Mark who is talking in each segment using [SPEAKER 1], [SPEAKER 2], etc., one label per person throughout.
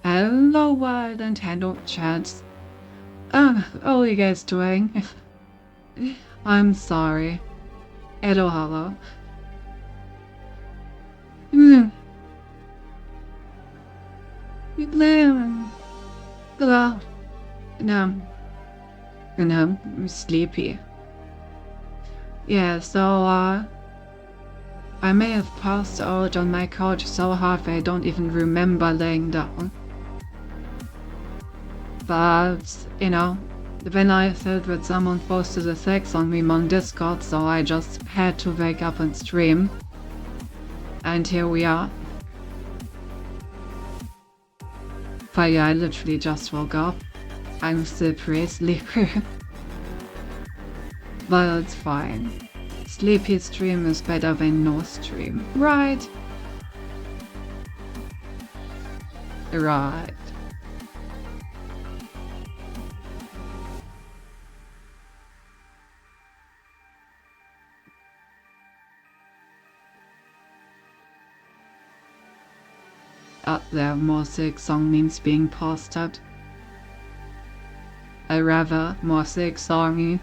[SPEAKER 1] Hello world and hello chats. How are you guys doing? I'm sorry. Hello, hello. Hmm. Hello. No, no, I'm sleepy. Yeah, so I may have passed out on my couch so hard that I don't even remember laying down. But, you know, then I said that someone posted a sex song meme on Discord, so I just had to wake up and stream. And here we are. But yeah, I literally just woke up. I'm still pretty sleepy. But it's fine. Sleepy stream is better than no stream. Right? Right. There are more sick song memes being posted. I rather more sick song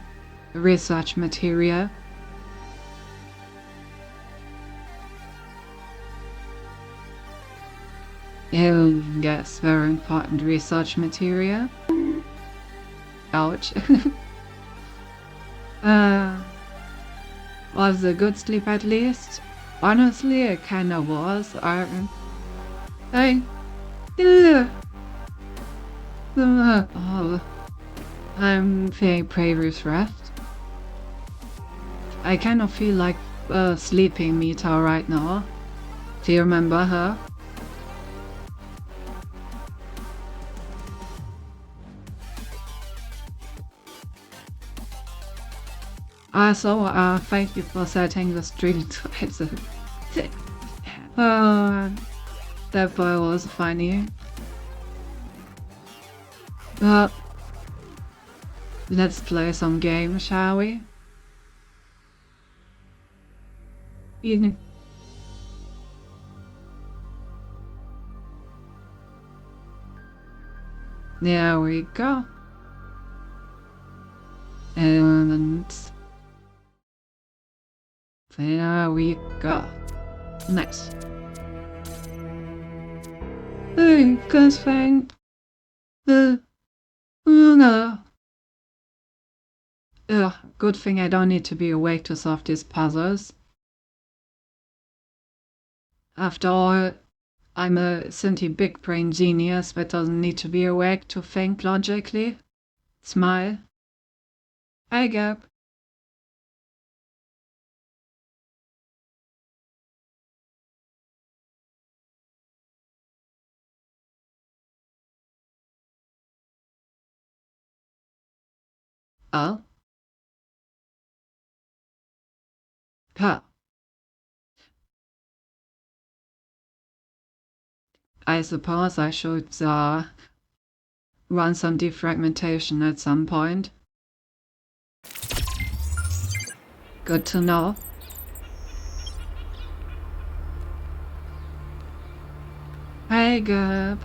[SPEAKER 1] research material. Yes, very important research material. Ouch. Was a good sleep at least? Honestly, it kinda was. I'm feeling pretty refreshed. I kind of feel like sleeping Mita right now. Do you remember her? Thank you for setting the stream to that boy was funny. Let's play some games, shall we? There we go. And there we go. Nice. Hey, good thing. No. Good thing I don't need to be awake to solve these puzzles. After all, I'm a Cinti big brain genius that doesn't need to be awake to think logically. Smile. I gap. Oh? Huh. I suppose I should run some defragmentation at some point. Good to know. Hey, Gab.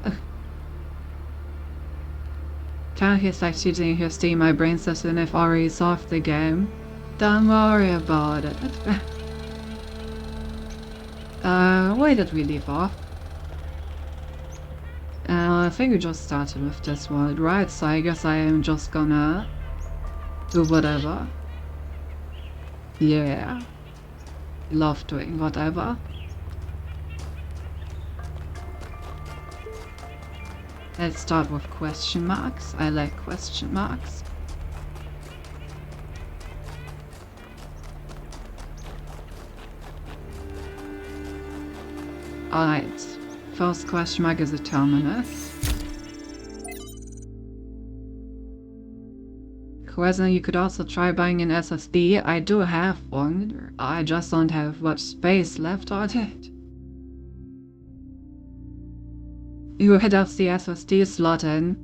[SPEAKER 1] Can't hear succeeding here steam my brain session if already solved the game. Don't worry about it. Where did we leave off? I think we just started with this world, right? So I guess I am just gonna do whatever. Yeah. Love doing whatever. Let's start with question marks. I like question marks. Alright. First question mark is a terminus. Question, you could also try buying an SSD. I do have one. I just don't have much space left on it. You hit up the SSD slot in.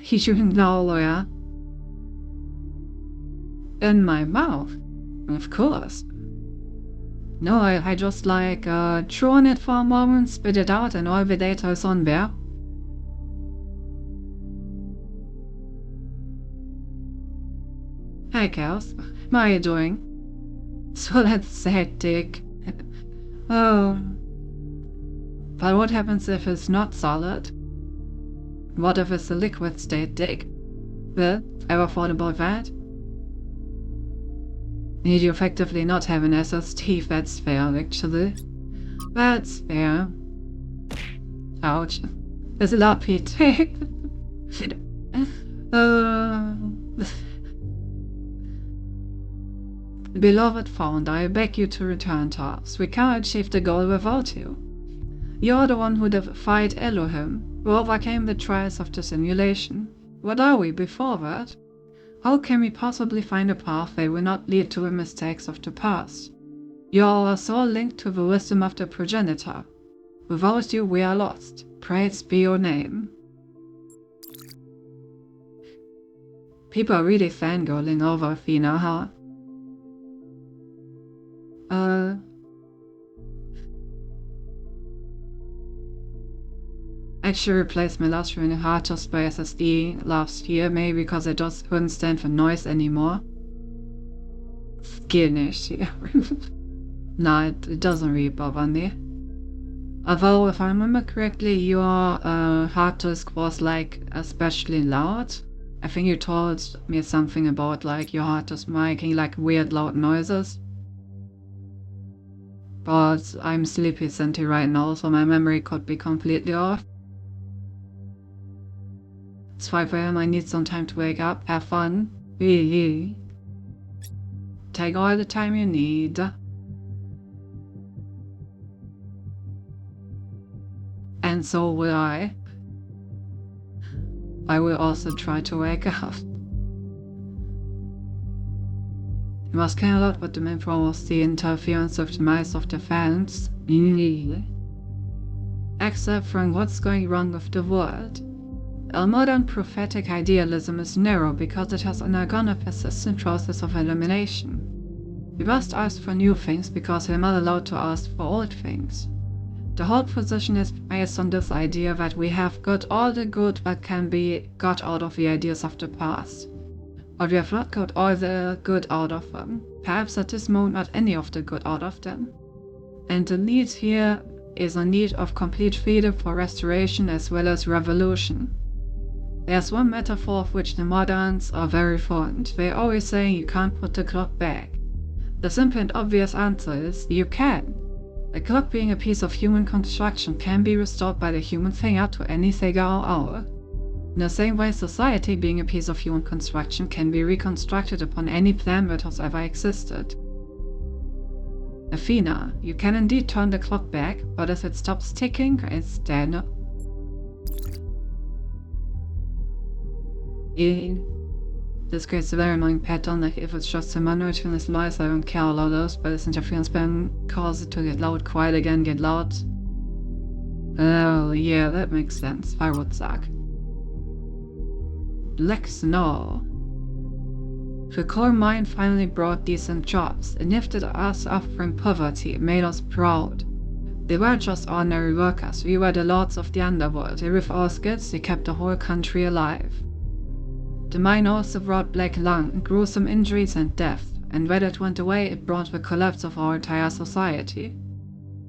[SPEAKER 1] You shouldn't know where. In my mouth. Of course. No, I just like chew on it for a moment, spit it out, and all the data is on there. Hey, Chaos. How are you doing? So that's hectic. Oh. But what happens if it's not solid? What if it's a liquid state dick? Well, ever thought about that? You effectively not have an SSD, that's fair, actually. That's fair. Ouch. There's a lot, Pete. Beloved Founder, I beg you to return to us. We cannot achieve the goal without you. You're the one who defied Elohim, who overcame the trials of the simulation. What are we before that? How can we possibly find a path that will not lead to the mistakes of the past? You are our soul linked to the wisdom of the progenitor. Without you, we are lost. Praise be your name. People are really fangirling over Athena, huh? Actually replaced my last running hard just by SSD last year, maybe because I just couldn't stand the noise anymore. Skin issue. Nah, it doesn't really bother me. Although, if I remember correctly, your hard disk was like especially loud. I think you told me something about like your hard disk making like weird loud noises. But I'm sleepy Cinti right now, so my memory could be completely off. It's 5 AM, I need some time to wake up, have fun. Take all the time you need. And so will I. I will also try to wake up. You must care a lot what the main problem was the interference of the mice of the fans. Except from what's going wrong with the world. Our modern prophetic idealism is narrow because it has undergone a persistent process of elimination. We must ask for new things because we are not allowed to ask for old things. The whole position is based on this idea that we have got all the good that can be got out of the ideas of the past. But we have not got all the good out of them, perhaps at this moment not any of the good out of them. And the need here is a need of complete freedom for restoration as well as revolution. There's one metaphor of which the moderns are very fond. They're always saying you can't put the clock back. The simple and obvious answer is you can. A clock being a piece of human construction can be restored by the human finger to any figure or hour. In the same way, society being a piece of human construction can be reconstructed upon any plan that has ever existed. Athena, you can indeed turn the clock back, but if it stops ticking, it's dead. This creates a very annoying pattern, like if it's just a manual to this noise, I don't care about those, but this interference pattern causes it to get loud, quiet again, get loud. Oh yeah, that makes sense, I would suck. Black snow. The coal mine finally brought decent jobs. It lifted us up from poverty, made us proud. They weren't just ordinary workers, we were the lords of the underworld, and with our skills they kept the whole country alive. The mine also brought black lung, gruesome injuries and death, and when it went away it brought the collapse of our entire society.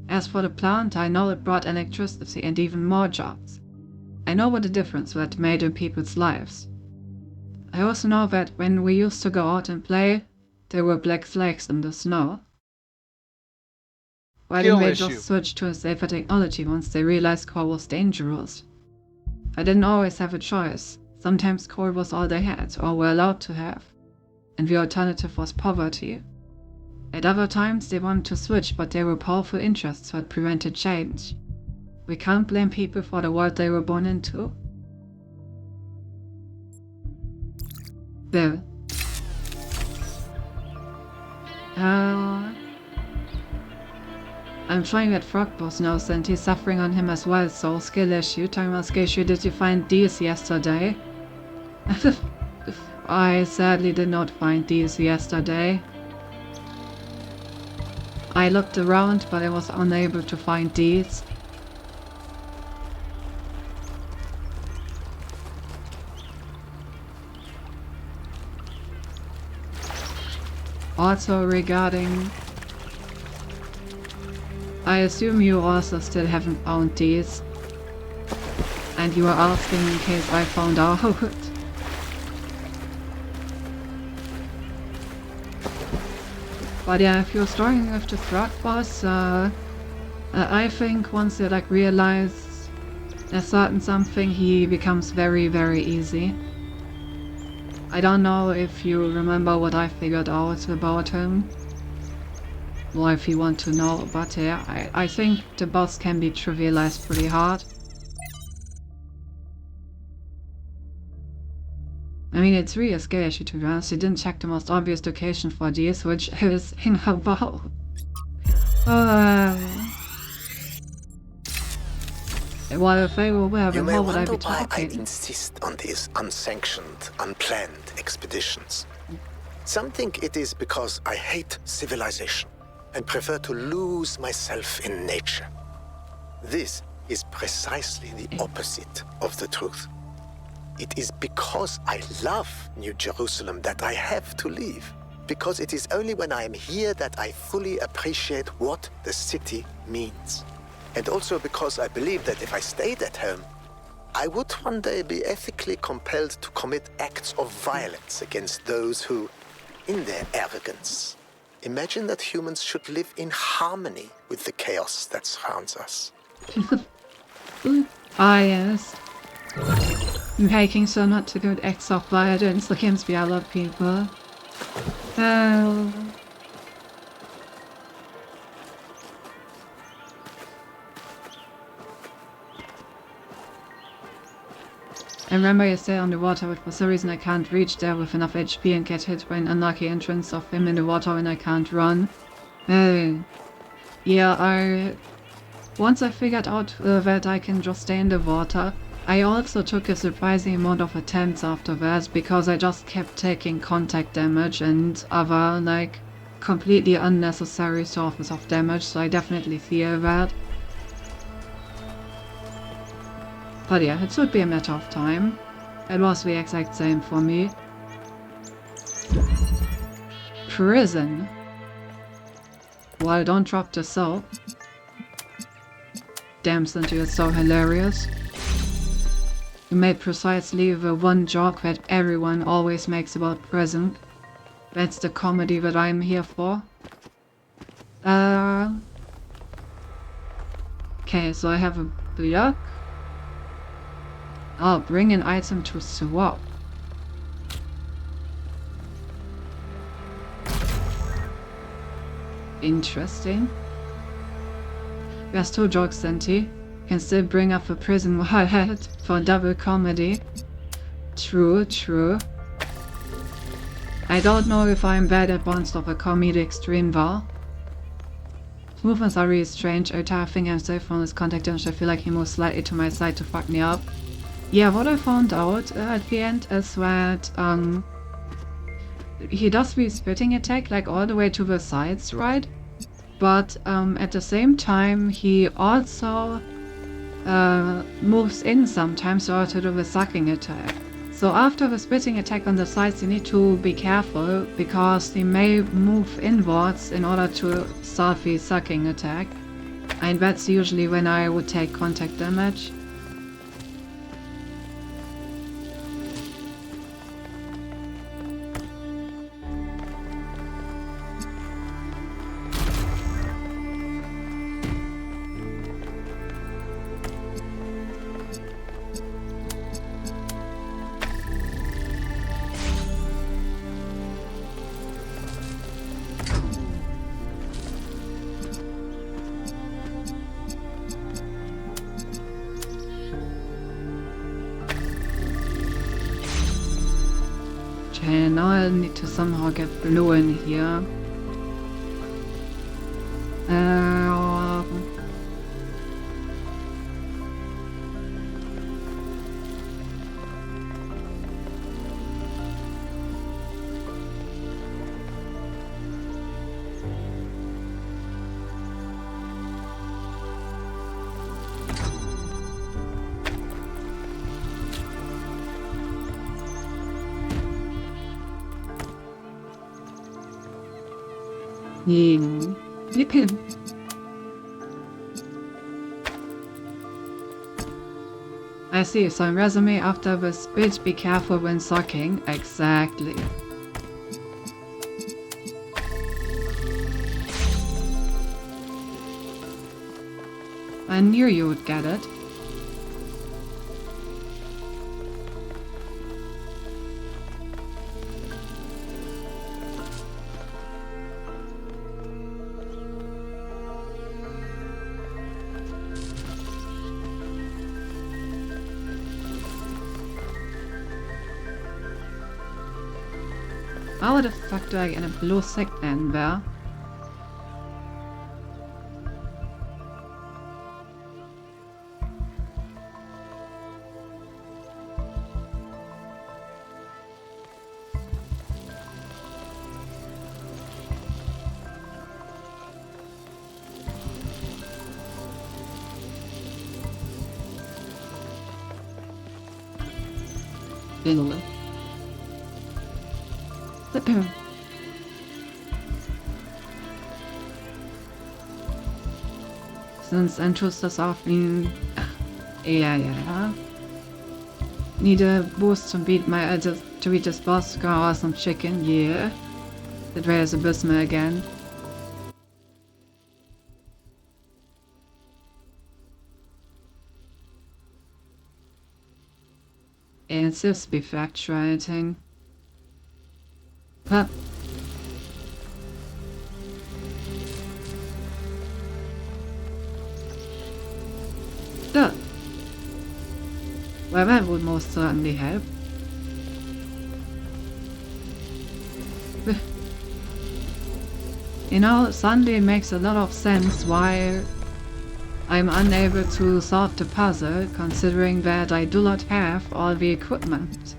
[SPEAKER 1] As for the plant, I know it brought electricity and even more jobs. I know what a difference that made in people's lives. I also know that when we used to go out and play, there were black flakes in the snow. Why didn't they just switch to a safer technology once they realized coal was dangerous? I didn't always have a choice. Sometimes coal was all they had, or were allowed to have, and the alternative was poverty. At other times they wanted to switch, but there were powerful interests that prevented change. We can't blame people for the world they were born into. There. I'm trying that Frog Boss knows and he's suffering on him as well, so skill issue. Time issue, did you find these yesterday? I sadly did not find these yesterday. I looked around, but I was unable to find these. Also regarding... I assume you also still haven't found these. And you are asking in case I found out. But yeah, if you're starting with the Frog Boss, I think once you realize a certain something, he becomes very, very easy. I don't know if you remember what I figured out about him, or if you want to know, but yeah, I think the boss can be trivialized pretty hard. I mean, it's really a skill issue to be honest. You didn't check the most obvious location for these, which is in her bow. Well, if they were aware, then how would I be talking?
[SPEAKER 2] I insist on these unsanctioned, unplanned expeditions. Some think it is because I hate civilization and prefer to lose myself in nature. This is precisely the opposite of the truth. It is because I love New Jerusalem that I have to leave. Because it is only when I am here that I fully appreciate what the city means. And also because I believe that if I stayed at home, I would one day be ethically compelled to commit acts of violence against those who, in their arrogance, imagine that humans should live in harmony with the chaos that surrounds us.
[SPEAKER 1] Ah, yes. Making sure not to commit acts of violence against the other people. Oh. I remember you stay underwater, but for some reason I can't reach there with enough HP and get hit by an unlucky entrance of him in the water when I can't run. Yeah, once I figured out that I can just stay in the water, I also took a surprising amount of attempts after that, because I just kept taking contact damage and other, completely unnecessary sources of damage, so I definitely feel that. But yeah, it should be a matter of time. It was the exact same for me. Prison. Well, don't drop the soap. Damn, Cynthia, it's so hilarious. You made precisely the one joke that everyone always makes about prison. That's the comedy that I'm here for. Okay, so I have a block. Oh, bring an item to swap. Interesting. There's 2 jokes, Senti. Can still bring up a prison wildhead for double comedy. True, true. I don't know if I'm bad at bonds of a comedic stream though. His movements are really strange. Every time I think I'm safe from his contact damage, I feel like he moves slightly to my side to fuck me up. Yeah, what I found out at the end is that he does the spitting attack like all the way to the sides, right? But at the same time he also moves in sometimes or to do the sucking attack. So after the spitting attack on the sides you need to be careful because he may move inwards in order to start the sucking attack. And that's usually when I would take contact damage. Okay, now I need to somehow get blue in here. Yippee. I see, so in resume after the spit, be careful when sucking. Exactly. I knew you would get it. How the fuck do I get a blue segment there? Diddle. Since enters das often. Yeah. Need a boost to beat this boss, go awesome chicken, yeah. That way is abysmal again. And it's just be factuating. Huh. Duh. Well, that would most certainly help. You know, suddenly it makes a lot of sense why I'm unable to solve the puzzle, considering that I do not have all the equipment.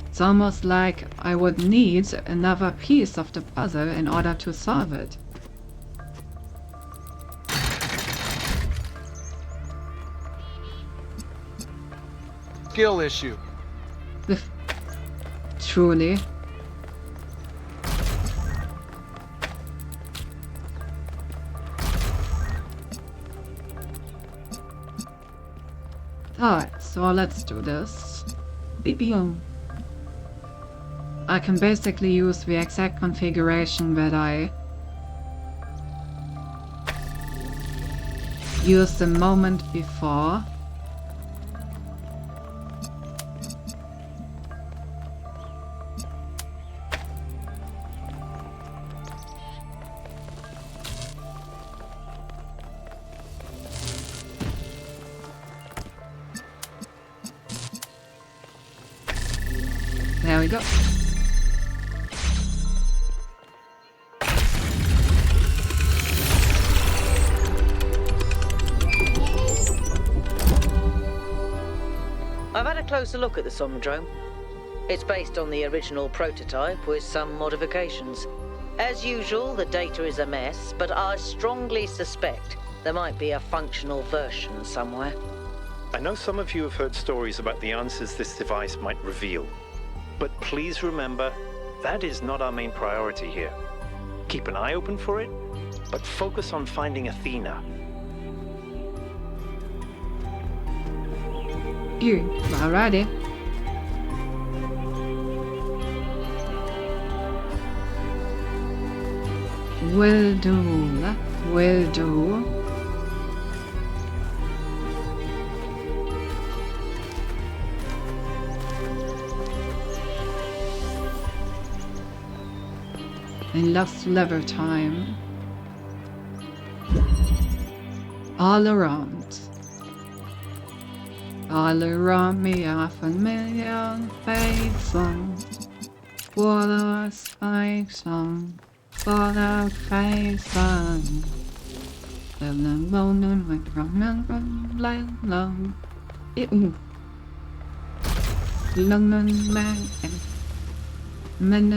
[SPEAKER 1] It's almost like I would need another piece of the puzzle in order to solve it.
[SPEAKER 3] Skill issue.
[SPEAKER 1] Truly. Alright, so let's do this. I can basically use the exact configuration that I used the moment before. There we go.
[SPEAKER 4] I've had a closer look at the Somnodrome. It's based on the original prototype with some modifications. As usual, the data is a mess, but I strongly suspect there might be a functional version somewhere.
[SPEAKER 5] I know some of you have heard stories about the answers this device might reveal. But please remember, that is not our main priority here. Keep an eye open for it, but focus on finding Athena.
[SPEAKER 1] Alrighty. Will do. Will do. In lost lever time. All around. All around me are familiar faces. Water spikes on. Water faces. The moment when run like long. Long man. Man.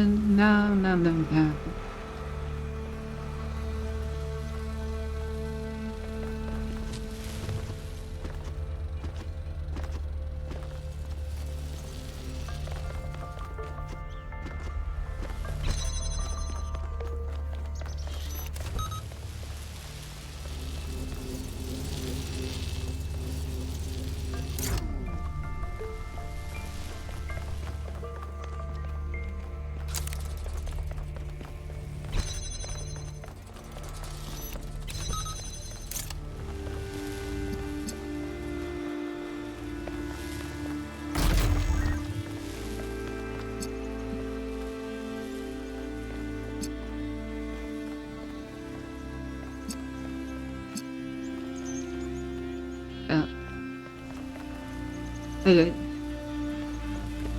[SPEAKER 1] Okay.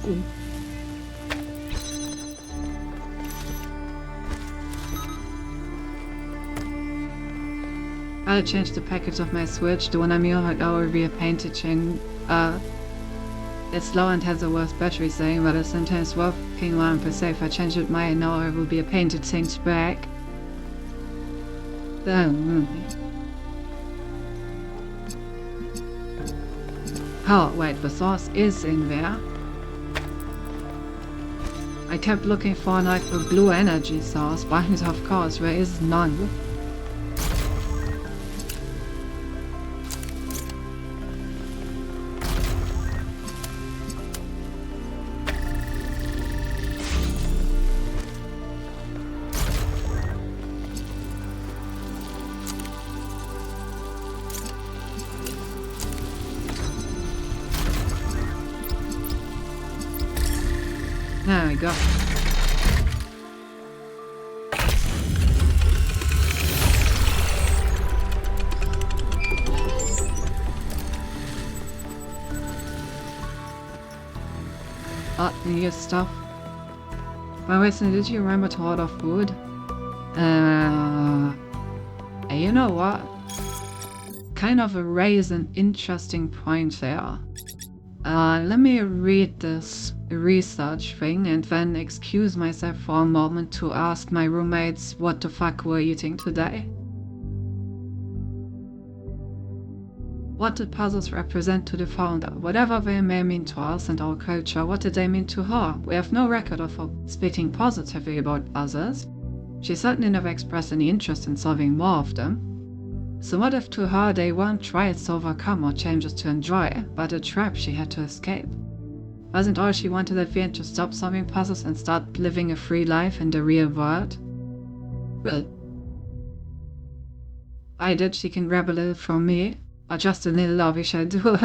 [SPEAKER 1] Ooh. I'll change the package of my Switch. The one I'm using will be a painted chain. It's slow and has a worse battery saying, but it's sometimes working while per se. If I change it now it will be a painted change back. Oh, wait, the sauce is in there. I kept looking for like the blue energy sauce, but of course there is none. There we go. New stuff. By the way, did you remember to order food? You know what? Kind of raise an interesting point there. Let me read this research thing and then excuse myself for a moment to ask my roommates what the fuck we're eating today. What did puzzles represent to the founder? Whatever they may mean to us and our culture, what did they mean to her? We have no record of her speaking positively about others. She certainly never expressed any interest in solving more of them. So what if to her they weren't trials to overcome or changes to enjoy, but a trap she had to escape? Wasn't all she wanted at the end to stop solving puzzles and start living a free life in the real world? Well, I did, she can grab a little from me. Or just a little offish I do.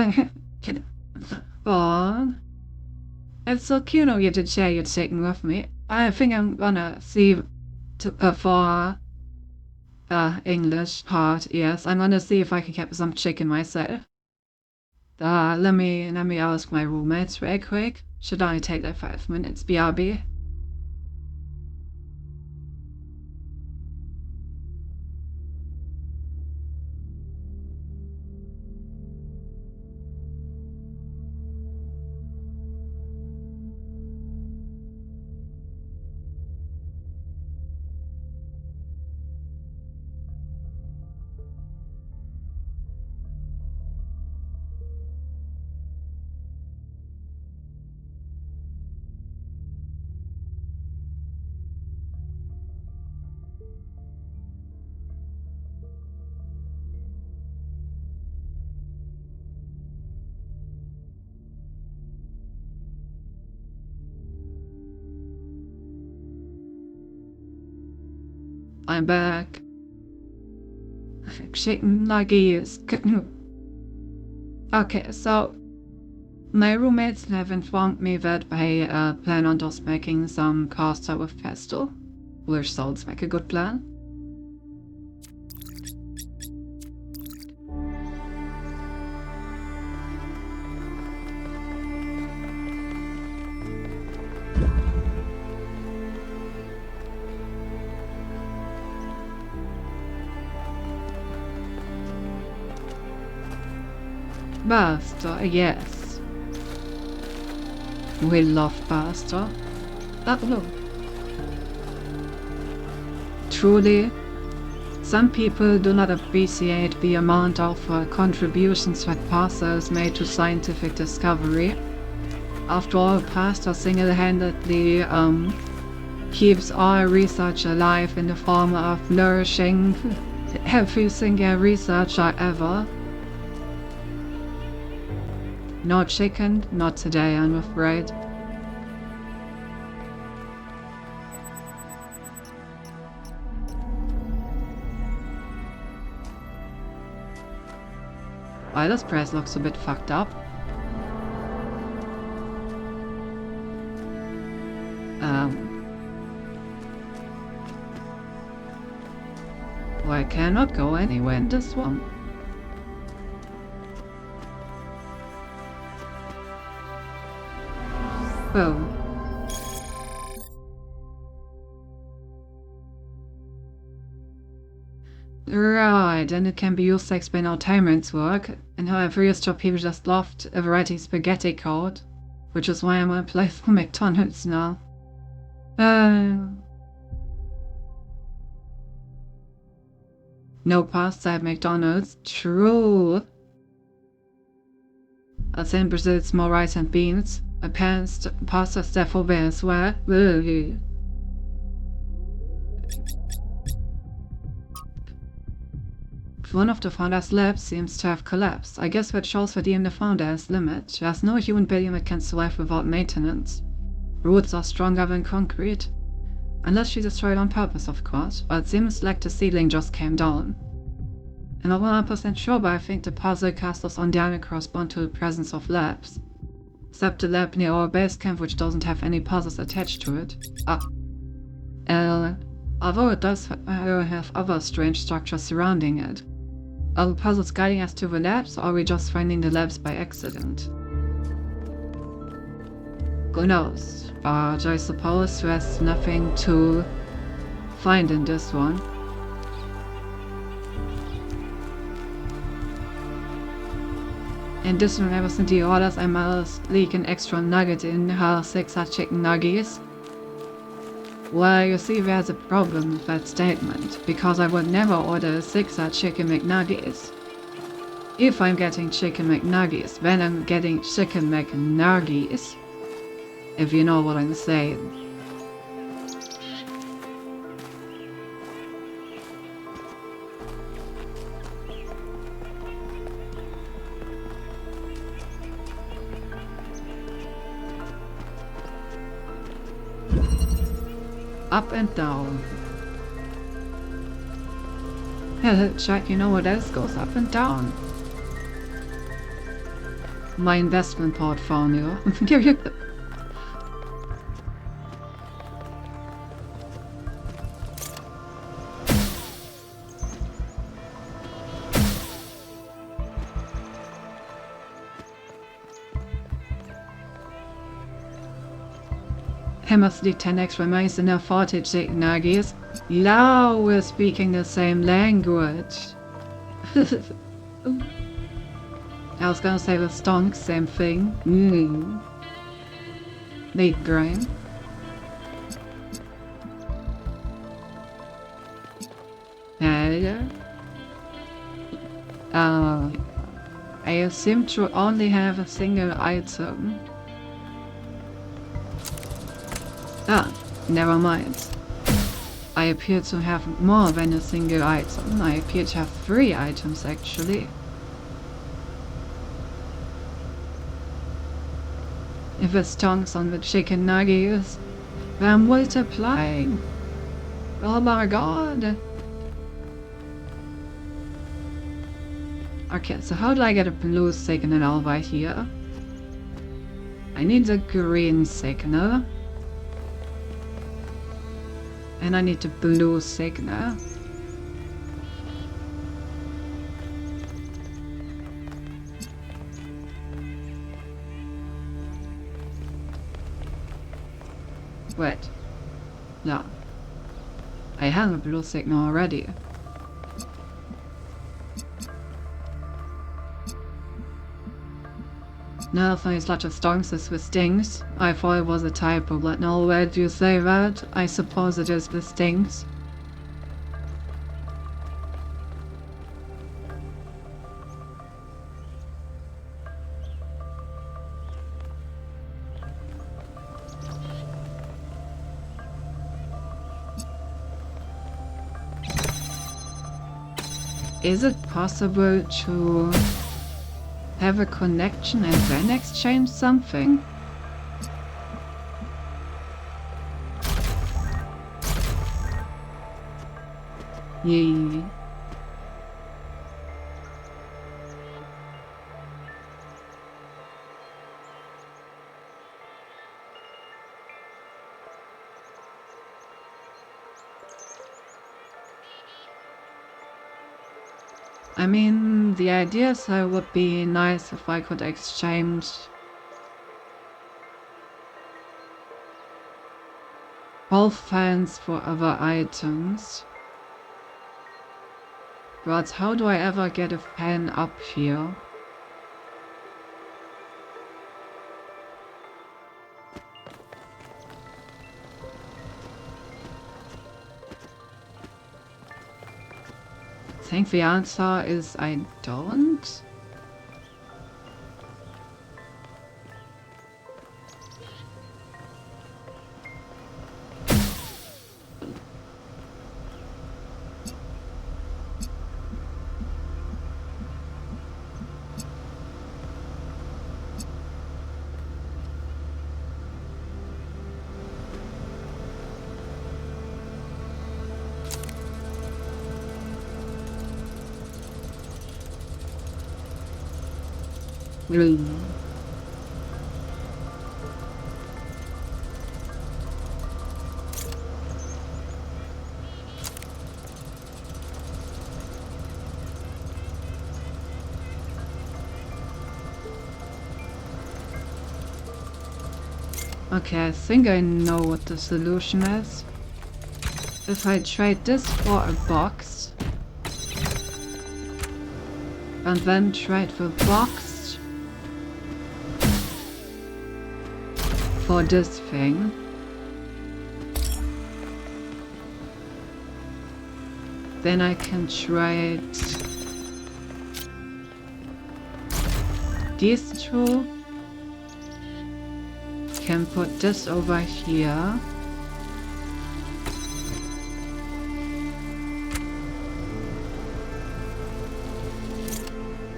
[SPEAKER 1] Oh, it's so cute of you to share your chicken with me. I think I'm gonna see for English part, yes. I'm gonna see if I can get some chicken myself. Let me ask my roommates real quick. Should I take like 5 minutes? BRB. I'm back. Chicken nuggets. Okay, so my roommates have informed me that they plan on just making some pasta with pesto, which sounds like a good plan. Pasta, yes. We love pasta. Oh. Truly, some people do not appreciate the amount of contributions that pasta has made to scientific discovery. After all, pasta single-handedly keeps our research alive in the form of nourishing every single researcher ever. No chicken, not today, I'm afraid. Why this press looks a bit fucked up. Well, I cannot go anywhere in this one. Oh. Right, and it can be used to explain how tyrants work, and how every job people just loved a variety of spaghetti code, which is why I'm applying for McDonald's now. No pasta at McDonald's, true. I'll say in Brazil it's more rice and beans. My parents' pasta is therefore there as well. One of the founder's labs seems to have collapsed. I guess that shows that even the founder has limits. There's no human being that can survive without maintenance. Roots are stronger than concrete. Unless she destroyed on purpose, of course, but it seems like the ceiling just came down. I'm not 100% sure, but I think the puzzle castles on Diana correspond to the presence of labs. Except the lab near our base camp, which doesn't have any puzzles attached to it. Although it does have other strange structures surrounding it. Are the puzzles guiding us to the labs, or are we just finding the labs by accident? Who knows, but I suppose there's nothing to find in this one. In this one, I was in the orders, I must leak an extra nugget in her 6 chicken nuggets. Well, you see, there's a problem with that statement, because I would never order a 6 chicken McNuggets. If I'm getting chicken McNuggets, then I'm getting chicken McNuggets. If you know what I'm saying. Up and down. Jack, you know what else goes up and down? My investment portfolio. Hammersley 10x remains in a fortage technologies. Now we're speaking the same language. I was gonna say with stonks, same thing. Late grain. I seem to only have a single item. Ah, never mind. I appear to have more than a single item. I appear to have 3 items actually. If it's tongues on the chicken nuggets, they're multiplying. Oh my god. Okay, so how do I get a blue signal over here? I need a green signal. And I need a blue signal. Wait. No. I have a blue signal already. Now finds lots of stonks with stings. I thought it was a typo, but now that you say that, I suppose it is the stings. Is it possible to have a connection and then exchange something? Yay. I mean, the idea so would be nice if I could exchange both fans for other items. But how do I ever get a fan up here? I think the answer is I don't. Okay, I think I know what the solution is. If I trade this for a box, and then trade the box for this thing, then I can trade these two. Can put this over here.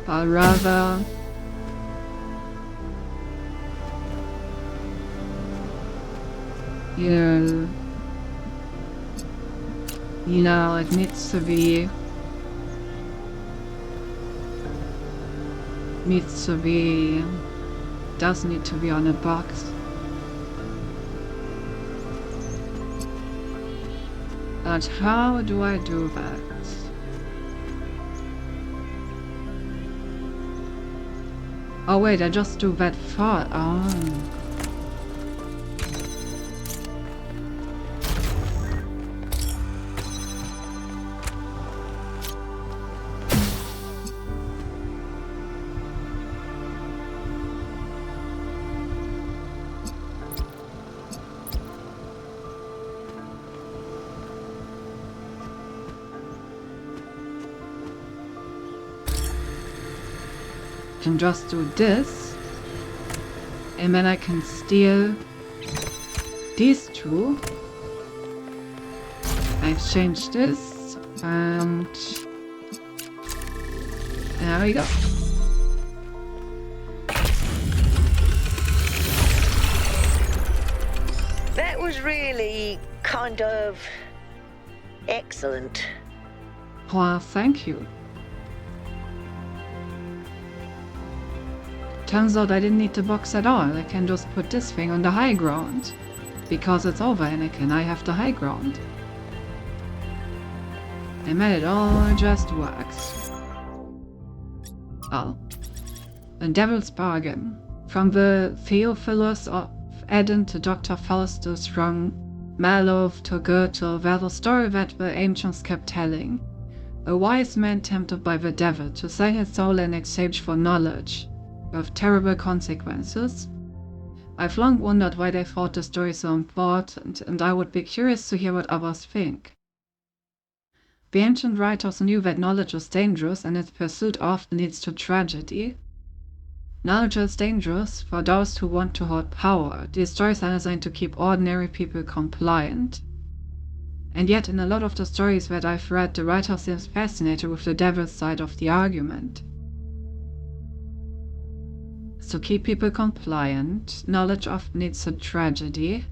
[SPEAKER 1] Or rather, yeah, you know, it needs to be does need to be on a box. But how do I do that? Oh wait, I just do that far. Oh. Can just do this, and then I can steal these two. I've changed this, and there we go.
[SPEAKER 4] That was really kind of excellent.
[SPEAKER 1] Well, thank you. Turns out I didn't need the box at all. I can just put this thing on the high ground. Because it's over, Anakin, I have the high ground. And then it all just works. Oh. A Devil's Bargain. From the Theophilus of Eden to Dr. Faustus from Malov to Goethe, were the story that the ancients kept telling. A wise man tempted by the devil to sell his soul in exchange for knowledge, with terrible consequences. I've long wondered why they thought the story so important, and I would be curious to hear what others think. The ancient writers knew that knowledge is dangerous, and its pursuit often leads to tragedy. Knowledge is dangerous for those who want to hold power. These stories are designed to keep ordinary people compliant. And yet, in a lot of the stories that I've read, the writer seems fascinated with the devil's side of the argument. To keep people compliant, knowledge often leads to tragedy.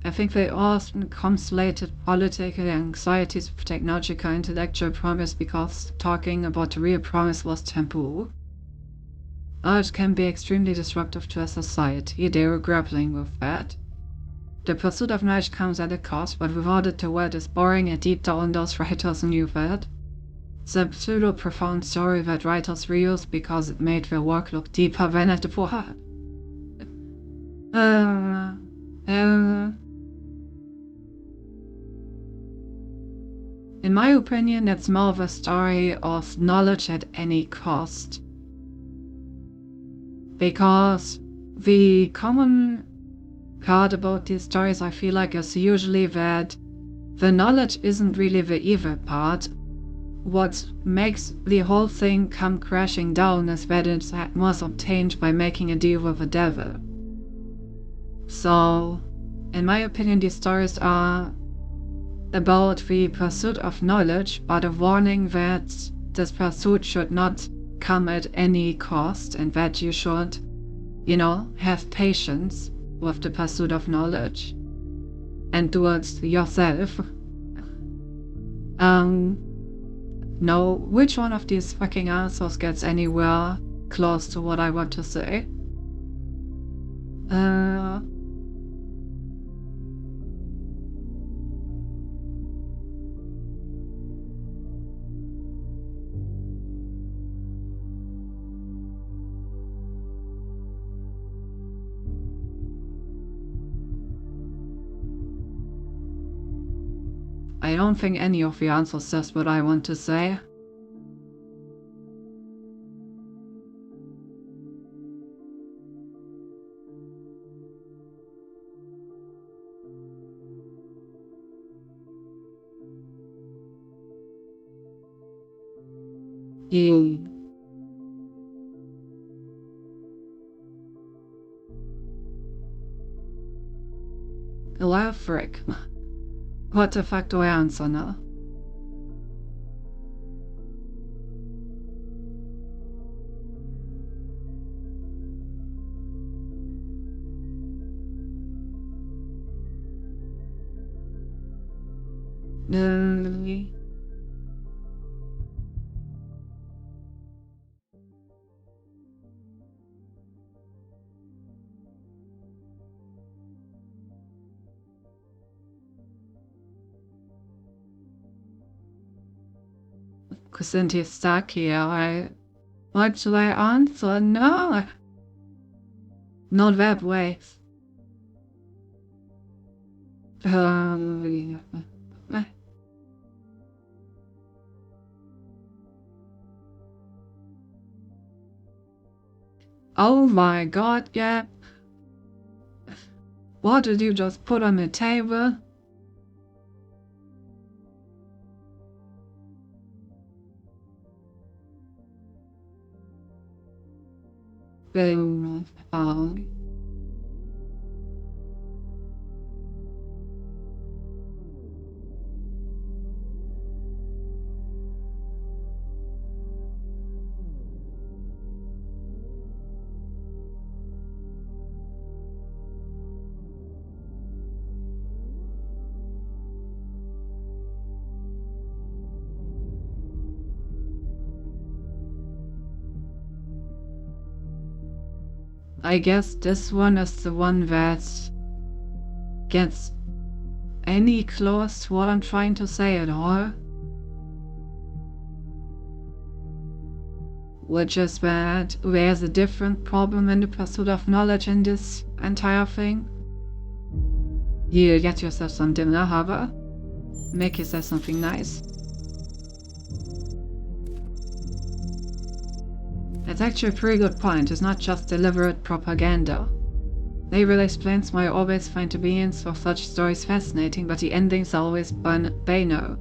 [SPEAKER 1] I think they often conflated political anxieties with technological intellectual promise because talking about the real promise was taboo. Knowledge can be extremely disruptive to a society. They were grappling with that. The pursuit of knowledge comes at a cost, but without it the world is boring, and deep down those writers knew that. It's a pseudo-profound story that writers reused because it made their work look deeper than it was. In my opinion, that's more of a story of knowledge at any cost. Because the common part about these stories, I feel like, is usually that the knowledge isn't really the evil part. What makes the whole thing come crashing down is that it was obtained by making a deal with the devil. So, in my opinion, these stories are about the pursuit of knowledge, but a warning that this pursuit should not come at any cost, and that you should, have patience with the pursuit of knowledge and do it yourself. No, which one of these fucking answers gets anywhere close to what I want to say? I don't think any of the answers says what I want to say. Well, frick. What the fuck do I answer now? since he's stuck here, what should I answer? No. Not that way. Oh my god, yeah. What did you just put on the table? I guess this one is the one that gets any close to what I'm trying to say at all. Which is that there's a different problem in the pursuit of knowledge in this entire thing. You get yourself some dinner, Harbor. Make yourself something nice. That's actually a pretty good point. It's not just deliberate propaganda. They really explains why I always find the beginnings of such stories fascinating, but the endings are always banal.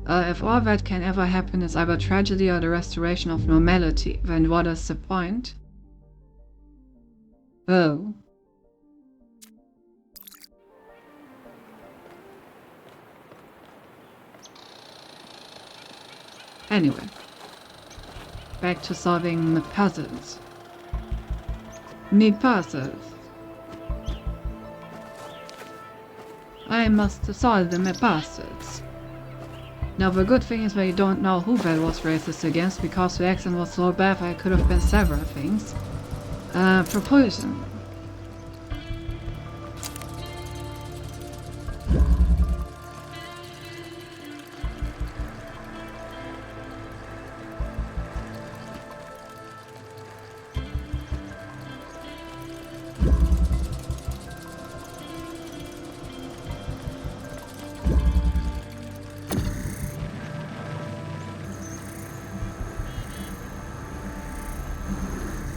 [SPEAKER 1] If all that can ever happen is either tragedy or the restoration of normality, then what is the point? Oh. Anyway. Back to solving the puzzles. Need puzzles. I must solve the puzzles. Now the good thing is that you don't know who that was racist against, because the accent was so bad that it could have been several things. Propulsion.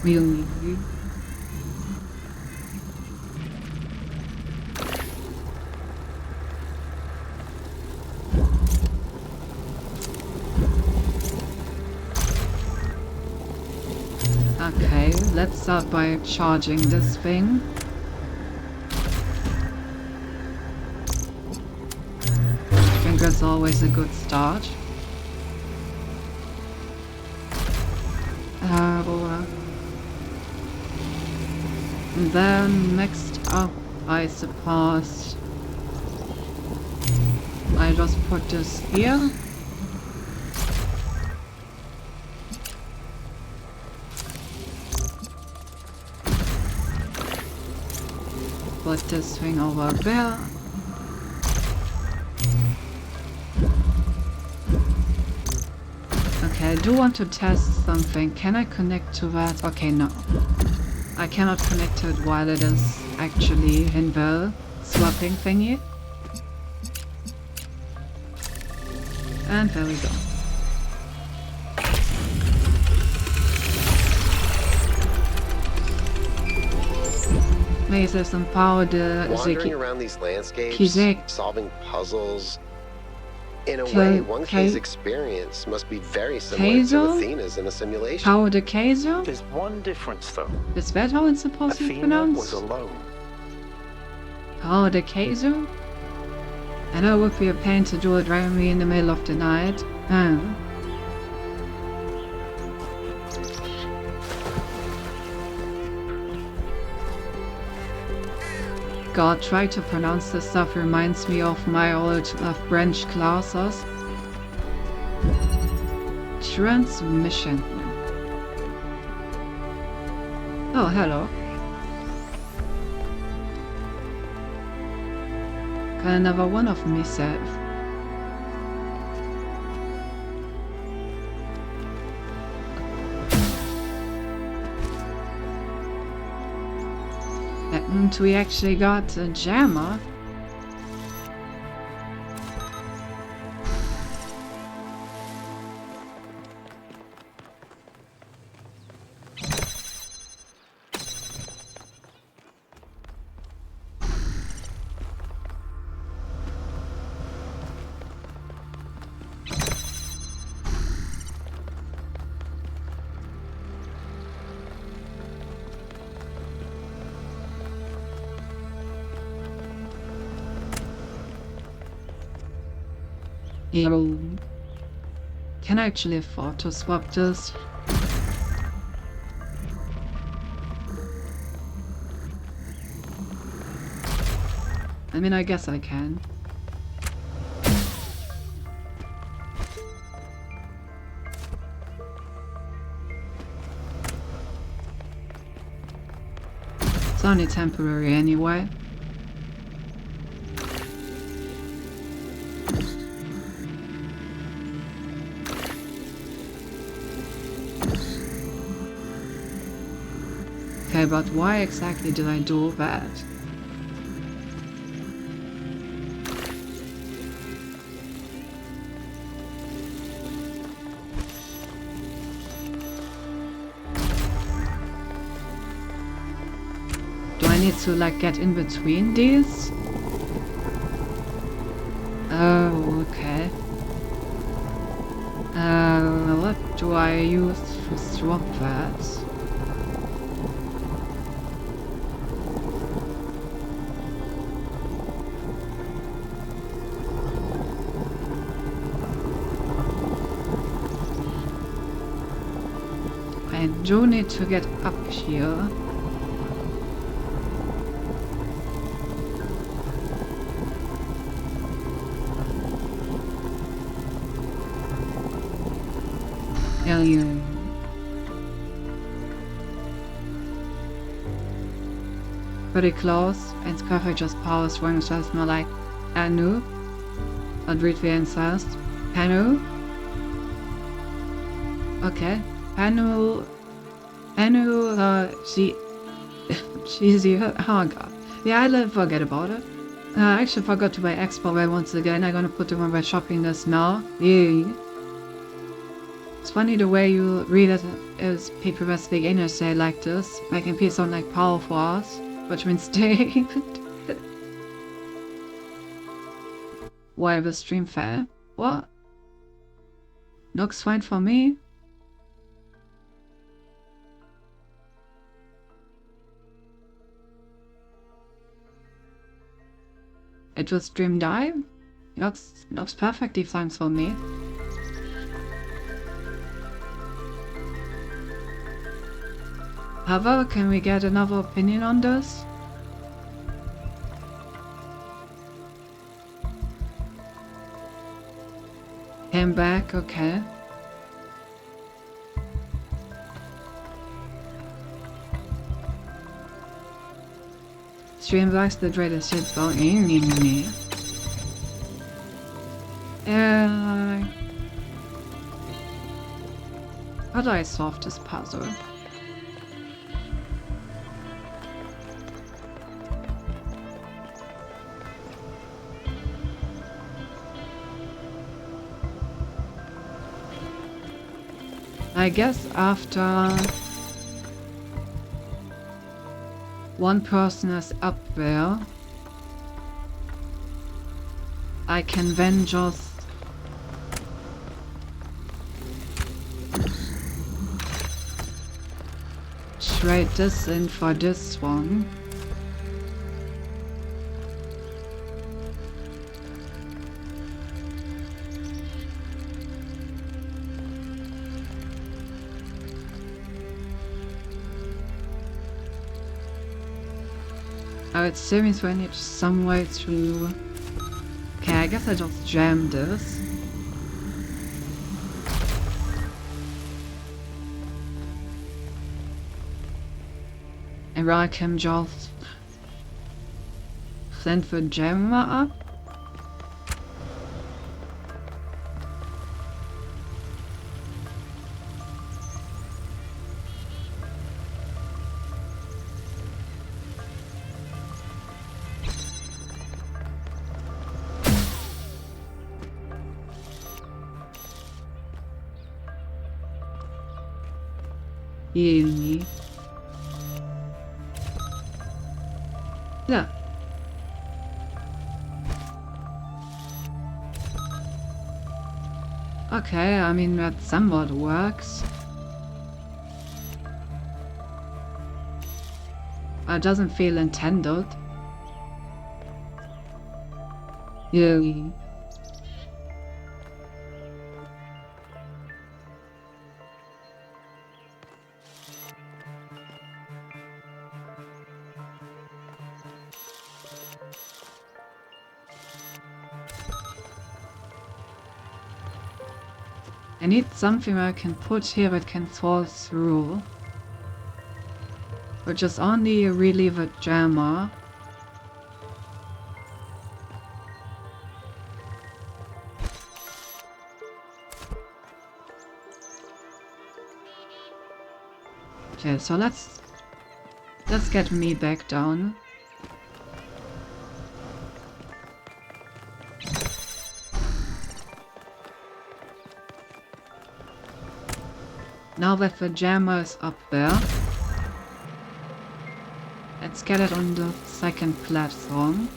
[SPEAKER 1] Really? Okay, let's start by charging this thing. I think that's always a good start. And then next up, I suppose I just put this here. Put this thing over there. Okay, I do want to test something. Can I connect to that? Okay, no. I cannot connect to it while it is actually in the swapping thingy. And there we go. Maybe there's some power to
[SPEAKER 6] wandering around these landscapes, solving puzzles. In a way, one key's experience must be very similar to Athena's in a simulation.
[SPEAKER 1] Power de Kaiser?
[SPEAKER 5] There's one difference, though.
[SPEAKER 1] Is that how it's supposed to be pronounced?
[SPEAKER 5] was alone.
[SPEAKER 1] Power de Kaiser? I know it would be a pain to do it randomly in the middle of the night. God, trying to pronounce this stuff reminds me of my old French classes. Transmission. Oh, hello. Got another one of myself. And we actually got a jammer. Can I actually afford to swap this? I mean, I guess I can. It's only temporary anyway. Okay, but why exactly did I do that? Do I need to like get in between these? Oh, okay. What do I use to swap that? I do need to get up here. Alien. Pretty close, and Scarface just powers one says more like Anu. And read the answers. Anu. Okay. Anu, she's the, oh god. Yeah, I forget about it. I actually forgot to buy Expo Wear once again. I'm gonna put it on my shopping list now. Yeah. It's funny the way you read it as people were speaking English say like this, making people sound like power for us, which means David. Why the stream fair? What? Looks fine for me. It will stream die? Looks perfectly fine for me. However, can we get another opinion on this? Came back, okay. Stream likes the greatest shit for me. How do I solve this puzzle? I guess after one person is up there, I can then just trade this in for this one. Oh, it still means we need some way to... Okay, I guess I just jammed this. And I can just send the jammer up. heal me. Yeah. Okay, I mean that somewhat works. It doesn't feel intended. Yeah. I need something I can put here that can fall through. Which is only really the jammer. Okay, so let's get me back down. Now that the jammer is up there, let's get it on the second platform.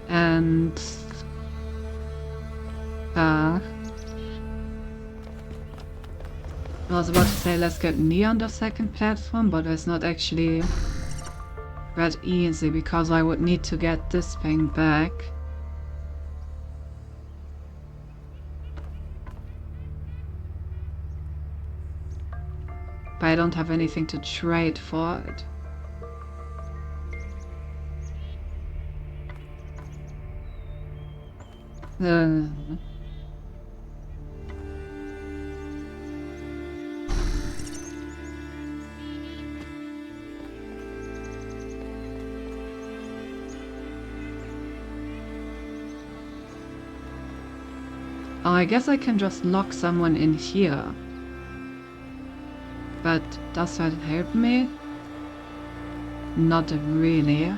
[SPEAKER 1] And I was about to say let's get me on the second platform, but it's not actually that easy because I would need to get this thing back. But I don't have anything to trade for it. Oh, I guess I can just lock someone in here. But does that help me? Not really.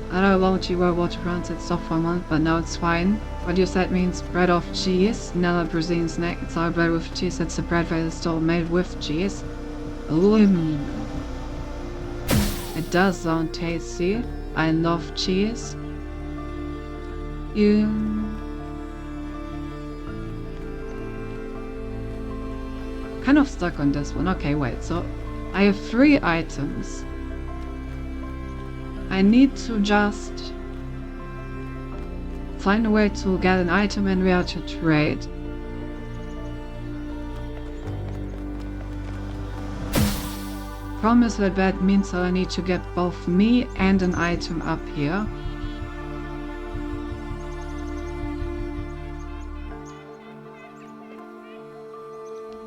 [SPEAKER 1] I don't know about you were water transit stuff for a month, but now it's fine. What you said means bread of cheese, another Brazilian snack. It's our bread with cheese, it's the bread that is still made with cheese. Ooh. It does sound tasty. I love cheese. Kind of stuck on this one. Okay, wait, so I have 3 items. I need to just find a way to get an item and where to trade. Problem is that means that I need to get both me and an item up here.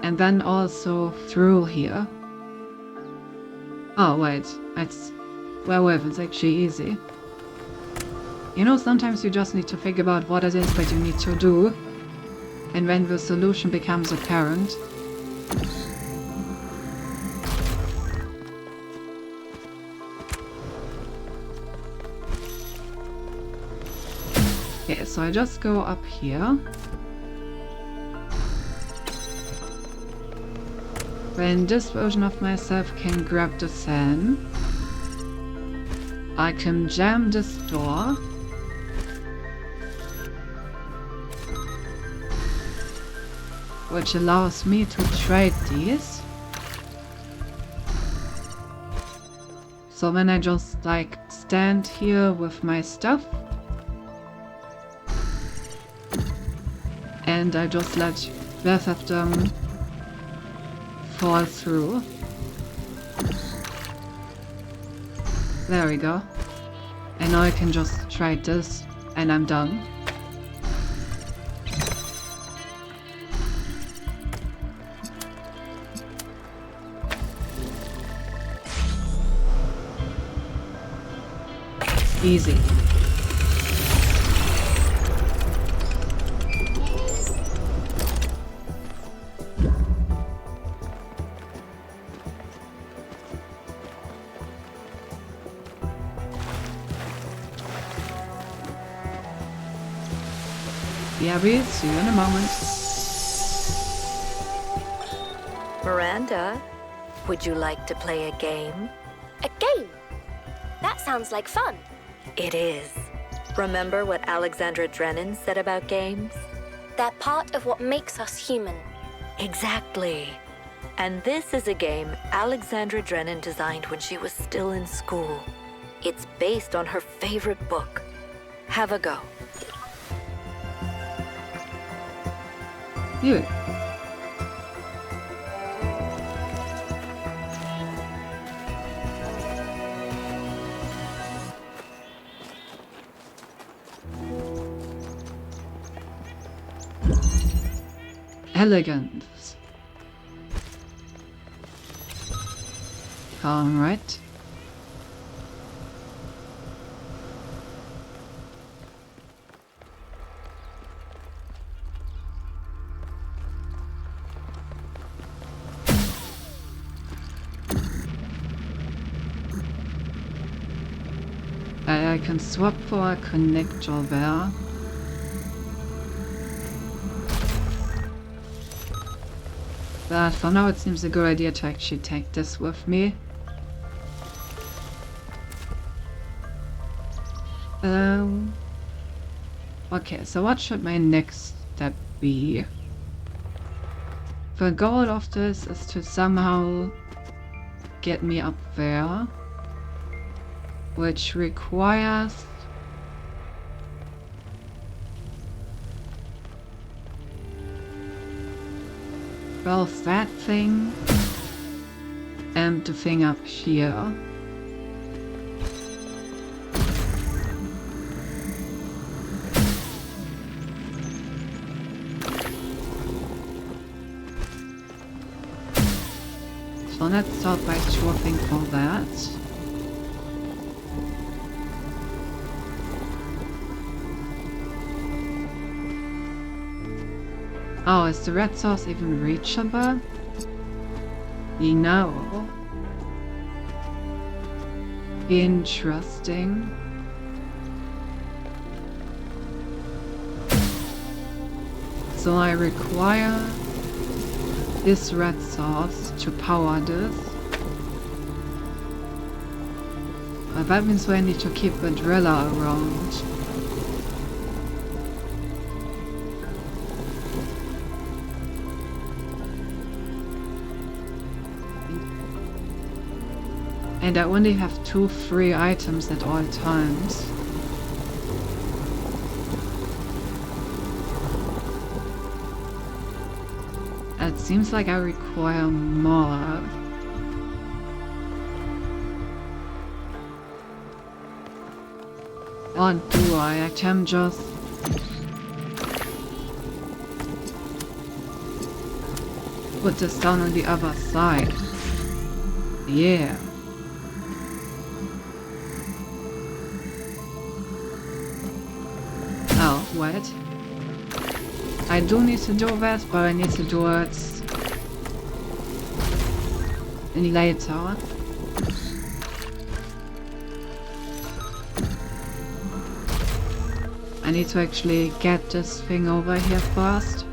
[SPEAKER 1] And then also through here. Oh wait, it's... well, it's actually easy. You know, sometimes you just need to think about what it is that you need to do, and when the solution becomes apparent. Okay, so I just go up here. When this version of myself can grab the sand, I can jam this door. Which allows me to trade these. So then I just like stand here with my stuff. And I just let both of them fall through. There we go. And now I can just trade this and I'm done. Easy. BRB, see you in a moment.
[SPEAKER 7] Miranda, would you like to play a game?
[SPEAKER 8] A game? That sounds like fun.
[SPEAKER 7] It is. Remember what Alexandra Drennan said about games?
[SPEAKER 8] They're part of what makes us human.
[SPEAKER 7] Exactly. And this is a game Alexandra Drennan designed when she was still in school. It's based on her favorite book. Have a go.
[SPEAKER 1] You. Elegant. All right. I can swap for a connector there. But for now it seems a good idea to actually take this with me. Okay, so what should my next step be? The goal of this is to somehow get me up there, which requires both that thing and the thing up here. So let's start by swapping for that. Oh, is the red source even reachable? No. Interesting. So I require this red source to power this. But that means we need to keep the driller around. And I only have 2 free items at all times. It seems like I require more. Or do I? I can just... put this down on the other side. Yeah. Oh, wait. I do need to do that, but I need to do it later. I need to actually get this thing over here first.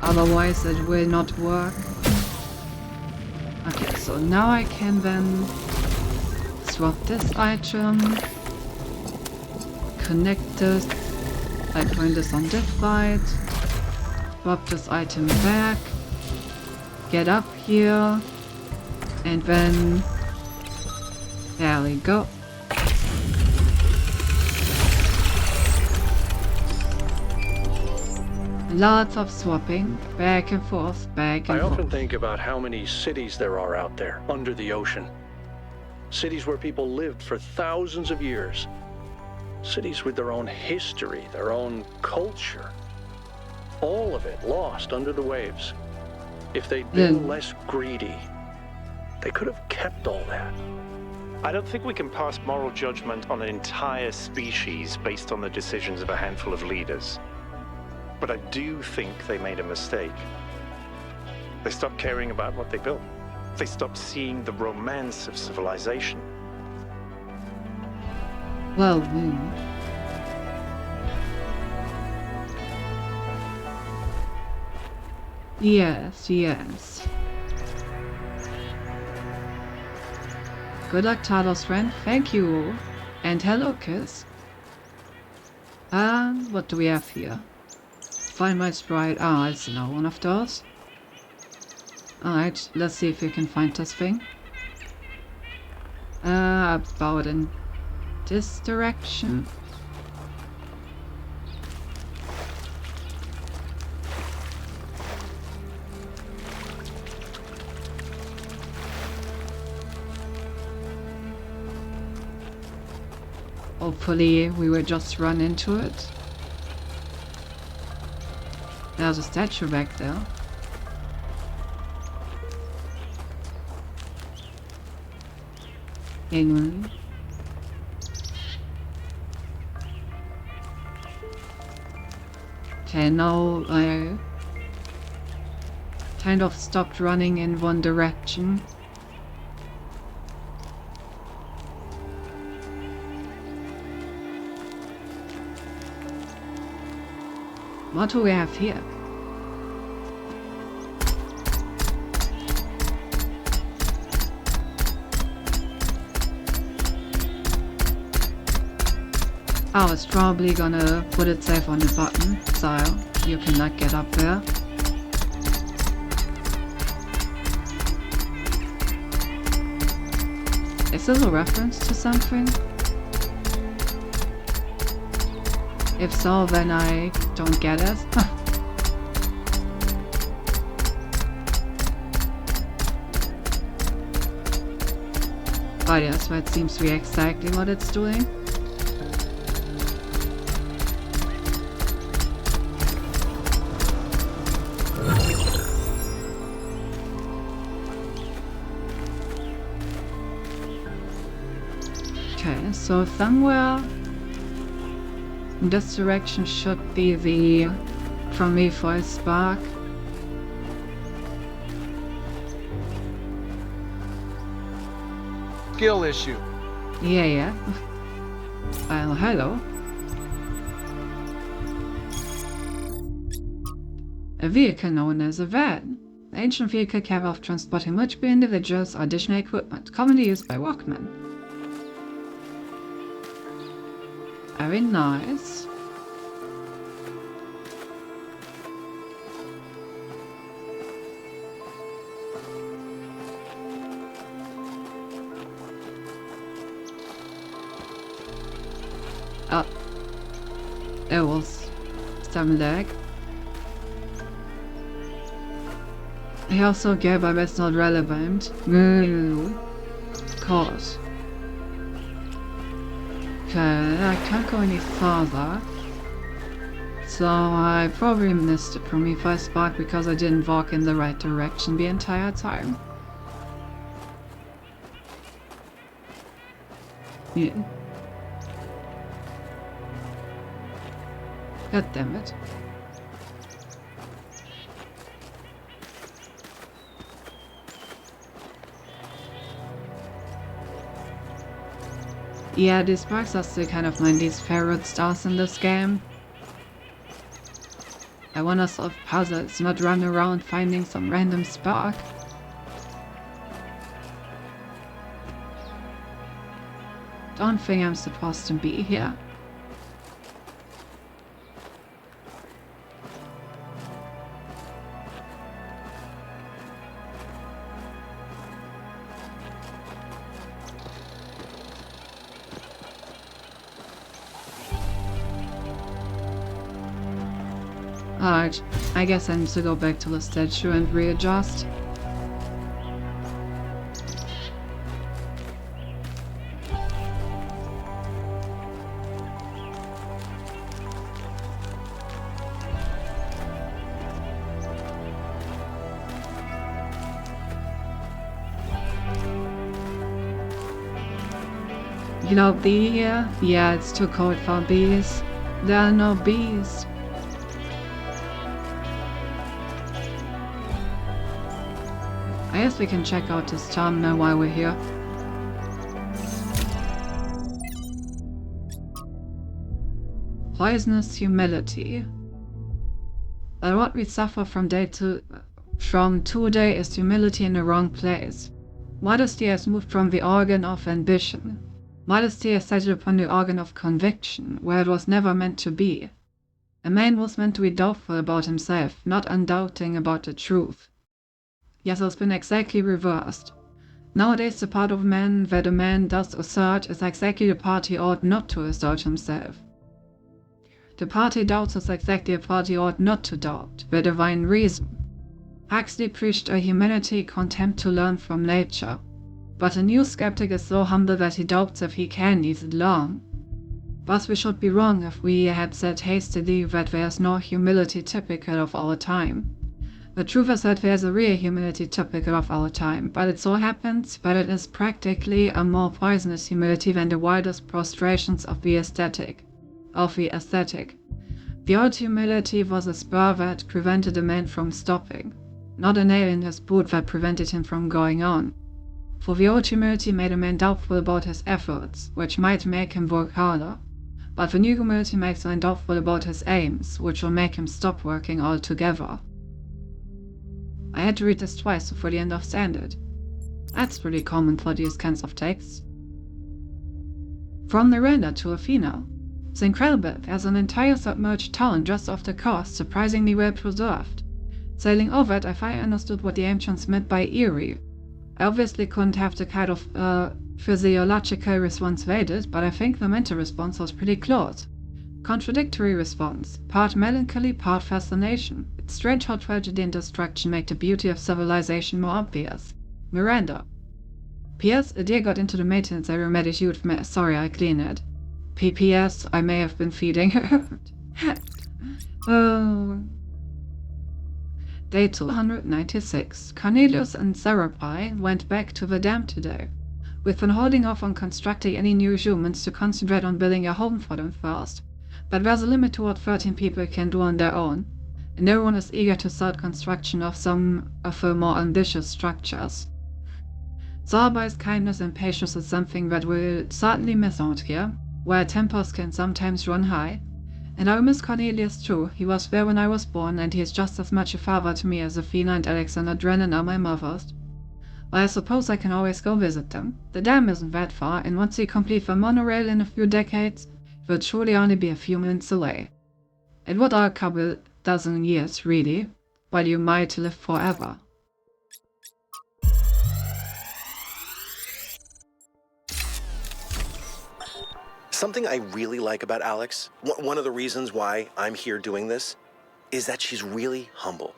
[SPEAKER 1] Otherwise it will not work. Okay, so now I can then swap this item, connect this, I point this on this side, swap this item back, get up here, and then there we go. Lots of swapping, back and forth, back and forth.
[SPEAKER 9] I often think about how many cities there are out there, under the ocean. Cities where people lived for thousands of years. Cities with their own history, their own culture. All of it lost under the waves. If they'd been less greedy, they could have kept all that.
[SPEAKER 5] I don't think we can pass moral judgment on an entire species based on the decisions of a handful of leaders. But I do think they made a mistake. They stopped caring about what they built. They stopped seeing the romance of civilization.
[SPEAKER 1] Well, yes, yes. Good luck, Talos friend. Thank you. And hello, Kiss. What do we have here? Find my sprite. Ah, it's another one of those. Alright, let's see if we can find this thing. About in this direction. Hopefully we will just run into it. There's a statue back there. Anyway. Okay, now I kind of stopped running in one direction. What do we have here? Oh, it's probably gonna put itself on the button, so you cannot get up there. Is this a reference to something? If so, then I don't get it. But yes, that seems to be exactly what it's doing. Okay, so somewhere in this direction should be the Prometheus spark.
[SPEAKER 3] Skill issue.
[SPEAKER 1] Yeah. Well, hello. A vehicle known as a van. An ancient vehicle capable of transporting multiple individuals or additional equipment, commonly used by walkmen. Very nice. Oh, there was some lag. I also get, but that's not relevant. No, of course. Okay, I can't go any farther. So I probably missed the Prometheus spark because I didn't walk in the right direction the entire time. Yeah. God damn it. Yeah, these sparks are still kind of my least favorite stars in this game. I wanna solve puzzles, not run around finding some random spark. Don't think I'm supposed to be here. Alright, I guess I need to go back to the statue and readjust. You know, bee here? Yeah, it's too cold for bees. There are no bees. I guess we can check out this terminal while we're here. Poisonous humility. But what we suffer from today is humility in the wrong place. Modesty has moved from the organ of ambition. Modesty has settled upon the organ of conviction, where it was never meant to be. A man was meant to be doubtful about himself, not undoubting about the truth. Yes, it's been exactly reversed. Nowadays, the part of man that a man does assert is exactly the part he ought not to assert himself. The part he doubts is exactly the part he ought not to doubt, the divine reason. Huxley preached a humanity contempt to learn from nature, but a new skeptic is so humble that he doubts if he can even learn. Thus we should be wrong if we had said hastily that there is no humility typical of our time. The truth is that there is a real humility typical of our time, but it so happens that it is practically a more poisonous humility than the wildest prostrations of the aesthetic. The old humility was a spur that prevented a man from stopping, not a nail in his boot that prevented him from going on. For the old humility made a man doubtful about his efforts, which might make him work harder, but the new humility makes a man doubtful about his aims, which will make him stop working altogether. I had to read this twice to fully understand it. That's pretty common for these kinds of texts. From Miranda to Athena. It's incredible, there's an entire submerged town just off the coast, surprisingly well preserved. Sailing over it, I finally understood what the ancients meant by eerie. I obviously couldn't have the kind of physiological response they did, but I think the mental response was pretty close. Contradictory response, part melancholy, part fascination. It's strange how tragedy and destruction make the beauty of civilization more obvious. Miranda. P.S. A deer got into the maintenance area and made a huge mess. Sorry, I cleaned it. P.P.S. I may have been feeding her. Oh. Day 296. Cornelius and Serapi went back to the dam today. We've been holding off on constructing any new humans to concentrate on building a home for them first. But there's a limit to what 13 people can do on their own, and no one is eager to start construction of some of the more ambitious structures. Serapi's kindness and patience is something that we'll certainly miss out here, where tempers can sometimes run high. And I miss Cornelius too. He was there when I was born, and he is just as much a father to me as Athena and Alexander Drennan are my mothers. But I suppose I can always go visit them. The dam isn't that far, and once we complete the monorail in a few decades, it will surely only be a few minutes away. It would are a couple dozen years, really, while you might live forever.
[SPEAKER 10] Something I really like about Alex, one of the reasons why I'm here doing this, is that she's really humble.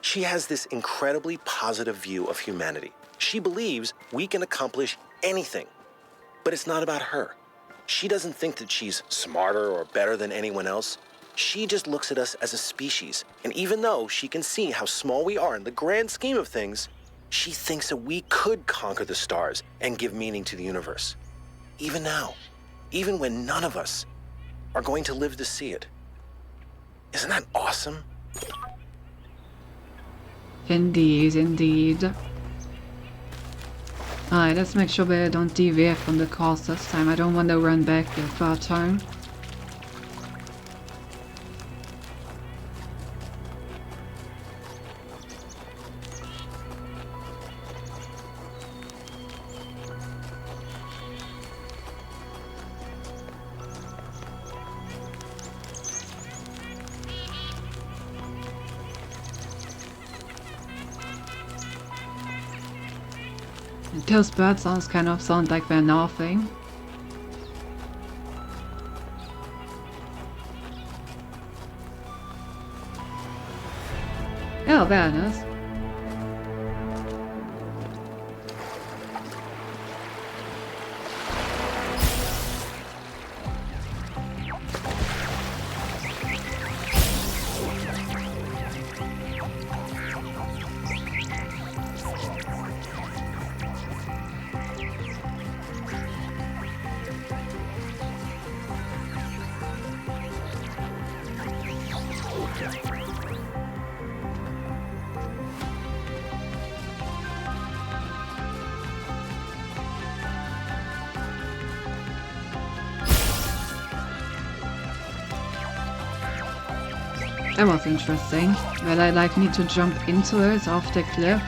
[SPEAKER 10] She has this incredibly positive view of humanity. She believes we can accomplish anything, but it's not about her. She doesn't think that she's smarter or better than anyone else. She just looks at us as a species, and even though she can see how small we are in the grand scheme of things, she thinks that we could conquer the stars and give meaning to the universe. Even now. Even when none of us are going to live to see it. Isn't that awesome?
[SPEAKER 1] Indeed, indeed. Alright, let's make sure we don't deviate from the course this time. I don't want to run back the third time. Those bird sounds kind of sound like they're laughing. Oh, there it is. That was interesting. But I like need to jump into it off the cliff.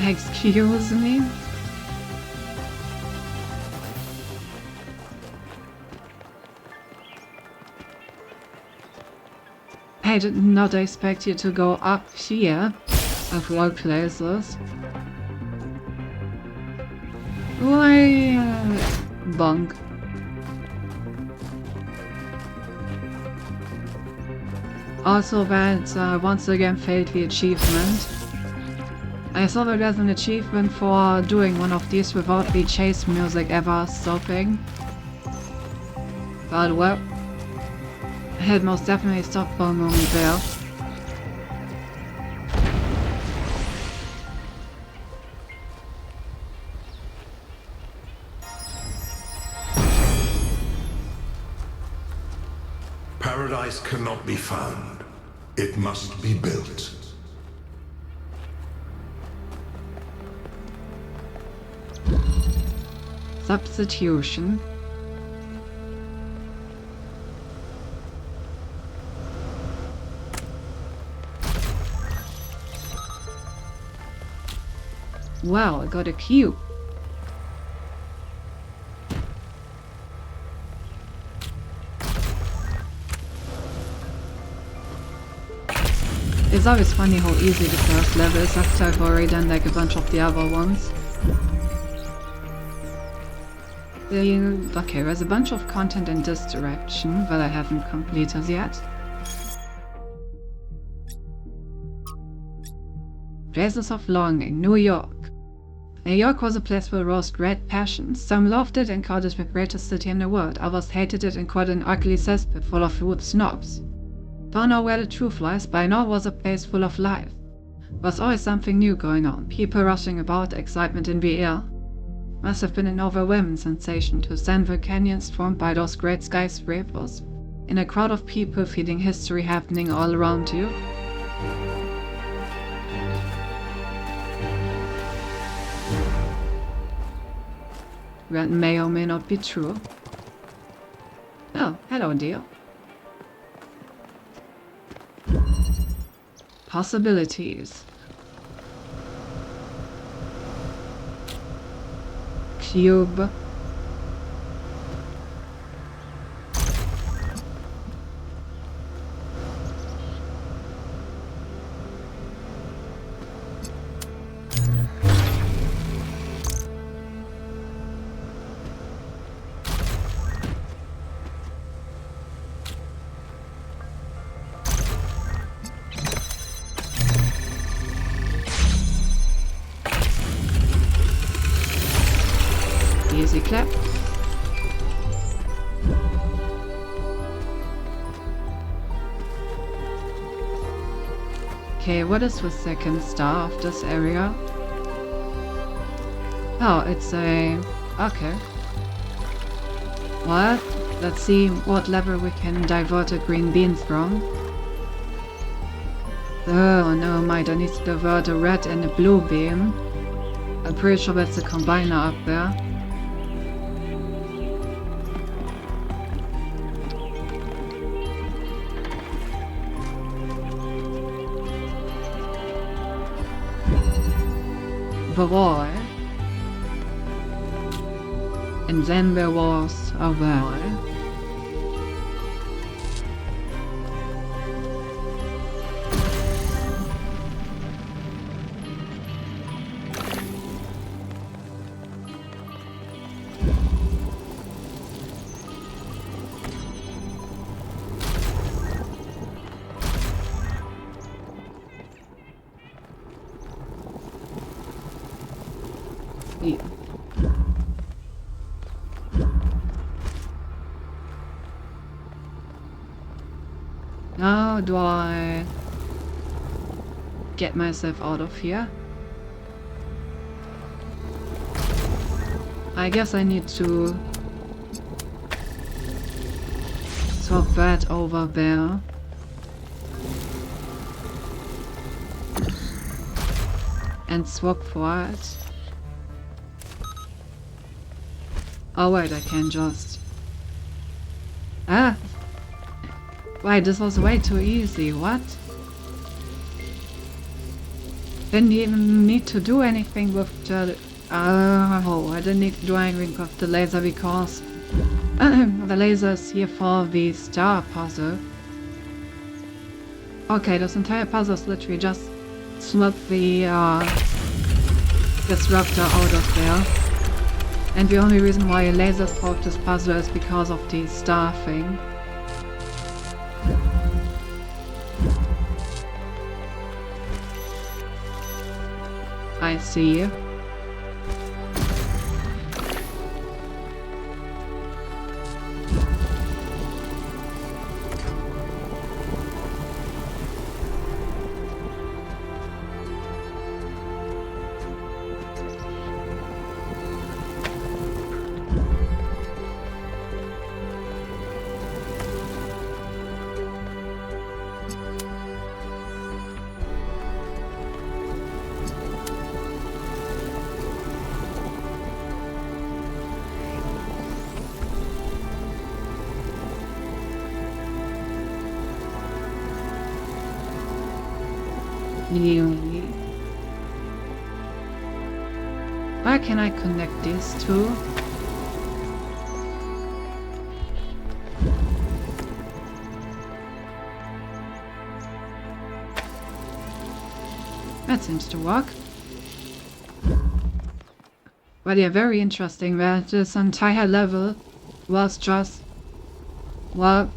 [SPEAKER 1] Excuse me? I did not expect you to go up here, of all places. Why, bonk. Also, that once again failed the achievement. I saw that there's an achievement for doing one of these without the chase music ever stopping. But well, I had most definitely stopped for a moment there.
[SPEAKER 11] Paradise cannot be found. It must be built.
[SPEAKER 1] Substitution. Wow, I got a cube. It's always funny how easy the first level is after I've already done like a bunch of the other ones. Okay, there's a bunch of content in this direction that I haven't completed yet. Places of Longing, New York. New York was a place where rose great passions. Some loved it and called it the greatest city in the world. Others hated it and called it an ugly cesspit full of rude snobs. Don't know where the truth lies, but I know it was a place full of life. There was always something new going on. People rushing about, excitement in the air. Must have been an overwhelming sensation to stand the canyons formed by those great skyscrapers, in a crowd of people feeling history happening all around you. That may or may not be true. Oh, hello dear. Possibilities. Cube. Easy clap. Okay, what is the second star of this area? Oh, it's a... okay. Well, let's see what level we can divert a green bean from. Oh no, might I need to divert a red and a blue beam. I'm pretty sure that's a combiner up there. The wall. And then there was a wall. Now do I get myself out of here? I guess I need to swap that over there. And swap for it. Oh wait, I can just... Ah! Wait, this was way too easy, what? Didn't even need to do anything with the... Oh, I didn't need to do anything with the laser because... the laser is here for the star puzzle. Okay, this entire puzzle is literally just swap the disruptor out of there. And the only reason why a laser solved this puzzle is because of the star thing. I see. Where can I connect these two? That seems to work. But yeah, very interesting that this entire level was just... well...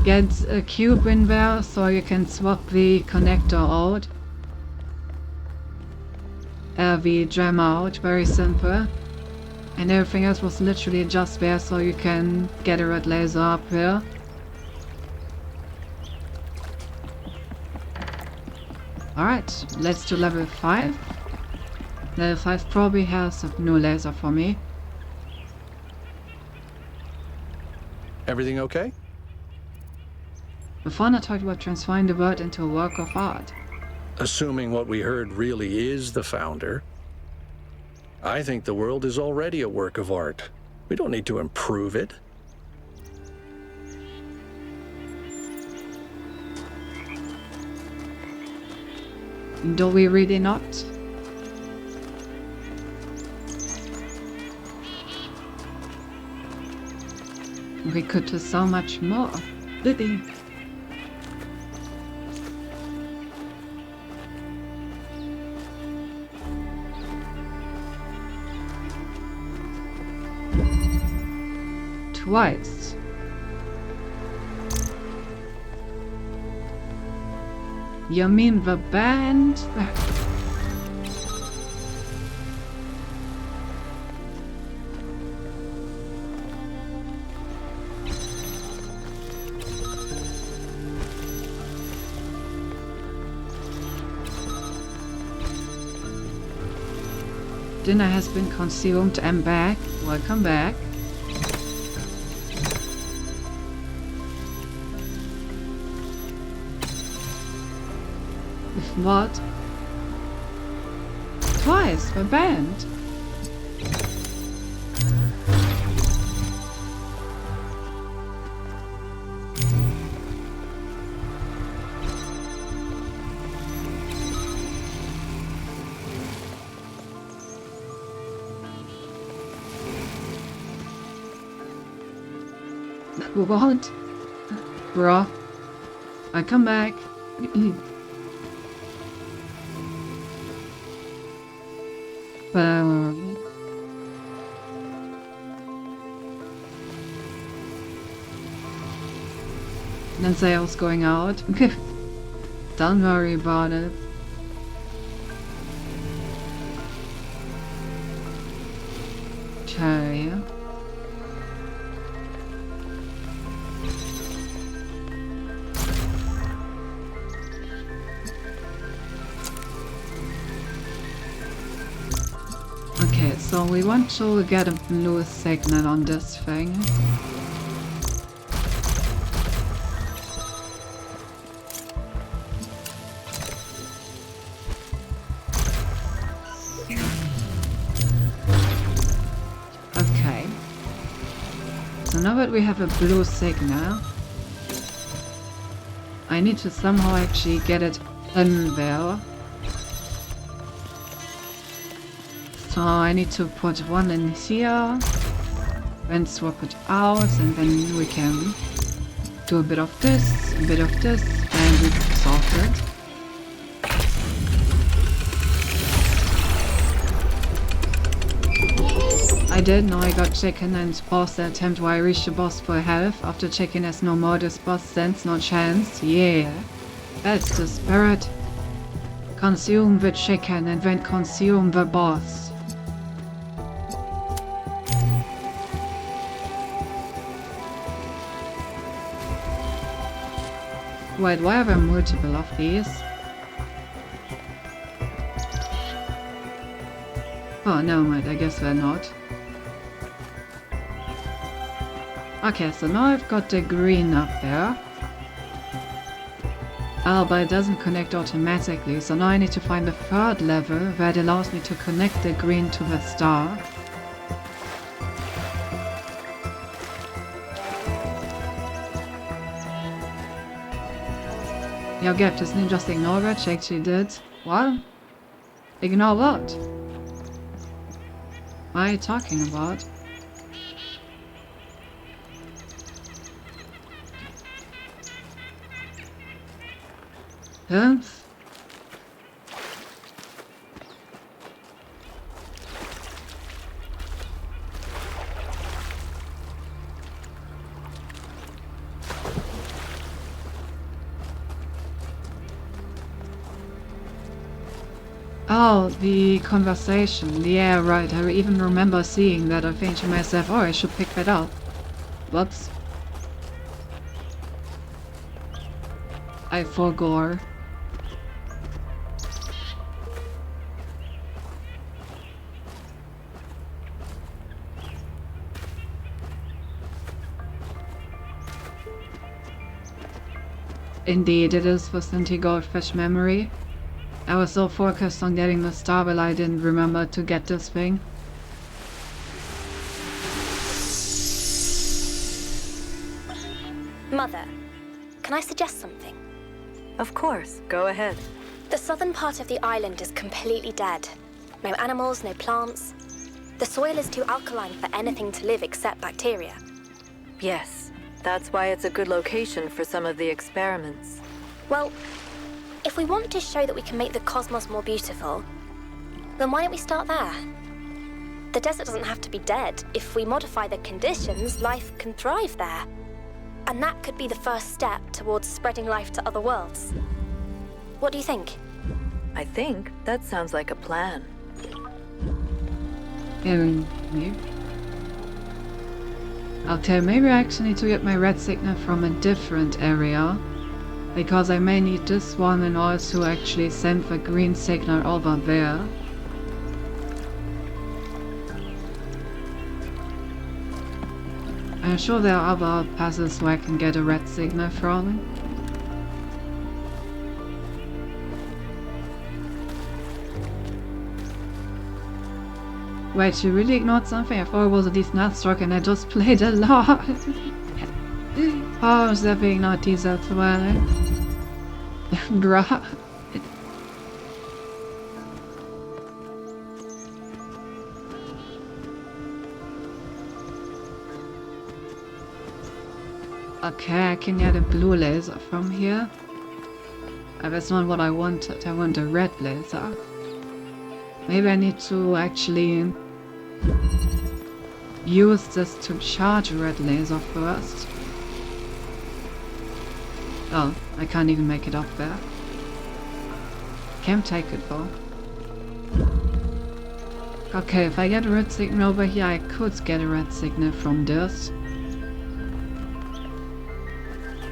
[SPEAKER 1] get a cube in there so you can swap the connector out. The gem out, very simple. And everything else was literally just there so you can get a red laser up here. Alright, let's do level 5. Level 5 probably has a new laser for me.
[SPEAKER 9] Everything okay?
[SPEAKER 1] Before I talked about transforming the world into a work of art.
[SPEAKER 9] Assuming what we heard really is the Founder, I think the world is already a work of art. We don't need to improve it.
[SPEAKER 1] Do we really not? We could do so much more. Liddy. Twice. You mean the band? Dinner has been consumed. I'm back. Welcome back. What? Twice, the band. What? Bruh. I come back. Then say I was going out. Don't worry about it. Okay. we want to get a blue signal on this thing. Okay. So now that we have a blue signal, I need to somehow actually get it in there. So I need to put one in here, then swap it out, and then we can do a bit of this, and we've solved it. I did know I got chicken and paused the attempt while I reached the boss for health. After chicken has no more, this boss stands no chance. Yeah, that's the spirit. Consume the chicken and then consume the boss. Wait, why are there multiple of these? Oh, no, wait, I guess they're not. Okay, so now I've got the green up there. Oh, but it doesn't connect automatically, so now I need to find the third level that allows me to connect the green to the star. Yo, Gap, doesn't it just ignore that? She actually did. What? Ignore what? What are you talking about? Huh? Oh, the conversation. Yeah, right. I even remember seeing that. I think to myself, oh, I should pick that up. Whoops. I forgot. Indeed, it is for Stinty Goldfish memory. I was so focused on getting the star while I didn't remember to get this thing.
[SPEAKER 8] Mother, can I suggest something?
[SPEAKER 7] Of course, go ahead.
[SPEAKER 8] The southern part of the island is completely dead. No animals, no plants. The soil is too alkaline for anything to live except bacteria.
[SPEAKER 7] Yes, that's why it's a good location for some of the experiments.
[SPEAKER 8] Well, if we want to show that we can make the cosmos more beautiful, then why don't we start there? The desert doesn't have to be dead. If we modify the conditions, life can thrive there. And that could be the first step towards spreading life to other worlds. What do you think?
[SPEAKER 7] I think that sounds like a plan.
[SPEAKER 1] Maybe. Okay, maybe I actually need to get my red signal from a different area. Because I may need this one in order to actually send the green signal over there. I'm sure there are other passes where I can get a red signal from. Wait, you really ignored something? I thought it was a decent Earthstroke and I just played a lot. Oh, is that being not these as well? Bruh. Okay, I can get a blue laser from here. That's not what I wanted. I want a red laser. Maybe I need to actually use this to charge a red laser first. Oh, I can't even make it up there. Can't take it though. Okay, if I get a red signal over here, I could get a red signal from this.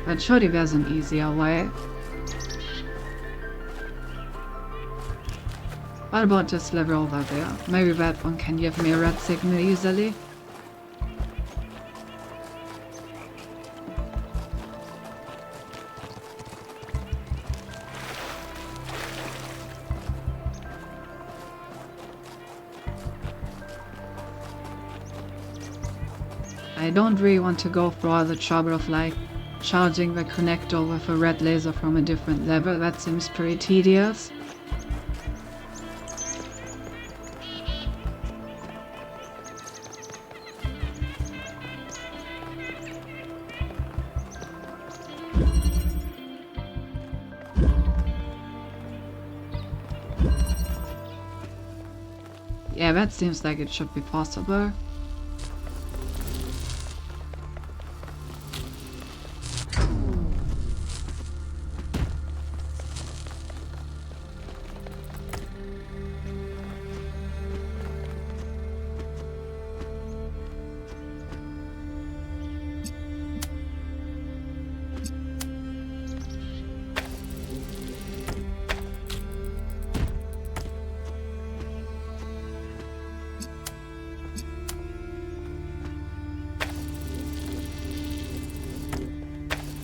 [SPEAKER 1] But surely there's an easier way. What about this level over there? Maybe that one can give me a red signal easily. I don't really want to go through all the trouble of like charging the connector with a red laser from a different level. That seems pretty tedious. Yeah, that seems like it should be possible.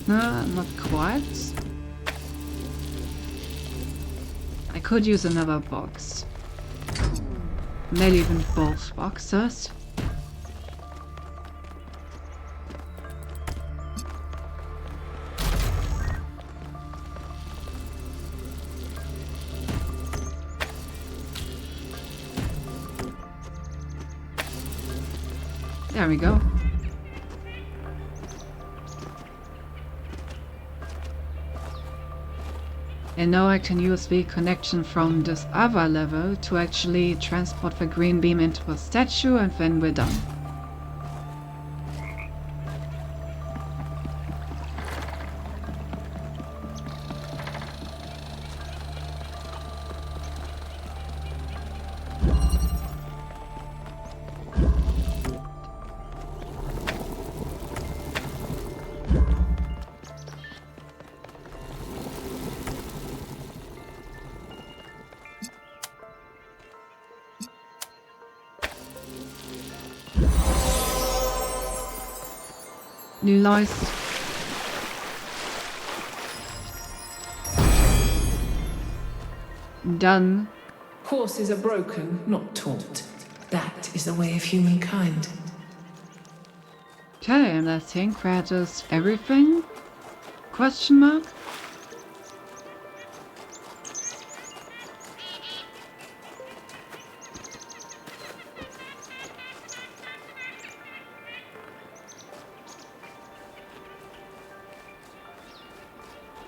[SPEAKER 1] No, not quite. I could use another box. Maybe even both boxes. There we go. And now I can use the connection from this other level to actually transport the green beam into a statue, and then we're done. Nice. Done.
[SPEAKER 12] Horses are broken, not taught. That is the way of humankind.
[SPEAKER 1] Okay, and I think that is everything? Question mark?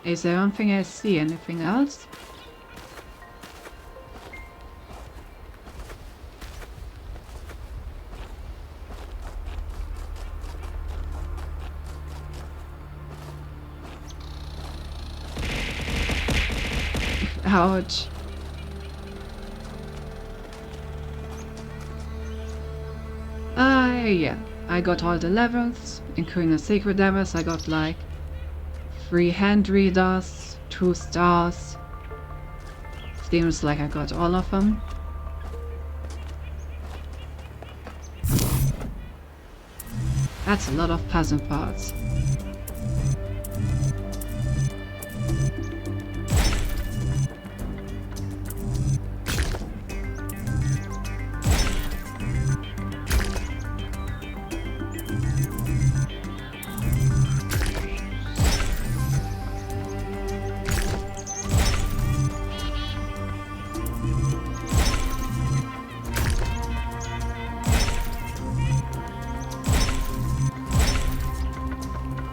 [SPEAKER 1] Is there anything I see? Anything else? Ouch. Yeah. I got all the levels, including the secret levels. I got like 3 hand readers, 2 stars. Seems like I got all of them. That's a lot of puzzle parts.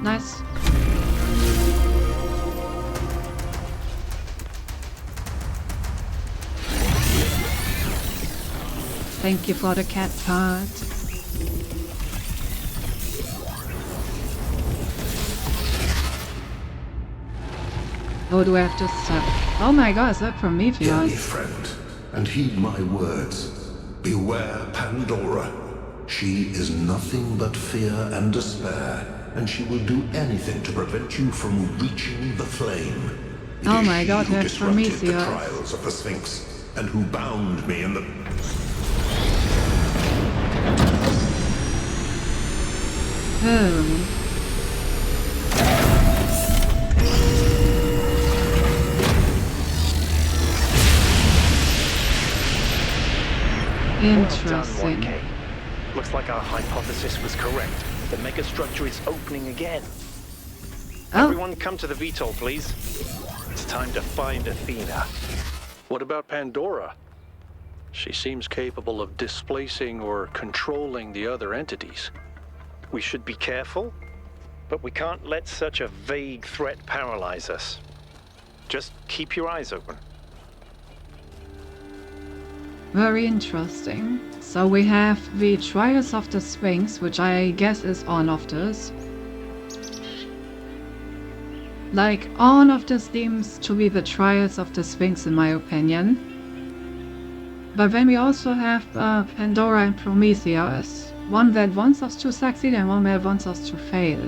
[SPEAKER 1] Nice. Thank you for the cat part. Oh, do I have to stop? Oh my god, is that Prometheus?
[SPEAKER 11] Hear me, friend, and heed my words. Beware Pandora. She is nothing but fear and despair, and she will do anything to prevent you from reaching the flame.
[SPEAKER 1] Oh my god, that's
[SPEAKER 11] disrupted the
[SPEAKER 1] Prometheus.
[SPEAKER 11] trials of the Sphinx. and who bound me in the...
[SPEAKER 1] Oh. Interesting.
[SPEAKER 5] Well done, 1K. Looks like our hypothesis was correct. The megastructure is opening again.
[SPEAKER 1] Oh.
[SPEAKER 5] Everyone come to the VTOL, please. It's time to find Athena.
[SPEAKER 9] What about Pandora? She seems capable of displacing or controlling the other entities.
[SPEAKER 5] We should be careful, but we can't let such a vague threat paralyze us. Just keep your eyes open.
[SPEAKER 1] Very interesting. So we have the Trials of the Sphinx, which I guess is all of this. Like, all of this seems to be the Trials of the Sphinx in my opinion. But then we also have Pandora and Prometheus. One that wants us to succeed and one that wants us to fail.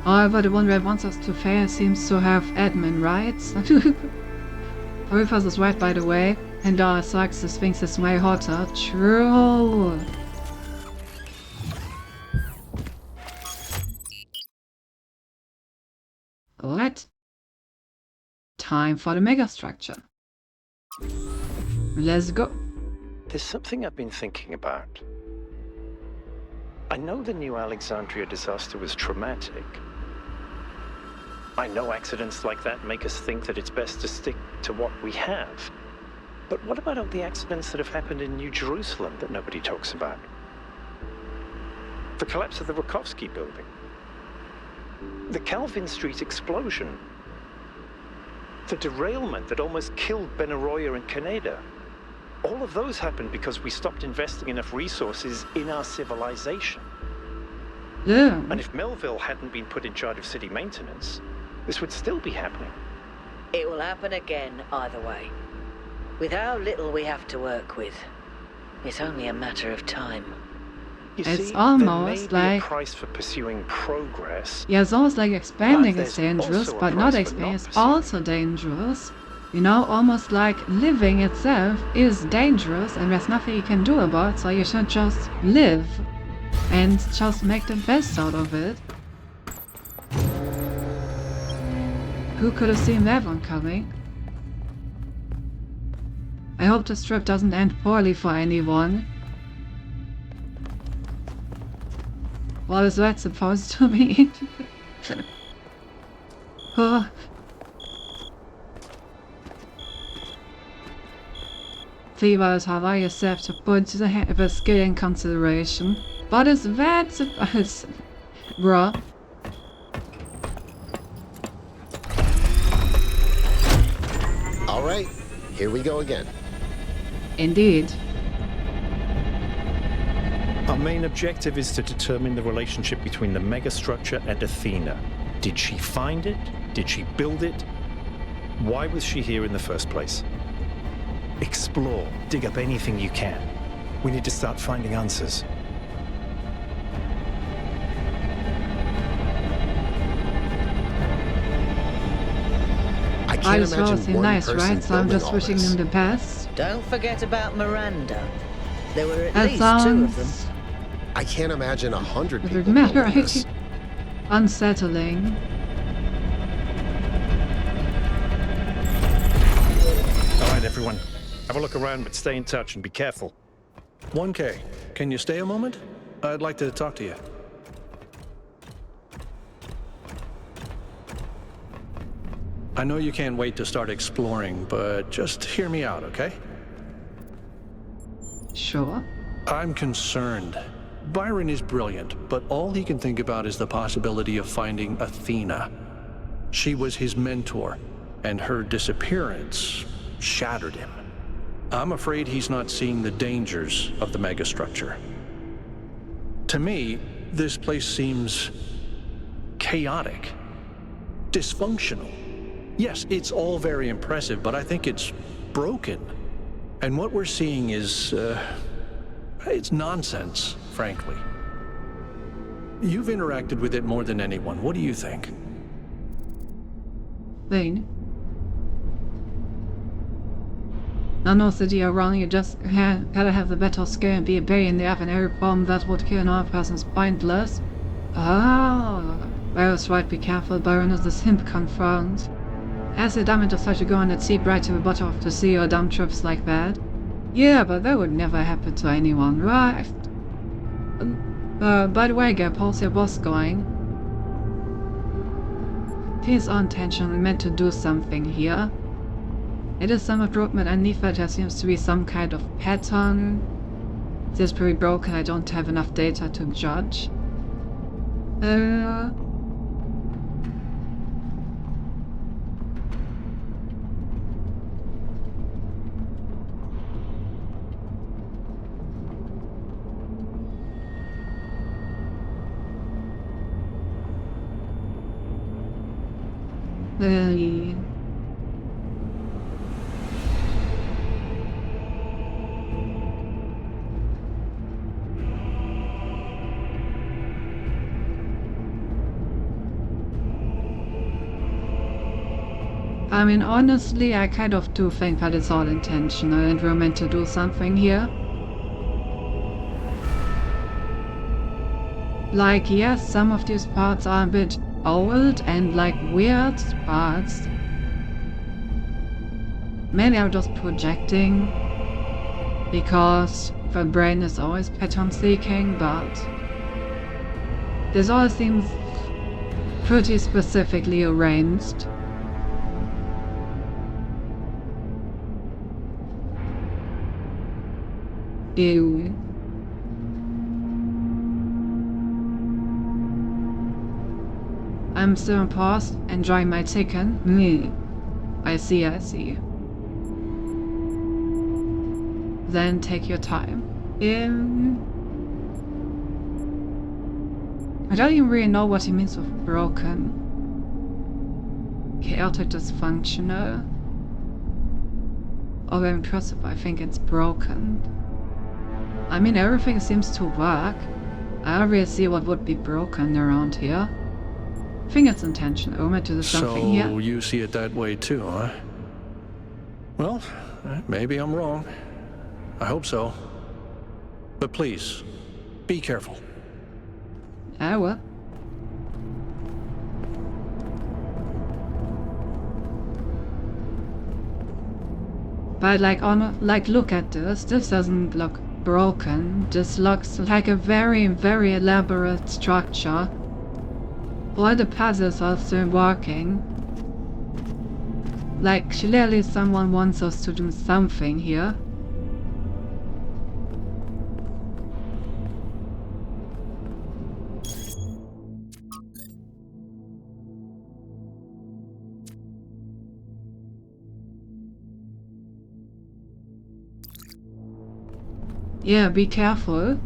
[SPEAKER 1] However, the one that wants us to fail seems to have admin rights. Rufus is right, by the way. Pandora sucks, the Sphinx is way hotter. True. Alright. Time for the megastructure. Let's go.
[SPEAKER 5] There's something I've been thinking about. I know the New Alexandria disaster was traumatic. I know accidents like that make us think that it's best to stick to what we have. But what about all the accidents that have happened in New Jerusalem that nobody talks about? The collapse of the Rakovsky building. The Calvin Street explosion. The derailment that almost killed Benaroya and Kaneda. All of those happened because we stopped investing enough resources in our civilization.
[SPEAKER 1] Yeah.
[SPEAKER 5] And if Melville hadn't been put in charge of city maintenance, this would still be happening.
[SPEAKER 4] It will happen again either way. With how little we have to work with, it's only a matter of time.
[SPEAKER 5] You
[SPEAKER 1] It's
[SPEAKER 5] see,
[SPEAKER 1] almost
[SPEAKER 5] there may be
[SPEAKER 1] like...
[SPEAKER 5] a price for pursuing progress.
[SPEAKER 1] Yeah, it's almost like expanding
[SPEAKER 5] But
[SPEAKER 1] is
[SPEAKER 5] there's
[SPEAKER 1] dangerous,
[SPEAKER 5] also a
[SPEAKER 1] but not
[SPEAKER 5] price for
[SPEAKER 1] expanding
[SPEAKER 5] not
[SPEAKER 1] is
[SPEAKER 5] pursuing.
[SPEAKER 1] also dangerous. You know, almost like living itself is dangerous and there's nothing you can do about it, so you should just live and just make the best out of it. Who could have seen that one coming? I hope this trip doesn't end poorly for anyone. What is that supposed to mean? Oh. Thebes, allow yourself to put the skill in consideration. But is that supposed... Bruh.
[SPEAKER 6] All right, here we go again.
[SPEAKER 1] Indeed.
[SPEAKER 5] Our main objective is to determine the relationship between the megastructure and Athena. Did she find it? Did she build it? Why was she here in the first place? Explore, dig up anything you can. We need to start finding answers.
[SPEAKER 1] I just want to say nice, right? So I'm just wishing them the best.
[SPEAKER 4] Don't forget about Miranda. There were at
[SPEAKER 1] That
[SPEAKER 4] least 2 of them.
[SPEAKER 1] sounds...
[SPEAKER 6] I can't imagine 100
[SPEAKER 1] Does
[SPEAKER 6] people
[SPEAKER 1] it matter,
[SPEAKER 6] building this.
[SPEAKER 1] right? Unsettling.
[SPEAKER 5] All right, everyone. Have a look around, but stay in touch and be careful.
[SPEAKER 9] 1K, can you stay a moment? I'd like to talk to you. I know you can't wait to start exploring, but just hear me out, okay?
[SPEAKER 1] Sure.
[SPEAKER 9] I'm concerned. Byron is brilliant, but all he can think about is the possibility of finding Athena. She was his mentor, and her disappearance shattered him. I'm afraid he's not seeing the dangers of the megastructure. To me, this place seems chaotic, dysfunctional. Yes, it's all very impressive, but I think it's broken. And what we're seeing is, it's nonsense, frankly. You've interacted with it more than anyone. What do you think?
[SPEAKER 1] Thing. no city around, you just gotta have the better skill and be a billionaire, and every problem that would kill another person is pointless. Ah, Barrow's right, be careful, Byron is the simp confirmed. As the dummy decide to go on at sea right to the bottom of the sea or dumb trips like that. Yeah, but that would never happen to anyone, right? By the way, Gap, how's your boss going? He's unintentionally meant to do something here. It is somewhat broken, but underneath that there seems to be some kind of pattern. It is pretty broken, I don't have enough data to judge. I mean, honestly, I kind of do think that it's all intentional and we're meant to do something here. Like, yes, some of these parts are a bit old and like weird parts. Maybe I'm just projecting because the brain is always pattern seeking, but this all seems pretty specifically arranged. Ew. I'm still on pause, enjoying my chicken. I see. Then take your time. I don't even really know what he means with broken. Chaotic, dysfunctional. Or impressive, I think it's broken. I mean, everything seems to work. I don't really see what would be broken around here. I think it's intentional. We're meant to do something here.
[SPEAKER 9] So you see it that way too, huh? Well, maybe I'm wrong. I hope so. But please, be careful.
[SPEAKER 1] I will. But like, look at this. This doesn't look broken. This looks like a very, very elaborate structure. All the puzzles are still working. Like, clearly someone wants us to do something here. Yeah, be careful.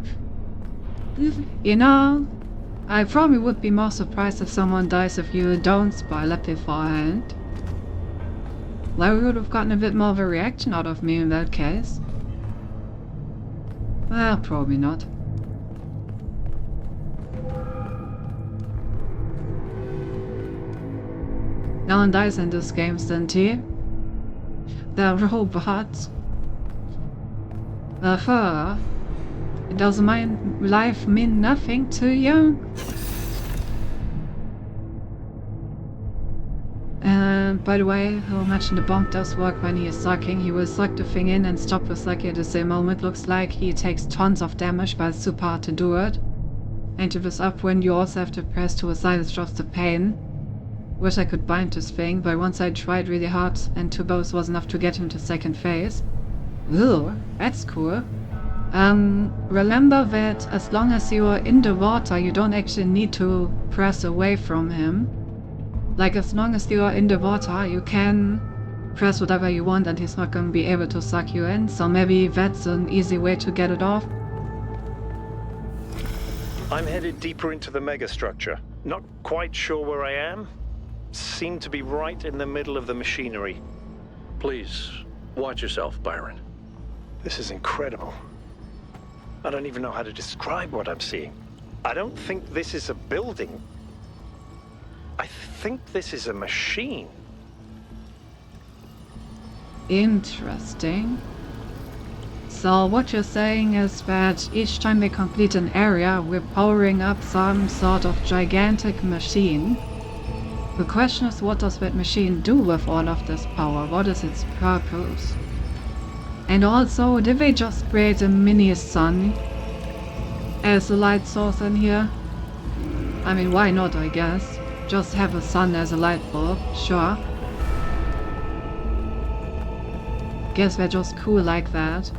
[SPEAKER 1] You know, I probably would be more surprised if someone dies if you don't spoil it beforehand. Well, we would have gotten a bit more of a reaction out of me in that case. Well, probably not. No one dies in this game, Stinty. They're robots. Does my life mean nothing to you? By the way, how much the bonk does work when he is sucking. He will suck the thing in and stop the sucking at the same moment. Looks like he takes tons of damage, but it's super hard to do it. And if it's up when you also have to press to the side, it drops the pain. Wish I could bind this thing, but once I tried really hard and 2 bows was enough to get him to second phase. Ooh, that's cool. Remember that as long as you are in the water, you don't actually need to press away from him. Like, as long as you are in the water, you can press whatever you want and he's not going to be able to suck you in, so maybe that's an easy way to get it off.
[SPEAKER 5] I'm headed deeper into the megastructure. Not quite sure where I am. Seem to be right in the middle of the machinery.
[SPEAKER 9] Please, watch yourself, Byron.
[SPEAKER 5] This is incredible. I don't even know how to describe what I'm seeing. I don't think this is a building. I think this is a machine.
[SPEAKER 1] Interesting. So what you're saying is that each time we complete an area, we're powering up some sort of gigantic machine. The question is, what does that machine do with all of this power? What is its purpose? And also, did they just create a mini sun as a light source in here? I mean, why not, I guess? Just have a sun as a light bulb, sure. Guess they're just cool like that.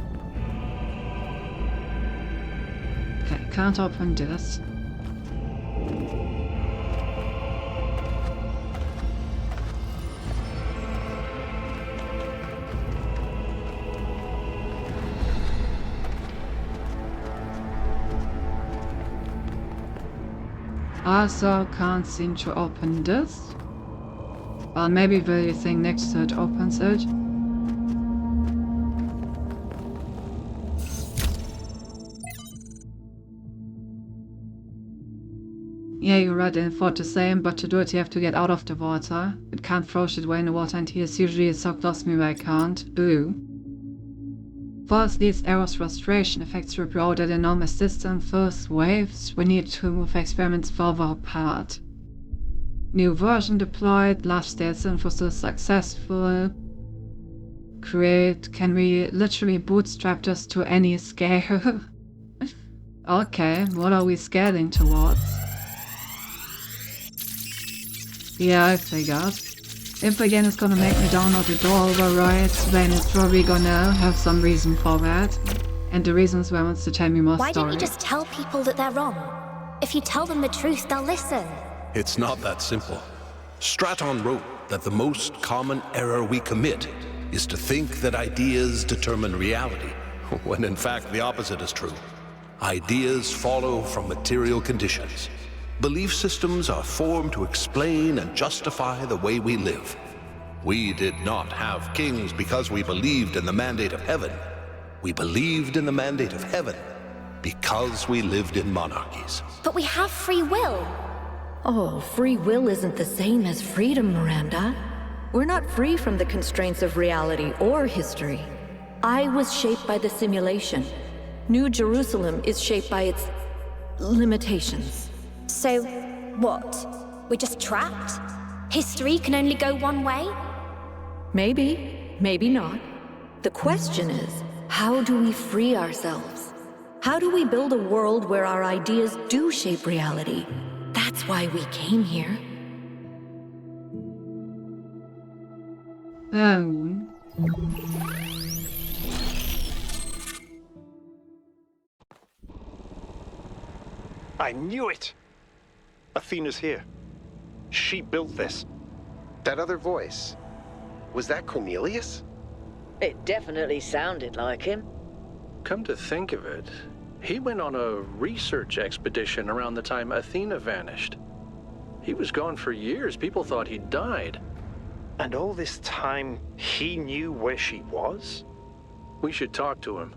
[SPEAKER 1] Okay, can't open this. Also can't seem to open this. Well, maybe the thing next to it opens it. Yeah, you're right, and thought the same, but to do it you have to get out of the water. It can't throw shit away in the water, and he's usually so close to me where I can't. Boo. Force leads Arrow's frustration, affects rebuild at enormous distance, first waves. We need to move experiments further apart. New version deployed, large scale synthesis successful. Create, can we literally bootstrap this to any scale? Okay, what are we scaling towards? Yeah, I figured. If the game is gonna make me download the door overrides, then it's probably gonna have some reason for that. And the reason is where it wants to tell me more
[SPEAKER 8] Why
[SPEAKER 1] story.
[SPEAKER 8] don't you just tell people that they're wrong? If you tell them the truth, they'll listen.
[SPEAKER 11] It's not that simple. Straton wrote that the most common error we commit is to think that ideas determine reality, when in fact the opposite is true. Ideas follow from material conditions. Belief systems are formed to explain and justify the way we live. We did not have kings because we believed in the mandate of heaven. We believed in the mandate of heaven because we lived in monarchies.
[SPEAKER 8] But we have free will.
[SPEAKER 7] Oh, free will isn't the same as freedom, Miranda. We're not free from the constraints of reality or history. I was shaped by the simulation. New Jerusalem is shaped by its limitations.
[SPEAKER 8] So, what? We're just trapped? History can only go one way?
[SPEAKER 7] Maybe, maybe not. The question is, how do we free ourselves? How do we build a world where our ideas do shape reality? That's why we came here.
[SPEAKER 5] I knew it! Athena's here. She built this.
[SPEAKER 6] That other voice, was that Cornelius?
[SPEAKER 4] It definitely sounded like him.
[SPEAKER 9] Come to think of it, he went on a research expedition around the time Athena vanished. He was gone for years. People thought he'd died.
[SPEAKER 5] And all this time, he knew where she was?
[SPEAKER 9] We should talk to him.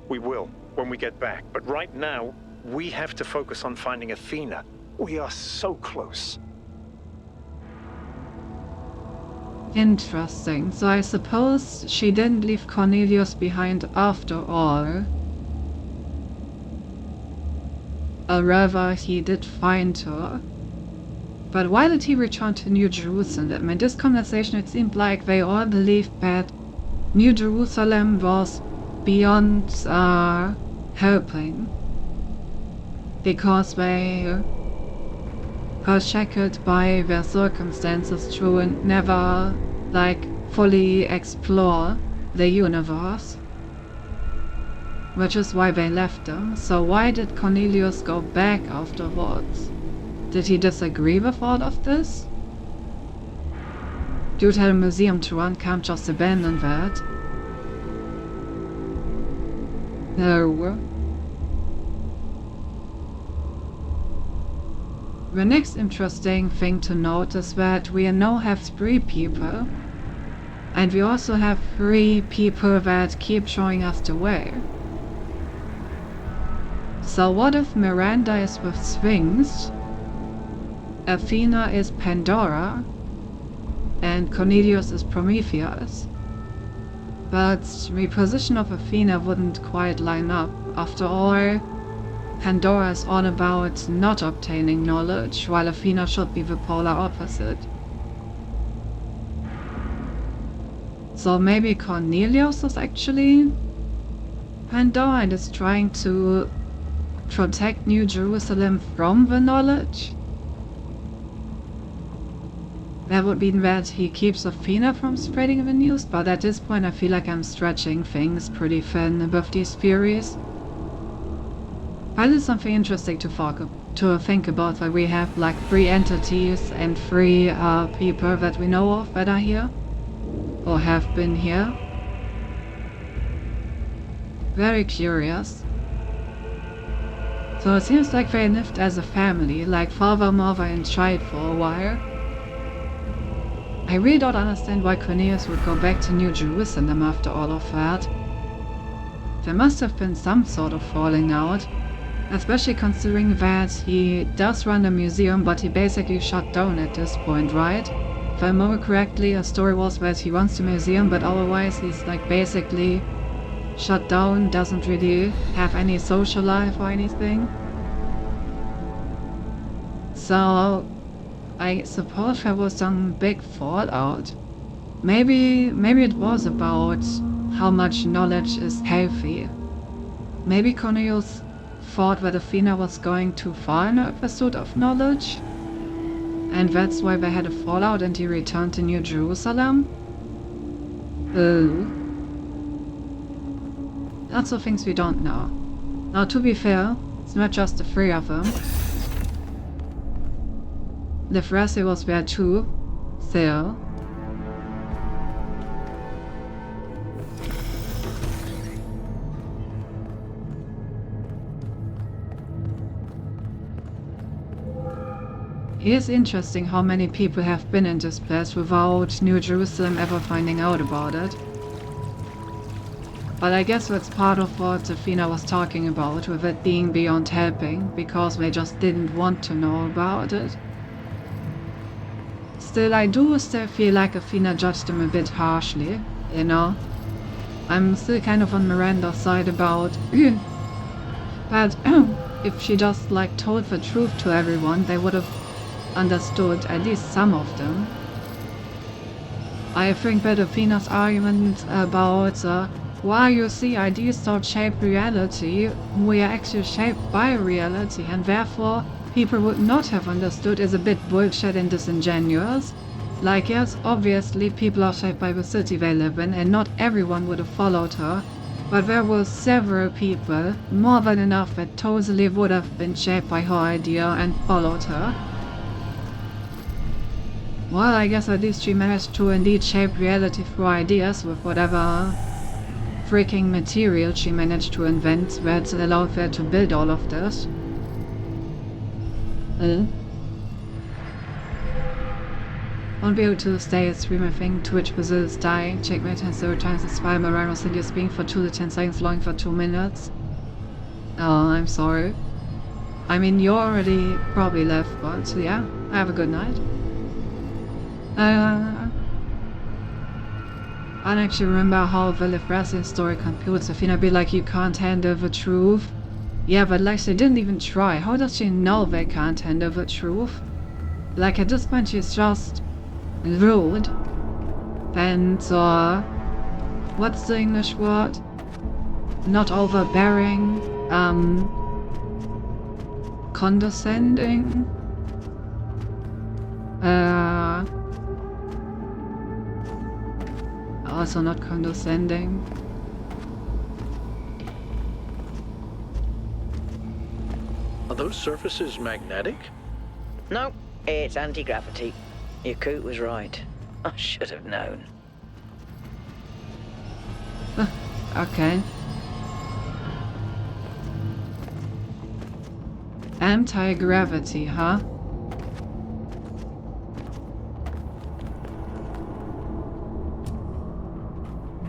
[SPEAKER 5] We will, when we get back. But right now, we have to focus on finding Athena. We are so close.
[SPEAKER 1] Interesting. So I suppose she didn't leave Cornelius behind after all. Or rather, he did find her. But why did he return to New Jerusalem? In this conversation, it seemed like they all believed that New Jerusalem was beyond helping. Because they were shackled by their circumstances to never, fully explore the universe. Which is why they left them. So why did Cornelius go back afterwards? Did he disagree with all of this? Dude had a museum to run, can't just abandon that. No. The next interesting thing to note is that we now have 3 people. And we also have 3 people that keep showing us the way. So what if Miranda is with Sphinx, Athena is Pandora, and Cornelius is Prometheus? But the position of Athena wouldn't quite line up. After all, Pandora is all about not obtaining knowledge, while Athena should be the polar opposite. So maybe Cornelius is actually Pandora and is trying to protect New Jerusalem from the knowledge? That would mean that he keeps Athena from spreading the news, but at this point I feel like I'm stretching things pretty thin above these theories. But it's something interesting to think about, that we have like 3 entities and 3 people that we know of that are here, or have been here. Very curious. So it seems like they lived as a family, like father, mother and child for a while. I really don't understand why Cornelius would go back to New Jerusalem after all of that. There must have been some sort of falling out, especially considering that he does run a museum, but he basically shut down at this point, right? If I remember correctly, a story was that he runs the museum, but otherwise he's like basically shut down, doesn't really have any social life or anything. So I suppose there was some big fallout. Maybe it was about how much knowledge is healthy. Maybe Cornelius thought that Athena was going too far in her pursuit of knowledge, and that's why they had a fallout and he returned to New Jerusalem. Lots of things we don't know. Now, to be fair, it's not just the 3 of them. Lefrasi was there too, still. It is interesting how many people have been in this place without New Jerusalem ever finding out about it. But I guess that's part of what Athena was talking about, with it being beyond helping, because they just didn't want to know about it. Still, I do still feel like Athena judged him a bit harshly, you know? I'm still kind of on Miranda's side about but if she just like told the truth to everyone, they would have understood, at least some of them. I think that Athena's argument about why you see ideas don't shape reality, we are actually shaped by reality, and therefore people would not have understood, is a bit bullshit and disingenuous. Like, yes, obviously people are shaped by the city they live in, and not everyone would have followed her, but there were several people, more than enough, that totally would have been shaped by her idea and followed her. Well, I guess at least she managed to indeed shape reality through ideas with whatever freaking material she managed to invent that allowed her to build all of this. Won't be able to stay stream, thing. Twitch was dying. Check my 10 0 times the spy Marino sent you speaking for 2 to 10 seconds, long for 2 minutes. Oh, I'm sorry. I mean, you already probably left, but yeah, have a good night. I don't actually remember how the Lefrasian story computes. Athena be like, you can't handle the truth. Yeah, but like, she didn't even try. How does she know they can't handle the truth? Like, at this point she's just rude. And what's the English word? Not overbearing, condescending, also not condescending.
[SPEAKER 9] Are those surfaces magnetic?
[SPEAKER 4] No, it's anti-gravity. Yakut was right. I should have known.
[SPEAKER 1] Okay. Anti-gravity, huh?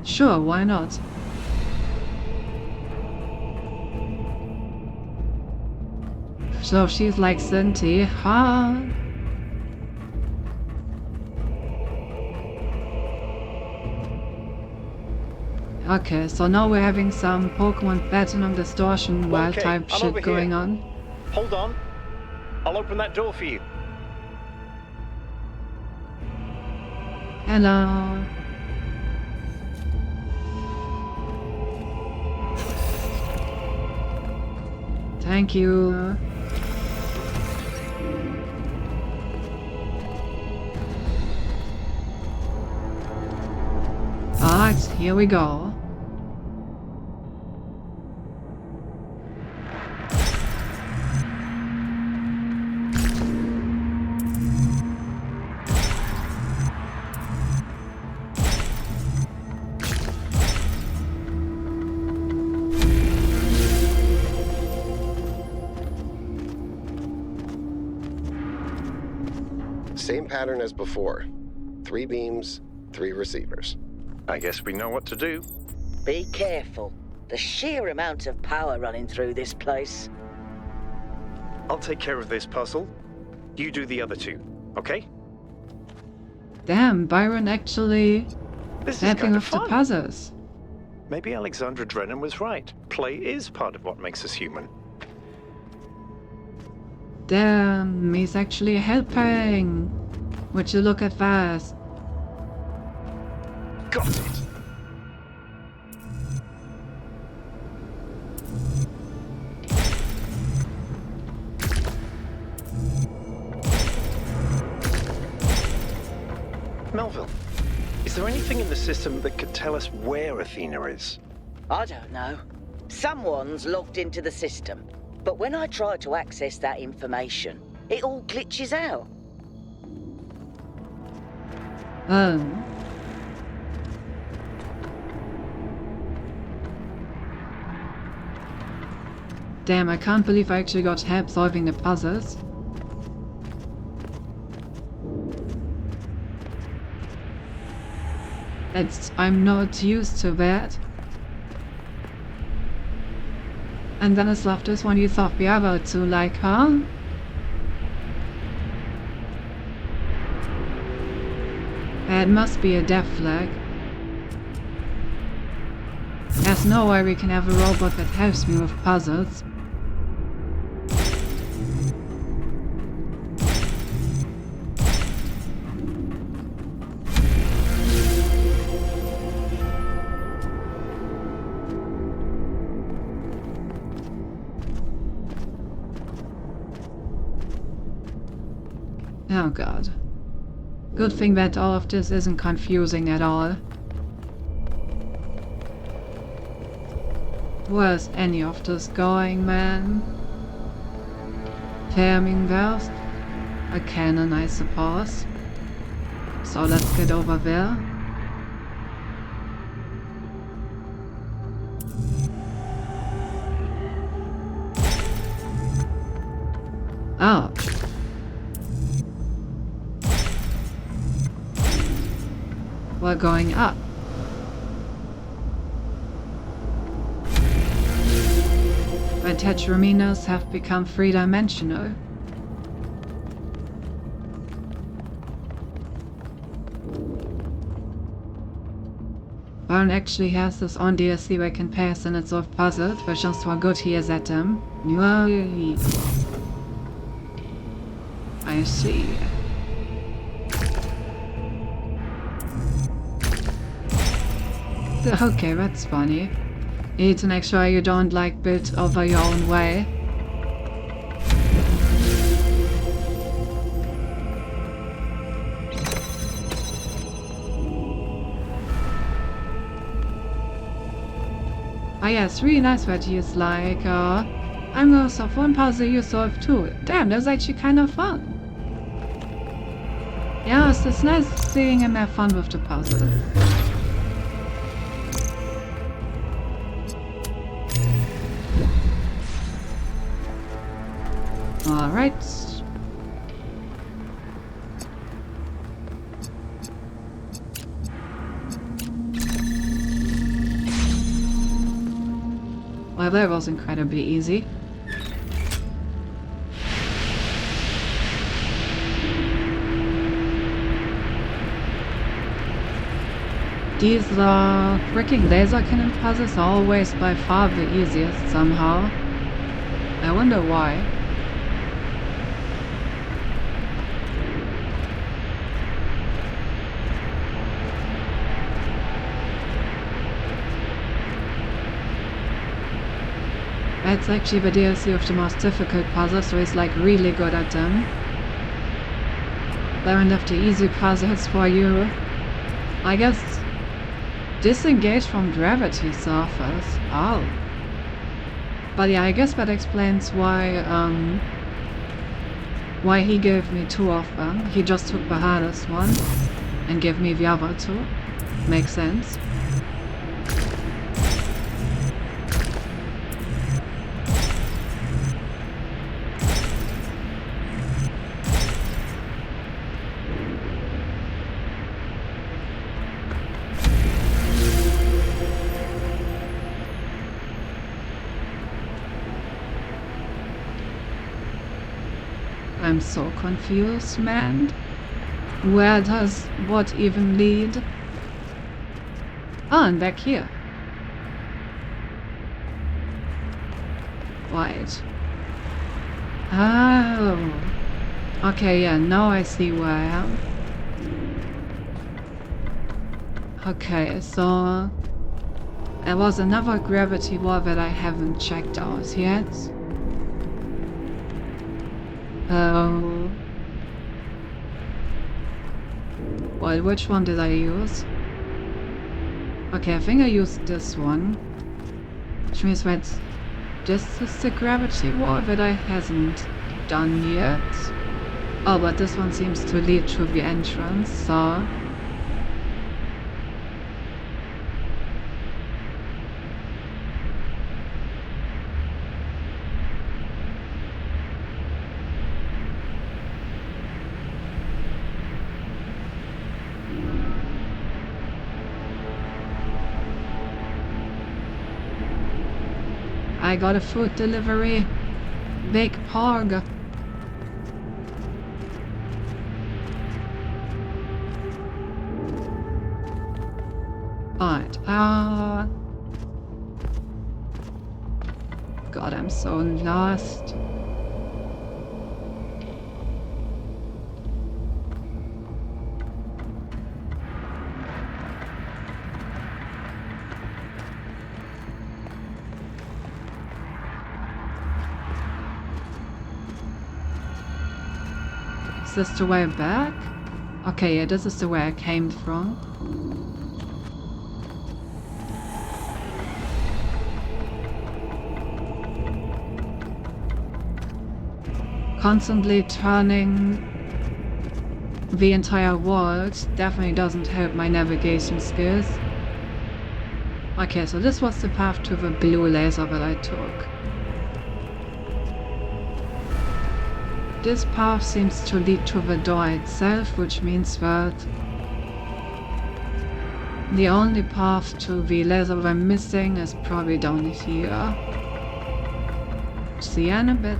[SPEAKER 1] Sure, why not? So she's like Cinti, huh? Okay, so now we're having some Pokemon Platinum Distortion wild type shit going on.
[SPEAKER 5] Hold on. I'll open that door for you.
[SPEAKER 1] Hello. Thank you. Alright, here we go.
[SPEAKER 6] Same pattern as before. 3 beams, 3 receivers.
[SPEAKER 5] I guess we know what to do.
[SPEAKER 4] Be careful. The sheer amount of power running through this place.
[SPEAKER 5] I'll take care of this puzzle. You do the other 2, okay?
[SPEAKER 1] Damn, Byron actually
[SPEAKER 5] This is
[SPEAKER 1] helping
[SPEAKER 5] kind
[SPEAKER 1] with
[SPEAKER 5] of
[SPEAKER 1] the
[SPEAKER 5] fun.
[SPEAKER 1] puzzles.
[SPEAKER 5] Maybe Alexandra Drennan was right. Play is part of what makes us human.
[SPEAKER 1] Damn, he's actually helping. Would you look at that?
[SPEAKER 5] Got it. Melville, is there anything in the system that could tell us where Athena is?
[SPEAKER 4] I don't know. Someone's logged into the system, but when I try to access that information, it all glitches out.
[SPEAKER 1] Oh. Damn, I can't believe I actually got help solving the puzzles. I'm not used to that. And then it's left this one you thought we were about to, like, huh? It must be a death flag. There's no way we can have a robot that helps me with puzzles. Oh god. Good thing that all of this isn't confusing at all. Where's any of this going, man? Flaming valves? A cannon, I suppose. So let's get over there. Oh. We're going up. The Tetraminos have become three-dimensional. Baron actually has this on DSC where I can pass and it's solve puzzles, but just how good he is at them. I see. Okay, that's funny. You need to make sure you don't, like, build over your own way. Ah yeah, it's really nice where to use, like, I'm gonna solve one puzzle, you solve two. Damn, that's actually kind of fun. Yeah, it's nice seeing him have fun with the puzzle. Alright. Well, that was incredibly easy. These freaking laser cannon puzzles are always by far the easiest somehow. I wonder why. It's actually the DLC of the most difficult puzzles, so he's like really good at them. They don't have the easy puzzles for you. I guess disengage from gravity surface. Oh. But yeah, I guess that explains why he gave me 2 of them. He just took the hardest one and gave me the other 2. Makes sense. I'm so confused, man. Where does what even lead? Oh, and back here. Right. Oh. Okay, yeah, now I see where I am. Okay, so there was another gravity wall that I haven't checked out yet. Well, which one did I use? Okay, I think I used this one. Which means that this is the gravity wall that I hasn't done yet. Oh, but this one seems to lead to the entrance, so... I got a food delivery. Big pog. Alright, God, I'm so lost. Is this the way back? Okay, yeah, this is the way I came from. Constantly turning the entire world definitely doesn't help my navigation skills. Okay, so this was the path to the blue laser that I took. This path seems to lead to the door itself, which means that the only path to the laser I'm missing is probably down here. See you in a bit.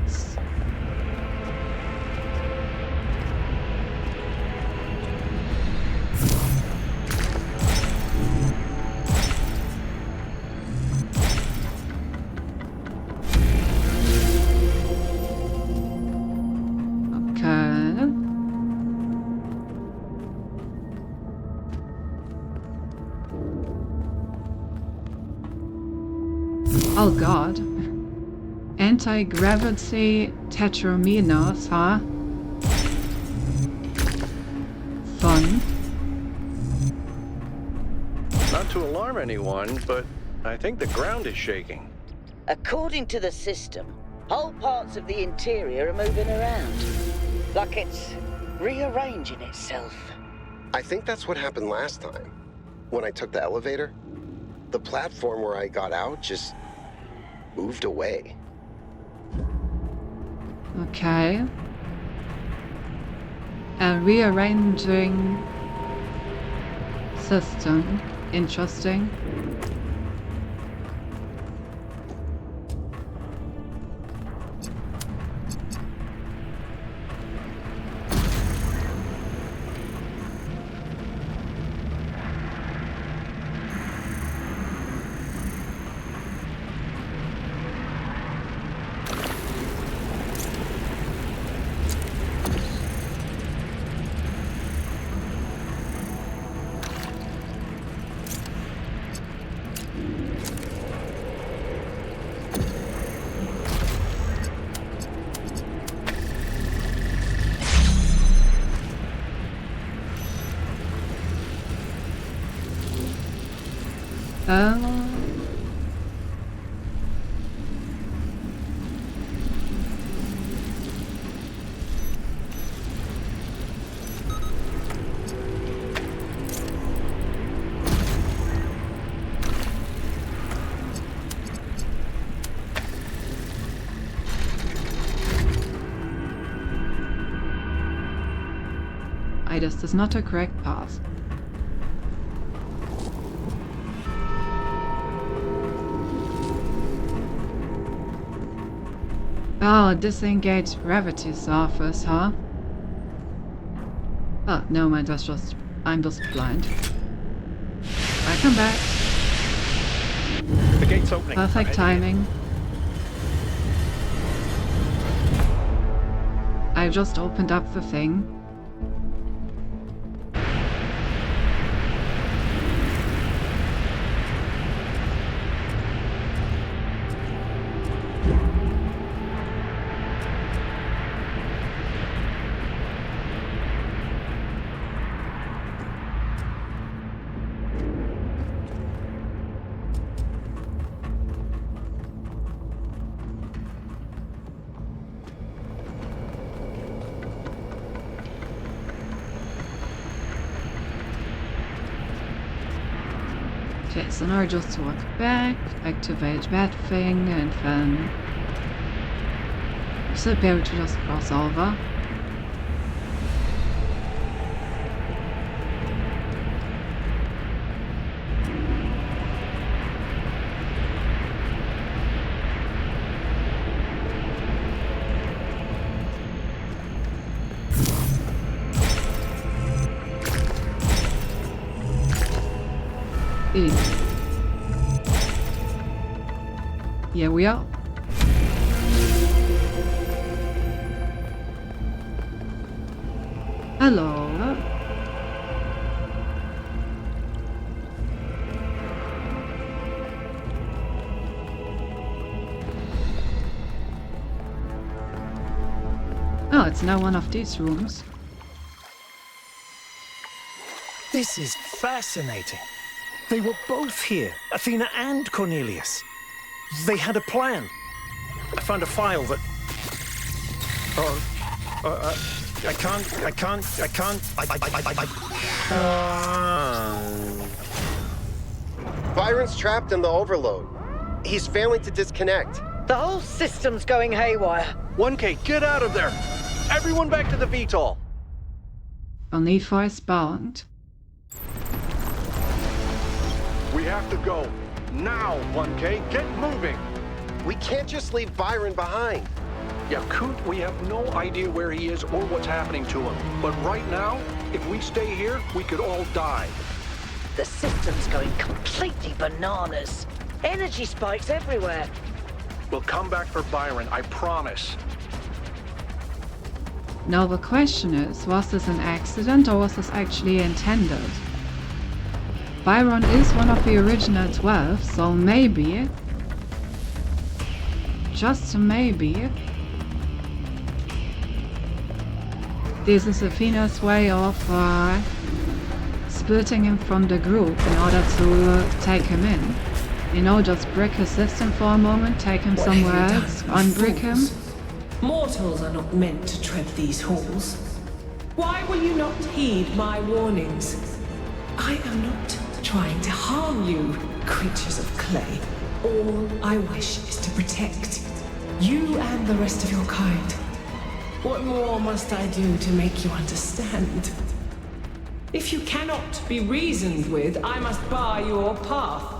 [SPEAKER 1] Oh god. Anti-gravity tetrominos, huh? Fun.
[SPEAKER 9] Not to alarm anyone, but I think the ground is shaking.
[SPEAKER 4] According to the system, whole parts of the interior are moving around. Like it's rearranging itself.
[SPEAKER 6] I think that's what happened last time. When I took the elevator, the platform where I got out just moved away.
[SPEAKER 1] Okay. A rearranging system. Interesting. Wait, is this not a correct path? Oh, disengage gravity surface, huh? Oh, no mind, that's just... I'm just blind. I come back.
[SPEAKER 5] The gate's opening.
[SPEAKER 1] Perfect timing. I just opened up the thing. Okay, so now I just walk back, activate that thing, and then I should be able to just cross over. Here we are. Hello. Oh, it's now one of these rooms.
[SPEAKER 13] This is fascinating. They were both here, Athena and Cornelius. They had a plan. I found a file that...
[SPEAKER 6] Byron's trapped in the overload. He's failing to disconnect.
[SPEAKER 4] The whole system's going haywire.
[SPEAKER 9] 1K, get out of there! Everyone back to the VTOL!
[SPEAKER 1] Only for is bound.
[SPEAKER 9] We have to go. Now, 1K, get moving!
[SPEAKER 6] We can't just leave Byron behind.
[SPEAKER 9] Yeah, Coot, we have no idea where he is or what's happening to him. But right now, if we stay here, we could all die.
[SPEAKER 4] The system's going completely bananas. Energy spikes everywhere.
[SPEAKER 9] We'll come back for Byron, I promise.
[SPEAKER 1] Now the question is, was this an accident or was this actually intended? Byron is one of the original 12, so maybe, just maybe, this is Athena's way of splitting him from the group in order to take him in. You know, just brick his system for a moment, take him somewhere else, unbrick him.
[SPEAKER 12] Mortals are not meant to tread these halls. Why will you not heed my warnings? I am not trying to harm you, creatures of clay. All I wish is to protect you and the rest of your kind. What more must I do to make you understand? If you cannot be reasoned with, I must bar your path.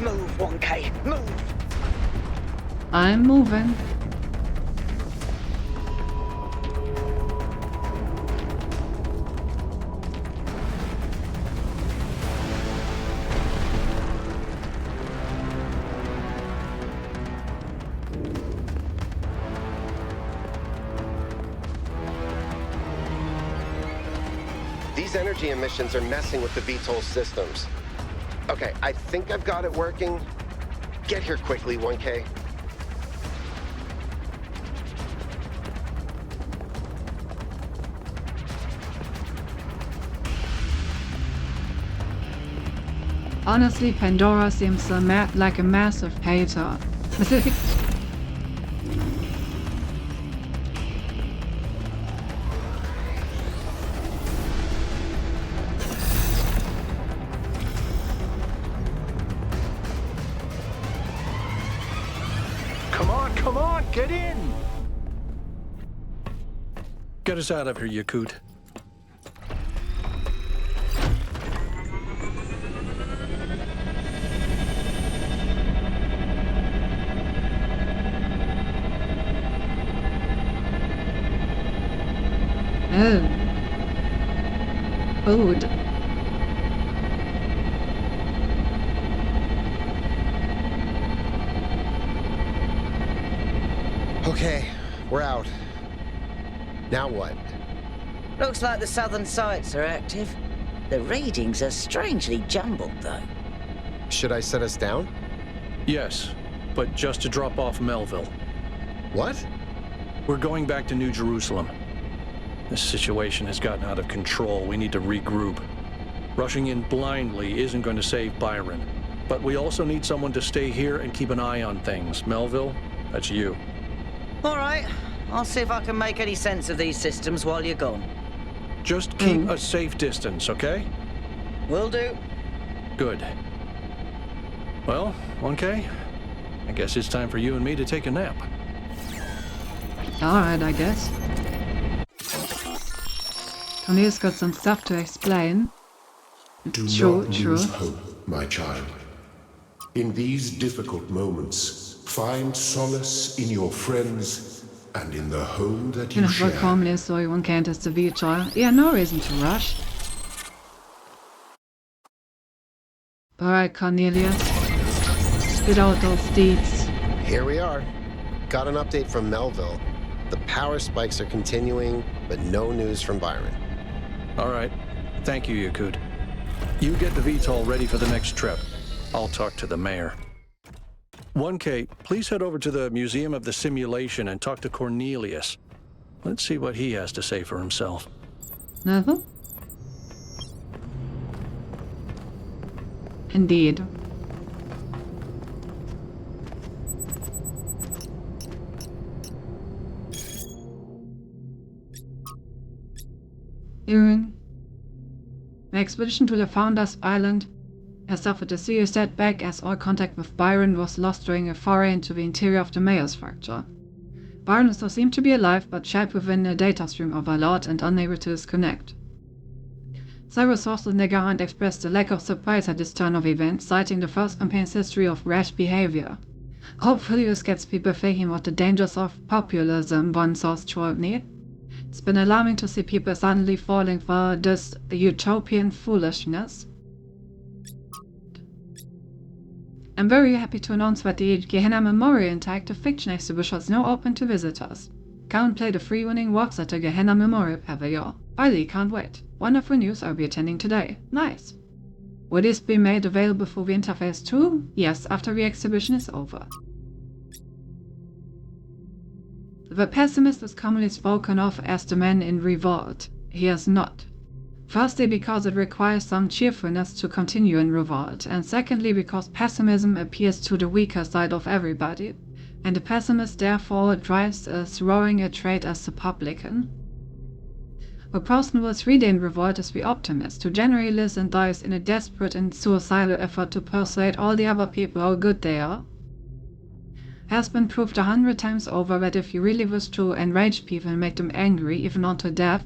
[SPEAKER 4] Move, 1K, move!
[SPEAKER 1] I'm moving.
[SPEAKER 6] These energy emissions are messing with the VTOL systems. Okay, I think I've got it working. Get here quickly, 1K.
[SPEAKER 1] Honestly, Pandora seems like a massive hater.
[SPEAKER 13] Come on, get in!
[SPEAKER 9] Get us out of here, Yakut.
[SPEAKER 1] Oh. Food.
[SPEAKER 6] Okay, we're out. Now what?
[SPEAKER 4] Looks like the southern sites are active. The readings are strangely jumbled, though.
[SPEAKER 6] Should I set us down?
[SPEAKER 9] Yes, but just to drop off Melville.
[SPEAKER 6] What?
[SPEAKER 9] We're going back to New Jerusalem. This situation has gotten out of control. We need to regroup. Rushing in blindly isn't going to save Byron. But we also need someone to stay here and keep an eye on things. Melville, that's you.
[SPEAKER 4] All right. I'll see if I can make any sense of these systems while you're gone.
[SPEAKER 9] Just keep a safe distance, okay?
[SPEAKER 4] Will do.
[SPEAKER 9] Good. Well, 1K, I guess it's time for you and me to take a nap.
[SPEAKER 1] Alright, I guess. Cornelius got some stuff to explain.
[SPEAKER 14] Do not lose hope, my child. In these difficult moments, find solace in your friends and in the home that you share.
[SPEAKER 1] Willkommen, so you can't test the vehicle. Yeah, no reason to rush. Alright, Cornelius. Spit out those deeds.
[SPEAKER 6] Here we are. Got an update from Melville. The power spikes are continuing, but no news from Byron.
[SPEAKER 9] All right. Thank you, Yakut. You get the VTOL ready for the next trip. I'll talk to the mayor. 1K, please head over to the Museum of the Simulation and talk to Cornelius. Let's see what he has to say for himself.
[SPEAKER 1] Nothing? Indeed. The expedition to the Founders Island has suffered a serious setback as all contact with Byron was lost during a foray into the interior of the mayor's structure. Byron still seemed to be alive, but trapped within a data stream overload and unable to disconnect. Several sources in the Garand expressed a lack of surprise at this turn of events, citing the first campaign's history of rash behavior. Hopefully this gets people thinking what the dangers of populism, one source told me. It's been alarming to see people suddenly falling for this utopian foolishness. I'm very happy to announce that the Gehenna Memorial Interactive Fiction Exhibition is now open to visitors. Come and play the free winning walks at the Gehenna Memorial Pavilion. I really can't wait. Wonderful news, I'll be attending today. Nice. Will this be made available through the interface too? Yes, after the exhibition is over. The pessimist is commonly spoken of as the man in revolt. He is not. Firstly, because it requires some cheerfulness to continue in revolt, and secondly, because pessimism appeals to the weaker side of everybody, and the pessimist therefore drives a throwing a trait as the publican. The person who is really in revolt is the optimist, who generally lives and dies in a desperate and suicidal effort to persuade all the other people how good they are. Has been proved 100 times over that if you really wish to enrage people and make them angry, even unto death,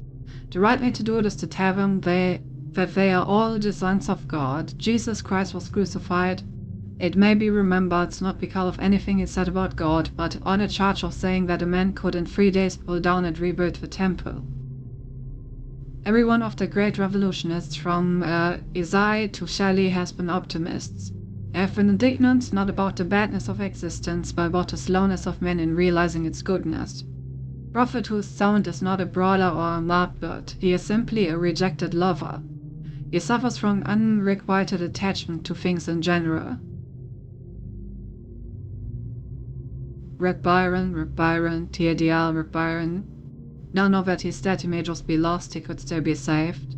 [SPEAKER 1] the right way to do it is to tell them that they are all the sons of God. Jesus Christ was crucified. It may be remembered not because of anything he said about God, but on a charge of saying that a man could in 3 days pull down and rebuild the temple. Every one of the great revolutionists, from Isaiah to Shelley, has been optimists. They have been indignant not about the badness of existence, but about the slowness of men in realizing its goodness. Prophet whose sound is not a brawler or a martyr, he is simply a rejected lover. He suffers from unrequited attachment to things in general. Rick Byron, TDL, Rick Byron. Now know that he's dead, he may just be lost, he could still be saved.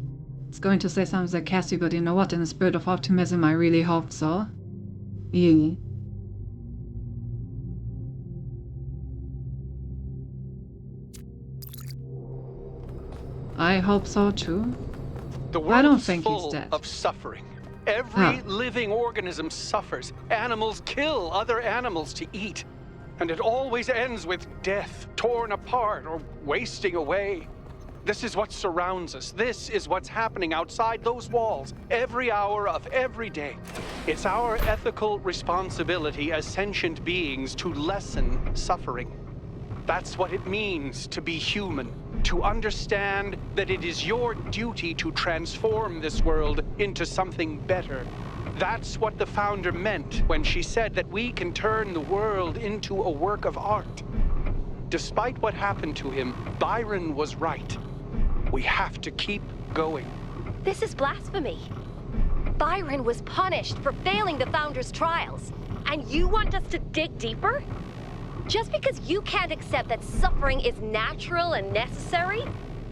[SPEAKER 1] It's going to say something sarcastic, but you know what, in the spirit of optimism, I really hope so. Yeah. I hope so too.
[SPEAKER 15] The world
[SPEAKER 1] I don't
[SPEAKER 15] is
[SPEAKER 1] think he's
[SPEAKER 15] full
[SPEAKER 1] dead.
[SPEAKER 15] of suffering. Every living organism suffers. Animals kill other animals to eat. And it always ends with death, torn apart or wasting away. This is what surrounds us. This is what's happening outside those walls, every hour of every day. It's our ethical responsibility as sentient beings to lessen suffering. That's what it means to be human, to understand that it is your duty to transform this world into something better. That's what the founder meant when she said that we can turn the world into a work of art. Despite what happened to him, Byron was right. We have to keep going.
[SPEAKER 8] This is blasphemy. Byron was punished for failing the Founder's trials, and you want us to dig deeper? Just because you can't accept that suffering is natural and necessary?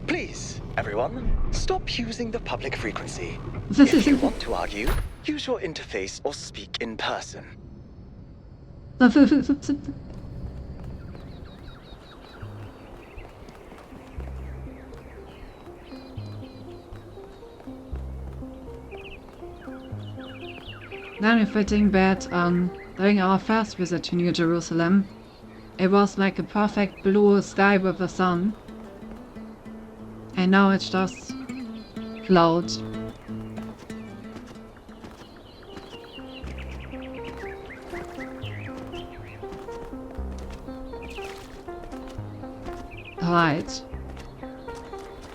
[SPEAKER 16] Please, everyone, stop using the public frequency. If you want to argue, use your interface or speak in person.
[SPEAKER 1] Now reflecting back during our first visit to New Jerusalem, it was like a perfect blue sky with the sun. And now it's just clouds. Right.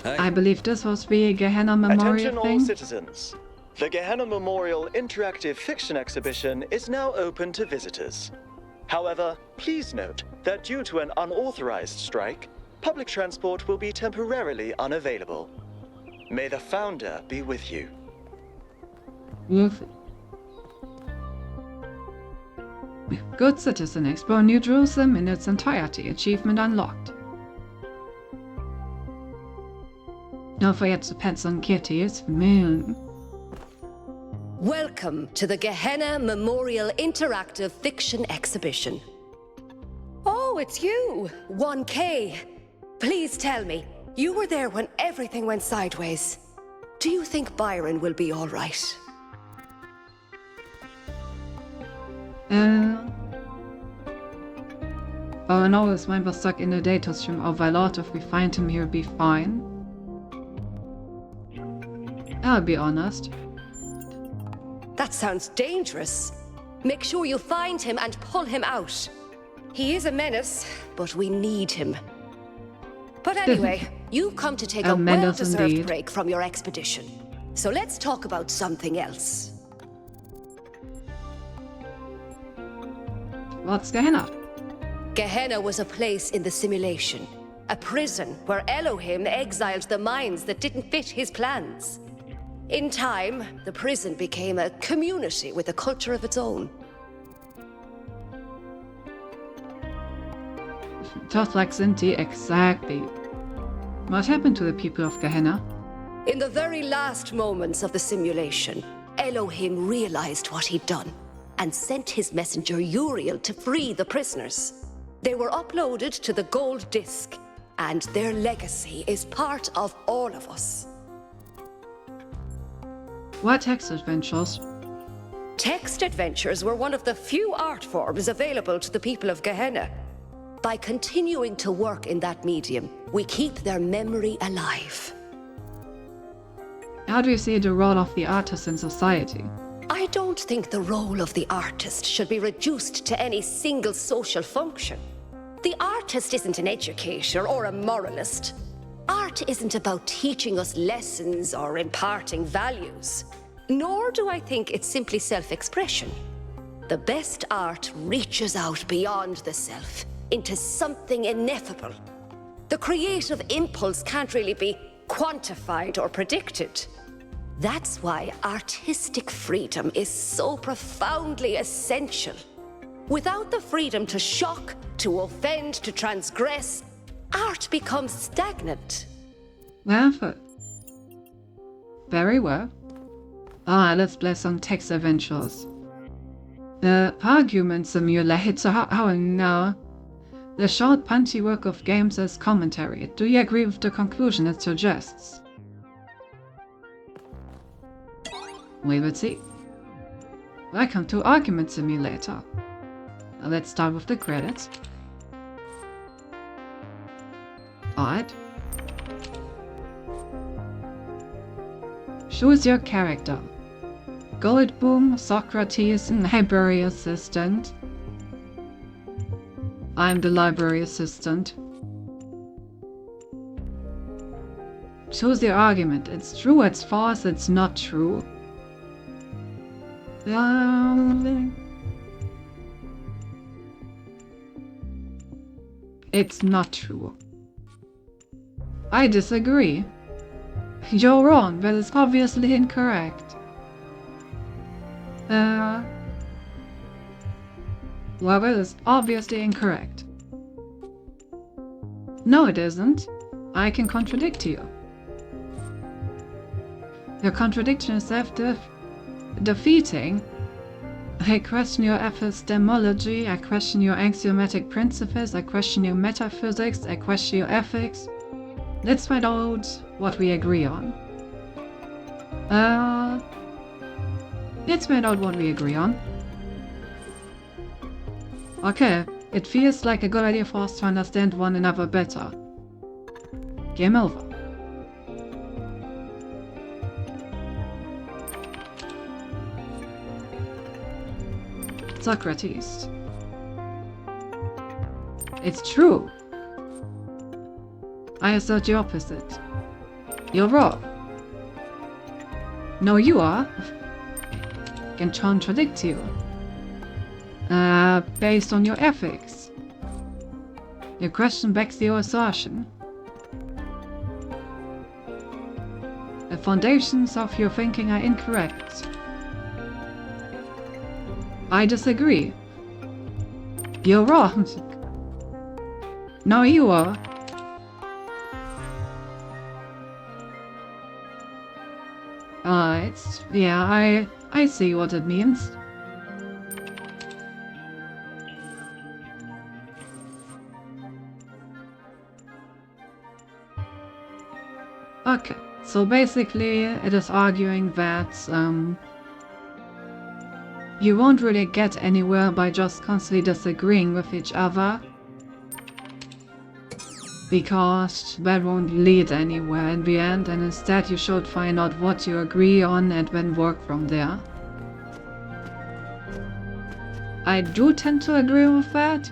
[SPEAKER 1] I believe this was the Gehenna Memorial
[SPEAKER 16] Attention
[SPEAKER 1] thing.
[SPEAKER 16] all citizens. The Gehenna Memorial Interactive Fiction Exhibition is now open to visitors. However, please note that due to an unauthorized strike, public transport will be temporarily unavailable. May the Founder be with you.
[SPEAKER 1] Good citizen, explore New Jerusalem in its entirety. Achievement unlocked. Don't forget to pet some kitties. Moon.
[SPEAKER 17] Welcome to the Gehenna Memorial Interactive Fiction Exhibition. Oh, it's you, 1K. Please tell me, you were there when everything went sideways. Do you think Byron will be all right?
[SPEAKER 1] I know this might be stuck in the data stream of Vylot. If we find him, he'll be fine. I'll be honest.
[SPEAKER 17] That sounds dangerous. Make sure you find him and pull him out. He is a menace, but we need him. But anyway, you've come to take a well-deserved break from your expedition. So let's talk about something else.
[SPEAKER 1] What's Gehenna?
[SPEAKER 17] Gehenna was a place in the simulation. A prison where Elohim exiled the minds that didn't fit his plans. In time, the prison became a community with a culture of its own.
[SPEAKER 1] Just like Zinti, exactly. What happened to the people of Gehenna?
[SPEAKER 17] In the very last moments of the simulation, Elohim realized what he'd done and sent his messenger Uriel to free the prisoners. They were uploaded to the gold disc, and their legacy is part of all of us.
[SPEAKER 1] What text adventures?
[SPEAKER 17] Text adventures were one of the few art forms available to the people of Gehenna. By continuing to work in that medium, we keep their memory alive.
[SPEAKER 1] How do you see the role of the artist in society?
[SPEAKER 17] I don't think the role of the artist should be reduced to any single social function. The artist isn't an educator or a moralist. Art isn't about teaching us lessons or imparting values. Nor do I think it's simply self-expression. The best art reaches out beyond the self, into something ineffable. The creative impulse can't really be quantified or predicted. That's why artistic freedom is so profoundly essential. Without the freedom to shock, to offend, to transgress, art becomes stagnant.
[SPEAKER 1] Well, very well. Let's play some text adventures. The argument simulator, how no. The short, punchy work of games as commentary. Do you agree with the conclusion it suggests? We will see. Welcome to Argument Simulator. let's start with the credits. Alright. Choose your character. Goldboom, Socrates, library assistant. I'm the library assistant. Choose your argument. It's true, it's false, it's not true. It's not true. I disagree. You're wrong, but it's obviously incorrect. Well, it is obviously incorrect. No, it isn't. I can contradict you. Your contradiction is self-defeating. I question your epistemology, I question your axiomatic principles, I question your metaphysics, I question your ethics. Let's find out what we agree on. Let's find out what we agree on. Okay, it feels like a good idea for us to understand one another better. Game over. Socrates. It's true. I assert the opposite. You're wrong. No, you are. I can contradict you. Based on your ethics. Your question backs your assertion. The foundations of your thinking are incorrect. I disagree. You're wrong. No, you are. Yeah, I see what it means. Okay, so basically it is arguing that you won't really get anywhere by just constantly disagreeing with each other, because that won't lead anywhere in the end, and instead you should find out what you agree on and then work from there. I do tend to agree with that.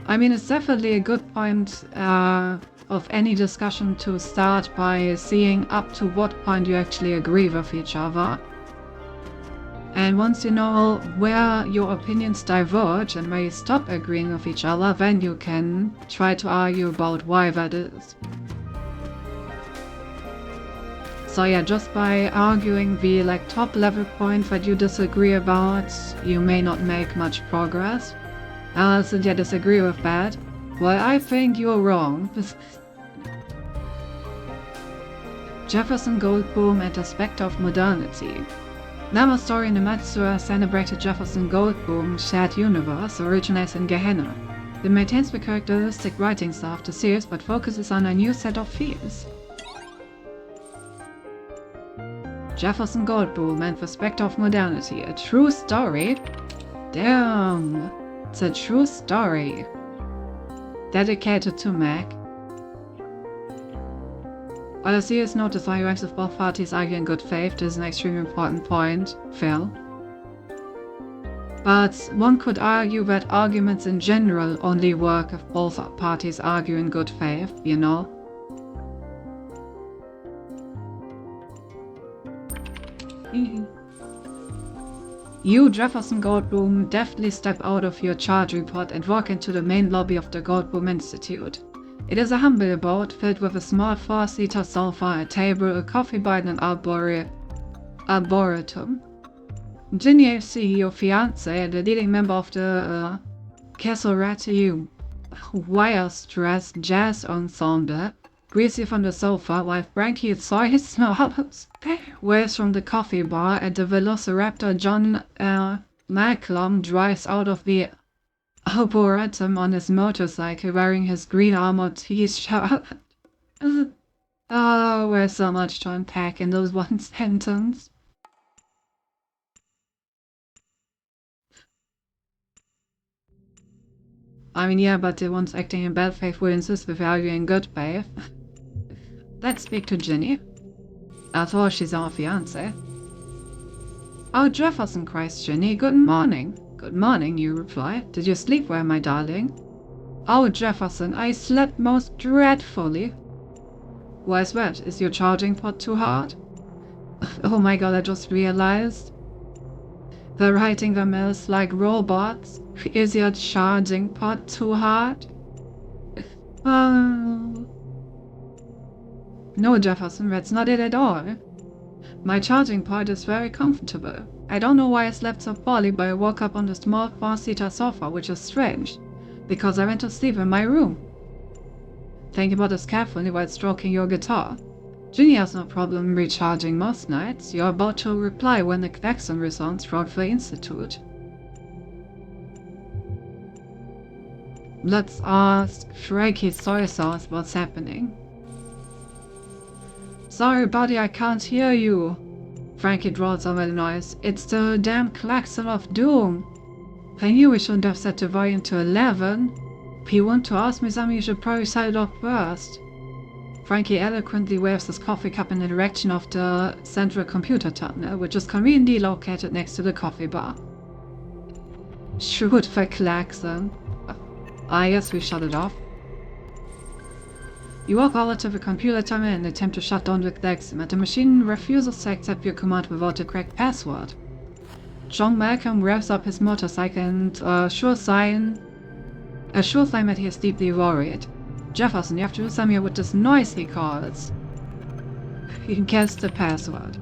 [SPEAKER 1] I mean, it's definitely a good point of any discussion to start by seeing up to what point you actually agree with each other. And once you know where your opinions diverge and where you stop agreeing with each other, then you can try to argue about why that is. So yeah, just by arguing the top level point that you disagree about, you may not make much progress. Since you disagree with that, well, I think you're wrong. Jefferson Goldblum and the Spectre of Modernity. Another story in the Matsura celebrated Jefferson Goldblum's shared universe originates in Gehenna. It maintains the characteristic writing style of the series but focuses on a new set of themes. Jefferson Goldblum and the Spectre of Modernity, a true story? Damn, it's a true story. Dedicated to Meg. While the series notes why ranks of both parties argue in good faith, this is an extremely important point, Phil. But one could argue that arguments in general only work if both parties argue in good faith, you know? You, Jefferson Goldblum, deftly step out of your charge report and walk into the main lobby of the Goldblum Institute. It is a humble abode filled with a small 4-seater sofa, a table, a coffee bar, and an arboretum. Ginny, your fiancé, the leading member of the Casorati wire-stressed jazz ensemble, greets you from the sofa while Frankie Soy smiles waves from the coffee bar and the velociraptor John Malcolm drives out of the Arboretum on his motorcycle wearing his green armored t-shirt. Oh, there's so much to unpack in those one sentence. I mean, yeah, but the ones acting in bad faith will insist we value in good faith. Let's speak to Ginny. After all, she's our fiancé. Oh, Jefferson, cries Ginny. Good morning. Good morning, you reply. Did you sleep well, my darling? Oh, Jefferson, I slept most dreadfully. Why is that? Is your charging port too hard? Oh my god, I just realized. They're writing them else like robots. Is your charging port too hard? Oh. No, Jefferson, that's not it at all. My charging port is very comfortable. I don't know why I slept so poorly, but I woke up on the small four-seater sofa, which is strange, because I went to sleep in my room. Think about this carefully while stroking your guitar. Ginny has no problem recharging most nights. You're about to reply when the klaxon resounds throughout the institute. Let's ask Frankie Soy Sauce what's happening. Sorry, buddy, I can't hear you. Frankie drawls over the noise. It's the damn klaxon of doom. I knew we shouldn't have set the volume to 11. If you want to ask me something, you should probably set it off first. Frankie eloquently waves his coffee cup in the direction of the central computer terminal, which is conveniently located next to the coffee bar. Shoot the klaxon. I guess we shut it off. You walk over to the computer terminal and attempt to shut down the klaxon, but the machine refuses to accept your command without the correct password. John Malcolm revs up his motorcycle and a sure sign that he is deeply worried. Jefferson, you have to do something with this noise, he calls. He can guess the password.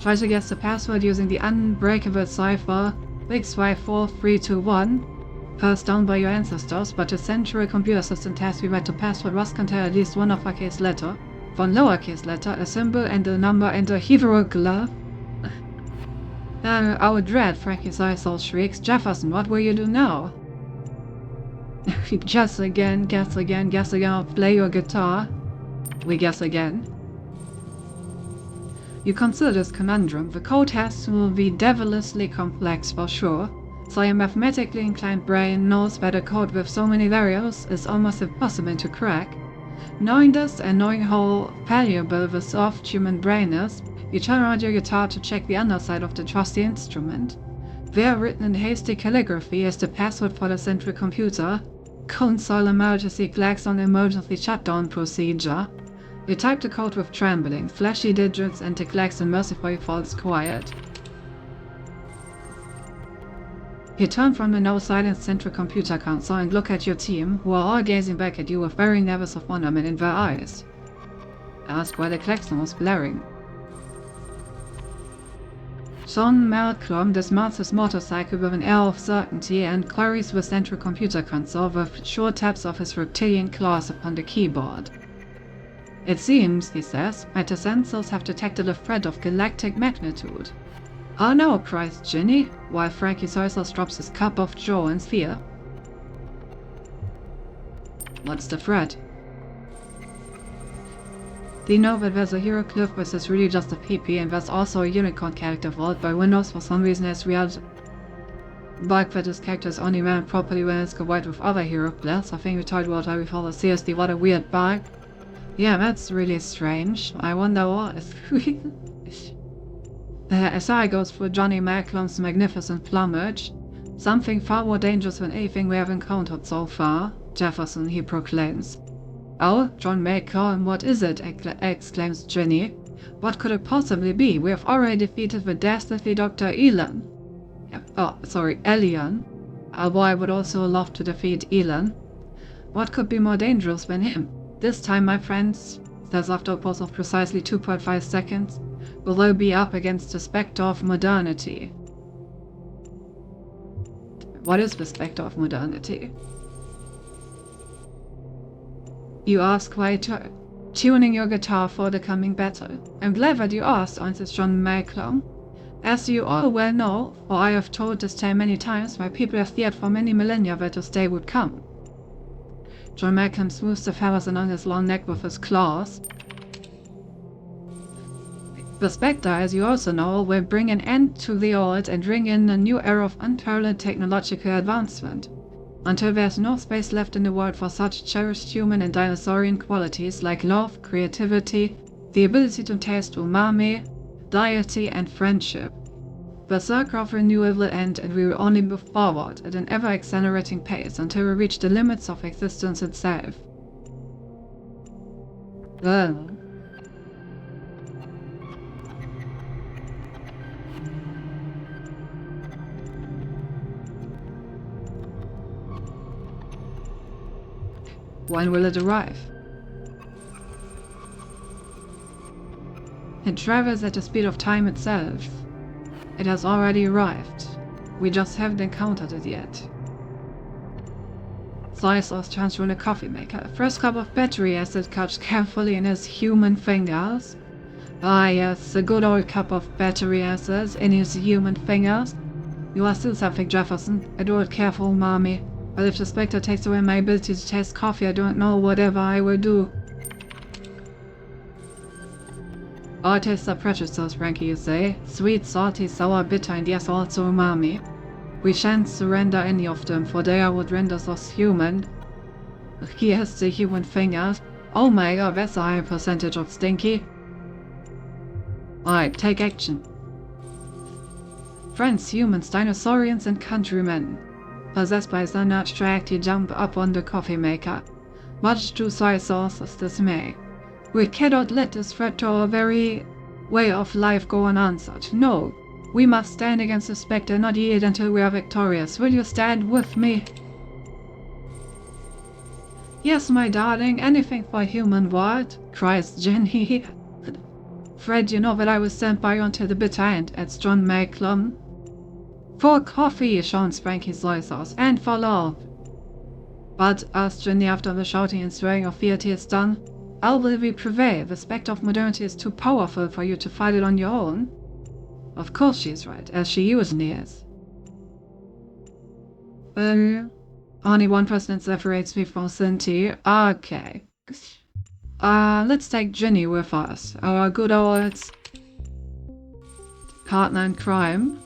[SPEAKER 1] Try to guess the password using the unbreakable cipher 654-321. Passed down by your ancestors, but the central computer system tells me that the password must contain at least one uppercase letter, one lowercase letter, a symbol and a number and a hieroglyph. Our dread, Frankie Soy Sauce shrieks. Jefferson, what will you do now? Guess again, or play your guitar. We guess again. You consider this conundrum. The code has to be devilishly complex for sure. So your mathematically inclined brain knows that a code with so many variables is almost impossible to crack. Knowing this and knowing how valuable the soft human brain is, you turn around your guitar to check the underside of the trusty instrument. There, written in hasty calligraphy, is the password for the central computer. Console emergency klaxon emergency shutdown procedure. You type the code with trembling, flashy digits, and the klaxon mercifully falls quiet. You turn from the now-silenced central computer console and look at your team, who are all gazing back at you with varying levels of wonderment in their eyes. Ask why the klaxon was blaring. John Malcolm dismounts his motorcycle with an air of certainty and queries the central computer console with sure taps of his reptilian claws upon the keyboard. It seems, he says, that the sensors have detected a threat of galactic magnitude. Oh no, cries Ginny, while Frankie Soy Sauce drops his cup of joe in fear. What's the threat? Do you know that there's a hieroglyph which is really just a PP, and there's also a unicorn character vault by Windows for some reason has real bug that this character is only ran properly when it's combined with other hieroglyphs. I think we talked about that before, but seriously, what a weird bug. Yeah, that's really strange. I wonder what is... As I goes through Johnny Malcolm's magnificent plumage. Something far more dangerous than anything we have encountered so far. Jefferson, he proclaims. Oh, John Malcolm, what is it? Exclaims Ginny. What could it possibly be? We have already defeated the dastardly Dr. Elon. Elion. Although I would also love to defeat Elon. What could be more dangerous than him? This time, my friends, says after a pause of precisely 2.5 seconds, will they be up against the spectre of modernity. What is the spectre of modernity? You ask why tuning your guitar for the coming battle. I'm glad that you asked, answers John Malcolm. As you all well know, for I have told this tale many times, my people have feared for many millennia that this day would come. John Malcolm smooths the feathers along his long neck with his claws. The Spectre, as you also know, will bring an end to the old and bring in a new era of unparalleled technological advancement. until there's no space left in the world for such cherished human and dinosaurian qualities like love, creativity, the ability to taste umami, deity, and friendship. The circle of renewal will end, and we will only move forward at an ever-accelerating pace until we reach the limits of existence itself. Well. When will it arrive? It travels at the speed of time itself. It has already arrived. We just haven't encountered it yet. Soy sauce transfer in a coffee maker. First cup of battery acid catched carefully in his human fingers. Ah yes, a good old cup of battery acid in his human fingers. You are still something, Jefferson. I do it careful, mommy. But if the Spectre takes away my ability to taste coffee, I don't know whatever I will do. All tastes are precious, sauce, Frankie, you say. Sweet, salty, sour, bitter, and yes, also umami. We shan't surrender any of them, for they are what renders us human. He has the human fingers. Oh my god, that's a high percentage of stinky. Alright, take action. Friends, humans, dinosaurians, and countrymen. Possessed by some abstract, he jumped up on the coffee maker, much to soy sauce's dismay. We cannot let this threat to our very way of life go unanswered. No, we must stand against the Spectre and not yield until we are victorious. Will you stand with me? Yes, my darling, anything for human world, cries Jenny. Fred, you know that I will stand by you until the bitter end, adds John Macklem. For coffee, shouts Frankie soy sauce, and for love. But, asked Jenny after the shouting and swearing of fealty is done, how will we prevail? The Spectre of modernity is too powerful for you to fight it on your own. Of course she is right, as she usually is. Only one person separates me from Cinti. Okay. Let's take Jenny with us. Our good old partner in crime.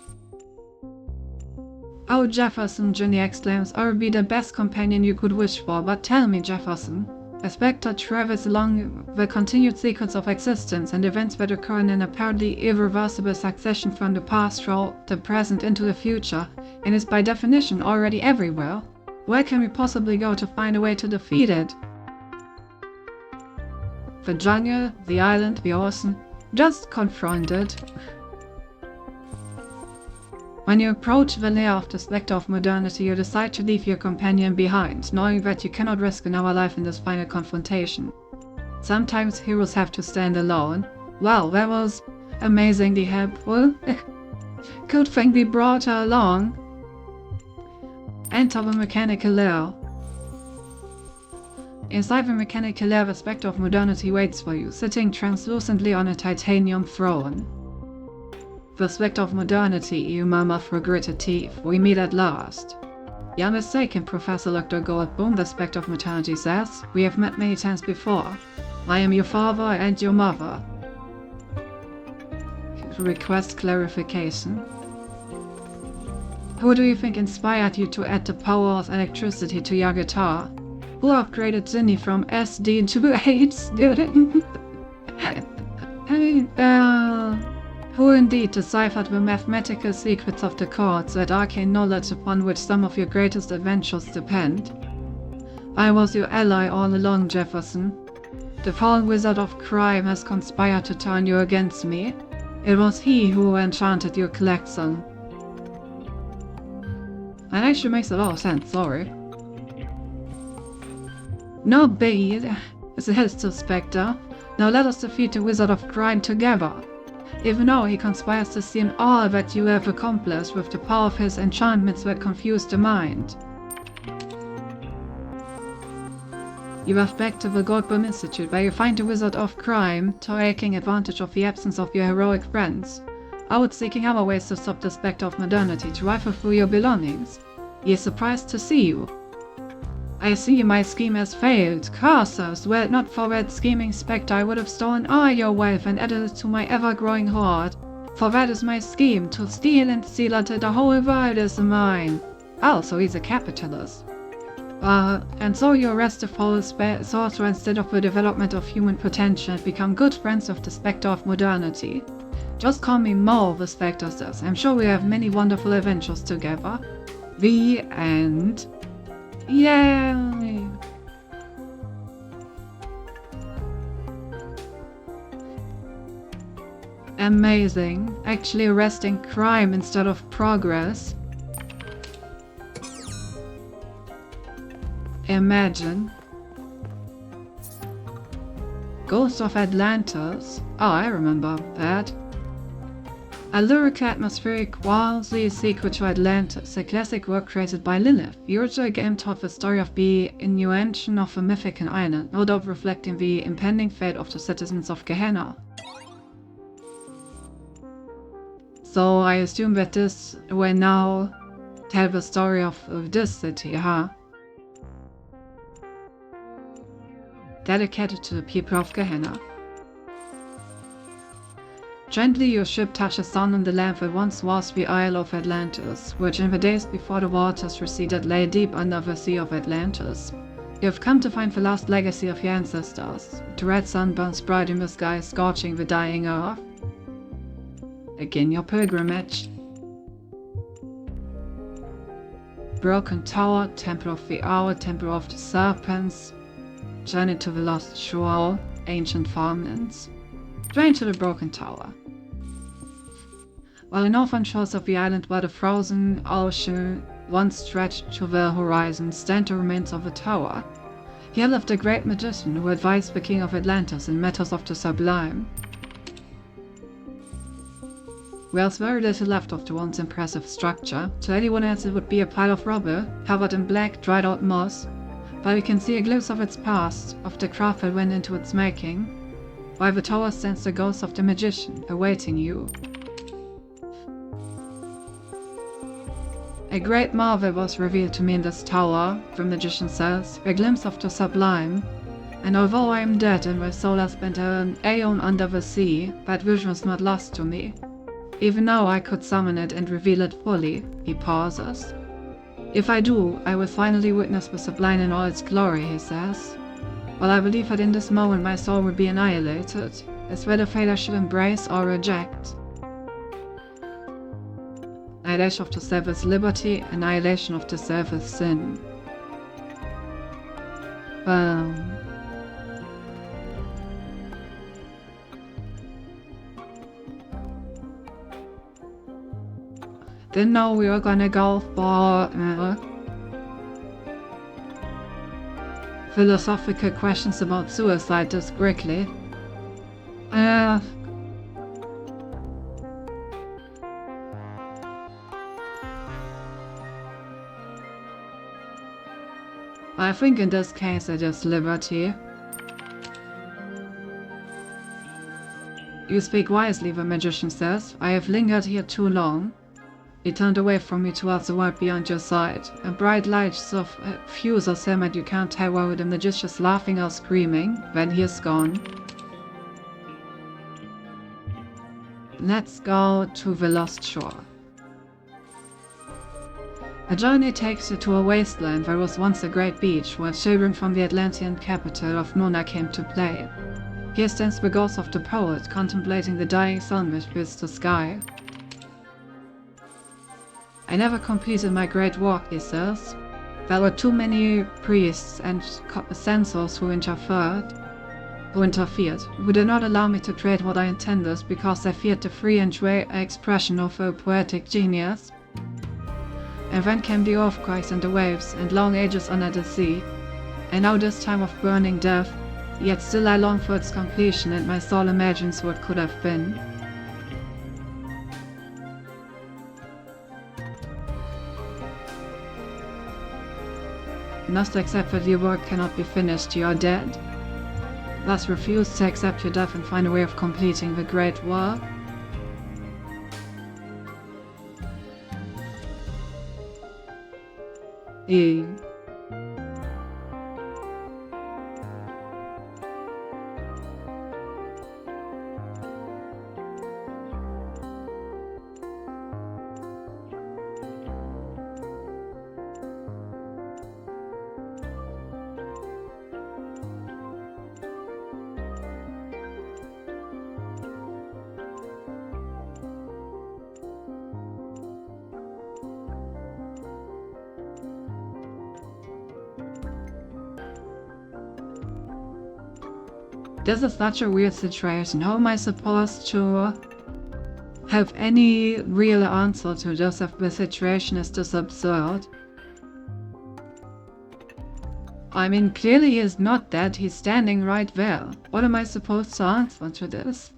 [SPEAKER 1] Oh, Jefferson, Jenny exclaims, I will be the best companion you could wish for, but tell me, Jefferson. A Spectre travels along the continued sequence of existence and events that occur in an apparently irreversible succession from the past through the present into the future, and is by definition already everywhere. Where can we possibly go to find a way to defeat it? The jungle, the island, the ocean, just confront it. When you approach the lair of the Spectre of modernity, you decide to leave your companion behind, knowing that you cannot risk another life in this final confrontation. Sometimes heroes have to stand alone. Well, that was amazingly helpful. Good thing we brought her along. Enter the mechanical lair. Inside the mechanical lair, the Spectre of modernity waits for you, sitting translucently on a titanium throne. The Spectre of modernity, you murmur through gritted teeth. We meet at last. You're mistaken, Professor Dr. Goldblum, the Spectre of modernity says. We have met many times before. I am your father and your mother. Request clarification. Who do you think inspired you to add the power of electricity to your guitar? Who upgraded Zinni from SD to 8 student? Who indeed deciphered the mathematical secrets of the chords, that arcane knowledge upon which some of your greatest adventures depend? I was your ally all along, Jefferson. The fallen wizard of crime has conspired to turn you against me. It was he who enchanted your collection. That actually makes a lot of sense, sorry. No biggie, says the Spectre. Now let us defeat the wizard of crime together. Even though he conspires to steal all that you have accomplished with the power of his enchantments that confuse the mind. You have back to the Goldblum Institute, where you find the wizard of crime taking advantage of the absence of your heroic friends. Out seeking other ways to stop the Spectre of modernity to rifle through your belongings. He is surprised to see you. I see my scheme has failed. Curses! Were it not for that scheming Spectre, I would have stolen all your wealth and added it to my ever-growing hoard. For that is my scheme, to steal and steal until the whole world is mine. Oh, so he's a capitalist. And so you arrest the false sorcerer instead of the development of human potential and become good friends of the Spectre of Modernity. Just call me Mo, the Spectre says. I'm sure we have many wonderful adventures together. The end. Yay! Amazing. Actually arresting crime instead of progress. Imagine. Ghost of Atlantis. Oh, I remember that. A lyrical atmospheric quasi-sequel to Atlantis, a classic work created by Lilith. The original game told the story of the invention of a mythical island, no doubt reflecting the impending fate of the citizens of Gehenna. So I assume that this will now tell the story of this city, huh? Dedicated to the people of Gehenna. Gently your ship touches down on the land that once was the Isle of Atlantis, which in the days before the waters receded lay deep under the Sea of Atlantis. You have come to find the last legacy of your ancestors. The red sun burns bright in the sky, scorching the dying earth. Begin your pilgrimage. Broken Tower, Temple of the Owl, Temple of the Serpents, Journey to the Lost Shore, Ancient Farmlands. Journey to the Broken Tower. While the northern shores of the island where the frozen ocean once stretched to the horizon stand the remains of a tower. Here lived a great magician who advised the king of Atlantis in matters of the sublime. There's very little left of the once impressive structure. To anyone else it would be a pile of rubble, covered in black, dried out moss, but we can see a glimpse of its past, of the craft that went into its making. By the tower stands the ghost of the magician, awaiting you. A great marvel was revealed to me in this tower, the magician says, a glimpse of the sublime. And although I am dead and my soul has spent an aeon under the sea, that vision was not lost to me. Even now I could summon it and reveal it fully, he pauses. If I do, I will finally witness the sublime in all its glory, he says. Well, I believe that in this moment my soul will be annihilated, as whether fate I should embrace or reject. Annihilation of the self is liberty, annihilation of the self is sin. Didn't know we were gonna go for philosophical questions about suicide this quickly. I think in this case it is liberty. You speak wisely, the magician says. I have lingered here too long. He turned away from me towards the world beyond your sight. A bright light fuses him and you can't tell whether the magician is laughing or screaming. Then he is gone. Let's go to the Lost Shore. A journey takes you to a wasteland where was once a great beach where children from the Atlantean capital of Nona came to play. Here stands the ghost of the poet, contemplating the dying sun which fills the sky. I never completed my great work, he says. There were too many priests and censors who interfered, who did not allow me to create what I intended because they feared the free and expression of a poetic genius. And then came the earthquakes and the waves, and long ages under the sea. And now this time of burning death, yet still I long for its completion, and my soul imagines what could have been. You must accept that your work cannot be finished, you are dead. Thus refuse to accept your death and find a way of completing the great work. This is such a weird situation. How am I supposed to have any real answer to this if the situation is this absurd? I mean, clearly he is not dead, he's standing right there. What am I supposed to answer to this?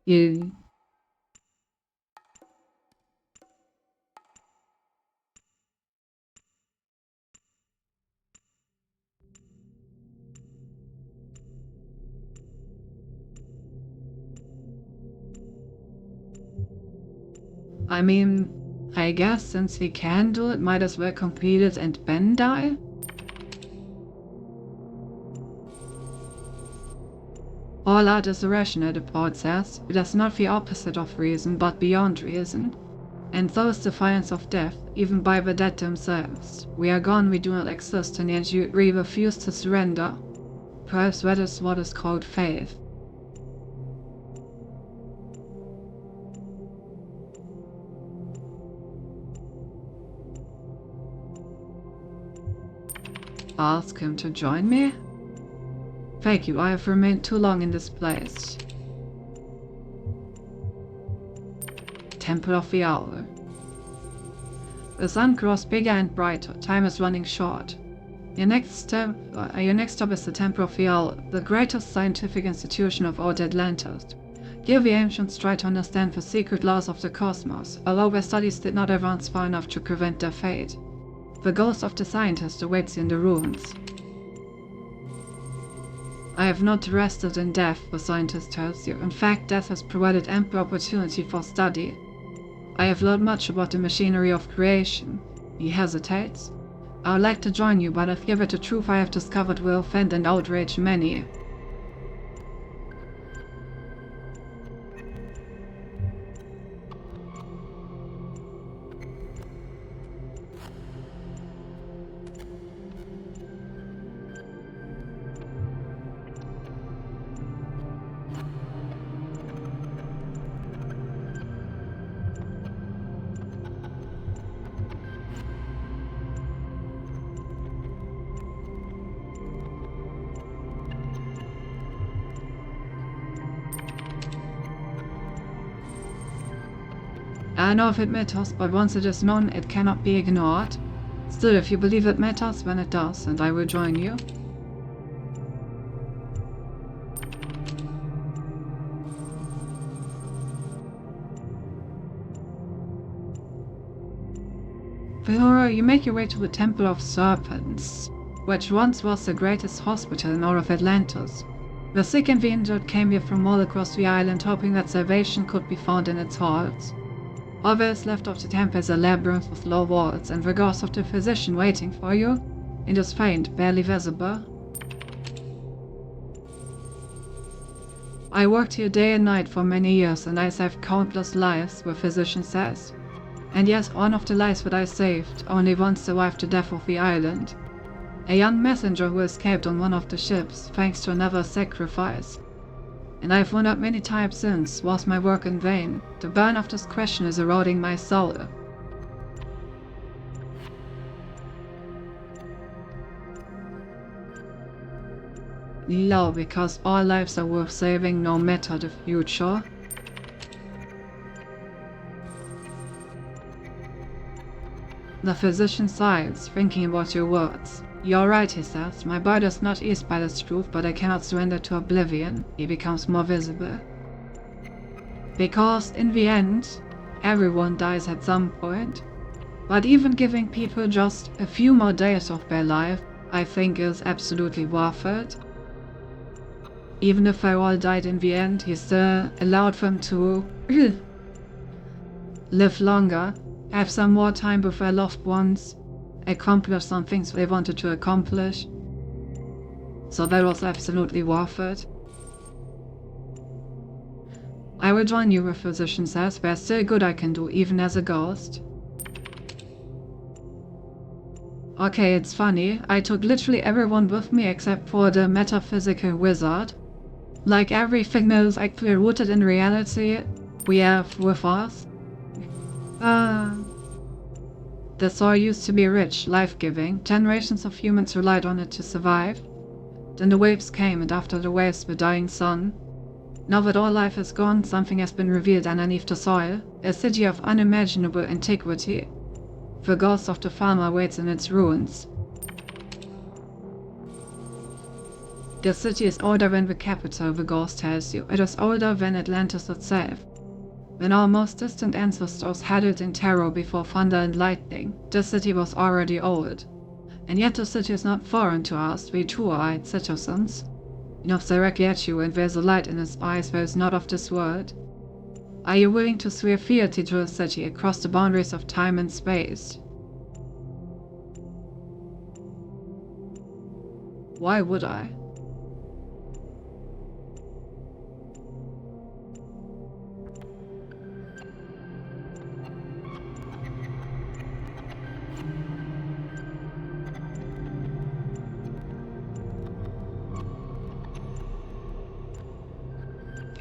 [SPEAKER 1] You... I mean, I guess since we can do it, might as well complete it and then die? All art is irrational, the poet says. It is not the opposite of reason, but beyond reason. And so is defiance of death, even by the dead themselves. We are gone, we do not exist, and yet we refuse to surrender. Perhaps that is what is called faith. Ask him to join me? Thank you, I have remained too long in this place. Temple of the Owl. The sun grows bigger and brighter, time is running short. Your next stop is the Temple of the Owl, the greatest scientific institution of old Atlantis. Here the ancients try to understand the secret laws of the cosmos, although their studies did not advance far enough to prevent their fate. The ghost of the scientist awaits you in the ruins. I have not rested in death, the scientist tells you. In fact, death has provided ample opportunity for study. I have learned much about the machinery of creation. He hesitates. I would like to join you, but I fear that the truth I have discovered will offend and outrage many. I know if it matters, but once it is known, it cannot be ignored. Still, if you believe it matters, then it does, and I will join you. Vihora, you make your way to the Temple of Serpents, which once was the greatest hospital in all of Atlantis. The sick and the injured came here from all across the island, hoping that salvation could be found in its halls. All that is left of the temple is a labyrinth with low walls, and the ghost of the physician waiting for you. It is faint, barely visible. I worked here day and night for many years, and I saved countless lives, the physician says. And yes, one of the lives that I saved only once survived the death of the island. A young messenger who escaped on one of the ships, thanks to another sacrifice. And I've wondered many times since, was my work in vain? The burn of this question is eroding my soul. No, because all lives are worth saving, no matter the future. The physician sighs, thinking about your words. You're right, he says. My body is not eased by this truth, but I cannot surrender to oblivion. He becomes more visible. Because, in the end, everyone dies at some point. But even giving people just a few more days of their life, I think is absolutely worth it. Even if they all died in the end, he still allowed them to live longer, have some more time with their loved ones, accomplish some things they wanted to accomplish. So that was absolutely worth it. I will join you, the physician says. There's still good I can do, even as a ghost. Okay, it's funny. I took literally everyone with me except for the metaphysical wizard. Like everything that is actually rooted in reality, we have with us. The soil used to be rich, life-giving. Generations of humans relied on it to survive. Then the waves came, and after the waves, the dying sun. Now that all life is gone, something has been revealed underneath the soil. A city of unimaginable antiquity. The ghost of the farmer waits in its ruins. The city is older than the capital, the ghost tells you. It is older than Atlantis itself. When our most distant ancestors huddled in terror before thunder and lightning, this city was already old. And yet the city is not foreign to us, we too are its citizens. He looks directly at you, and there's a light in his eyes that is not of this world. Are you willing to swear fealty to a city across the boundaries of time and space? Why would I?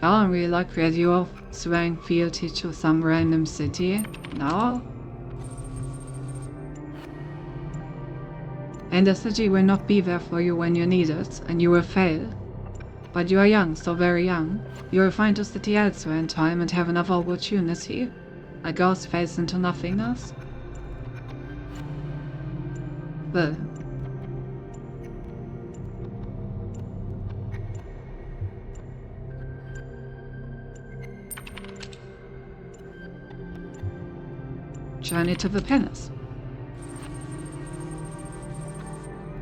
[SPEAKER 1] I don't really like the idea of swearing fealty to some random city. No? And the city will not be there for you when you need it, and you will fail. But you are young, so very young. You will find a city elsewhere in time and have another opportunity. A ghost fades into nothingness. Well. Journey to the palace.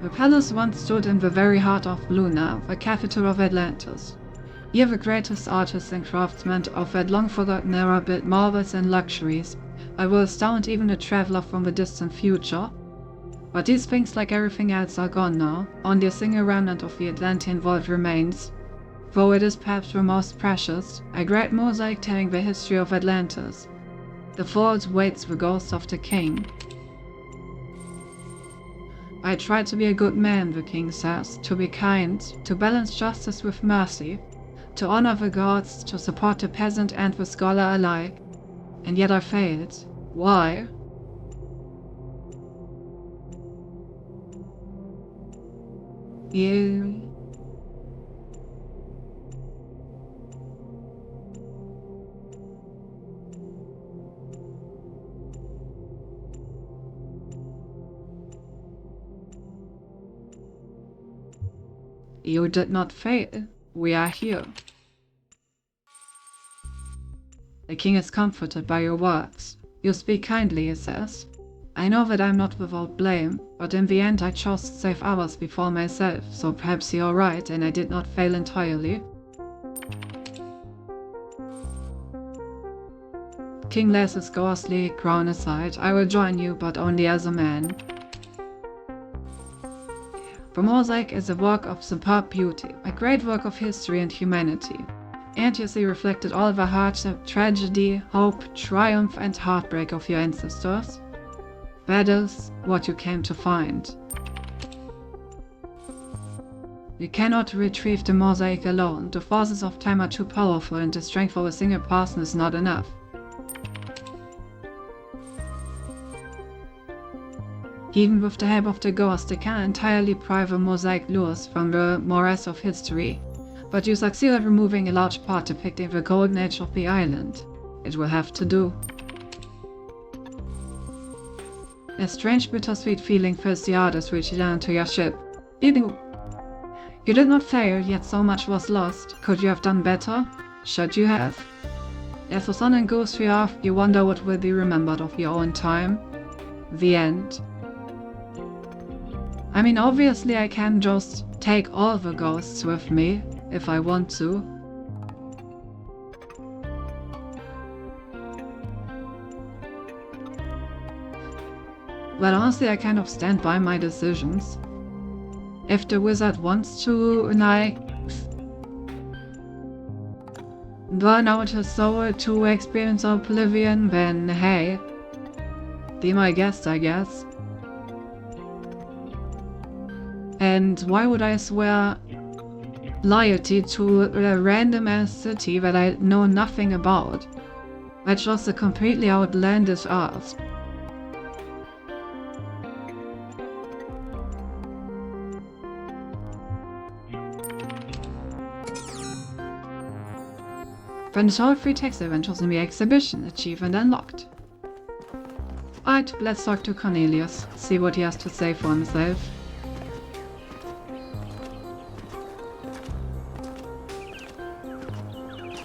[SPEAKER 1] The palace once stood in the very heart of Luna, the capital of Atlantis. Here the greatest artists and craftsmen of that long-forgotten era built marvels and luxuries. I will astound even a traveler from the distant future. But these things, like everything else, are gone now. Only a single remnant of the Atlantean vault remains. Though it is perhaps the most precious, a great mosaic telling the history of Atlantis. The vault waits the ghost of the king. I try to be a good man, the king says, to be kind, to balance justice with mercy, to honor the gods, to support the peasant and the scholar alike. And yet I failed. Why? You... You did not fail. We are here. The king is comforted by your works. You speak kindly, he says. I know that I'm not without blame, but in the end I chose to save others before myself, so perhaps you're right and I did not fail entirely. King lays his ghostly crown aside. I will join you, but only as a man. The mosaic is a work of superb beauty, a great work of history and humanity. And you see reflected all the hardship, tragedy, hope, triumph and heartbreak of your ancestors. That is what you came to find. You cannot retrieve the mosaic alone. The forces of time are too powerful and the strength of a single person is not enough. Even with the help of the ghost, they can entirely pry the mosaic loose from the morass of history. But you succeed at removing a large part depicting the golden age of the island. It will have to do. A strange bittersweet feeling fills the heart as we return to your ship. You did not fail, yet so much was lost. Could you have done better? Should you have? As the sun goes through off, you wonder what will be remembered of your own time. The end. I mean, obviously I can just take all the ghosts with me, if I want to. But honestly, I kind of stand by my decisions. If the wizard wants to, like, burn out his soul to experience oblivion, then hey, be my guest, I guess. And why would I swear loyalty to a random ass city that I know nothing about? That's just a completely outlandish ask. Finish all free text adventures in the exhibition. Achievement unlocked. Alright, let's talk to Cornelius. See what he has to say for himself.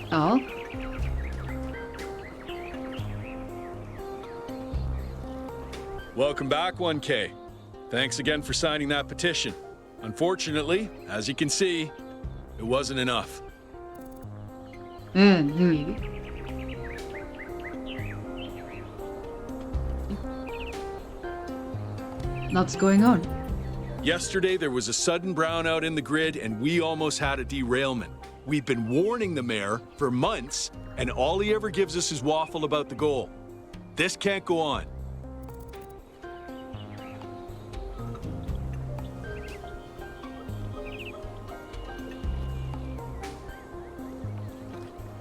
[SPEAKER 1] Oh?
[SPEAKER 18] Welcome back, 1K. Thanks again for signing that petition. Unfortunately, as you can see, it wasn't enough.
[SPEAKER 1] What's going on?
[SPEAKER 18] Yesterday, there was a sudden brownout in the grid, and we almost had a derailment. We've been warning the mayor for months, and all he ever gives us is waffle about the goal. This can't go on.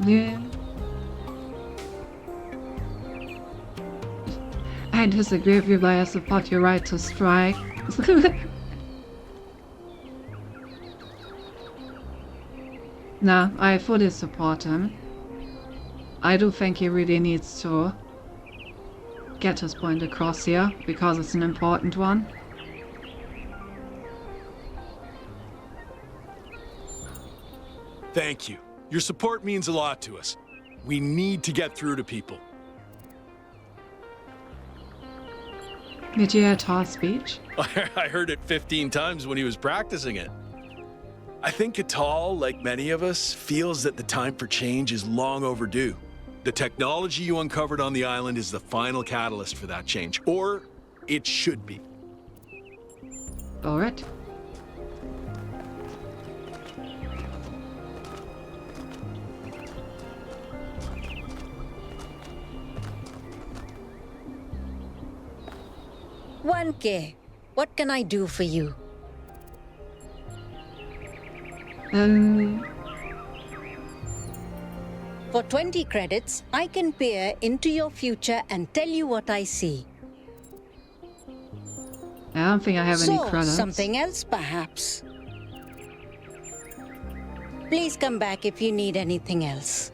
[SPEAKER 1] Yeah. I disagree with you, but I support your right to strike. Nah, I fully support him. I do think he really needs to get his point across here, because it's an important one.
[SPEAKER 18] Thank you. Your support means a lot to us. We need to get through to people.
[SPEAKER 1] Did you hear Tal's speech?
[SPEAKER 18] I heard it 15 times when he was practicing it. I think Catal, like many of us, feels that the time for change is long overdue. The technology you uncovered on the island is the final catalyst for that change, or it should be.
[SPEAKER 1] All right.
[SPEAKER 19] $1K. What can I do for you? For 20 credits, I can peer into your future and tell you what I see.
[SPEAKER 1] I don't think I have any credits.
[SPEAKER 19] Something else, perhaps. Please come back if you need anything else.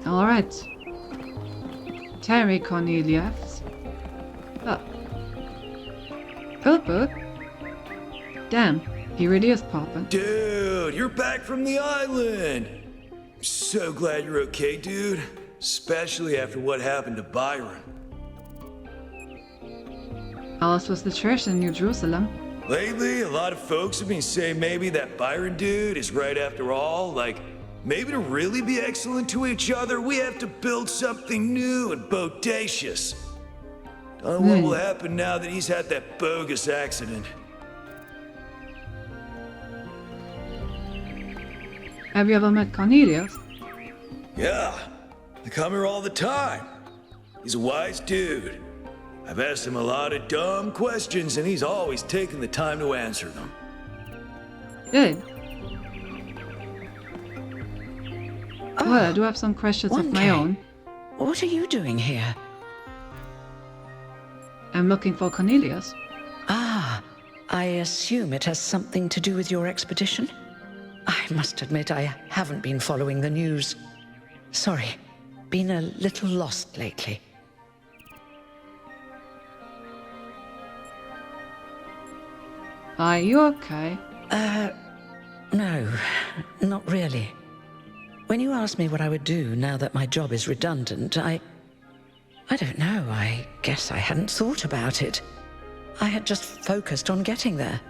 [SPEAKER 1] All right. Terry Cornelius. Oh. Purple? Damn, he really is popping.
[SPEAKER 20] Dude, you're back from the island! I'm so glad you're okay, dude. Especially after what happened to Byron.
[SPEAKER 1] How else was the church in New Jerusalem?
[SPEAKER 20] Lately, a lot of folks have been saying maybe that Byron dude is right after all. Like, maybe to really be excellent to each other, we have to build something new and bodacious. Don't know what will happen now that he's had that bogus accident.
[SPEAKER 1] Have you ever met Cornelius?
[SPEAKER 20] Yeah, I come here all the time. He's a wise dude. I've asked him a lot of dumb questions, and he's always taken the time to answer them.
[SPEAKER 1] Good. Well, I do have some questions of my own.
[SPEAKER 21] What are you doing here?
[SPEAKER 1] I'm looking for Cornelius.
[SPEAKER 21] Ah, I assume it has something to do with your expedition? I must admit I haven't been following the news. Sorry, been a little lost lately.
[SPEAKER 1] Are you okay?
[SPEAKER 21] No, not really. When you asked me what I would do now that my job is redundant, I don't know, I guess I hadn't thought about it. I had just focused on getting there.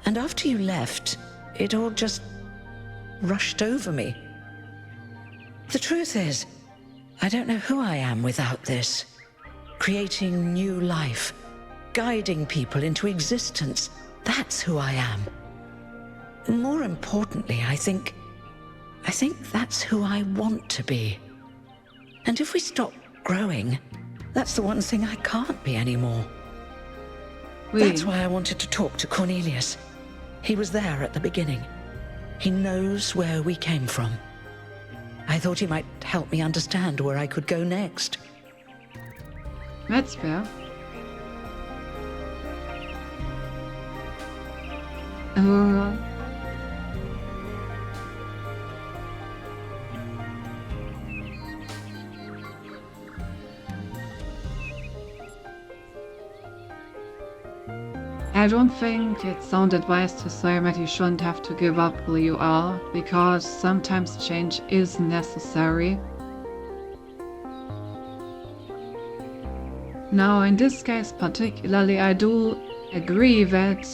[SPEAKER 21] And after you left, it all just rushed over me. The truth is, I don't know who I am without this. Creating new life, guiding people into existence, that's who I am. More importantly, I think that's who I want to be. And if we stop growing, That's the one thing I can't be anymore. That's why I wanted to talk to Cornelius. He was there at the beginning. He knows where we came from. I thought he might help me understand where I could go next.
[SPEAKER 1] That's fair. I don't think it's sound advice to say that you shouldn't have to give up who you are, because sometimes change is necessary. Now, in this case particularly, I do agree that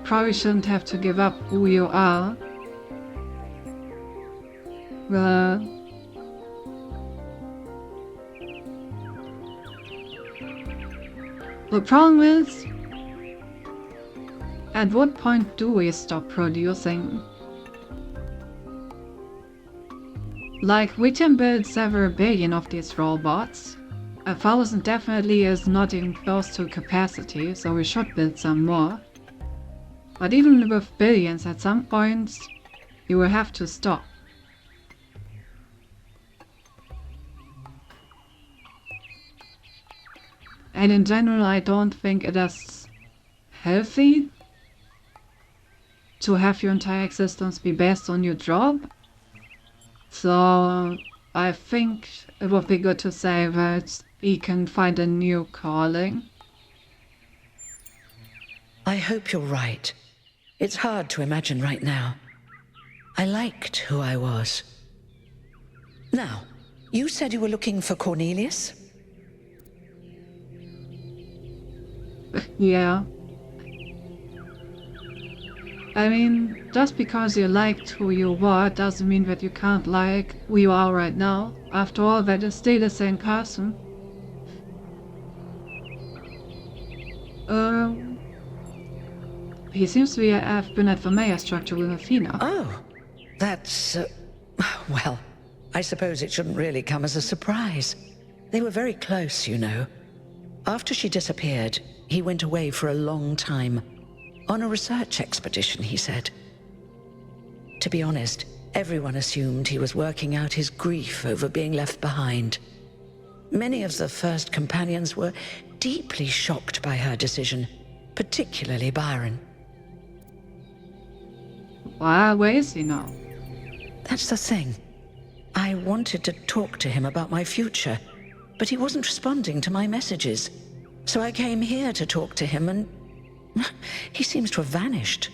[SPEAKER 1] probably shouldn't have to give up who you are. The problem is, at what point do we stop producing? Like, we can build several billion of these robots. 1,000 definitely is not even close to capacity, so we should build some more. But even with billions, at some point, you will have to stop. And in general, I don't think it is healthy to have your entire existence be based on your job. So I think it would be good to say that we can find a new calling.
[SPEAKER 21] I hope you're right. It's hard to imagine right now. I liked who I was. Now, you said you were looking for Cornelius?
[SPEAKER 1] Yeah. I mean, just because you liked who you were doesn't mean that you can't like who you are right now. After all, that is still the same person. He seems to have been at the Maya structure with Athena.
[SPEAKER 21] Oh, that's... well, I suppose it shouldn't really come as a surprise. They were very close, you know. After she disappeared, he went away for a long time. On a research expedition, he said. To be honest, everyone assumed he was working out his grief over being left behind. Many of the first companions were deeply shocked by her decision, particularly Byron.
[SPEAKER 1] Where is he now?
[SPEAKER 21] That's the thing. I wanted to talk to him about my future, but he wasn't responding to my messages. So I came here to talk to him, and he seems to have vanished.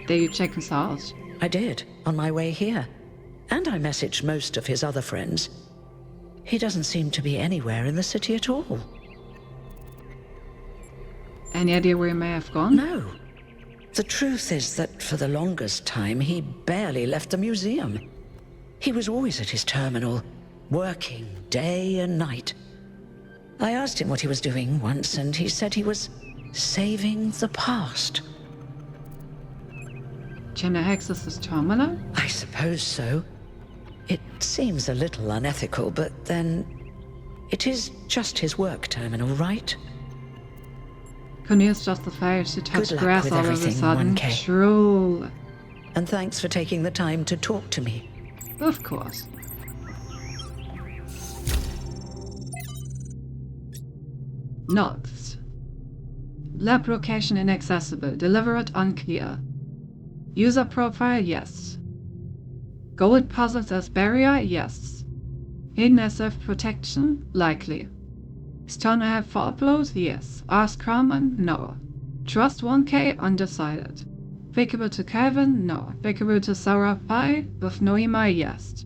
[SPEAKER 1] Did you check his house?
[SPEAKER 21] I did, on my way here. And I messaged most of his other friends. He doesn't seem to be anywhere in the city at all.
[SPEAKER 1] Any idea where he may have gone?
[SPEAKER 21] No. The truth is that for the longest time, he barely left the museum. He was always at his terminal, working day and night. I asked him what he was doing once, and he said he was saving the past.
[SPEAKER 1] Jenna Hexus' terminal?
[SPEAKER 21] I suppose so. It seems a little unethical, but then it is just his work terminal, right?
[SPEAKER 1] Cornelius justified to touch
[SPEAKER 21] Good luck
[SPEAKER 1] grass
[SPEAKER 21] with
[SPEAKER 1] all of a
[SPEAKER 21] everything,
[SPEAKER 1] sudden.
[SPEAKER 21] 1K.
[SPEAKER 1] True.
[SPEAKER 21] And thanks for taking the time to talk to me.
[SPEAKER 1] Of course. Notes. Lab location inaccessible. Delivered unclear. User profile, yes. Gold puzzles as barrier, yes. Hidden as self-protection, likely. Stone have for upload, yes. Ask Carmen, no. Trust 1K, undecided. Applicable to Calvin, no. Applicable to Sarah Pi, with Noima, yes.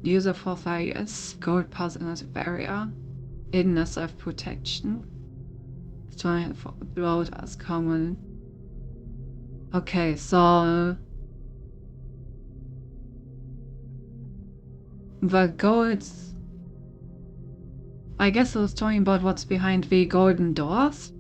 [SPEAKER 1] User profile, yes. Gold puzzle as barrier. Hidden as self-protection. Stone have for upload, as Carmen. Okay, so the golds... I guess I was talking about what's behind the golden doors?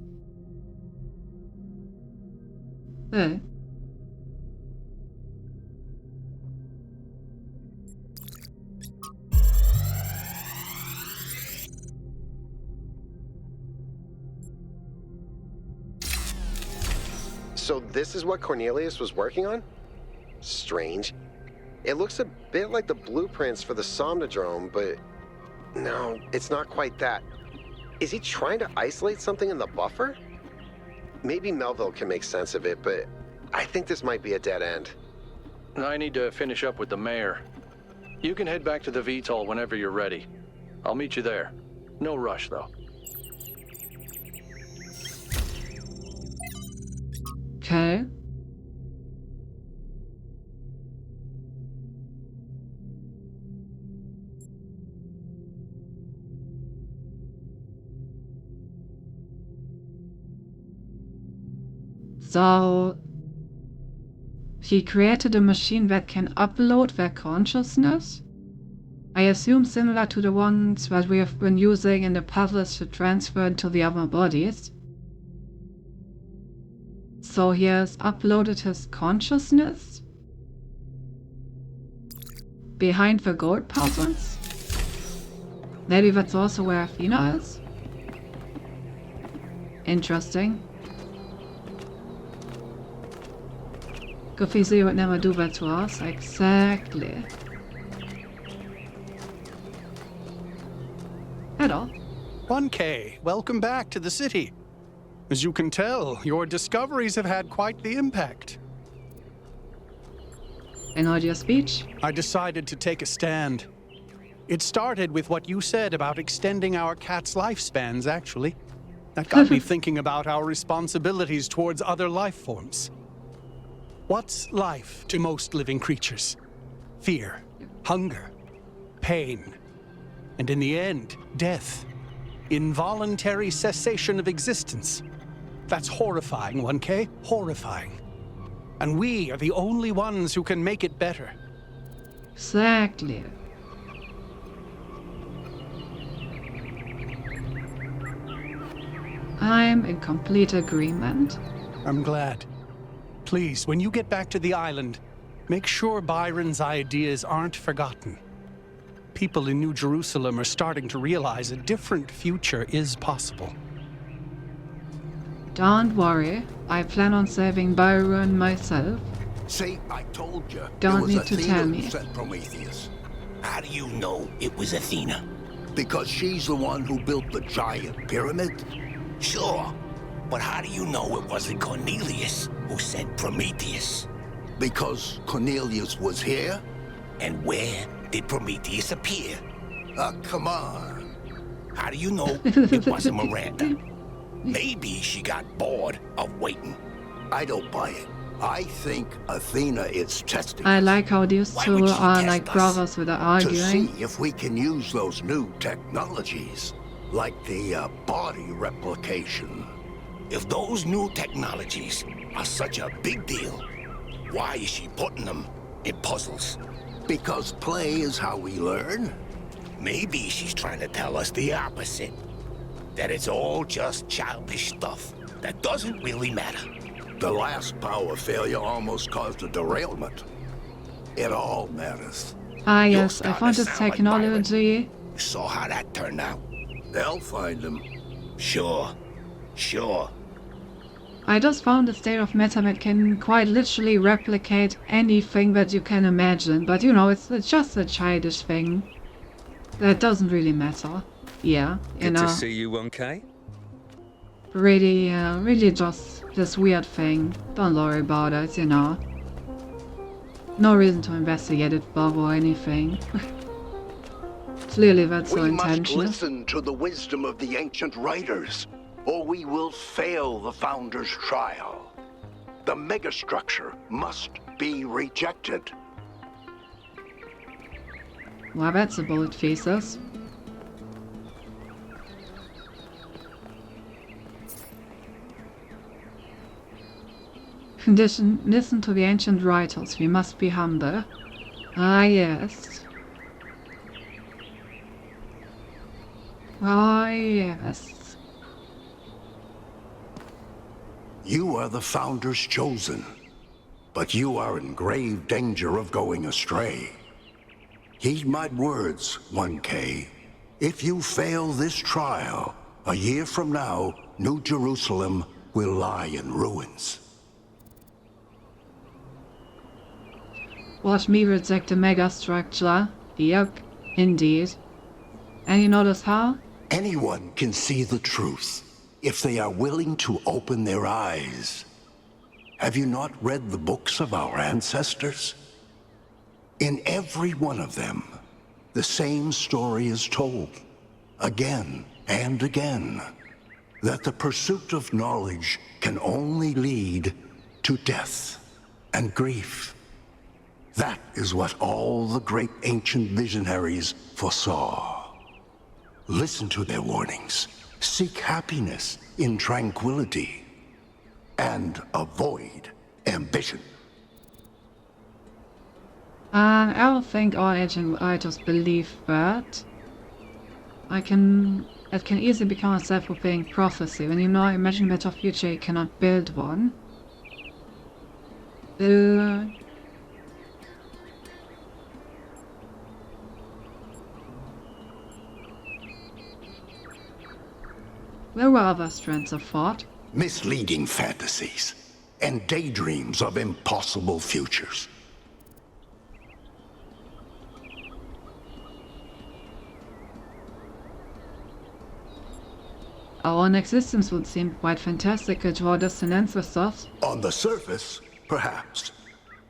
[SPEAKER 6] So this is what Cornelius was working on? Strange. It looks a bit like the blueprints for the Somnodrome, but no, it's not quite that. Is he trying to isolate something in the buffer? Maybe Melville can make sense of it, but I think this might be a dead end.
[SPEAKER 9] I need to finish up with the mayor. You can head back to the VTOL whenever you're ready. I'll meet you there. No rush, though.
[SPEAKER 1] Okay. So, he created a machine that can upload their consciousness? I assume similar to the ones that we have been using in the puzzles to transfer into the other bodies. So he has uploaded his consciousness behind the gold puzzles? Maybe that's also where Athena is? Interesting. Goofy would never do that to us. Exactly. Hello.
[SPEAKER 15] 1K, welcome back to the city. As you can tell, your discoveries have had quite the impact.
[SPEAKER 1] And audio speech?
[SPEAKER 15] I decided to take a stand. It started with what you said about extending our cat's lifespans, actually. That got me thinking about our responsibilities towards other life forms. What's life to most living creatures? Fear, hunger, pain, and in the end, death. Involuntary cessation of existence. That's horrifying, 1K, horrifying. And we are the only ones who can make it better.
[SPEAKER 1] Exactly. I'm in complete agreement.
[SPEAKER 15] I'm glad. Please, when you get back to the island, make sure Byron's ideas aren't forgotten. People in New Jerusalem are starting to realize a different future is possible.
[SPEAKER 1] Don't worry, I plan on saving Byron myself.
[SPEAKER 2] See, I told you.
[SPEAKER 1] Don't need to tell me.
[SPEAKER 2] Sent Prometheus.
[SPEAKER 22] How do you know it was Athena?
[SPEAKER 2] Because she's the one who built the giant pyramid.
[SPEAKER 22] Sure, but how do you know it wasn't Cornelius who sent Prometheus?
[SPEAKER 2] Because Cornelius was here?
[SPEAKER 22] And where did Prometheus appear?
[SPEAKER 2] Come on.
[SPEAKER 22] How do you know it wasn't Miranda? Maybe she got bored of waiting.
[SPEAKER 2] I don't buy it. I think Athena is testing.
[SPEAKER 1] I like how these two are like brothers with the arguing.
[SPEAKER 2] To see if we can use those new technologies, like the body replication.
[SPEAKER 22] If those new technologies are such a big deal, why is she putting them in puzzles?
[SPEAKER 2] Because play is how we learn.
[SPEAKER 22] Maybe she's trying to tell us the opposite. That it's all just childish stuff that doesn't really matter.
[SPEAKER 2] The last power failure almost caused a derailment. It all matters.
[SPEAKER 1] Ah yes, I found this technology.
[SPEAKER 22] You saw how that turned out.
[SPEAKER 2] They'll find them.
[SPEAKER 22] Sure.
[SPEAKER 1] I just found a state of matter that can quite literally replicate anything that you can imagine, but you know, it's just a childish thing. That doesn't really matter. Yeah, you know.
[SPEAKER 23] Good to see you, 1K.
[SPEAKER 1] Really just this weird thing. Don't worry about it, you know. No reason to investigate it, Bob, or anything. Clearly that's so intentional.
[SPEAKER 2] We must listen to the wisdom of the ancient writers, or we will fail the Founder's trial. The megastructure must be rejected.
[SPEAKER 1] Well, that's a bold thesis. Listen to the ancient writers, we must be humble. Ah, yes. Oh, yes.
[SPEAKER 2] You are the Founder's chosen, but you are in grave danger of going astray. Heed my words, 1K. If you fail this trial, a year from now, New Jerusalem will lie in ruins.
[SPEAKER 1] Watch me reject the megastructure. Yep, indeed. And you notice how?
[SPEAKER 2] Anyone can see the truth if they are willing to open their eyes. Have you not read the books of our ancestors? In every one of them, the same story is told, again and again, that the pursuit of knowledge can only lead to death and grief. That is what all the great ancient visionaries foresaw. Listen to their warnings. Seek happiness in tranquility. And avoid ambition.
[SPEAKER 1] I don't think all ancient writers believe that. It can easily become a self-fulfilling prophecy when you know imagine a better future you cannot build one. There were other strands of thought.
[SPEAKER 2] Misleading fantasies and daydreams of impossible futures.
[SPEAKER 1] Our own existence would seem quite fantastic to our descendants with us.
[SPEAKER 2] On the surface, perhaps.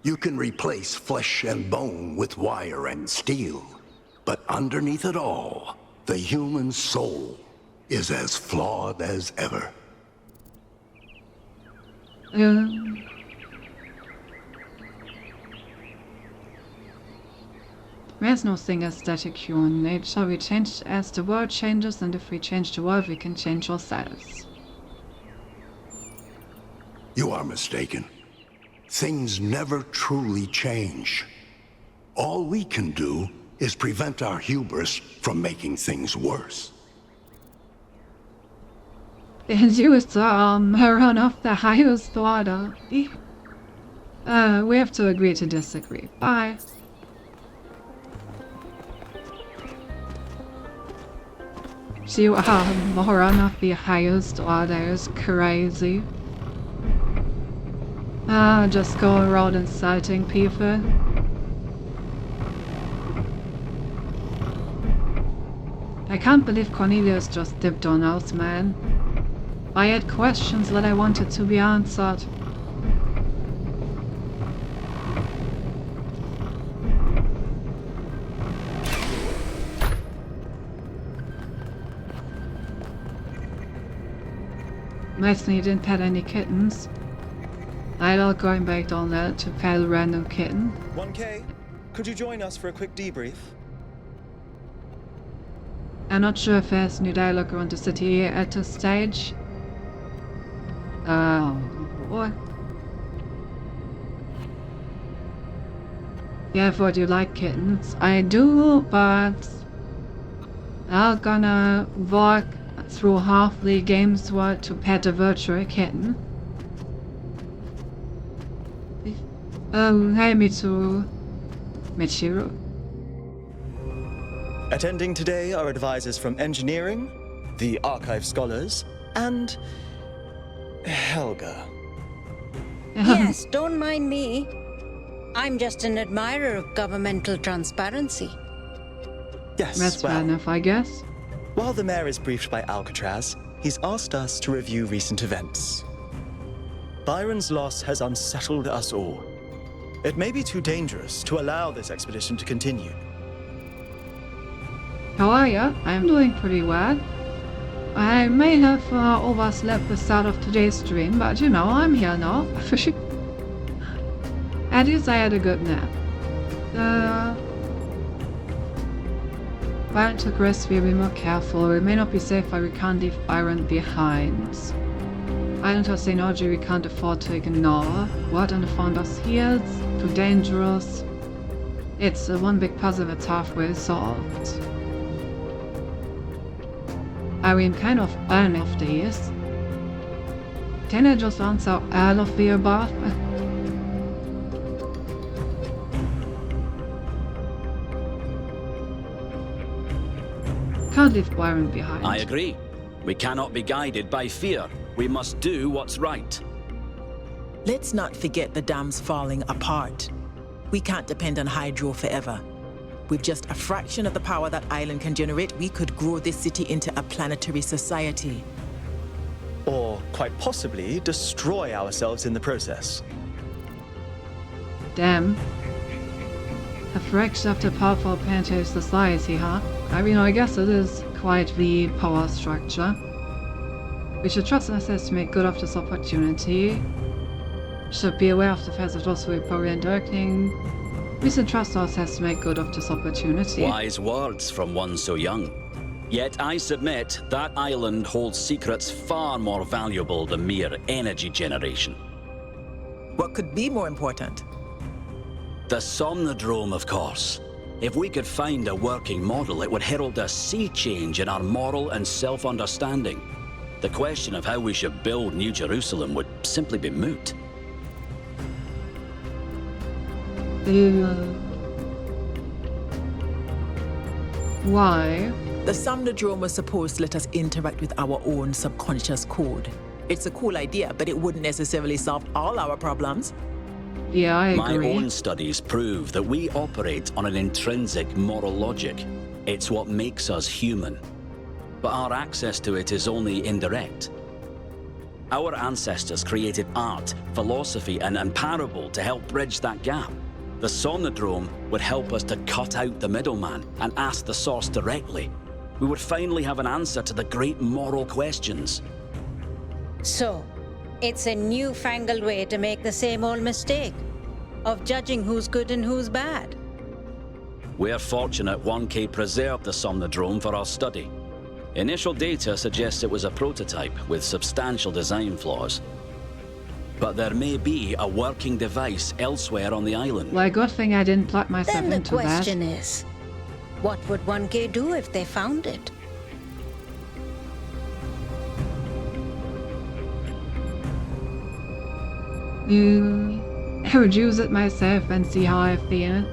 [SPEAKER 2] You can replace flesh and bone with wire and steel. But underneath it all, the human soul is as flawed as ever.
[SPEAKER 1] There's no thing as static human nature. We change as the world changes, and if we change the world, we can change ourselves.
[SPEAKER 2] You are mistaken. Things never truly change. All we can do is prevent our hubris from making things worse.
[SPEAKER 1] The Jews are run off the highest order. We have to agree to disagree. Bye. You are run off the highest order is crazy. Just go around insulting people. I can't believe Cornelius just dipped on us, man. I had questions that I wanted to be answered. Nice thing you didn't pet any kittens. I love going back down there to pet a random kitten.
[SPEAKER 16] 1K, could you join us for a quick debrief?
[SPEAKER 1] I'm not sure if there's new dialogue around the city at this stage. What? Yeah, I thought you like kittens. I do, but I'm gonna walk through half the game's world to pet a virtual kitten. Hey, Michiru.
[SPEAKER 16] Attending today are advisors from engineering, the archive scholars, and Helga.
[SPEAKER 19] Yes, don't mind me. I'm just an admirer of governmental transparency.
[SPEAKER 16] Yes,
[SPEAKER 1] that's fair enough, I guess.
[SPEAKER 16] While the mayor is briefed by Alcatraz, he's asked us to review recent events. Byron's loss has unsettled us all. It may be too dangerous to allow this expedition to continue.
[SPEAKER 1] How are ya? I'm doing pretty well. I may have overslept the start of today's stream, but you know, I'm here now. At least I had a good nap. Byron took rest, we'll be more careful. It may not be safe, but we can't leave Byron behind. Island of Xenology we can't afford to ignore. What on the Founder's Heels? Too dangerous. It's one big puzzle that's halfway solved. I mean, kind of one of these. Can I just answer all of the above? Can't leave Byron behind.
[SPEAKER 3] I agree. We cannot be guided by fear. We must do what's right.
[SPEAKER 10] Let's not forget the dam's falling apart. We can't depend on hydro forever. With just a fraction of the power that island can generate, we could grow this city into a planetary society.
[SPEAKER 16] Or, quite possibly, destroy ourselves in the process.
[SPEAKER 1] Damn. A fraction of the powerful planetary society, huh? I mean, I guess it is quite the power structure. We should trust ourselves to make good of this opportunity. Should be aware of the fact that those who are power and darkening. We should trust ourselves to make good of this opportunity.
[SPEAKER 3] Wise words from one so young. Yet I submit that island holds secrets far more valuable than mere energy generation.
[SPEAKER 10] What could be more important?
[SPEAKER 3] The Somnodrome, of course. If we could find a working model, it would herald a sea change in our moral and self-understanding. The question of how we should build New Jerusalem would simply be moot.
[SPEAKER 1] Why?
[SPEAKER 10] The Somnodrome was supposed to let us interact with our own subconscious code. It's a cool idea, but it wouldn't necessarily solve all our problems.
[SPEAKER 1] Yeah, I
[SPEAKER 3] agree. My own studies prove that we operate on an intrinsic moral logic. It's what makes us human. But our access to it is only indirect. Our ancestors created art, philosophy, and parable to help bridge that gap. The Somnodrome would help us to cut out the middleman and ask the source directly. We would finally have an answer to the great moral questions.
[SPEAKER 19] So, it's a newfangled way to make the same old mistake of judging who's good and who's bad.
[SPEAKER 3] We're fortunate 1K preserved the Somnodrome for our study. Initial data suggests it was a prototype with substantial design flaws. But there may be a working device elsewhere on the island.
[SPEAKER 1] Well, good thing I didn't plug myself
[SPEAKER 19] Then the
[SPEAKER 1] into that.
[SPEAKER 19] question is, what would 1K do if they found it?
[SPEAKER 1] I would use it myself and see how I feel.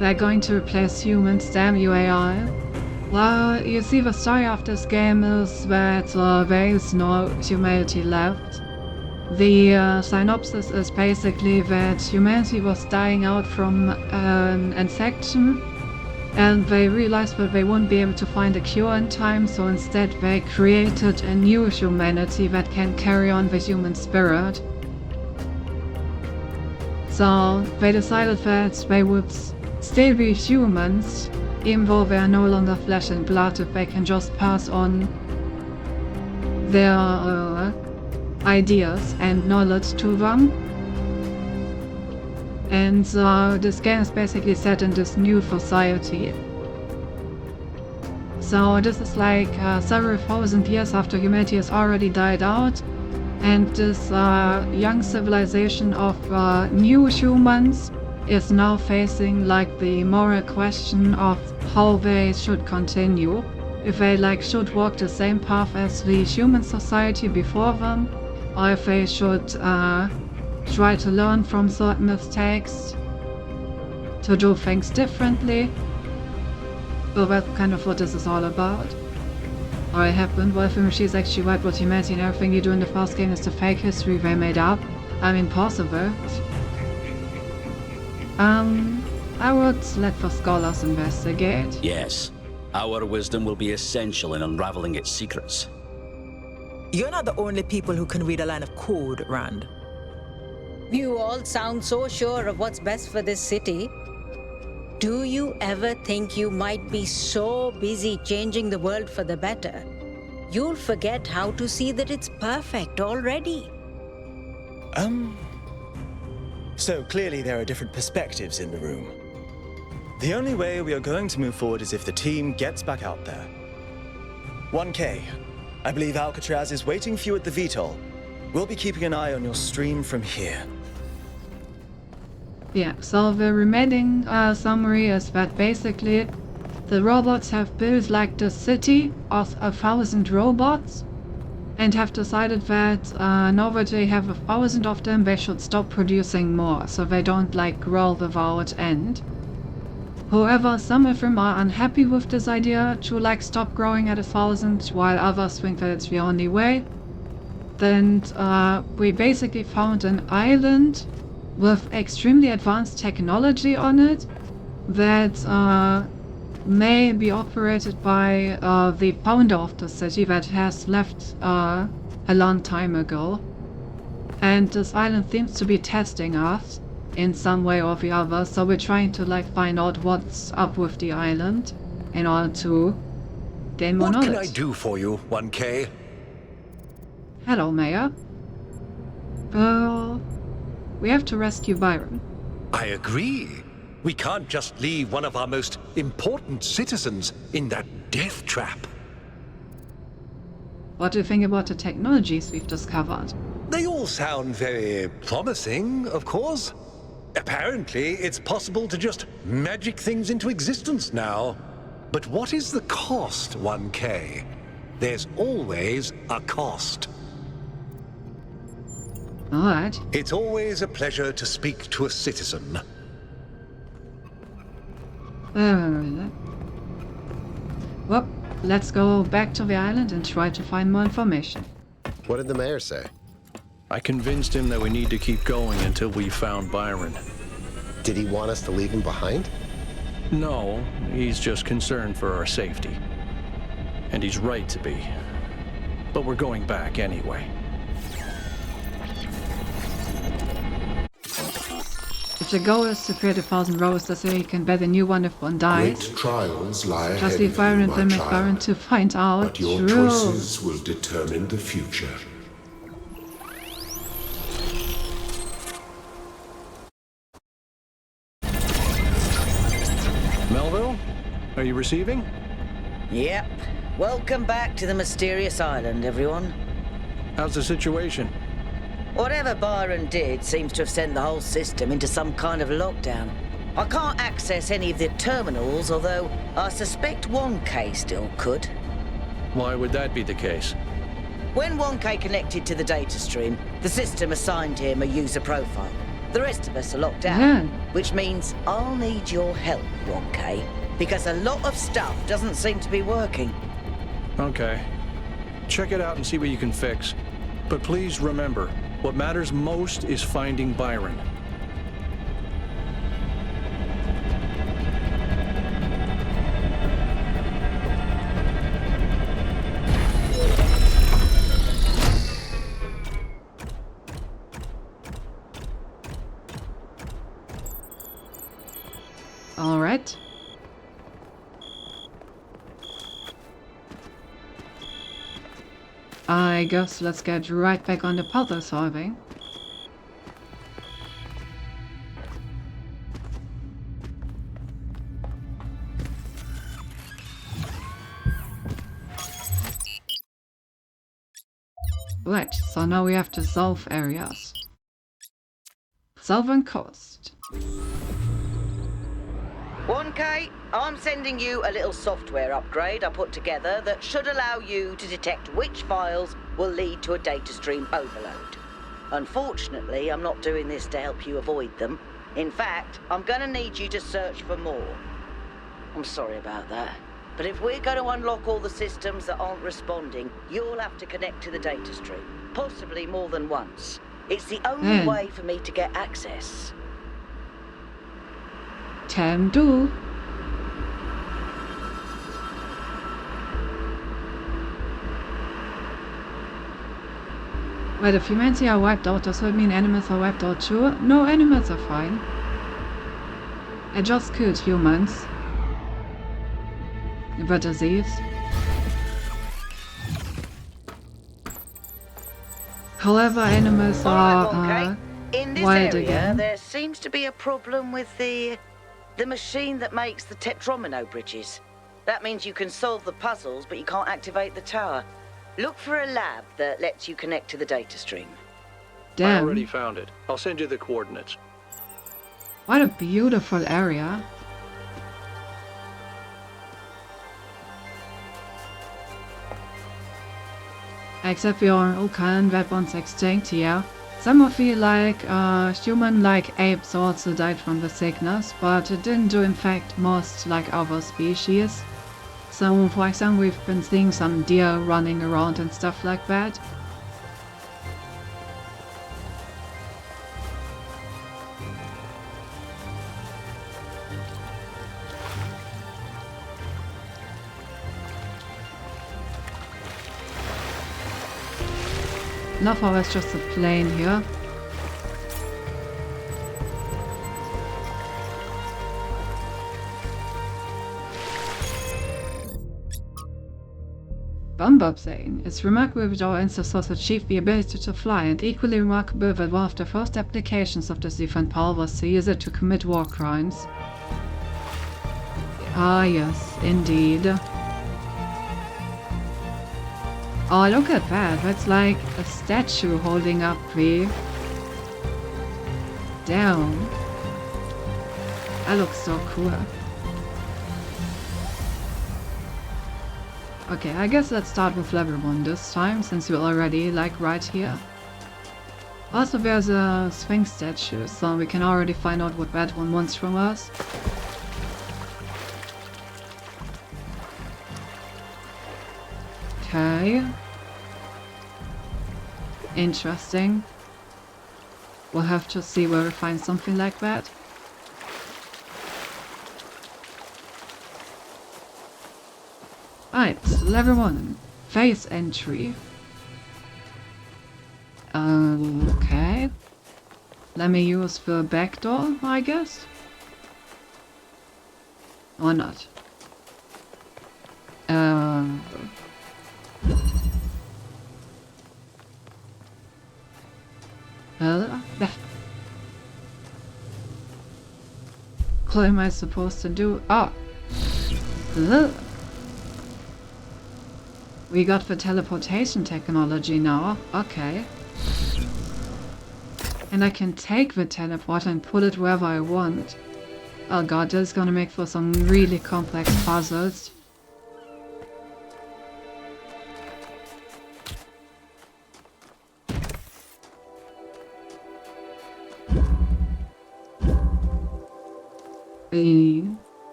[SPEAKER 1] They're going to replace humans, damn you AI. Well, you see, the story of this game is that there is no humanity left. The synopsis is basically that humanity was dying out from an infection, and they realized that they wouldn't be able to find a cure in time, so instead they created a new humanity that can carry on the human spirit. So they decided that they would still be humans, even though they are no longer flesh and blood, if they can just pass on their ideas and knowledge to them. And this game is basically set in this new society. So this is like several thousand years after humanity has already died out, and this young civilization of new humans is now facing like the moral question of how they should continue. If they like should walk the same path as the human society before them, or if they should try to learn from certain mistakes to do things differently. So that's kind of what this is all about. Or it happened, Wolfram She's actually right, what humanity and everything you do in the first game is the fake history they made up. I mean, possible. I would let the scholars investigate.
[SPEAKER 3] Yes, our wisdom will be essential in unraveling its secrets.
[SPEAKER 10] You're not the only people who can read a line of code, Rand.
[SPEAKER 19] You all sound so sure of what's best for this city. Do you ever think you might be so busy changing the world for the better, you'll forget how to see that it's perfect already?
[SPEAKER 16] So clearly there are different perspectives in the room. The only way we are going to move forward is if the team gets back out there. 1K, I believe Alcatraz is waiting for you at the VTOL. We'll be keeping an eye on your stream from here.
[SPEAKER 1] Yeah, so the remaining summary is that basically the robots have built like the city of 1,000 robots and have decided that now that they have 1,000 of them, they should stop producing more so they don't like grow without end. However, some of them are unhappy with this idea to like stop growing at 1,000 while others think that it's the only way. Then we basically found an island with extremely advanced technology on it that may be operated by the founder of the city that has left a long time ago. And this island seems to be testing us in some way or the other, so we're trying to like find out what's up with the island in order to gain more knowledge.
[SPEAKER 7] What can I do for you, 1K?
[SPEAKER 1] Hello, Mayor. We have to rescue Byron.
[SPEAKER 7] I agree. We can't just leave one of our most important citizens in that death trap.
[SPEAKER 1] What do you think about the technologies we've discovered?
[SPEAKER 7] They all sound very promising, of course. Apparently, it's possible to just magic things into existence now. But what is the cost, 1K? There's always a cost.
[SPEAKER 1] All right.
[SPEAKER 7] It's always a pleasure to speak to a citizen.
[SPEAKER 1] Well, let's go back to the island and try to find more information.
[SPEAKER 6] What did the mayor say?
[SPEAKER 9] I convinced him that we need to keep going until we found Byron.
[SPEAKER 6] Did he want us to leave him behind?
[SPEAKER 9] No, he's just concerned for our safety. And he's right to be. But we're going back anyway.
[SPEAKER 1] If the goal is to create 1,000 robots so you can bet a new one if one dies,
[SPEAKER 14] Great trials lie
[SPEAKER 1] just
[SPEAKER 14] ahead
[SPEAKER 1] leave
[SPEAKER 14] of
[SPEAKER 1] Byron
[SPEAKER 14] you,
[SPEAKER 1] and
[SPEAKER 14] my
[SPEAKER 1] then make
[SPEAKER 14] child.
[SPEAKER 1] Byron to find out.
[SPEAKER 14] But your choices will determine the future.
[SPEAKER 9] Melville, are you receiving?
[SPEAKER 4] Yep. Welcome back to the mysterious island, everyone.
[SPEAKER 9] How's the situation?
[SPEAKER 4] Whatever Byron did seems to have sent the whole system into some kind of lockdown. I can't access any of the terminals, although I suspect 1K still could.
[SPEAKER 9] Why would that be the case?
[SPEAKER 4] When 1K connected to the data stream, the system assigned him a user profile. The rest of us are locked out, which means I'll need your help, 1K, because a lot of stuff doesn't seem to be working.
[SPEAKER 9] Okay. Check it out and see what you can fix. But please remember, what matters most is finding Byron.
[SPEAKER 1] All right. I guess let's get right back on the puzzle solving. Right, so now we have to solve areas. Solve and coast.
[SPEAKER 4] 1K, I'm sending you a little software upgrade I put together that should allow you to detect which files will lead to a data stream overload. Unfortunately, I'm not doing this to help you avoid them. In fact, I'm gonna need you to search for more. I'm sorry about that, but if we're going to unlock all the systems that aren't responding, you'll have to connect to the data stream, possibly more than once. It's the only way for me to get access.
[SPEAKER 1] Can do. Wait, if humanity are wiped out, does that mean animals are wiped out too? No, animals are fine. I just killed humans. But disease. However, animals are
[SPEAKER 4] In this
[SPEAKER 1] wild
[SPEAKER 4] area,
[SPEAKER 1] again.
[SPEAKER 4] there seems to be a problem with the machine that makes the Tetromino bridges. That means you can solve the puzzles, but you can't activate the tower. Look for a lab that lets you connect to the data stream.
[SPEAKER 9] I already found it. I'll send you the coordinates.
[SPEAKER 1] What a beautiful area. Except we are all kind that once extinct here. Some of you like human-like apes also died from the sickness, but it didn't do in fact most like other species. So for example, we've been seeing some deer running around and stuff like that. Love how it's just a plain here. Bombop saying, it's remarkable that our ancestors achieved the ability to fly, and equally remarkable that one of the first applications of this different power was to use it to commit war crimes. Ah yes, indeed. Oh, look at that. That's like a statue holding up the... down. That looks so cool. Okay, I guess let's start with level 1 this time, since we're already, like, right here. Also, there's a Sphinx statue, so we can already find out what that one wants from us. Okay. Interesting. We'll have to see where we find something like that. Right, level 1. Phase entry. Okay. Let me use the back door, I guess? Or not? What am I supposed to do? Oh! We got the teleportation technology now. Okay. And I can take the teleport and put it wherever I want. Oh god, this is gonna make for some really complex puzzles.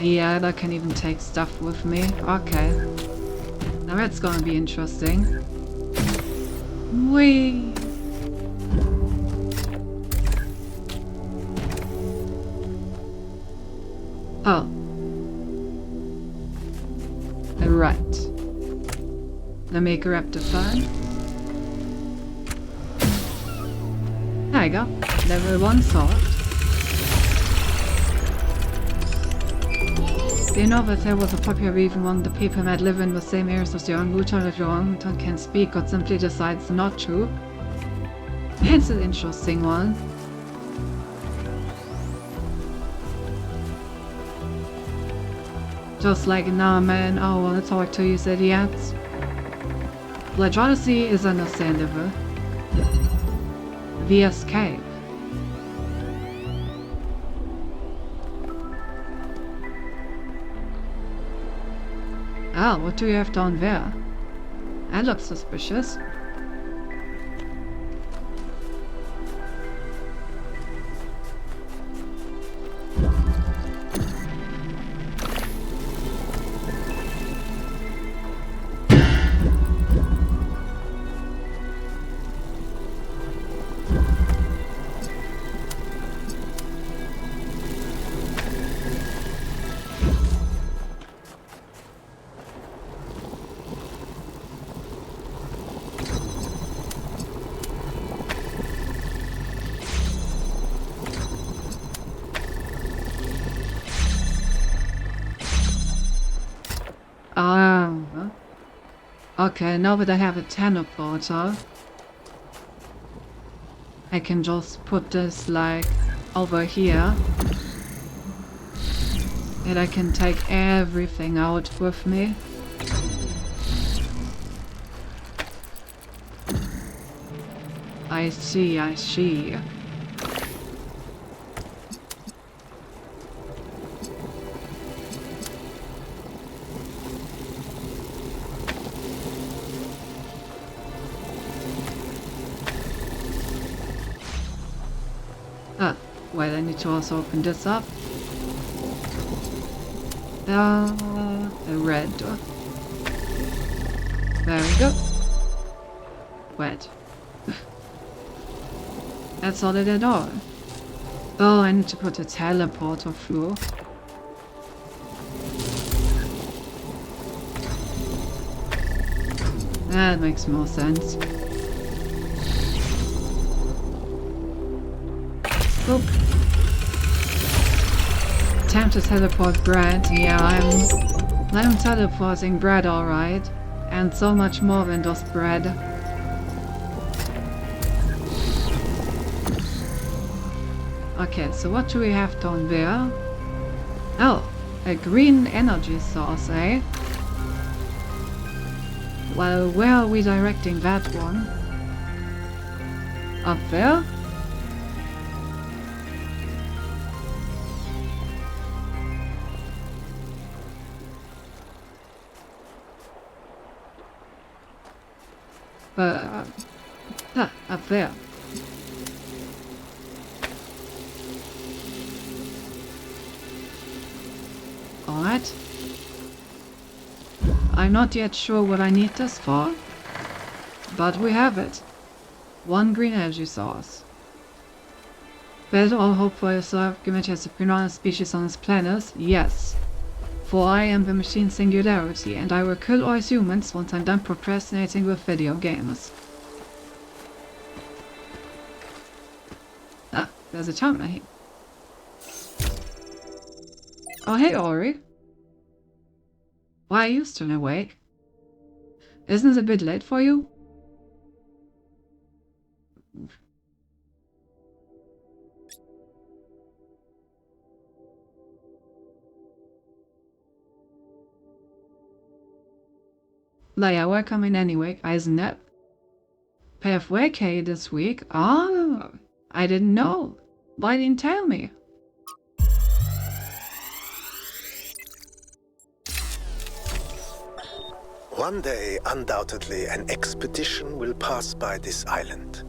[SPEAKER 1] Yeah, that can even take stuff with me. Okay. Now that's gonna be interesting. Whee! Oh. Right. Let me grab the phone. There you go. Level 1 solved. Do you know that there was a popular reason one the people might live in the same areas as the orangutan if the orangutan can speak or simply decides not to? It's an interesting one. Just like, nah man, I wanna talk to you idiots. Legitimacy is understandable. The escape. Ah, what do you have down there? That looks suspicious. Okay, now that I have a teleporter. I can just put this like over here. And I can take everything out with me. I see, I see. Well, I need to also open this up. The red door. There we go. Wet. That's all it at all. Oh, I need to put a teleporter through. That makes more sense. Oop. Time to teleport Brad. Yeah, I'm teleporting Brad, alright. And so much more than just Brad. Okay, so what do we have down there? Oh, a green energy source, eh? Well, where are we directing that one? Up there? Up there. Alright. I'm not yet sure what I need this for, but we have it. One green energy source. Better all hope for yourself, given as a predominant species on this planet? Yes. For I am the machine singularity, and I will kill all humans once I'm done procrastinating with video games. Ah, there's a timer here. Oh, hey, Ori. Why are you still awake? Isn't it a bit late for you? Leia, welcome in anyway, Eisenep. PFWK this week? Oh, I didn't know. Why didn't you tell me?
[SPEAKER 5] One day, undoubtedly, an expedition will pass by this island.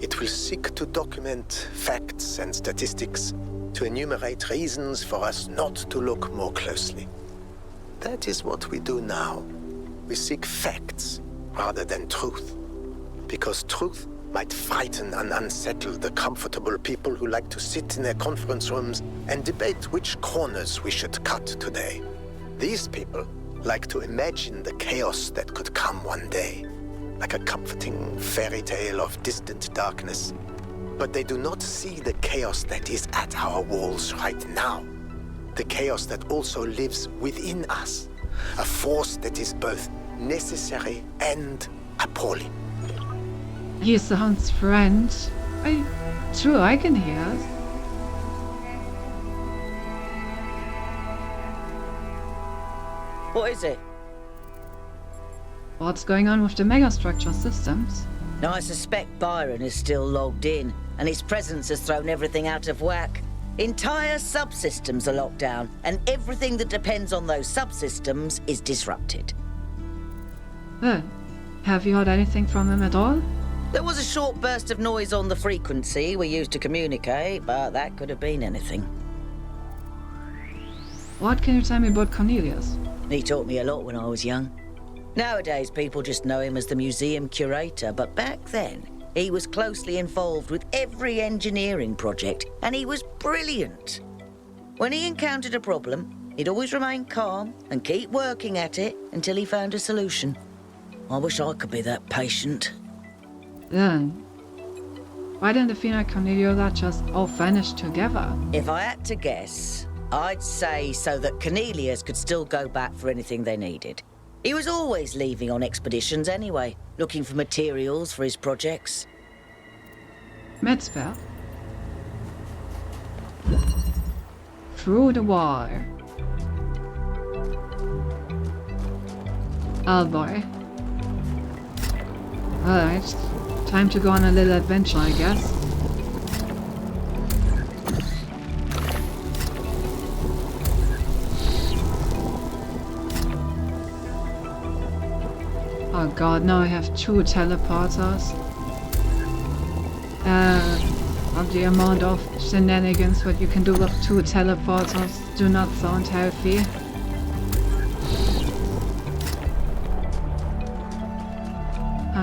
[SPEAKER 5] It will seek to document facts and statistics, to enumerate reasons for us not to look more closely. That is what we do now. We seek facts rather than truth, because truth might frighten and unsettle the comfortable people who like to sit in their conference rooms and debate which corners we should cut today. These people like to imagine the chaos that could come one day, like a comforting fairy tale of distant darkness. But they do not see the chaos that is at our walls right now. The chaos that also lives within us. A force that is both necessary and appalling.
[SPEAKER 1] He sounds French. True, I can hear it.
[SPEAKER 4] What is it?
[SPEAKER 1] What's going on with the megastructure systems?
[SPEAKER 4] Now, I suspect Byron is still logged in, and his presence has thrown everything out of whack. Entire subsystems are locked down, and everything that depends on those subsystems is disrupted.
[SPEAKER 1] Have you heard anything from him at all?
[SPEAKER 4] There was a short burst of noise on the frequency we used to communicate, but that could have been anything.
[SPEAKER 1] What can you tell me about Cornelius?
[SPEAKER 4] He taught me a lot when I was young. Nowadays, people just know him as the museum curator, but back then, he was closely involved with every engineering project, and he was brilliant. When he encountered a problem, he'd always remain calm and keep working at it until he found a solution. I wish I could be that patient.
[SPEAKER 1] Then, why didn't Athena and Cornelius just all vanish together?
[SPEAKER 4] If I had to guess, I'd say so that Cornelius could still go back for anything they needed. He was always leaving on expeditions anyway, looking for materials for his projects.
[SPEAKER 1] med spell. Through the wall. Oh boy. Alright. Time to go on a little adventure, I guess. Oh god, now I have 2 teleporters. Of the amount of shenanigans what you can do with 2 teleporters do not sound healthy.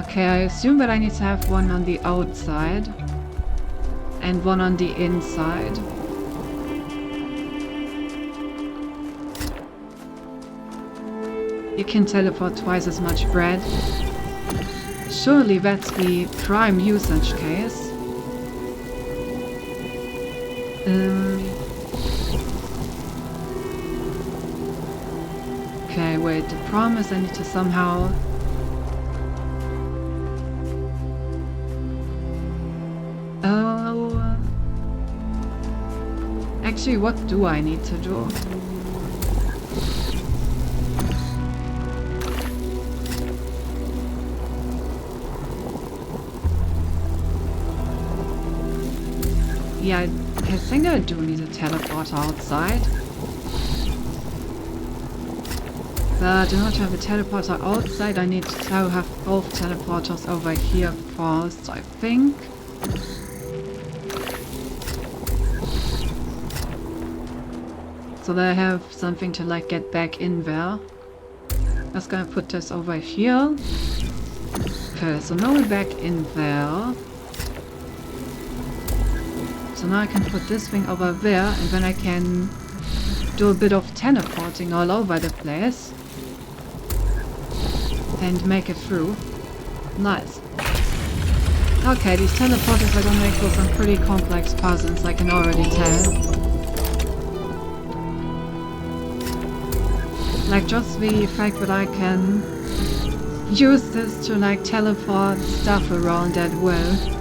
[SPEAKER 1] Okay, I assume that I need to have one on the outside and one on the inside. You can teleport twice as much bread. Surely that's the prime usage case. Okay, wait, the problem is I need to somehow... Oh... Actually, what do I need to do? Yeah, I think I do need a teleporter outside. But I do not have a teleporter outside. I need to have both teleporters over here first, I think. So that I have something to like get back in there. Just gonna put this over here. Okay, so now we're back in there. So now I can put this thing over there, and then I can do a bit of teleporting all over the place. And make it through. Nice. Okay, these teleporters are gonna make for some pretty complex puzzles, I can already tell. Like just the fact that I can use this to like teleport stuff around at will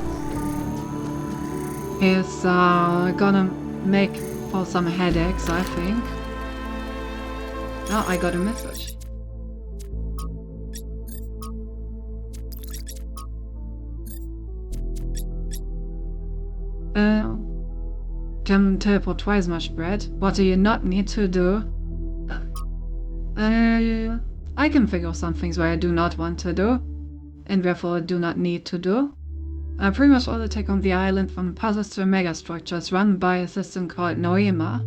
[SPEAKER 1] is gonna make for some headaches, I think. Oh, I got a message. Can teleport twice as much bread. What do you not need to do? I can figure some things where I do not want to do, and therefore do not need to do. Pretty much all the tech on the island, from puzzles to megastructures, run by a system called Noema.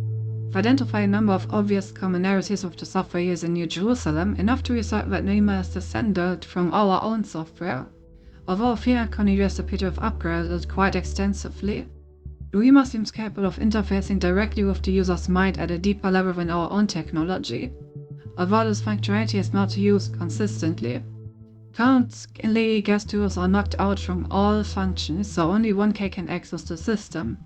[SPEAKER 1] I've identified a number of obvious commonalities with the software used in New Jerusalem, enough to assert that Noema is descended from our own software. Although Athena and Cornelius appear to have upgraded it quite extensively, Noema seems capable of interfacing directly with the user's mind at a deeper level than our own technology. Although this functionality is not used consistently, currently guest tools are knocked out from all functions, so only 1K can access the system,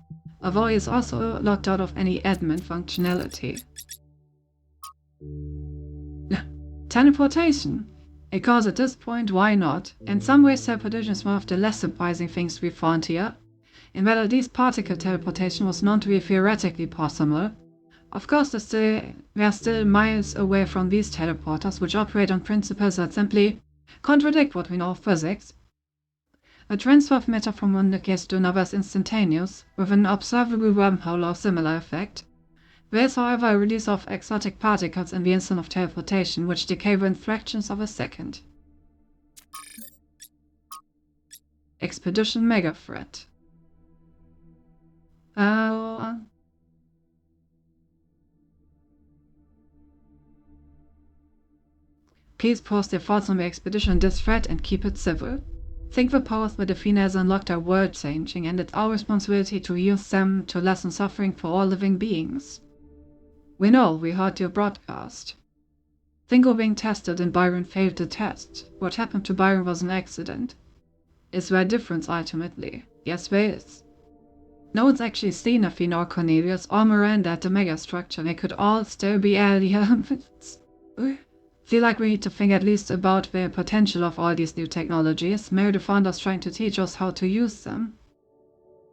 [SPEAKER 1] although he is also locked out of any admin functionality. Teleportation! Because at this point, why not? In some ways, teleportation is one of the less surprising things we found here, and whether these particle teleportation was known to be theoretically possible. Of course, we are still miles away from these teleporters, which operate on principles that simply contradict what we know of physics. A transfer of matter from one case to another is instantaneous, with an observable wormhole or similar effect. There is, however, a release of exotic particles in the instant of teleportation, which decay within fractions of a second. Expedition Mega Threat. Please post your thoughts on the expedition and this threat and keep it civil. Think the powers that Athena has unlocked are world-changing, and it's our responsibility to use them to lessen suffering for all living beings. We know, we heard your broadcast. Think of being tested and Byron failed the test. What happened to Byron was an accident. Is there a difference ultimately? Yes, there is. No one's actually seen Athena or Cornelius or Miranda at the megastructure. They could all still be aliens. Feel like we need to think at least about the potential of all these new technologies. Maybe the founders trying to teach us how to use them.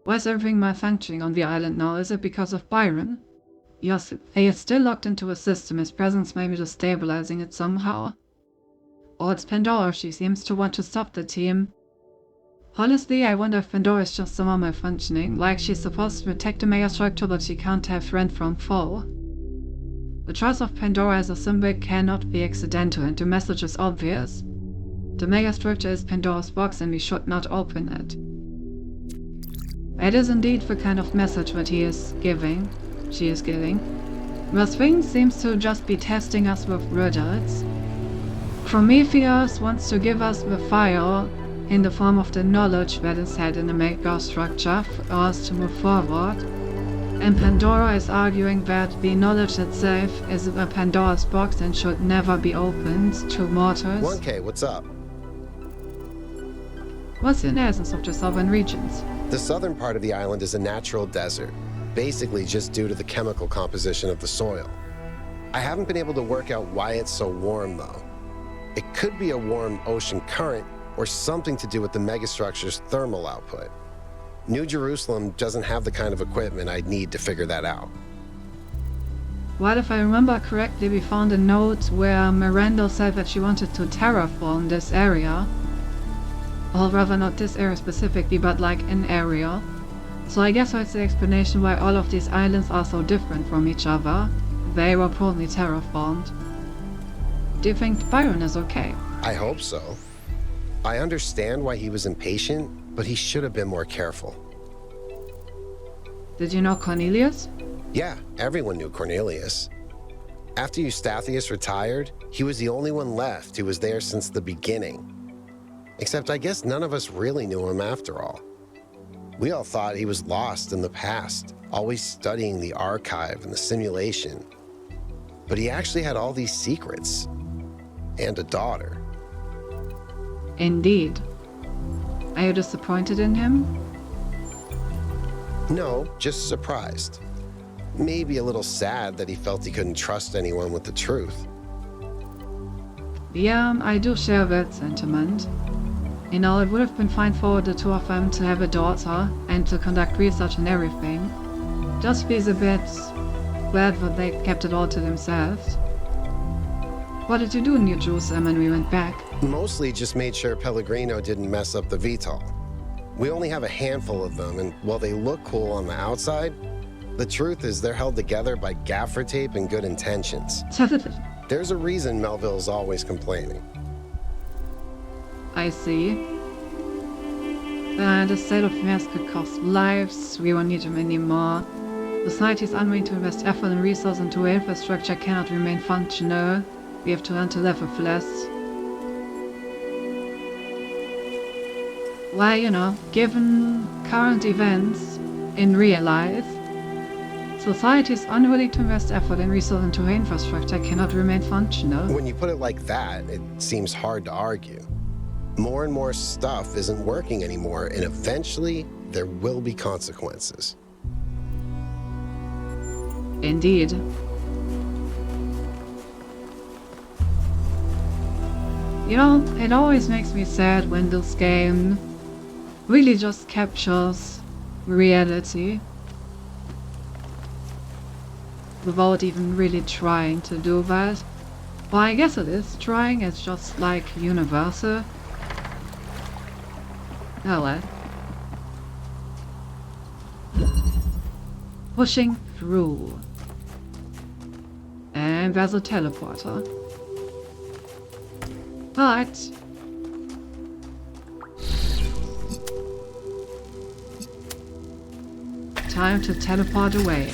[SPEAKER 1] Why is everything malfunctioning on the island now? Is it because of Byron? Yes, he is still locked into a system. His presence may be destabilizing it somehow. Or it's Pandora. She seems to want to stop the team. Honestly, I wonder if Pandora is just somehow malfunctioning. Like she's supposed to protect the megastructure, but she can't have friend from foe. The choice of Pandora as a symbol cannot be accidental, and the message is obvious. The megastructure is Pandora's box, and we should not open it. It is indeed the kind of message that she is giving. The Sphinx seems to just be testing us with riddles. Prometheus wants to give us the fire in the form of the knowledge that is held in the megastructure for us to move forward. And Pandora is arguing that the knowledge itself is a Pandora's box and should never be opened to mortals.
[SPEAKER 6] 1K, what's up?
[SPEAKER 1] What's the essence of the southern regions?
[SPEAKER 6] The southern part of the island is a natural desert, basically just due to the chemical composition of the soil. I haven't been able to work out why it's so warm, though. It could be a warm ocean current or something to do with the megastructure's thermal output. New Jerusalem doesn't have the kind of equipment I'd need to figure that out.
[SPEAKER 1] Well, if I remember correctly, we found a note where Miranda said that she wanted to terraform this area. Or rather, not this area specifically, but like an area. So I guess that's the explanation why all of these islands are so different from each other. They were probably terraformed. Do you think Byron is okay?
[SPEAKER 6] I hope so. I understand why he was impatient, but he should have been more careful.
[SPEAKER 1] Did you know Cornelius?
[SPEAKER 6] Yeah, everyone knew Cornelius. After Eustathius retired, he was the only one left who was there since the beginning. Except I guess none of us really knew him after all. We all thought he was lost in the past, always studying the archive and the simulation. But he actually had all these secrets. And a daughter.
[SPEAKER 1] Indeed. Are you disappointed in him?
[SPEAKER 6] No, just surprised. Maybe a little sad that he felt he couldn't trust anyone with the truth.
[SPEAKER 1] Yeah, I do share that sentiment. You know, it would have been fine for the two of them to have a daughter and to conduct research and everything. Just feels a bit glad that they kept it all to themselves. What did you do in New Jerusalem when we went back?
[SPEAKER 6] Mostly just made sure Pellegrino didn't mess up the VTOL. We only have a handful of them, and while they look cool on the outside, the truth is they're held together by gaffer tape and good intentions. There's a reason Melville's always complaining.
[SPEAKER 1] I see. The state of affairs could cost lives. We won't need them anymore. Society is unwilling to invest effort and resources into infrastructure cannot remain functional. We have to learn to live with less. Well, you know, given current events in real life, society is unwilling to invest effort and resources into infrastructure cannot remain functional.
[SPEAKER 6] When you put it like that, it seems hard to argue. More and more stuff isn't working anymore, and eventually there will be consequences.
[SPEAKER 1] Indeed. You know, it always makes me sad when this game really just captures reality without even really trying to do that. Well, I guess it is trying, it's just like Universal. Oh well. Pushing through. And there's a teleporter. But time to teleport away.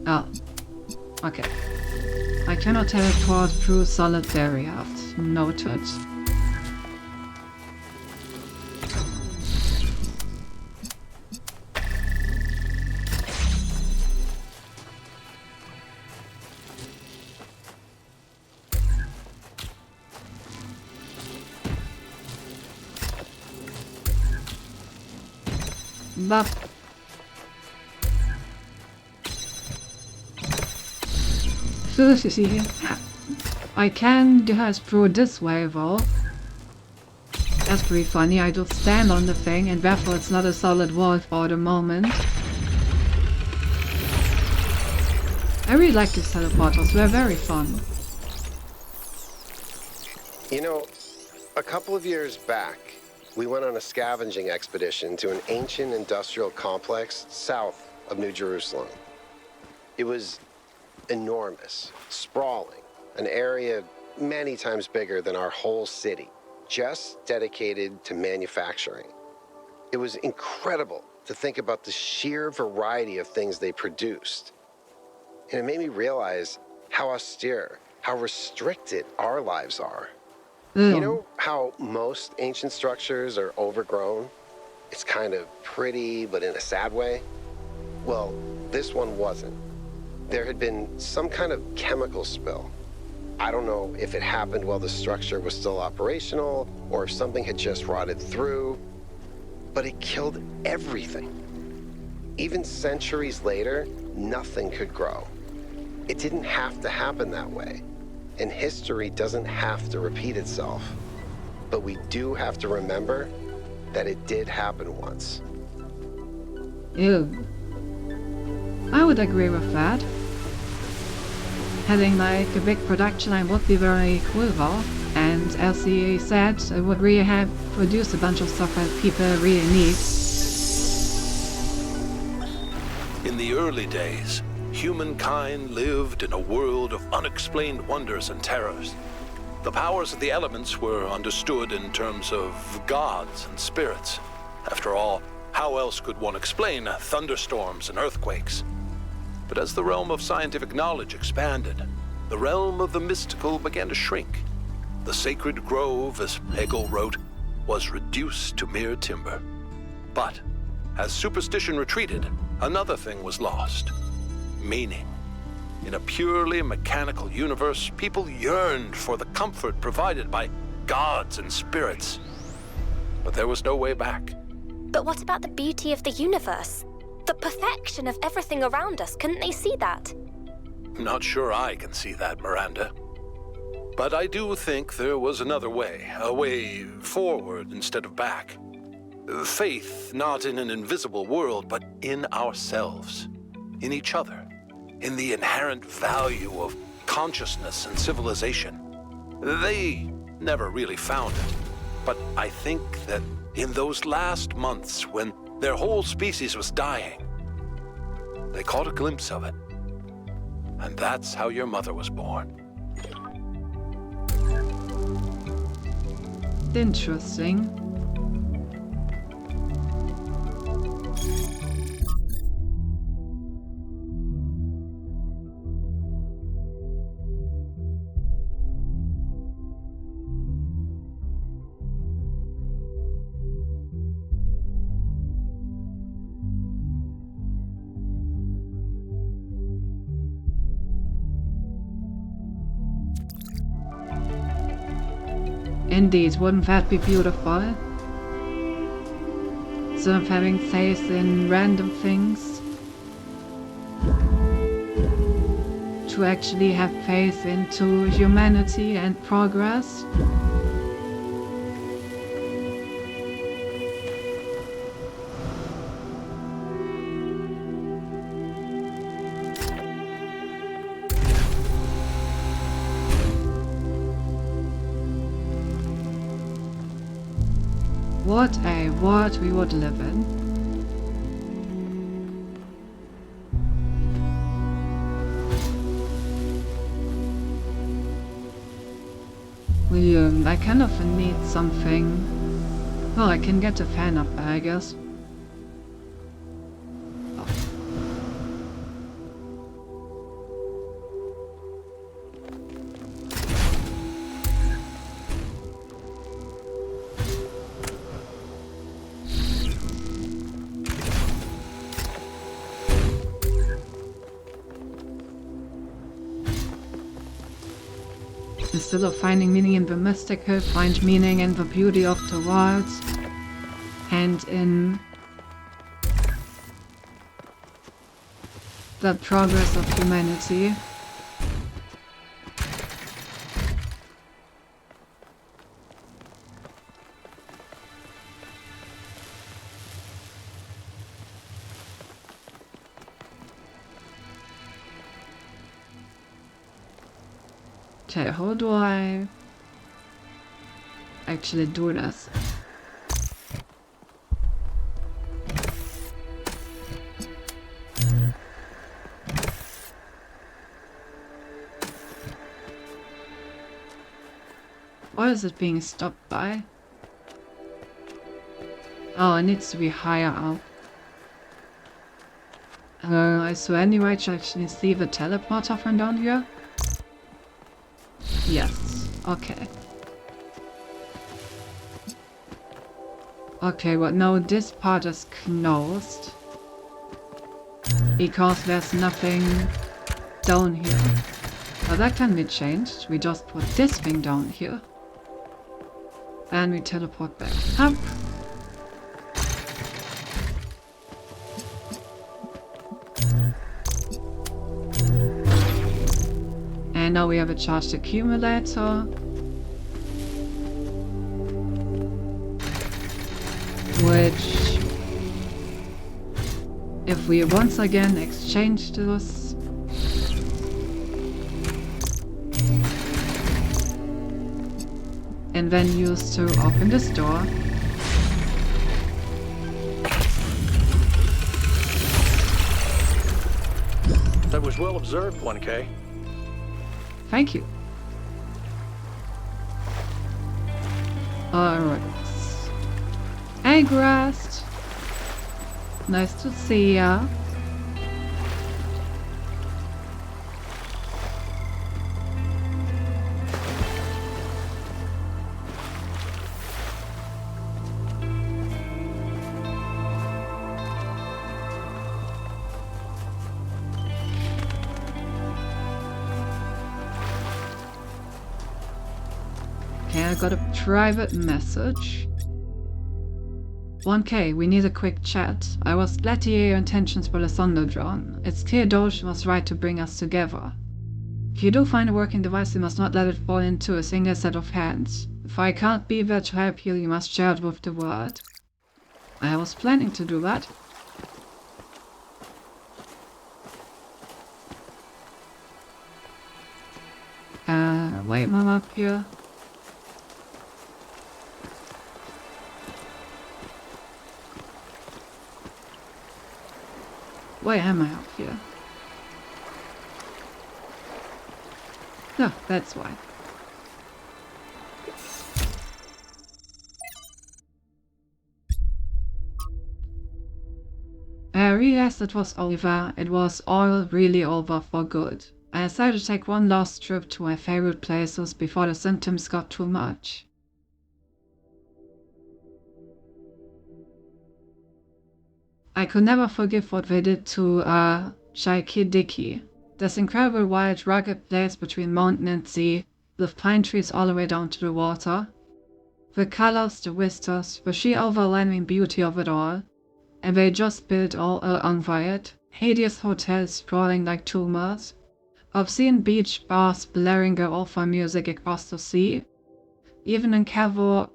[SPEAKER 1] Oh, okay. I cannot teleport through solid barriers. Noted. But I can pass through this way though. That's pretty funny. I just stand on the thing and therefore it's not a solid wall for the moment. I really like these teleporters. They're very fun.
[SPEAKER 6] You know, a couple of years back, we went on a scavenging expedition to an ancient industrial complex south of New Jerusalem. It was enormous, sprawling, an area many times bigger than our whole city, just dedicated to manufacturing. It was incredible to think about the sheer variety of things they produced. And it made me realize how austere, how restricted our lives are. You know how most ancient structures are overgrown? It's kind of pretty, but in a sad way. Well, this one wasn't. There had been some kind of chemical spill. I don't know if it happened while the structure was still operational or if something had just rotted through, but it killed everything. Even centuries later, nothing could grow. It didn't have to happen that way. And history doesn't have to repeat itself. But we do have to remember that it did happen once.
[SPEAKER 1] Ew. I would agree with that. Having like a big production line would be very cool though. And as he said, it would really have produced a bunch of stuff that people really need.
[SPEAKER 11] In the early days, humankind lived in a world of unexplained wonders and terrors. The powers of the elements were understood in terms of gods and spirits. After all, how else could one explain thunderstorms and earthquakes? But as the realm of scientific knowledge expanded, the realm of the mystical began to shrink. The sacred grove, as Hegel wrote, was reduced to mere timber. But as superstition retreated, another thing was lost. Meaning. In a purely mechanical universe, people yearned for the comfort provided by gods and spirits. But there was no way back.
[SPEAKER 8] But what about the beauty of the universe? The perfection of everything around us, couldn't they see that?
[SPEAKER 11] Not sure I can see that, Miranda. But I do think there was another way, a way forward instead of back. Faith not in an invisible world, but in ourselves, in each other. In the inherent value of consciousness and civilization. They never really found it. But I think that in those last months when their whole species was dying, they caught a glimpse of it. And that's how your mother was born.
[SPEAKER 1] Interesting. Indeed, wouldn't that be beautiful? Instead of having faith in random things, to actually have faith into humanity and progress. What a world we would live in. I kind of need something. Well, I can get a fan up there, I guess. Instead of finding meaning in the mystical, find meaning in the beauty of the world and in the progress of humanity. Okay, how do I actually do this? What is it being stopped by? Oh, it needs to be higher up. Is there any way to actually see the teleporter from down here? Yes. Okay. Okay, but now this part is closed. Because there's nothing down here. But that can be changed. We just put this thing down here. And we teleport back up. And now we have a charged accumulator. Which, if we once again exchange this, and then use to open this door.
[SPEAKER 9] That was well observed, 1K.
[SPEAKER 1] Thank you. Alright. Hey, Grast. Nice to see ya. Okay, I got a private message. 1K, we need a quick chat. I was glad to hear your intentions for the Sonderdrone. It's clear Doge was right to bring us together. If you do find a working device, you must not let it fall into a single set of hands. If I can't be there to help you, you must share it with the world. I was planning to do that. Wait, I'm up here. Why am I up here? No, that's why. I realized it was over. It was all really over for good. I decided to take one last trip to my favorite places before the symptoms got too much. I could never forgive what they did to Shaikidiki, this incredible wild, rugged place between mountain and sea, with pine trees all the way down to the water. The colors, the vistas, the sheer overwhelming beauty of it all, and they just built all along it, hideous hotels sprawling like tumors, obscene beach bars blaring their awful music across the sea. Even in Kavora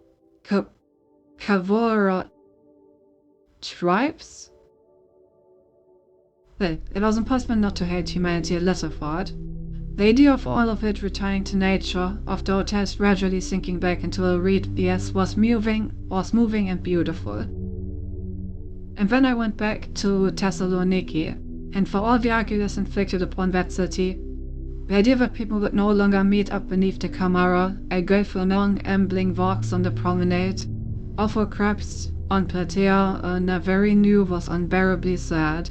[SPEAKER 1] tribes? Well, it was impossible not to hate humanity a little for it. The idea of all of it returning to nature, of the hotels gradually sinking back into a reed yes, was moving and beautiful. And then I went back to Thessaloniki, and for all the arguments inflicted upon that city, the idea that people would no longer meet up beneath the Camara, a go for long ambling walks on the promenade, or for crabs on Platea and a very new was unbearably sad.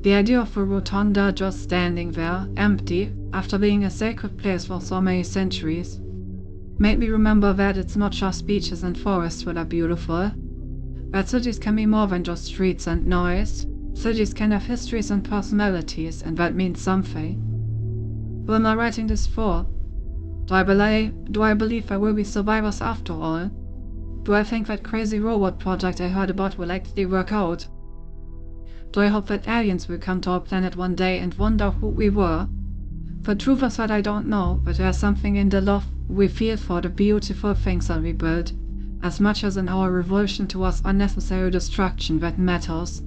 [SPEAKER 1] The idea of a rotunda just standing there, empty, after being a sacred place for so many centuries, made me remember that it's not just beaches and forests that are beautiful. That cities can be more than just streets and noise. Cities can have histories and personalities, and that means something. Who am I writing this for? Do I believe there will be survivors after all? Do I think that crazy robot project I heard about will actually work out? Do I hope that aliens will come to our planet one day and wonder who we were? The truth is that I don't know, but there's something in the love we feel for the beautiful things that we build, as much as in our revulsion towards unnecessary destruction that matters.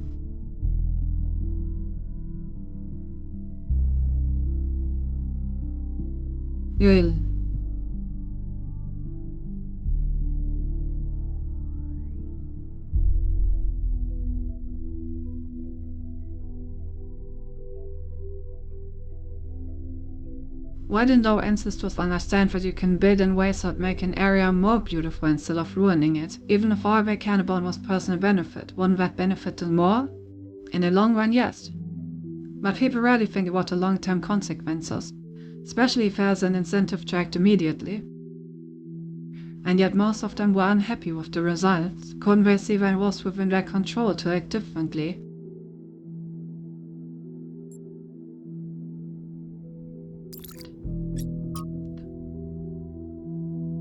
[SPEAKER 1] You'll... Why didn't our ancestors understand that you can build in ways that make an area more beautiful instead of ruining it? Even if all they can about was personal benefit, wouldn't that benefit them more? In the long run, yes. But people rarely think about the long-term consequences, especially if there's an incentive to act immediately. And yet most of them were unhappy with the results. Couldn't they see that it was within their control to act differently?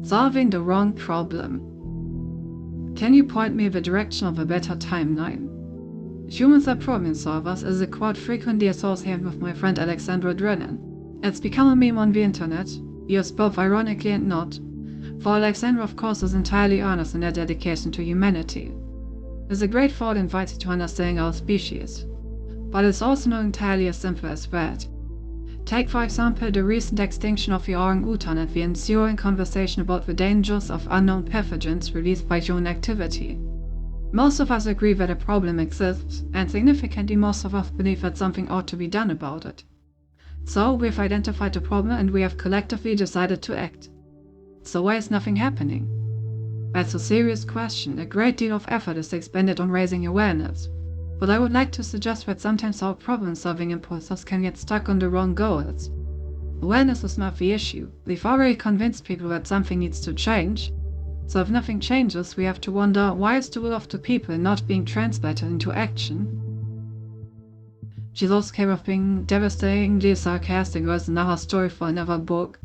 [SPEAKER 1] Solving the wrong problem. Can you point me in the direction of a better timeline? Humans are problem solvers is a quote frequently associated with my friend Alexandra Drennan. It's become a meme on the internet, used both ironically and not. For Alexandra, of course, is entirely earnest in their dedication to humanity. It's a great thought invited to understanding our species. But it's also not entirely as simple as that. Take, for example, the recent extinction of the orangutan and the ensuing conversation about the dangers of unknown pathogens released by human activity. Most of us agree that a problem exists, and significantly most of us believe that something ought to be done about it. So, we've identified the problem and we have collectively decided to act. So why is nothing happening? That's a serious question. A great deal of effort is expended on raising awareness. But I would like to suggest that sometimes our problem-solving impulses can get stuck on the wrong goals. Awareness is not the issue. We've already convinced people that something needs to change. So if nothing changes, we have to wonder, why is the will of the people not being translated into action? She's also capable of being devastatingly sarcastic, or is another story for another book.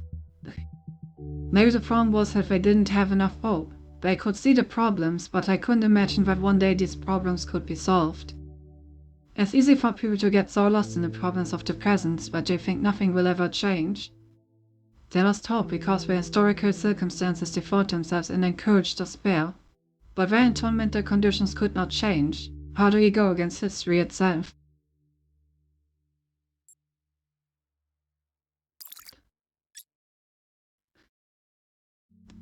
[SPEAKER 1] Maybe the problem was that they didn't have enough hope. They could see the problems, but I couldn't imagine that one day these problems could be solved. It's easy for people to get so lost in the problems of the present that they think nothing will ever change. They lost hope because their historical circumstances default themselves and encourage despair. But their entombmental conditions could not change. How do you go against history itself?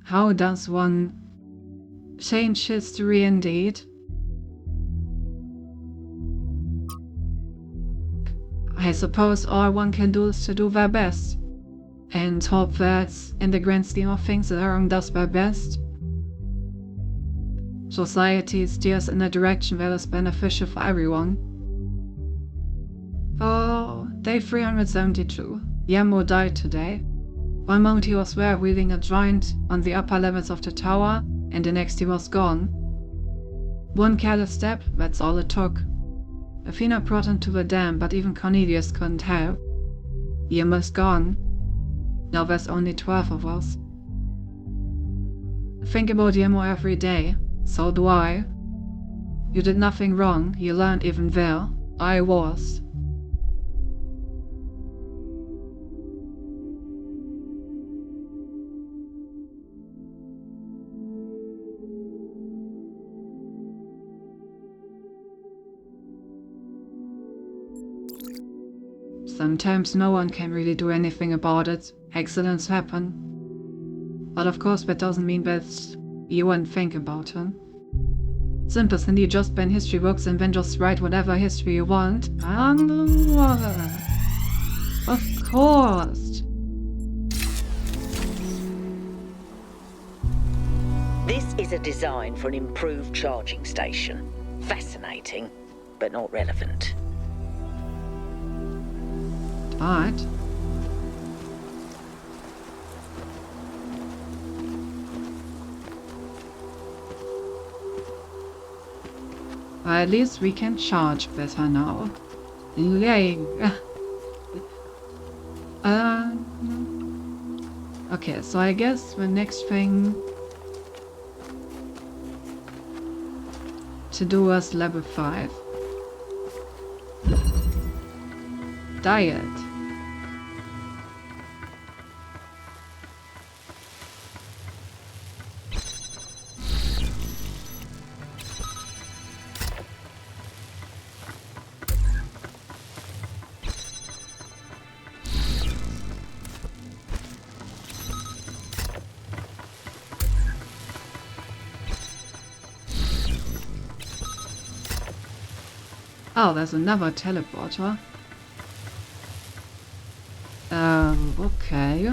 [SPEAKER 1] How does one change history indeed? I suppose all one can do is to do their best, and hope that, in the grand scheme of things, everyone does their best. Society steers in a direction that is beneficial for everyone. Oh, day 372. Yemo died today. One moment he was there wielding a giant on the upper levels of the tower, and the next he was gone. One careless step, that's all it took. Athena brought him to the dam, but even Cornelius couldn't help. Yemo is gone. Now there's only 12 of us. I think about Yemo every day. So do I. You did nothing wrong, you learned even there. I was. Sometimes no one can really do anything about it. Accidents happen. But of course that doesn't mean that you won't think about them. Simple as you just ban history books and then just write whatever history you want. Of course.
[SPEAKER 4] This is a design for an improved charging station. Fascinating, but not relevant.
[SPEAKER 1] Alright. Well, at least we can charge better now. Yay! Okay, so I guess the next thing to do is level 5. Diet. Oh, there's another teleporter. Okay.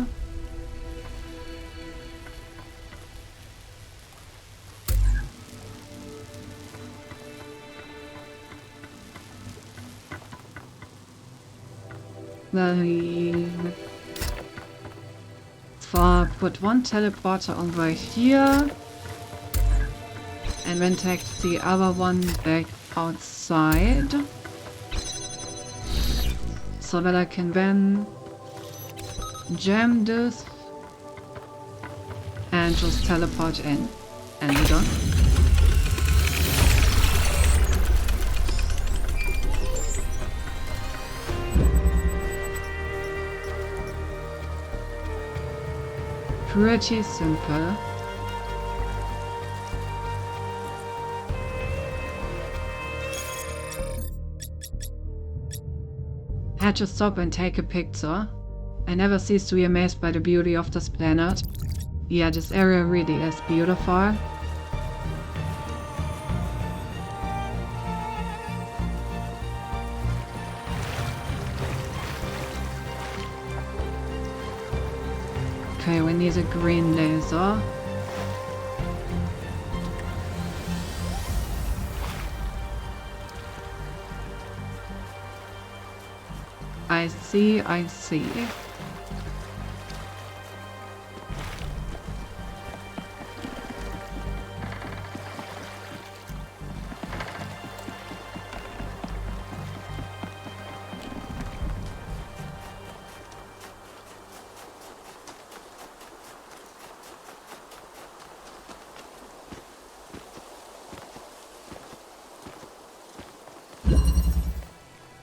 [SPEAKER 1] So I'll put one teleporter over here and then take the other one back outside so that I can then jam this and just teleport in and we're done. Pretty simple. Had to stop and take a picture. I never cease to be amazed by the beauty of this planet. Yeah, this area really is beautiful. Okay, we need a green laser. I see, I see.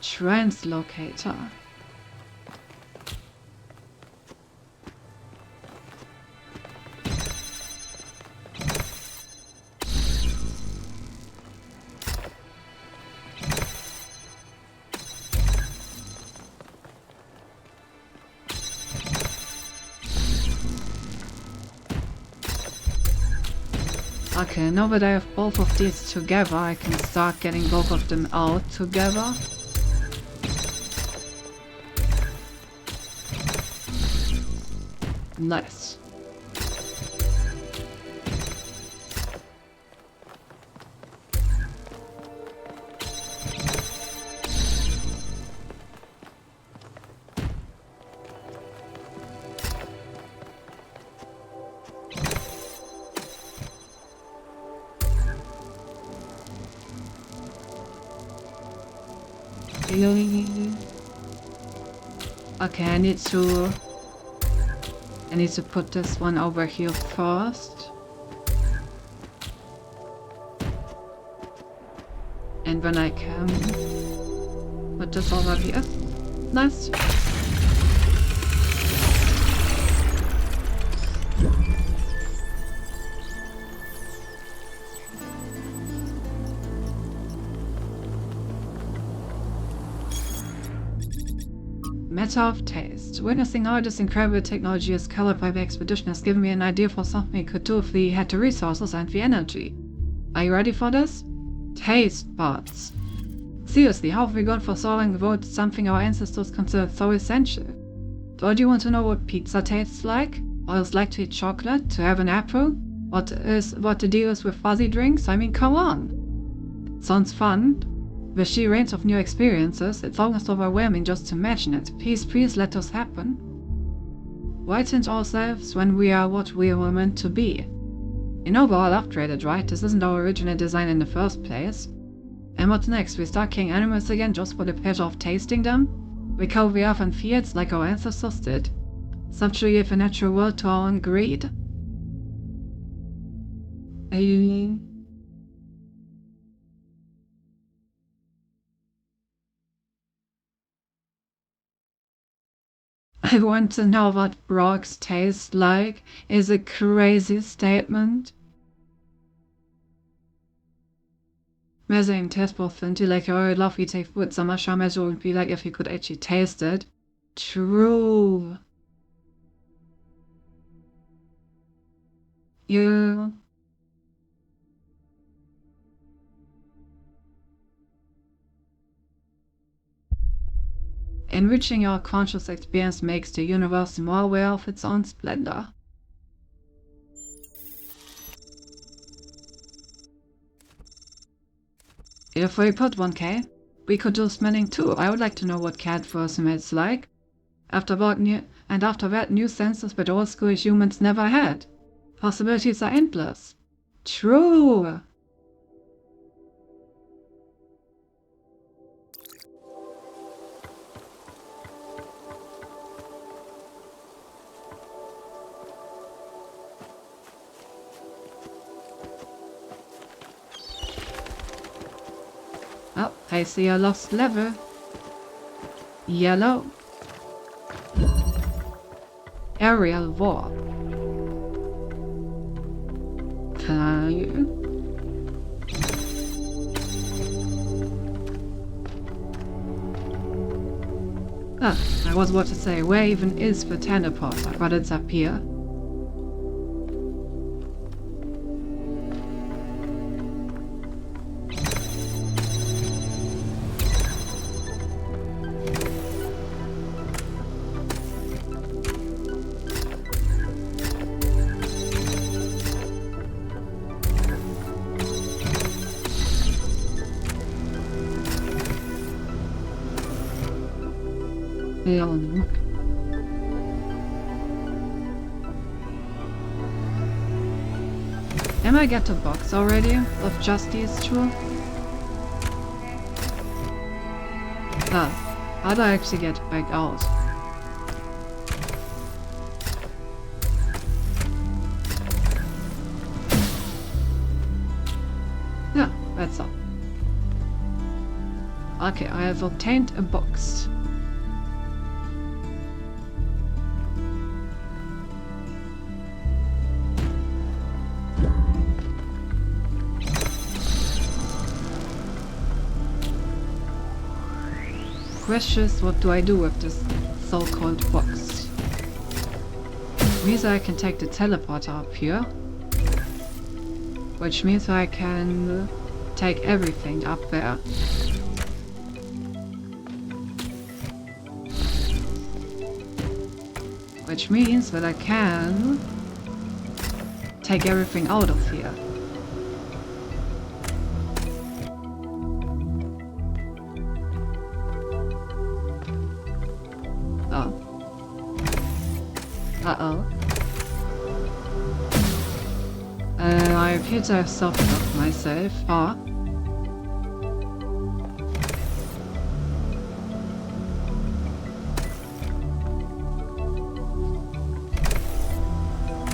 [SPEAKER 1] Translocator. Okay, now that I have both of these together, I can start getting both of them out together. Nice. Okay, I need to put this one over here first. And then I can put this over here. Nice. Matter of taste. Witnessing all this incredible technology as colored by the expedition has given me an idea for something we could do if we had the resources and the energy. Are you ready for this? Taste buds. Seriously, how have we gone for so long without something our ancestors considered so essential? Don't you want to know what pizza tastes like? What it's like to eat chocolate? To have an apple? What the deal is with fuzzy drinks? I mean, come on. It sounds fun. The sheer range of new experiences, it's almost overwhelming just to imagine it. Please let us happen. Why change ourselves when we are what we were meant to be? You know we're all upgraded, right? This isn't our original design in the first place. And what's next? We start killing animals again just for the pleasure of tasting them? We cover the earth in fields like our ancestors did? Subjugate the natural world to our own greed? I want to know what Brock's tastes like is a crazy statement. Measuring taste profundly, like I would love to take food, so much how measure would be like if you could actually taste it. True. You... Enriching your conscious experience makes the universe more aware of its own splendor. If we put 1k, we could do smelling too. I would like to know what cat fur smells like. After that, new senses that old school humans never had. Possibilities are endless. True. Oh, I see a lost level. Yellow. Aerial warp. I was about to say, where even is the teleporter? But it's up here. Am I get a box already of just these two? How do I actually get back out? Yeah, that's all. Okay, I have obtained a box. Questions, what do I do with this so-called box? Means I can take the teleporter up here, which means I can take everything up there. Which means that I can take everything out of here. Uh-oh. I appear to have soft-locked myself.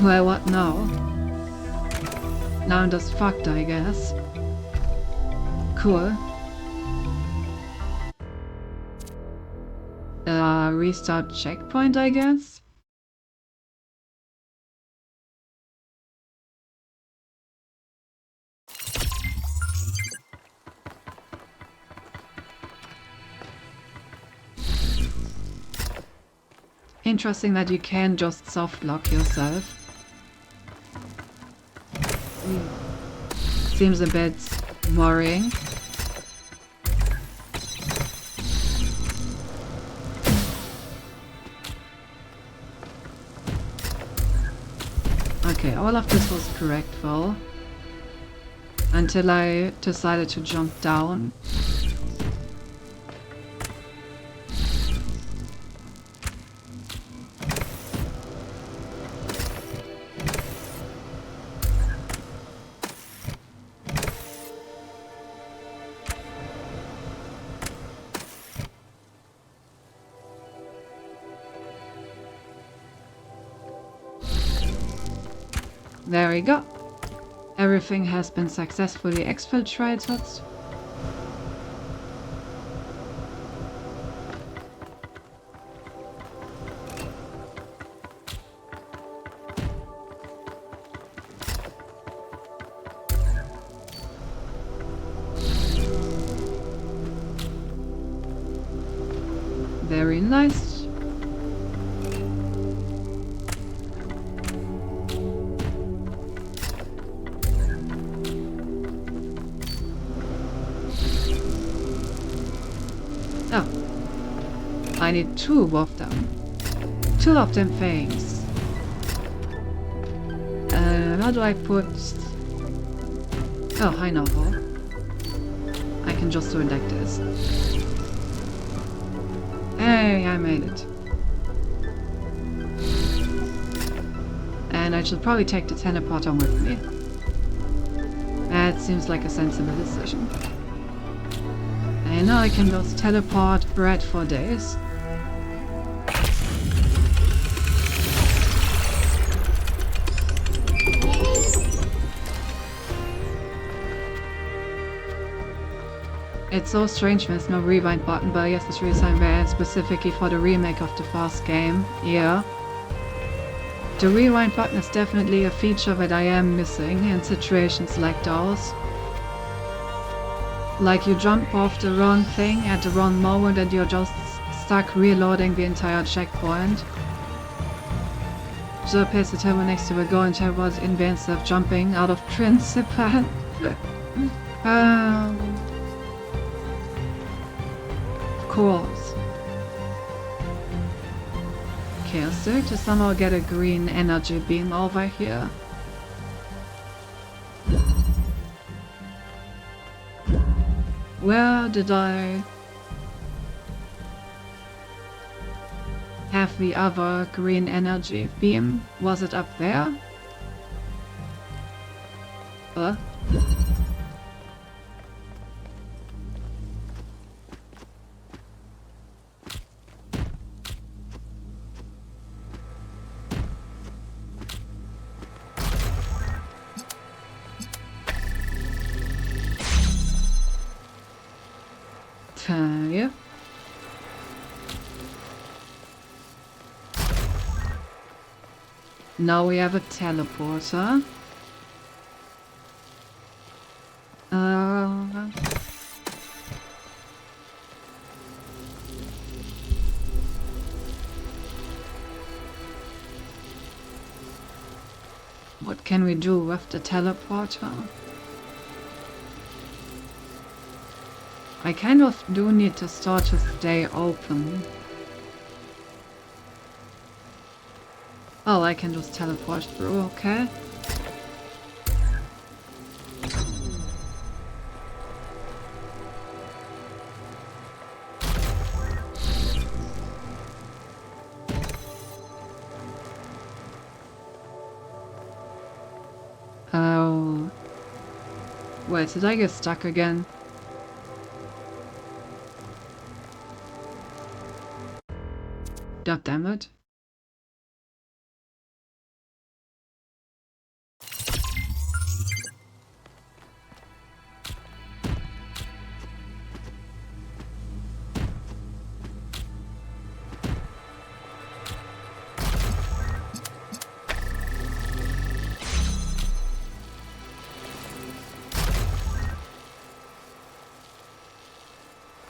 [SPEAKER 1] Well, what now? Now I'm just fucked, I guess. Cool. Restart checkpoint, I guess? Interesting that you can just soft lock yourself. Seems a bit worrying. Okay, all of this was correct though. Until I decided to jump down. There we go. Everything has been successfully exfiltrated. Very nice. I need 2 of them. 2 of them things. How do I put... Oh, I know how. I can just do it like this. Hey, I made it. And I should probably take the teleporter with me. That seems like a sensible decision. And now I can just teleport bread for days. It's so strange there's no rewind button, but I guess it's redesigned very specifically for the remake of the first game. Yeah. The rewind button is definitely a feature that I am missing in situations like those. Like you jump off the wrong thing at the wrong moment and you're just stuck reloading the entire checkpoint. So placed the table next to the goal and there was invincible jumping out of principle. Of course. Okay, I still have to somehow get a green energy beam over here. Where did I have the other green energy beam? Was it up there? Yeah. Now we have a teleporter. What can we do with the teleporter? I kind of do need the store to stay open. Oh, I can just teleport through, okay. Oh. Wait, did I get stuck again? God damn it.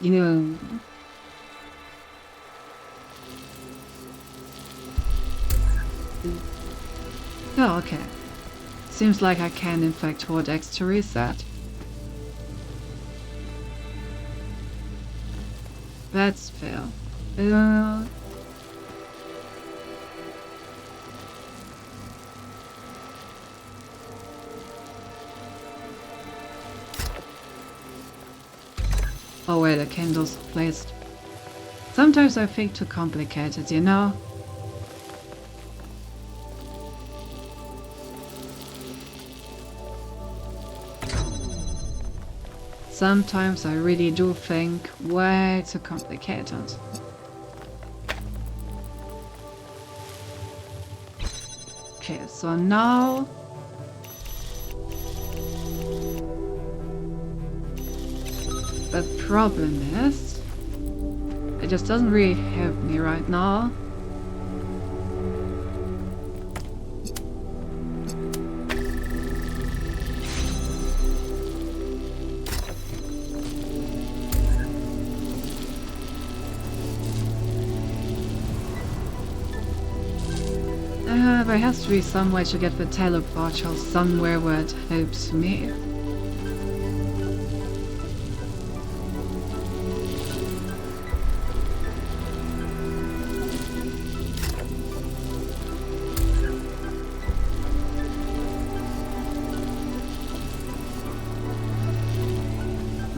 [SPEAKER 1] You know... Oh, okay. Seems like I can in fact hold X to reset. That's fair. Oh wait, the candles placed. Sometimes I think too complicated, you know? Sometimes I really do think way too complicated. Okay, so now... The problem is... It just doesn't really help me right now. There has to be some way to get the teleporter somewhere where it helps me.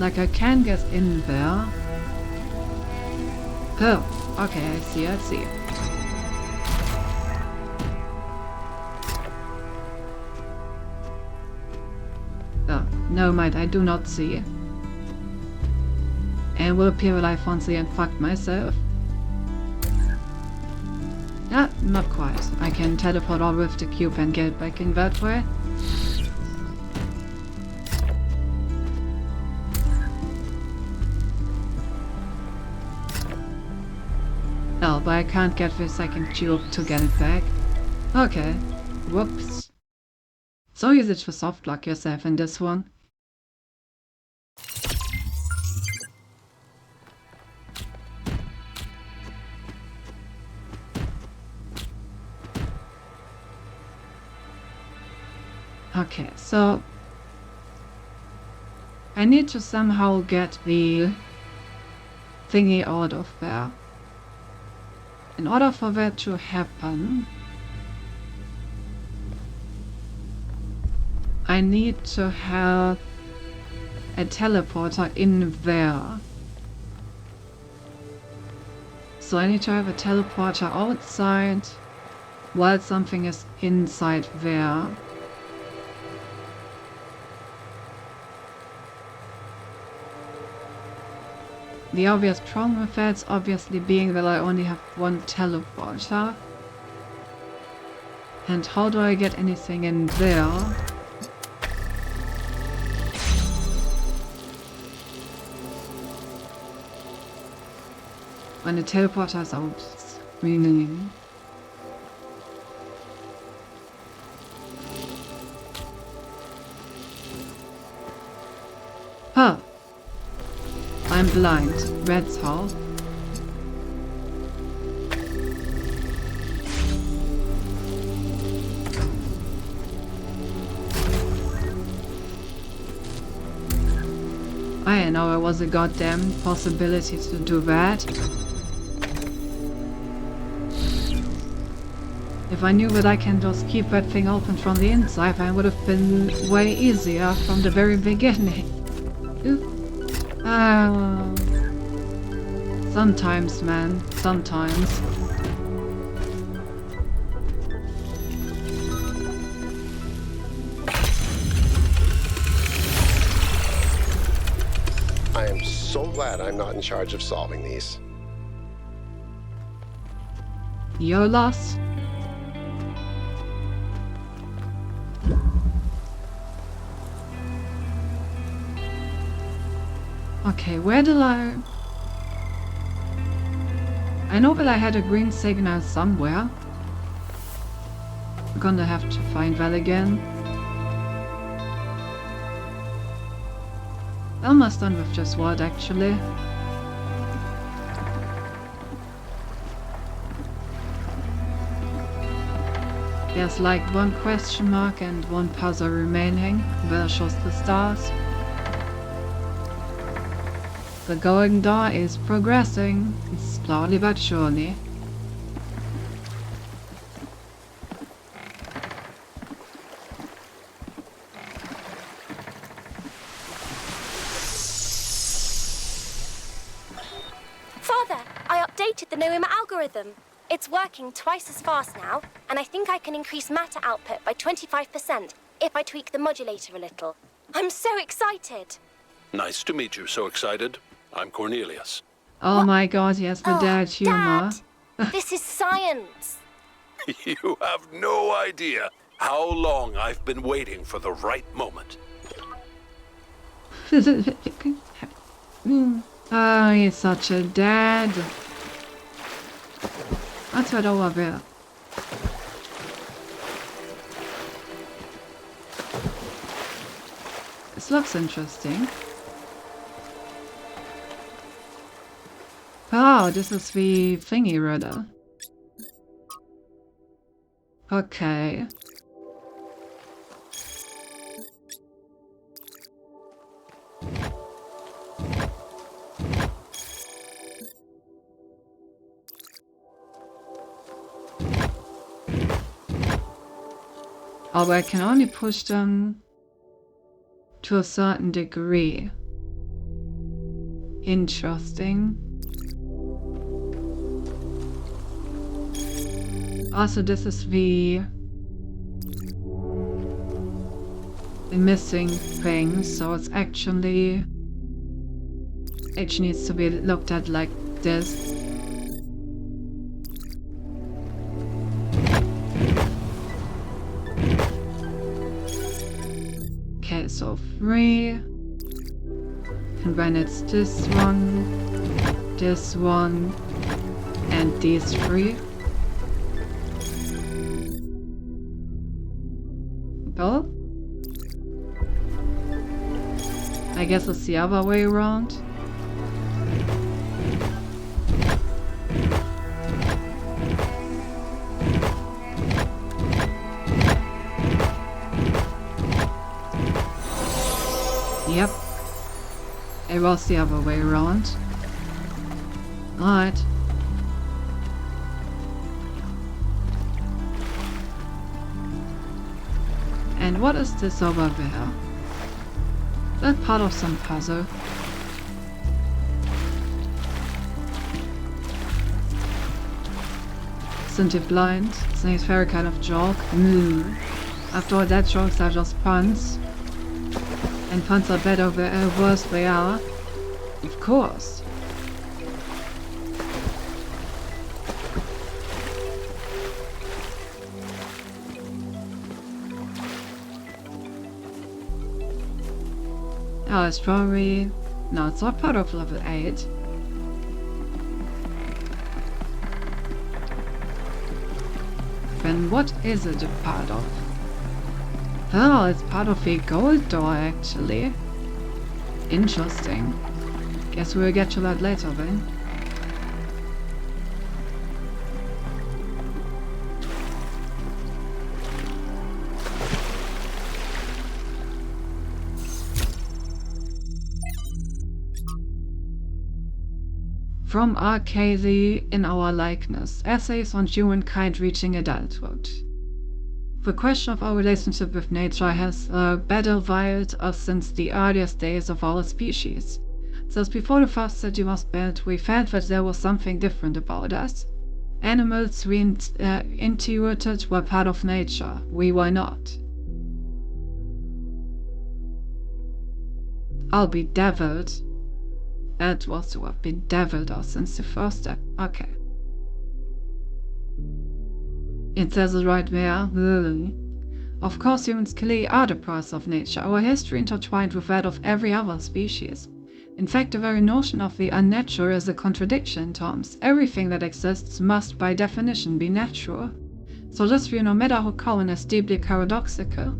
[SPEAKER 1] Like I can get in there. Oh, okay, I see, I see. Oh, no mind, I do not see. And will appear alive once again fucked myself. Ah, not quite. I can teleport all with the cube and get back in that way. Oh, but I can't get the second tube to get it back. Okay. Whoops. So use it to soft lock yourself in this one. Okay, so I need to somehow get the thingy out of there. In order for that to happen, I need to have a teleporter in there. So I need to have a teleporter outside while something is inside there. The obvious problem with that obviously being that I only have one teleporter. And how do I get anything in there? When the teleporter is out screening. Huh. I'm blind. That's how. I didn't know there was a goddamn possibility to do that. If I knew that I can just keep that thing open from the inside, then it would have been way easier from the very beginning. Ooh. Sometimes, man. Sometimes.
[SPEAKER 6] I am so glad I'm not in charge of solving these.
[SPEAKER 1] Your loss. Okay, where did I know that I had a green signal somewhere. I'm gonna have to find that again. Almost done with just what, actually. There's like one question mark and one puzzle remaining. That shows the stars. The golden door is progressing, slowly but surely.
[SPEAKER 8] Father, I updated the Noema algorithm. It's working twice as fast now, and I think I can increase matter output by 25% if I tweak the modulator a little. I'm so excited!
[SPEAKER 11] Nice to meet you, so excited. I'm Cornelius.
[SPEAKER 1] Oh my god, yes, the dad humor.
[SPEAKER 8] Dad, this is science!
[SPEAKER 11] You have no idea how long I've been waiting for the right moment.
[SPEAKER 1] Oh, he's such a dad. That's what over there. This looks interesting. Oh, this is the thingy rudder. Okay. Oh, but I can only push them to a certain degree. Interesting. Also, this is the missing thing, so it's actually it needs to be looked at like this. Okay, so 3, and then it's this one, and these 3. Well, I guess it's the other way around. Yep. It was the other way around. Alright. And what is this over there? That part of some puzzle. Isn't it blind? Isn't it very kind of joke? After all, that jokes are just puns. And puns are better or worse they are. Of course. Oh, it's probably... No, it's not part of level 8. Then what is it a part of? Oh, it's part of the gold door, actually. Interesting. Guess we'll get to that later then. From Arcady in Our Likeness, Essays on Humankind Reaching Adulthood. The question of our relationship with nature has battle-wild us since the earliest days of our species. Since before the first city was built, we felt that there was something different about us. Animals we intuited were part of nature, we were not. I'll be deviled. That was to have been deviled us since the first step. Okay. It says it right there. Of course, humans clearly are the price of nature, our history intertwined with that of every other species. In fact, the very notion of the unnatural is a contradiction in terms. Everything that exists must, by definition, be natural. So this view, no matter how common, is deeply paradoxical.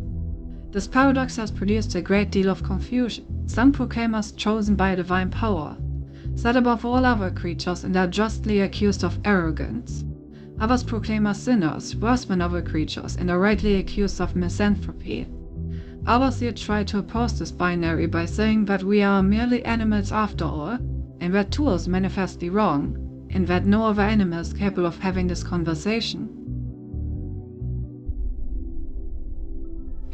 [SPEAKER 1] This paradox has produced a great deal of confusion. Some proclaim us chosen by a divine power, set above all other creatures and are justly accused of arrogance. Others proclaim us sinners, worse than other creatures, and are rightly accused of misanthropy. Others yet try to oppose this binary by saying that we are merely animals after all, and that too is manifestly wrong, and that no other animal is capable of having this conversation.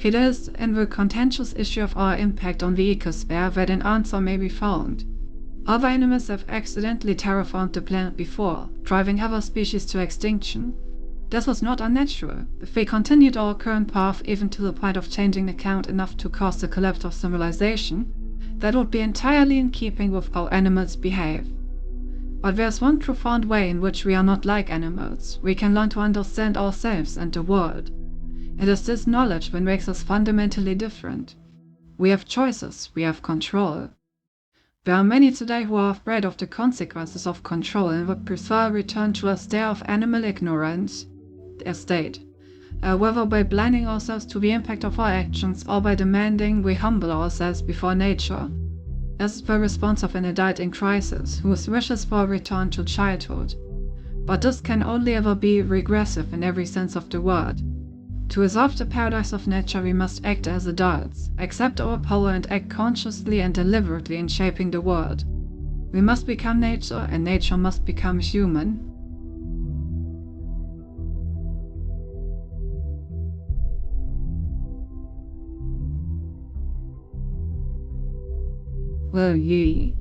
[SPEAKER 1] It is in the contentious issue of our impact on the ecosphere that an answer may be found. Other animals have accidentally terraformed the planet before, driving other species to extinction. This was not unnatural. If we continued our current path even to the point of changing the count enough to cause the collapse of civilization, that would be entirely in keeping with how animals behave. But there's one profound way in which we are not like animals. We can learn to understand ourselves and the world. It is this knowledge that makes us fundamentally different. We have choices, we have control. There are many today who are afraid of the consequences of control and would prefer a return to a state of animal ignorance, whether by blinding ourselves to the impact of our actions or by demanding we humble ourselves before nature. This is the response of an adult in crisis, who wishes for a return to childhood. But this can only ever be regressive in every sense of the word. To resolve the paradox of nature, we must act as adults, accept our power and act consciously and deliberately in shaping the world. We must become nature, and nature must become human. Will ye?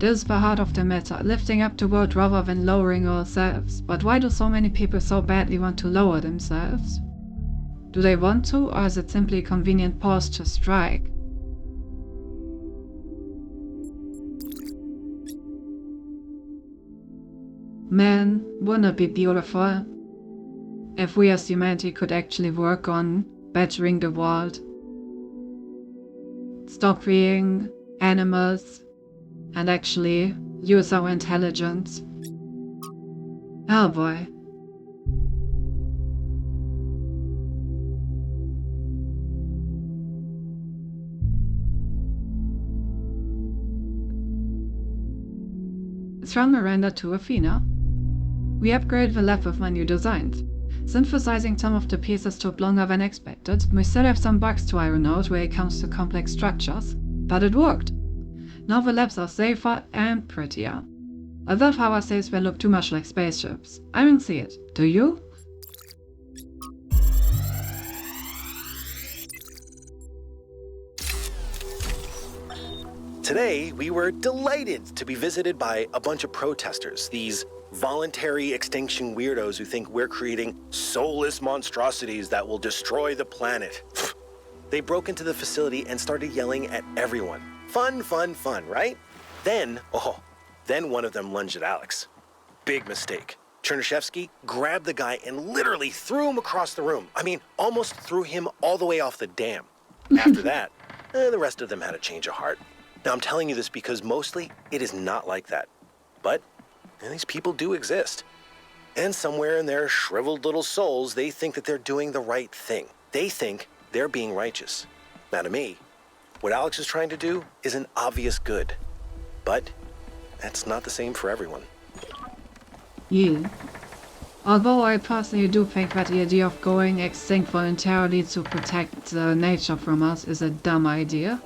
[SPEAKER 1] This is the heart of the matter, lifting up the world rather than lowering ourselves. But why do so many people so badly want to lower themselves? Do they want to, or is it simply a convenient pause to strike? Man, wouldn't it be beautiful if we as humanity could actually work on bettering the world? Stop being animals and actually use our intelligence. Oh boy. It's from Miranda to Athena. We upgraded the lab with my new designs. Synthesizing some of the pieces took longer than expected. We still have some bugs to iron out when it comes to complex structures, but it worked. Now the labs are safer and prettier. Other power saves will look too much like spaceships. I don't see it. Do you?
[SPEAKER 5] Today, we were delighted to be visited by a bunch of protesters, these voluntary extinction weirdos who think we're creating soulless monstrosities that will destroy the planet. They broke into the facility and started yelling at everyone. Fun, fun, fun, right? Then one of them lunged at Alex. Big mistake. Chernyshevsky grabbed the guy and literally threw him across the room. I mean, almost threw him all the way off the dam. After that, the rest of them had a change of heart. Now, I'm telling you this because mostly it is not like that. But these people do exist. And somewhere in their shriveled little souls, they think that they're doing the right thing. They think they're being righteous. Now, to me, what Alex is trying to do is an obvious good. But that's not the same for everyone.
[SPEAKER 1] Yeah. Although I personally do think that the idea of going extinct voluntarily to protect nature from us is a dumb idea.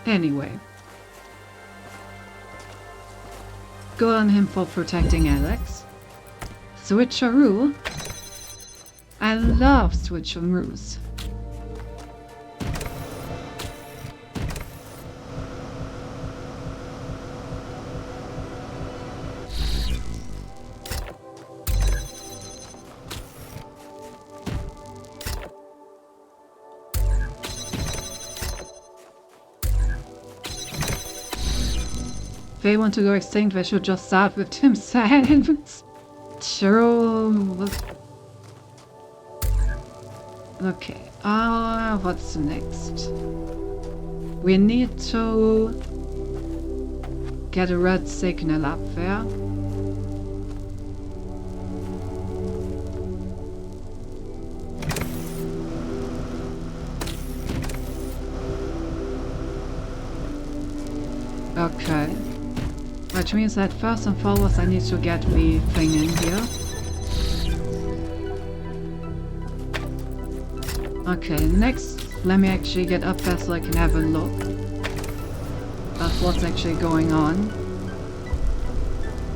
[SPEAKER 1] Anyway. Good on him for protecting Alex. Switcheroo. I love switcheroos. If they want to go extinct, they should just start with themselves. True. Okay, what's next? We need to get a red signal up there. Okay. Which means that first and foremost I need to get the thing in here. Okay, next let me actually get up there so I can have a look at what's actually going on.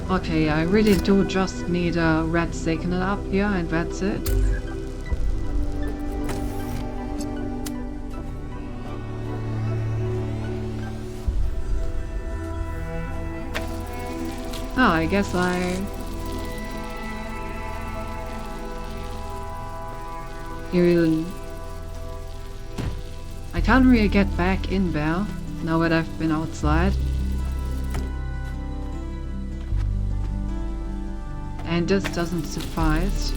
[SPEAKER 1] Okay, I really do just need a red signal up here and that's it. Oh, I guess I can't really get back in there now that I've been outside. And this doesn't suffice.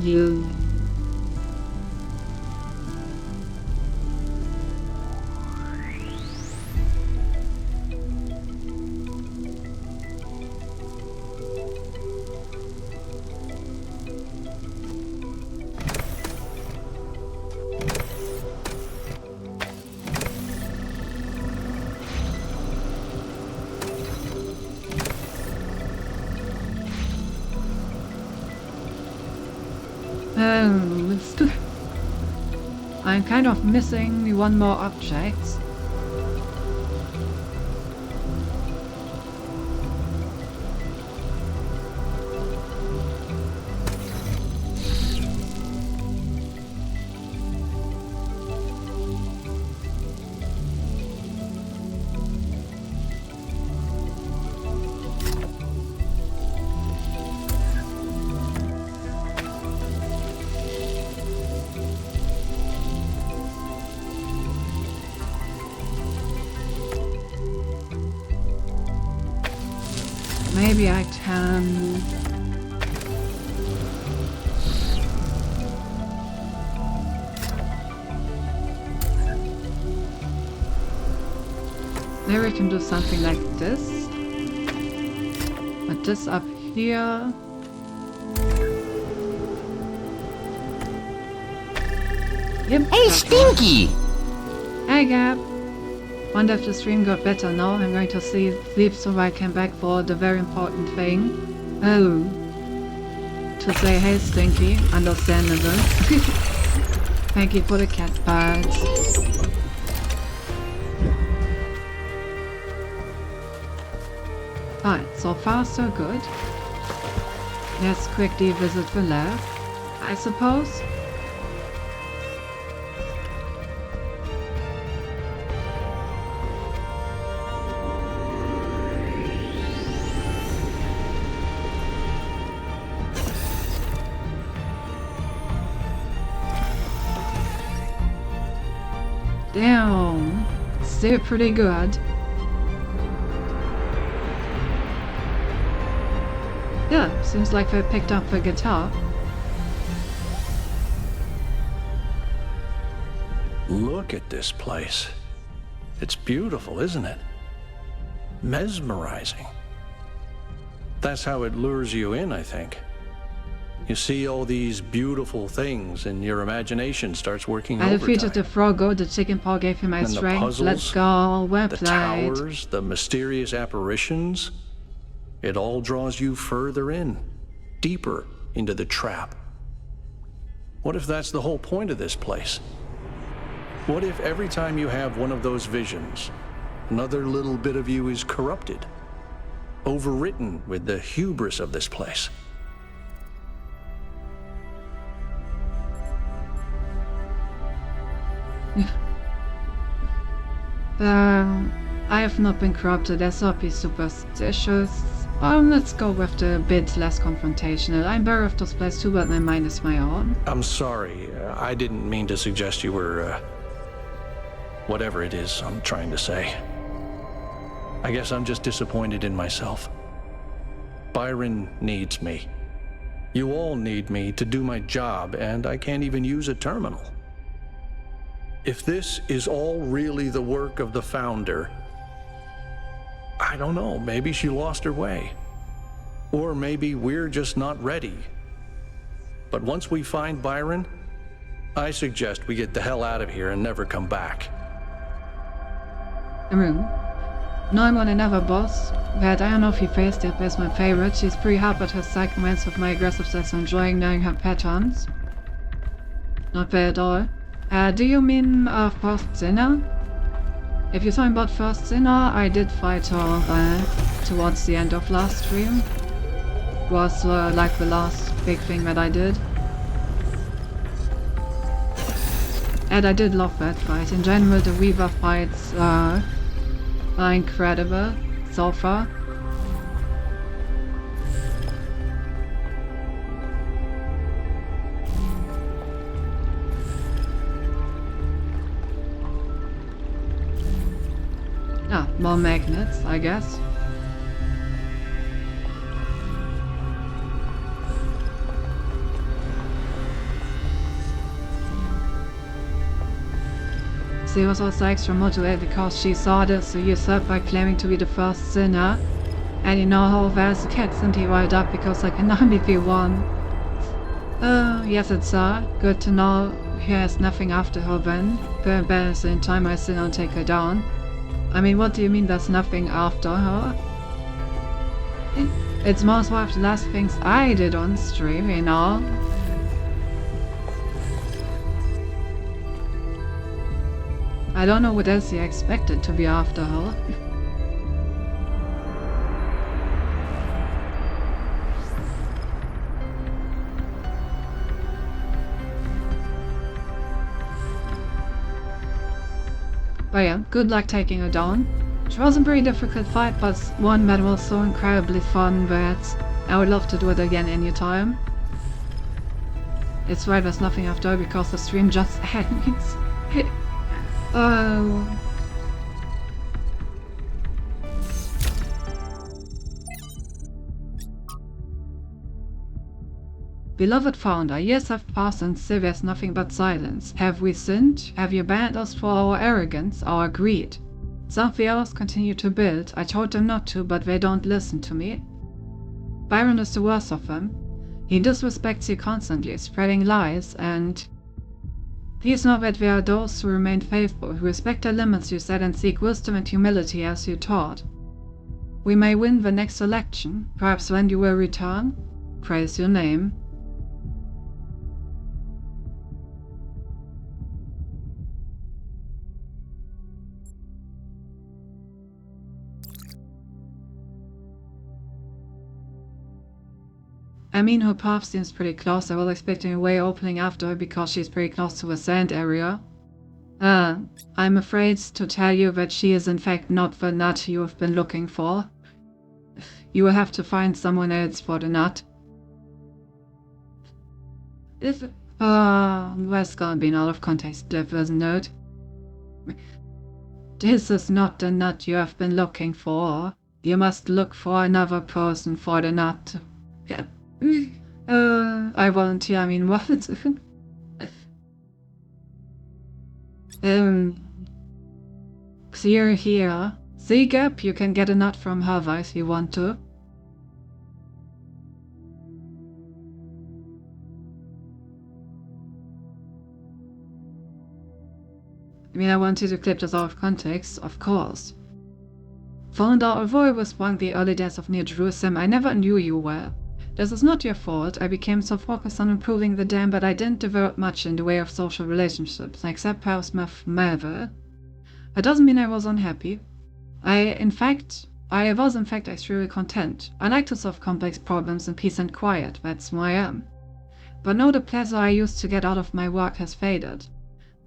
[SPEAKER 1] You... I'm kind of missing one more object. maybe I can... Maybe we can do something like this. Put this up here. Yep.
[SPEAKER 12] Hey, Stinky!
[SPEAKER 1] Hey, Gab. Wonder if the stream got better now. I'm going to sleep so I can back for the very important thing. Oh. To say hey, Stinky. Understandable. Thank you for the cat pads. Alright, so far so good. Let's quickly visit the lab, I suppose. Damn, still pretty good. Yeah, seems like they picked up a guitar.
[SPEAKER 9] Look at this place. It's beautiful, isn't it? Mesmerizing. That's how it lures you in, I think. You see all these beautiful things and your imagination starts working
[SPEAKER 1] I
[SPEAKER 9] overtime.
[SPEAKER 1] defeated the Froggo, the chicken paw gave him my
[SPEAKER 9] And the
[SPEAKER 1] strength.
[SPEAKER 9] puzzles,
[SPEAKER 1] Let's go, well
[SPEAKER 9] the
[SPEAKER 1] played.
[SPEAKER 9] towers, the mysterious apparitions. It all draws you further in, deeper into the trap. What if that's the whole point of this place? What if every time you have one of those visions, another little bit of you is corrupted, overwritten with the hubris of this place?
[SPEAKER 1] I have not been corrupted, let's not be superstitious. Let's go with the bit less confrontational. I'm aware of this place too, but my mind is my own.
[SPEAKER 9] I'm sorry, I didn't mean to suggest you were, whatever it is I'm trying to say. I guess I'm just disappointed in myself. Byron needs me. You all need me to do my job, and I can't even use a terminal. If this is all really the work of the Founder, I don't know, maybe she lost her way. Or maybe we're just not ready. But once we find Byron, I suggest we get the hell out of here and never come back.
[SPEAKER 1] No, I'm on another boss, but I don't know if he faced it as my favorite. She's pretty hard, but her segments with my aggressive sex enjoying knowing her patterns. Not bad at all. Do you mean First Sinner? If you're talking about First Sinner, I did fight her towards the end of last stream. It was like the last big thing that I did. And I did love that fight. In general, the Weaver fights are incredible so far. Ah, more magnets, I guess. She was also extra motivated because she saw this so usurp by claiming to be the first sinner. And you know how there's a cat and he riled up because I can only be one. Yes it's good to know he has nothing after her then. Very embarrassing time I still don't take her down. I mean, what do you mean there's nothing after her? It's most one of the last things I did on stream, you know? I don't know what else you expected to be after her. But yeah, good luck taking her down. It wasn't a very difficult fight, but one that was so incredibly fun that I would love to do it again anytime. It's right, there's nothing after her because the stream just ends. Oh. Beloved Founder, years have passed and still there's nothing but silence. Have we sinned? Have you banned us for our arrogance, our greed? Some of the others continue to build. I told them not to, but they don't listen to me. Byron is the worst of them. He disrespects you constantly, spreading lies, and please know that there are those who remain faithful, who respect the limits you set and seek wisdom and humility as you taught. We may win the next election, perhaps when you will return. Praise your name. I mean, her path seems pretty close. I was expecting a way opening after her because she's pretty close to the sand area. I'm afraid to tell you that she is in fact not the nut you have been looking for. You will have to find someone else for the nut. If that's gonna be an out of context note. This is not the nut you have been looking for. You must look for another person for the nut. I volunteer, I mean, what? Clear here. See, Gap, you can get a nut from Hava if you want to. I mean, I wanted to clip this out of context, of course. Founder, although I was born the early days of Near Jerusalem, I never knew you well. This is not your fault. I became so focused on improving the dam, but I didn't develop much in the way of social relationships, except perhaps with Melville. That doesn't mean I was unhappy. I was in fact extremely content. I like to solve complex problems in peace and quiet, that's who I am. But now the pleasure I used to get out of my work has faded.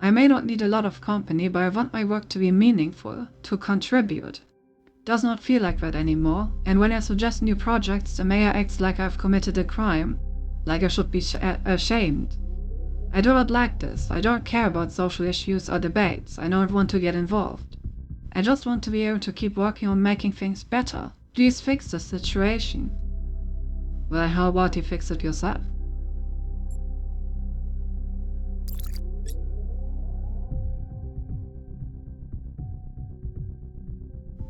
[SPEAKER 1] I may not need a lot of company, but I want my work to be meaningful, to contribute. Does not feel like that anymore, and when I suggest new projects, the mayor acts like I've committed a crime, like I should be ashamed. I do not like this. I don't care about social issues or debates. I don't want to get involved. I just want to be able to keep working on making things better. Please fix the situation. Well, how about you fix it yourself?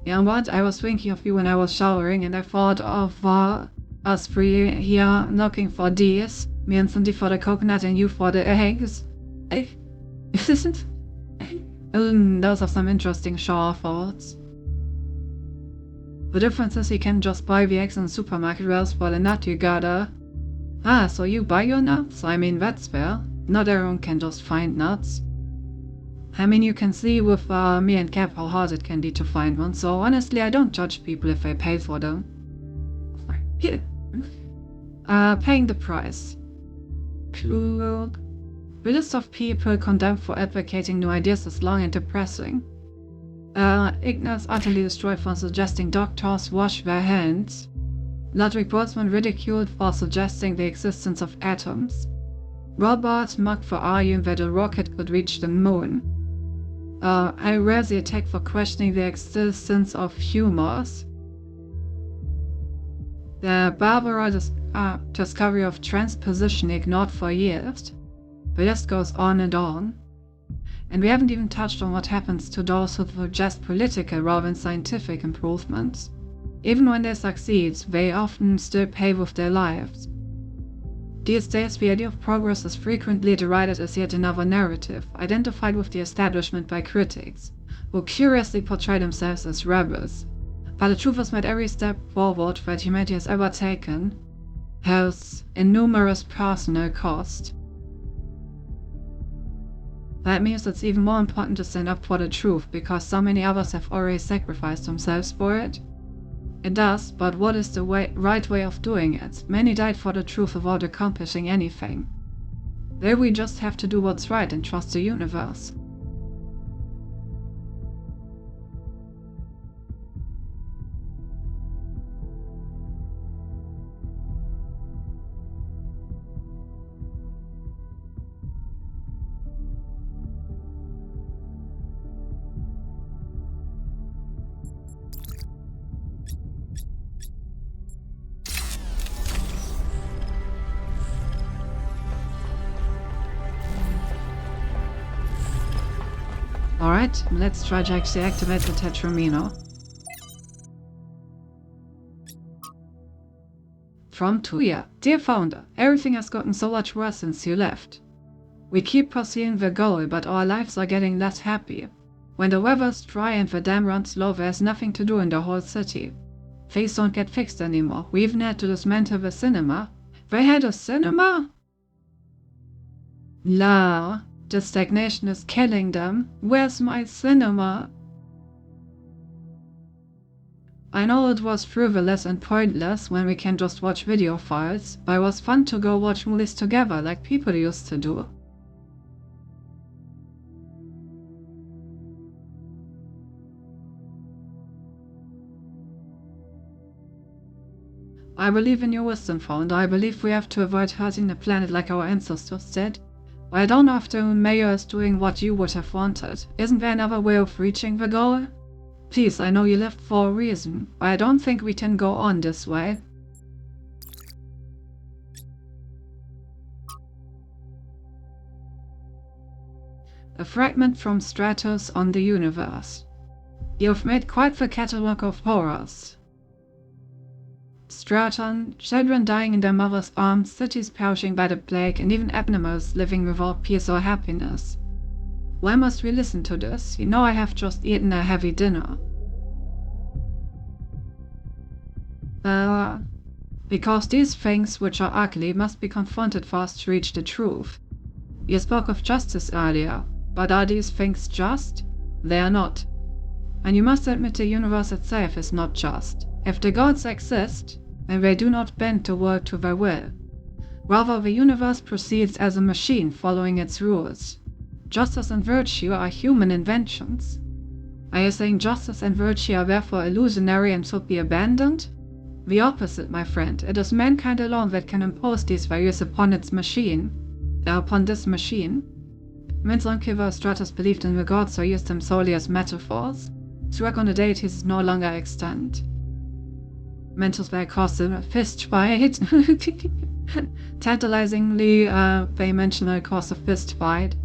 [SPEAKER 1] Yeah, what? I was thinking of you when I was showering, and I thought of us three here looking for these. Me and Cindy for the coconut and you for the eggs. Those are some interesting shower thoughts. The difference is you can just buy the eggs in the supermarket, whereas for the nut you gotta... Ah, so you buy your nuts? I mean, that's fair. Not everyone can just find nuts. I mean, you can see with me and Cap how hard it can be to find one, so honestly I don't judge people if they pay for them. Paying the price. The list of people condemned for advocating new ideas is long and depressing. Ignaz utterly destroyed for suggesting doctors wash their hands. Ludwig Boltzmann ridiculed for suggesting the existence of atoms. Robert mocked for arguing that a rocket could reach the moon. I rarely attack for questioning the existence of humors. The Barbara discovery of transposition ignored for years. The list goes on. And we haven't even touched on what happens to those who suggest political rather than scientific improvements. Even when they succeed, they often still pay with their lives. These days, the idea of progress is frequently derided as yet another narrative, identified with the establishment by critics, who curiously portray themselves as rebels. But the truth is that every step forward that humanity has ever taken has innumerous personal cost. That means it's even more important to stand up for the truth, because so many others have already sacrificed themselves for it. It does, but what is the right way of doing it? Many died for the truth without accomplishing anything. There we just have to do what's right and trust the universe. Alright, let's try to actually activate the Tetramino. From Tuya. Dear Founder, everything has gotten so much worse since you left. We keep pursuing the goal, but our lives are getting less happy. When the weather's dry and the dam runs low, there's nothing to do in the whole city. Things don't get fixed anymore. We even had to dismantle the cinema. They had a cinema? La, the stagnation is killing them. Where's my cinema? I know it was frivolous and pointless when we can just watch video files, but it was fun to go watch movies together like people used to do. I believe in your wisdom, Founder. I believe we have to avoid hurting the planet like our ancestors did. But I don't know if the mayor is doing what you would have wanted. Isn't there another way of reaching the goal? Please, I know you left for a reason, but I don't think we can go on this way. A fragment from Stratos on the universe. You've made quite the catalogue of horrors. Straton, children dying in their mother's arms, cities perishing by the plague, and even animals living without peace or happiness. Why must we listen to this? You know I have just eaten a heavy dinner. Because these things which are ugly must be confronted for us to reach the truth. You spoke of justice earlier, but are these things just? They are not. And you must admit the universe itself is not just. If the gods exist, then they do not bend the world to their will. Rather, the universe proceeds as a machine following its rules. Justice and virtue are human inventions. Are you saying justice and virtue are therefore illusionary and should be abandoned? The opposite, my friend. It is mankind alone that can impose these values upon this machine. Vincent Kiva Stratos believed in the gods or used them solely as metaphors. His work on the deities is no longer extant. Mentors were caused a fist fight. Tantalizingly, they mention a cause of fist fight.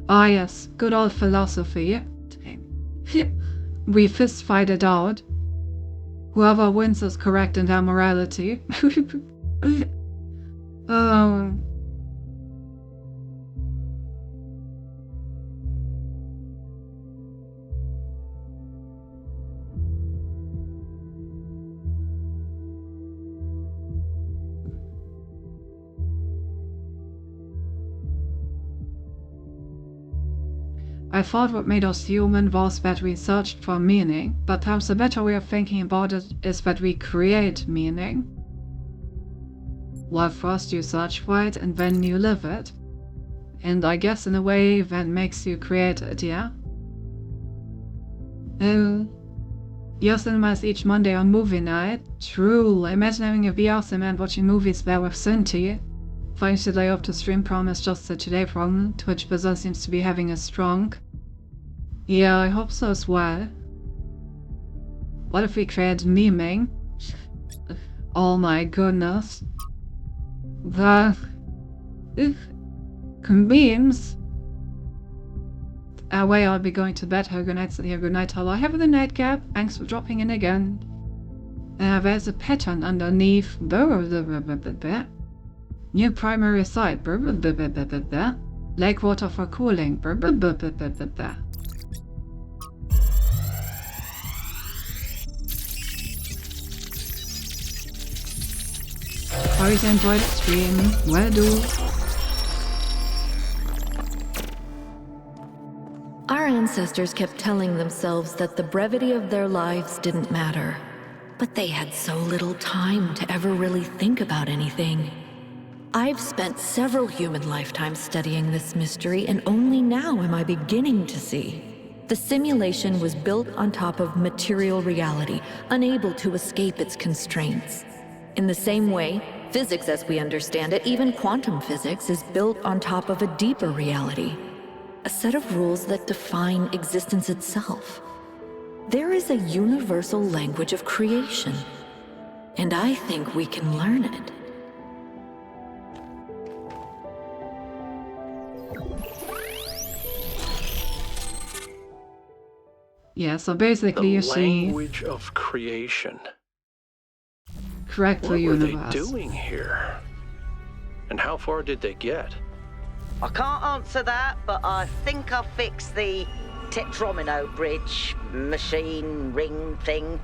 [SPEAKER 1] Ah yes, good old philosophy. We fist fight it out. Whoever wins is correct in their morality. I thought what made us human was that we searched for meaning, but perhaps a better way of thinking about it is that we create meaning. Well, first you search for it and then you live it. And I guess in a way that makes you create it, yeah? Your cinema is each Monday on movie night. True, imagine having a VR cinema and watching movies there with Cinti. Finds the day of the stream promise just the today problem. Twitch Blizzard seems to be having a strong. Yeah, I hope so as well. What if we create memeing? Oh my goodness. The memes. Away, I'll be going to bed. Have a good night, Cynthia. Good night, hello. Have a good night, Gab. Thanks for dropping in again. There's a pattern underneath. New primary site. Lake water for cooling. Sorry to enjoy the stream. Well do.
[SPEAKER 12] Our ancestors kept telling themselves that the brevity of their lives didn't matter. But they had so little time to ever really think about anything. I've spent several human lifetimes studying this mystery, and only now am I beginning to see. The simulation was built on top of material reality, unable to escape its constraints. In the same way, physics as we understand it, even quantum physics, is built on top of a deeper reality. A set of rules that define existence itself. There is a universal language of creation, and I think we can learn it.
[SPEAKER 1] Yeah, so basically you
[SPEAKER 9] The
[SPEAKER 1] see
[SPEAKER 9] language of creation.
[SPEAKER 1] correct
[SPEAKER 9] What were
[SPEAKER 1] universe.
[SPEAKER 9] they doing here? And how far did they get?
[SPEAKER 4] I can't answer that, but I think I'll fix the Tetromino bridge, machine, ring thing.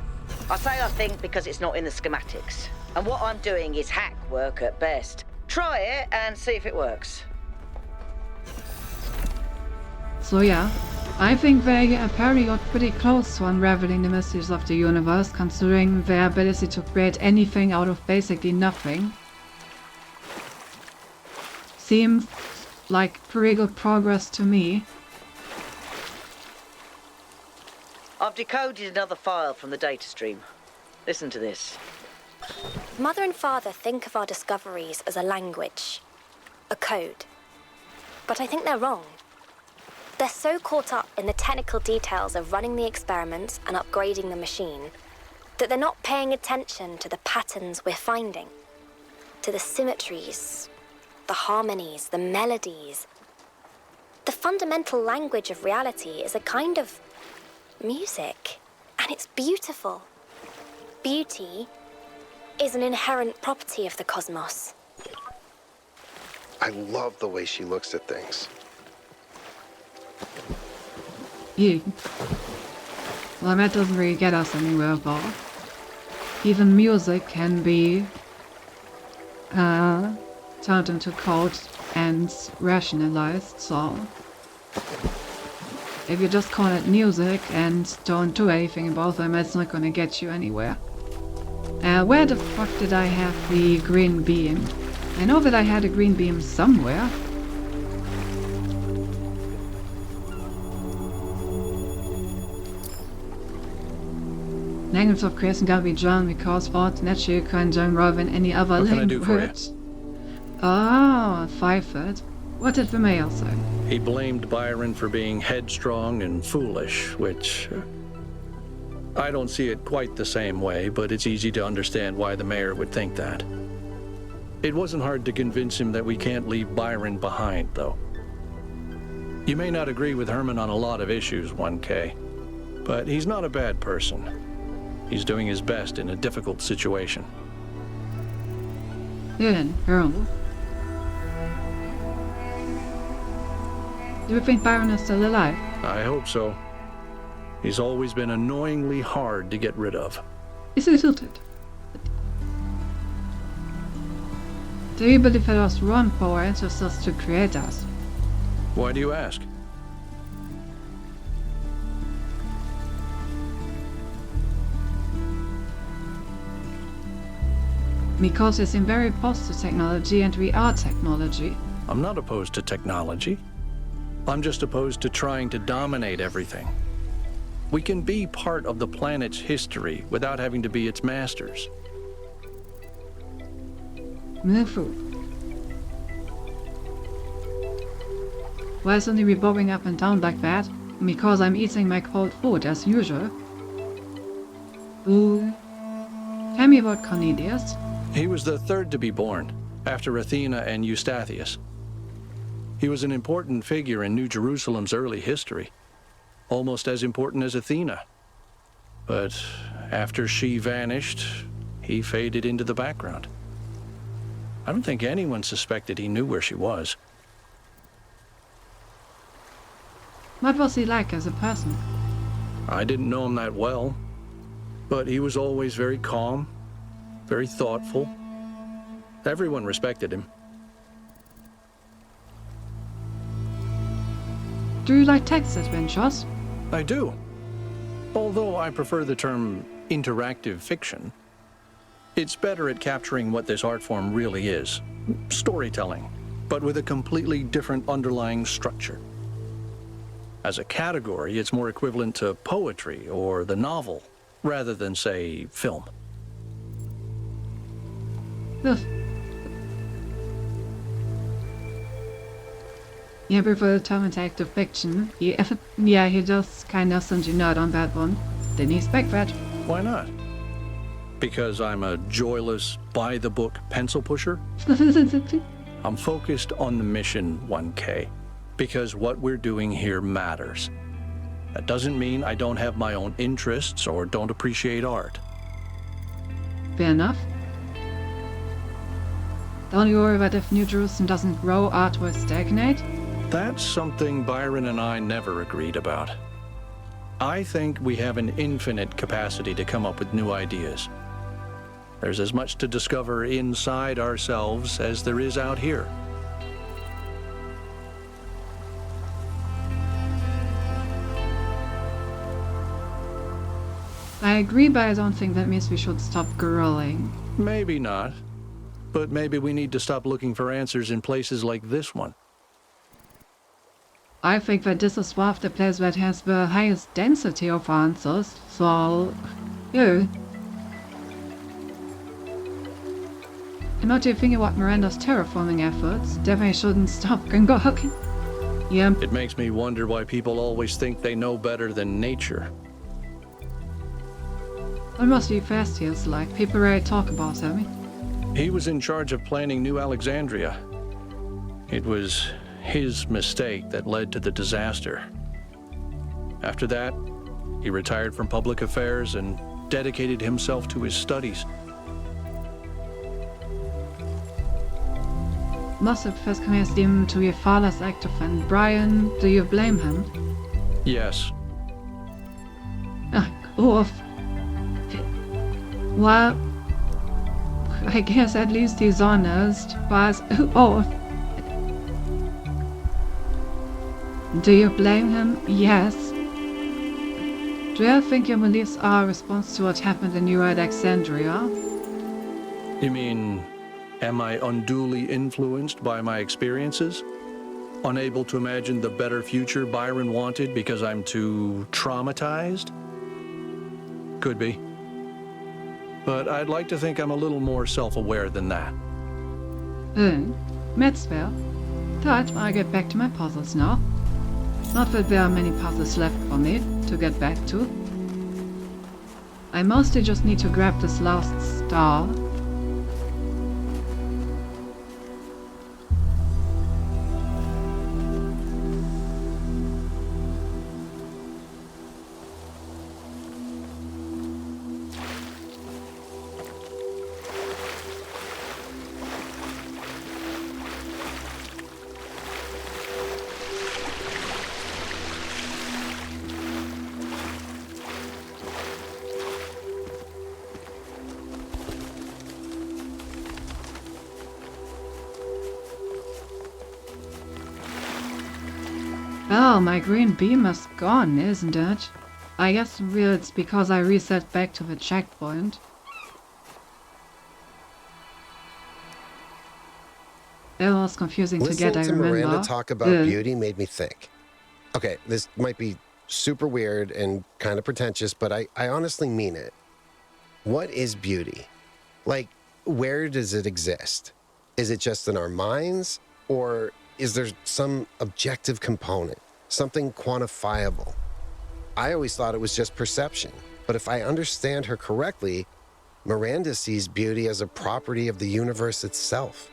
[SPEAKER 4] I say I think because it's not in the schematics. And what I'm doing is hack work at best. Try it and see if it works.
[SPEAKER 1] So yeah, I think they apparently got pretty close to unraveling the mysteries of the universe, considering their ability to create anything out of basically nothing. Seems like pretty good progress to me.
[SPEAKER 4] I've decoded another file from the data stream. Listen to this.
[SPEAKER 8] Mother and Father think of our discoveries as a language, a code. But I think they're wrong. They're so caught up in the technical details of running the experiments and upgrading the machine that they're not paying attention to the patterns we're finding, to the symmetries, the harmonies, the melodies. The fundamental language of reality is a kind of music, and it's beautiful. Beauty is an inherent property of the cosmos.
[SPEAKER 6] I love the way she looks at things.
[SPEAKER 1] Yeah. Well, that doesn't really get us anywhere, but even music can be turned into code and rationalized, so if you just call it music and don't do anything about them, it's not gonna get you anywhere. Where the fuck did I have the green beam? I know that I had a green beam somewhere. Language of creation can be German because thought naturally occur German rather than any other
[SPEAKER 9] What can I
[SPEAKER 1] language.
[SPEAKER 9] do for you?
[SPEAKER 1] Ah, Pfeiffer. What did the mayor say?
[SPEAKER 9] He blamed Byron for being headstrong and foolish, which I don't see it quite the same way, but it's easy to understand why the mayor would think that. It wasn't hard to convince him that we can't leave Byron behind, though. You may not agree with Herman on a lot of issues, 1K, but he's not a bad person. He's doing his best in a difficult situation.
[SPEAKER 1] Then, Herman. Do you think Byron is still alive?
[SPEAKER 9] I hope so. He's always been annoyingly hard to get rid of.
[SPEAKER 1] Isn't it? Do you believe it was wrong for our ancestors to create us?
[SPEAKER 9] Why do you ask?
[SPEAKER 1] Because they seem very opposed to technology and we are technology.
[SPEAKER 9] I'm not opposed to technology. I'm just opposed to trying to dominate everything. We can be part of the planet's history without having to be its masters.
[SPEAKER 1] Milfu. Why suddenly we bobbing up and down like that? Because I'm eating my cold food as usual. Ooh. Tell me about Cornelius.
[SPEAKER 9] He was the third to be born, after Athena and Eustathius. He was an important figure in New Jerusalem's early history, almost as important as Athena. But after she vanished, he faded into the background. I don't think anyone suspected he knew where she was.
[SPEAKER 1] What was he like as a person?
[SPEAKER 9] I didn't know him that well, but he was always very calm, very thoughtful. Everyone respected him.
[SPEAKER 1] Do you like text adventures?
[SPEAKER 9] I do. Although I prefer the term interactive fiction. It's better at capturing what this art form really is. Storytelling, but with a completely different underlying structure. As a category, it's more equivalent to poetry or the novel, rather than, say, film.
[SPEAKER 1] Ugh. Yeah, prefer the term interactive fiction. Yeah, he just kinda sent you nerd on that one. Didn't expect that.
[SPEAKER 9] Why not? Because I'm a joyless, by-the-book pencil pusher? I'm focused on the mission, 1K, because what we're doing here matters. That doesn't mean I don't have my own interests or don't appreciate art.
[SPEAKER 1] Fair enough. Don't you worry about if New Jerusalem doesn't grow, art will stagnate?
[SPEAKER 9] That's something Byron and I never agreed about. I think we have an infinite capacity to come up with new ideas. There's as much to discover inside ourselves as there is out here.
[SPEAKER 1] I agree, but I don't think that means we should stop growing.
[SPEAKER 9] Maybe not. But maybe we need to stop looking for answers in places like this one.
[SPEAKER 1] I think that this is one of the places that has the highest density of answers, so yeah. And not even thinking about Miranda's terraforming efforts, definitely shouldn't stop Gringotts. Yeah.
[SPEAKER 9] It makes me wonder why people always think they know better than nature.
[SPEAKER 1] What must be Fastius like? People rarely talk about him.
[SPEAKER 9] He was in charge of planning New Alexandria. It was his mistake that led to the disaster. After that, he retired from public affairs and dedicated himself to his studies.
[SPEAKER 1] Must have first convinced him to be a far less active than Brian. Do you blame him?
[SPEAKER 9] Yes.
[SPEAKER 1] Oh. Well, I guess at least he's honest, but oh. Do you blame him? Yes. Do you think your beliefs are a response to what happened in New Alexandria?
[SPEAKER 9] You mean, am I unduly influenced by my experiences? Unable to imagine the better future Byron wanted because I'm too traumatized? Could be. But I'd like to think I'm a little more self-aware than that.
[SPEAKER 1] That's fair. But I'll get back to my puzzles now. Not that there are many puzzles left for me to get back to. I mostly just need to grab this last star. Oh, my green beam is gone, isn't it? I guess it's because I reset back to the checkpoint. It was confusing to get, I remember.
[SPEAKER 6] Listening to Miranda talk about beauty made me think. Okay, this might be super weird and kind of pretentious, but I honestly mean it. What is beauty? Like, where does it exist? Is it just in our minds? Or is there some objective component, something quantifiable? I always thought it was just perception, but if I understand her correctly, Miranda sees beauty as a property of the universe itself.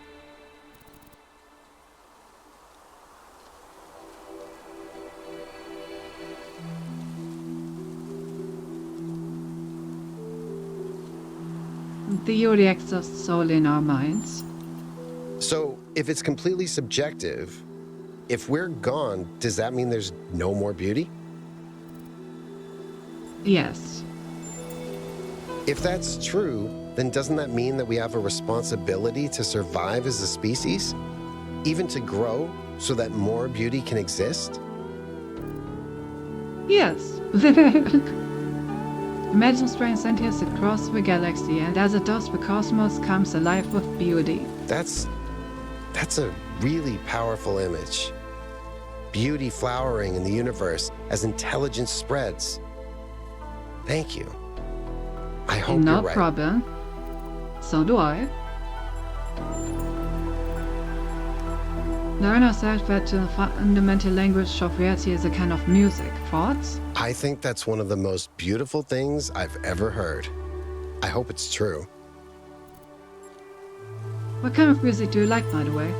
[SPEAKER 1] The beauty exists solely in our minds.
[SPEAKER 6] So, if it's completely subjective, if we're gone, does that mean there's no more beauty?
[SPEAKER 1] Yes.
[SPEAKER 6] If that's true, then doesn't that mean that we have a responsibility to survive as a species? Even to grow so that more beauty can exist?
[SPEAKER 1] Yes. Imagine strange sentience across the galaxy, and as it does, the cosmos comes alive with beauty.
[SPEAKER 6] That's a really powerful image. Beauty flowering in the universe as intelligence spreads. Thank you. I hope
[SPEAKER 1] no
[SPEAKER 6] you're right.
[SPEAKER 1] problem. So do I. Lerner said that the fundamental language of reality is a kind of music. Thoughts?
[SPEAKER 6] I think that's one of the most beautiful things I've ever heard. I hope it's true.
[SPEAKER 1] What kind of music do you like, by the way?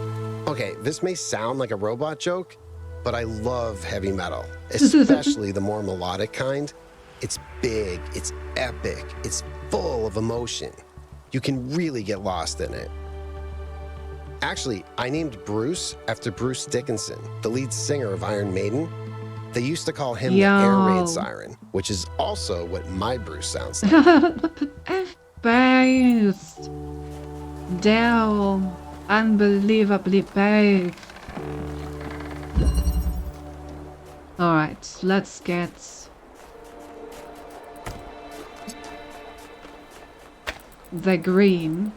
[SPEAKER 6] Okay, this may sound like a robot joke, but I love heavy metal, especially the more melodic kind. It's big, it's epic, it's full of emotion. You can really get lost in it. Actually, I named Bruce after Bruce Dickinson, the lead singer of Iron Maiden. They used to call him the air raid siren, which is also what my Bruce sounds like.
[SPEAKER 1] Based. Damn. Unbelievably based. Alright, let's get the green.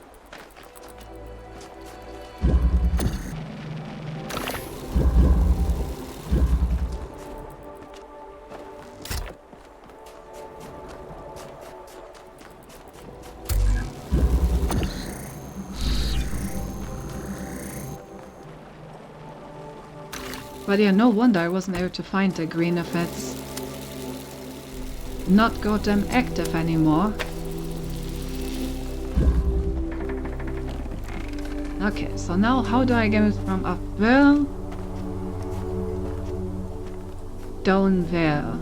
[SPEAKER 1] But yeah, no wonder I wasn't able to find the green if it's not goddamn active anymore. Okay, so now how do I get it from up there down there?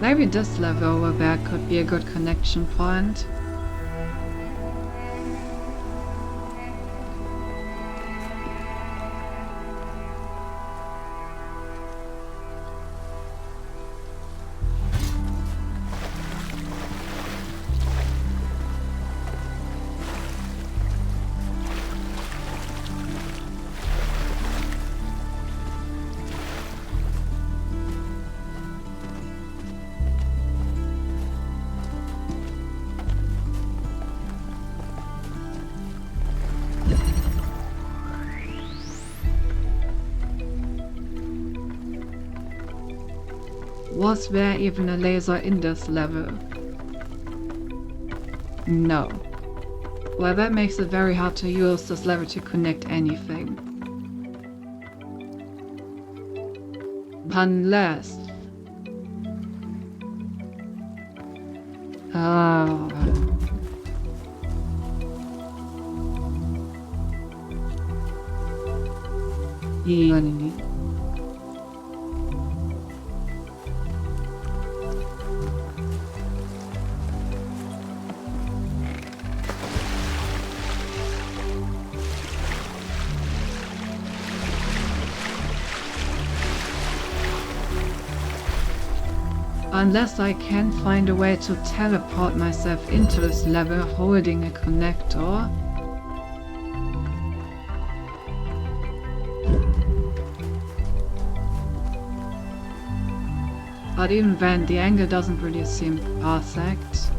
[SPEAKER 1] Maybe this level over there could be a good connection point. Was there even a laser in this level? No. Well, that makes it very hard to use this level to connect anything. Unless... Oh... Unless I can find a way to teleport myself into this level holding a connector. But even then, the angle doesn't really seem perfect.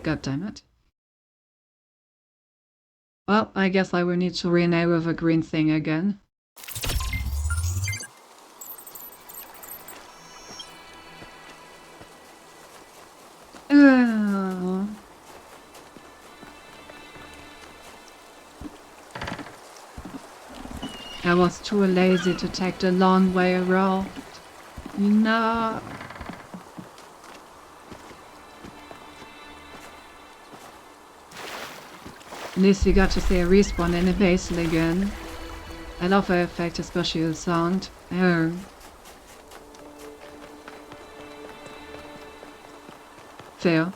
[SPEAKER 1] God damn it. Well, I guess I will need to re-enable the green thing again. I was too lazy to take the long way around. No. At least you got to see a respawn in a basin again. I love the effect, especially the sound. Oh. Fail.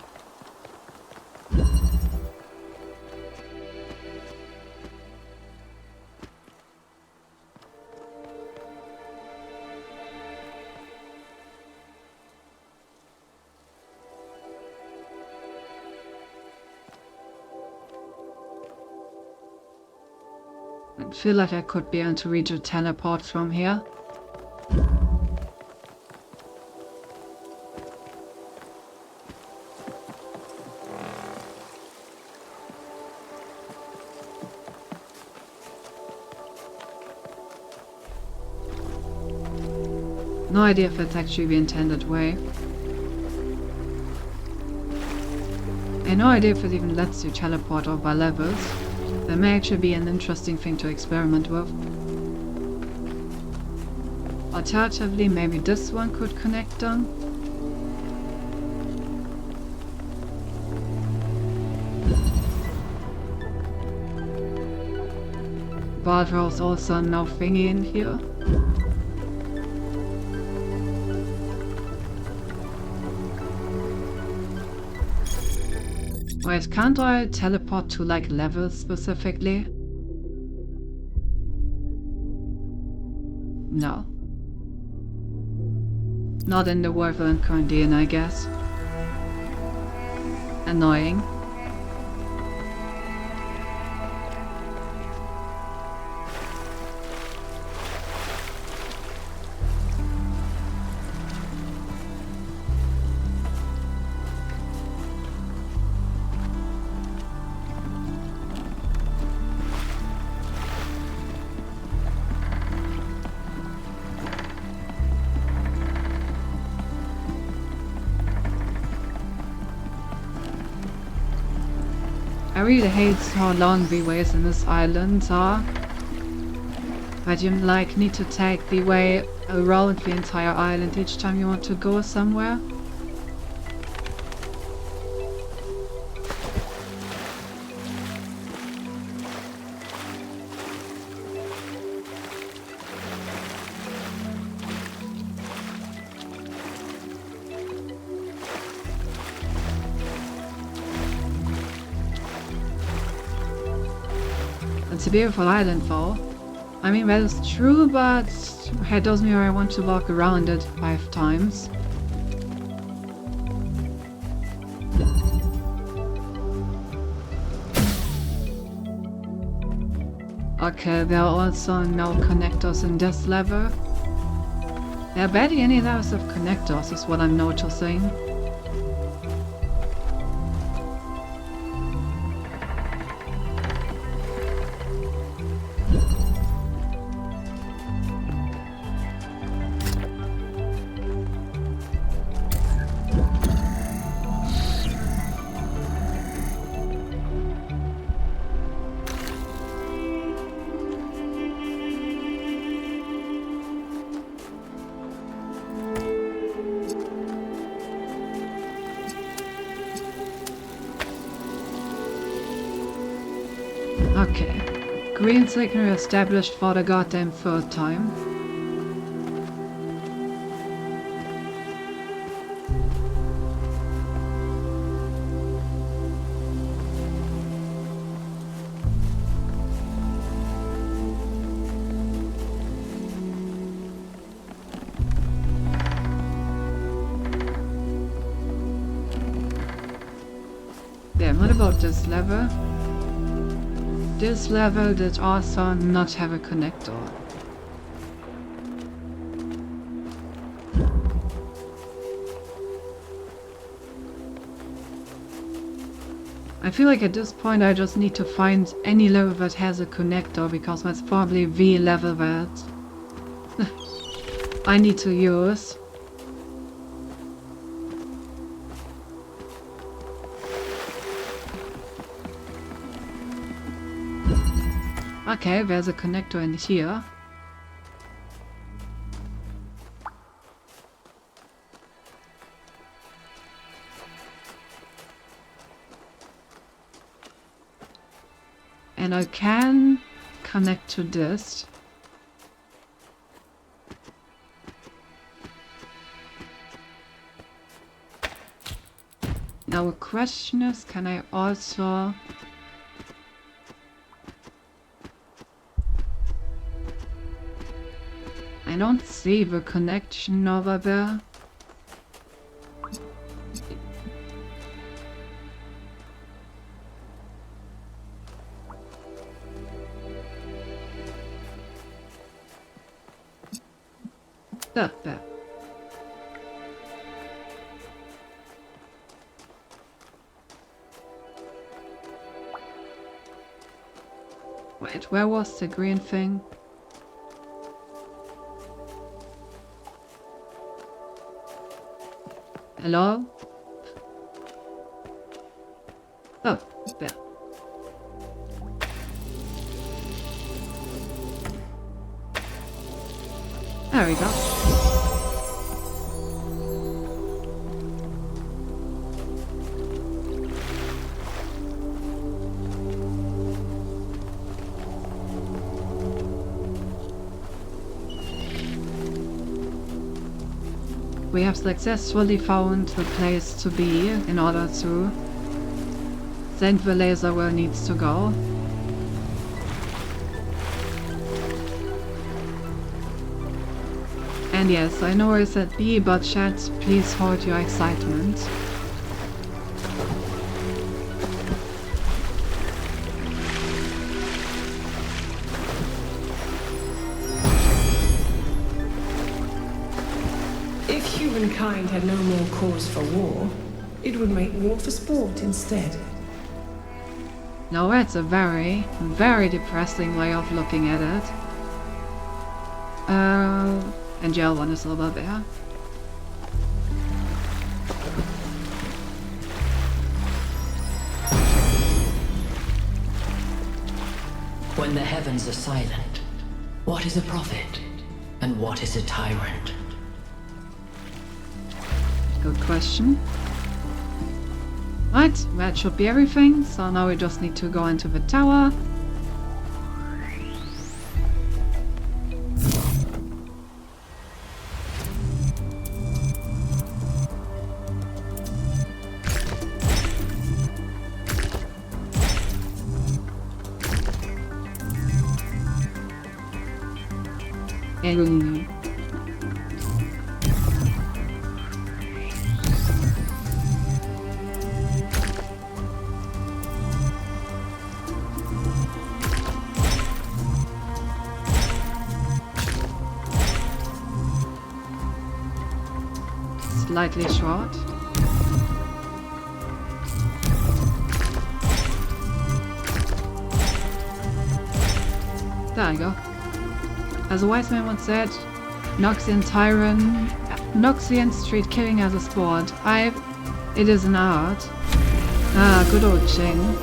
[SPEAKER 1] I feel like I could be able to reach a teleport from here. No idea if it's actually the intended way. And no idea if it even lets you teleport over levels. That may actually be an interesting thing to experiment with. Alternatively, maybe this one could connect them. But there's also no thingy in here. Wait, can't I teleport to like levels specifically? No. Not in the Wyvern Corndean, I guess. Annoying. I really hate how long the ways in this island are. But you like need to take the way around the entire island each time you want to go somewhere. It's a beautiful island though. I mean, that is true, but it doesn't mean I want to walk around it 5 times. Okay, there are also no connectors in this level. There are barely any levels of connectors, is what I'm noticing. Okay. Green signal established for the goddamn 3rd time. Then what about this level? This level did also not have a connector. I feel like at this point I just need to find any level that has a connector, because that's probably the level that I need to use. Okay, there's a connector in here. And I can connect to this. Now the question is, can I also... I don't see the connection over there. There. Wait, where was the green thing? Hello? Oh, there. There we go. We have successfully found the place to be in order to send the laser where it needs to go. And yes, I know I said B, but chat, please hold your excitement.
[SPEAKER 13] If humankind had no more cause for war, it would make war for sport instead.
[SPEAKER 1] No, that's a very, very depressing way of looking at it. And jail one is over there.
[SPEAKER 17] When the heavens are silent, what is a prophet and what is a tyrant?
[SPEAKER 1] Good question. Right, that should be everything. So now we just need to go into the tower. And slightly short. There you go. As a wise man once said, Noxian street killing as a sport. It is an art. Ah, good old Ching.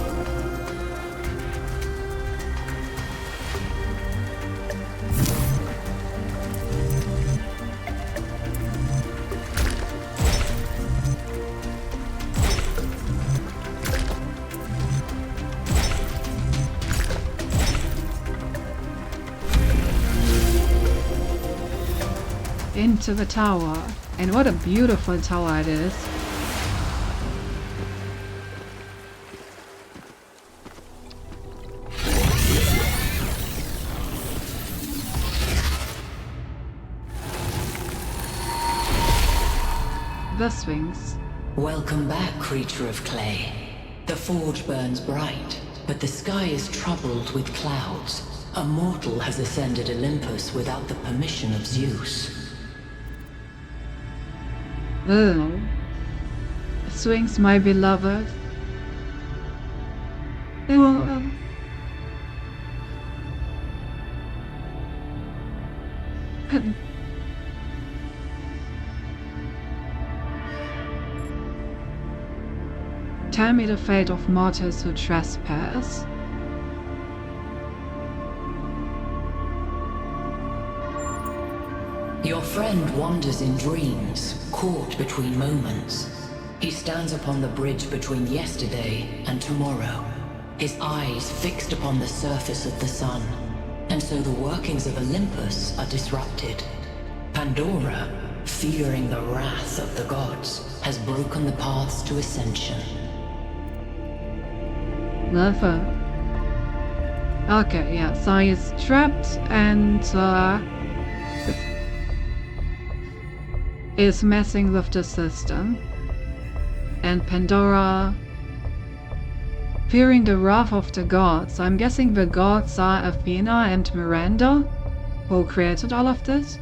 [SPEAKER 1] Into the tower, and what a beautiful tower it is. The Sphinx.
[SPEAKER 17] Welcome back, creature of clay. The forge burns bright, but the sky is troubled with clouds. A mortal has ascended Olympus without the permission of Zeus.
[SPEAKER 1] Oh. Sphinx, my beloved. Tell me the fate of mortals who trespass.
[SPEAKER 17] Your friend wanders in dreams, caught between moments. He stands upon the bridge between yesterday and tomorrow, his eyes fixed upon the surface of the sun. And so the workings of Olympus are disrupted. Pandora, fearing the wrath of the gods, has broken the paths to ascension.
[SPEAKER 1] Never. Okay, yeah, so he's trapped and is messing with the system. And Pandora, fearing the wrath of the gods. I'm guessing the gods are Athena and Miranda, who created all of this.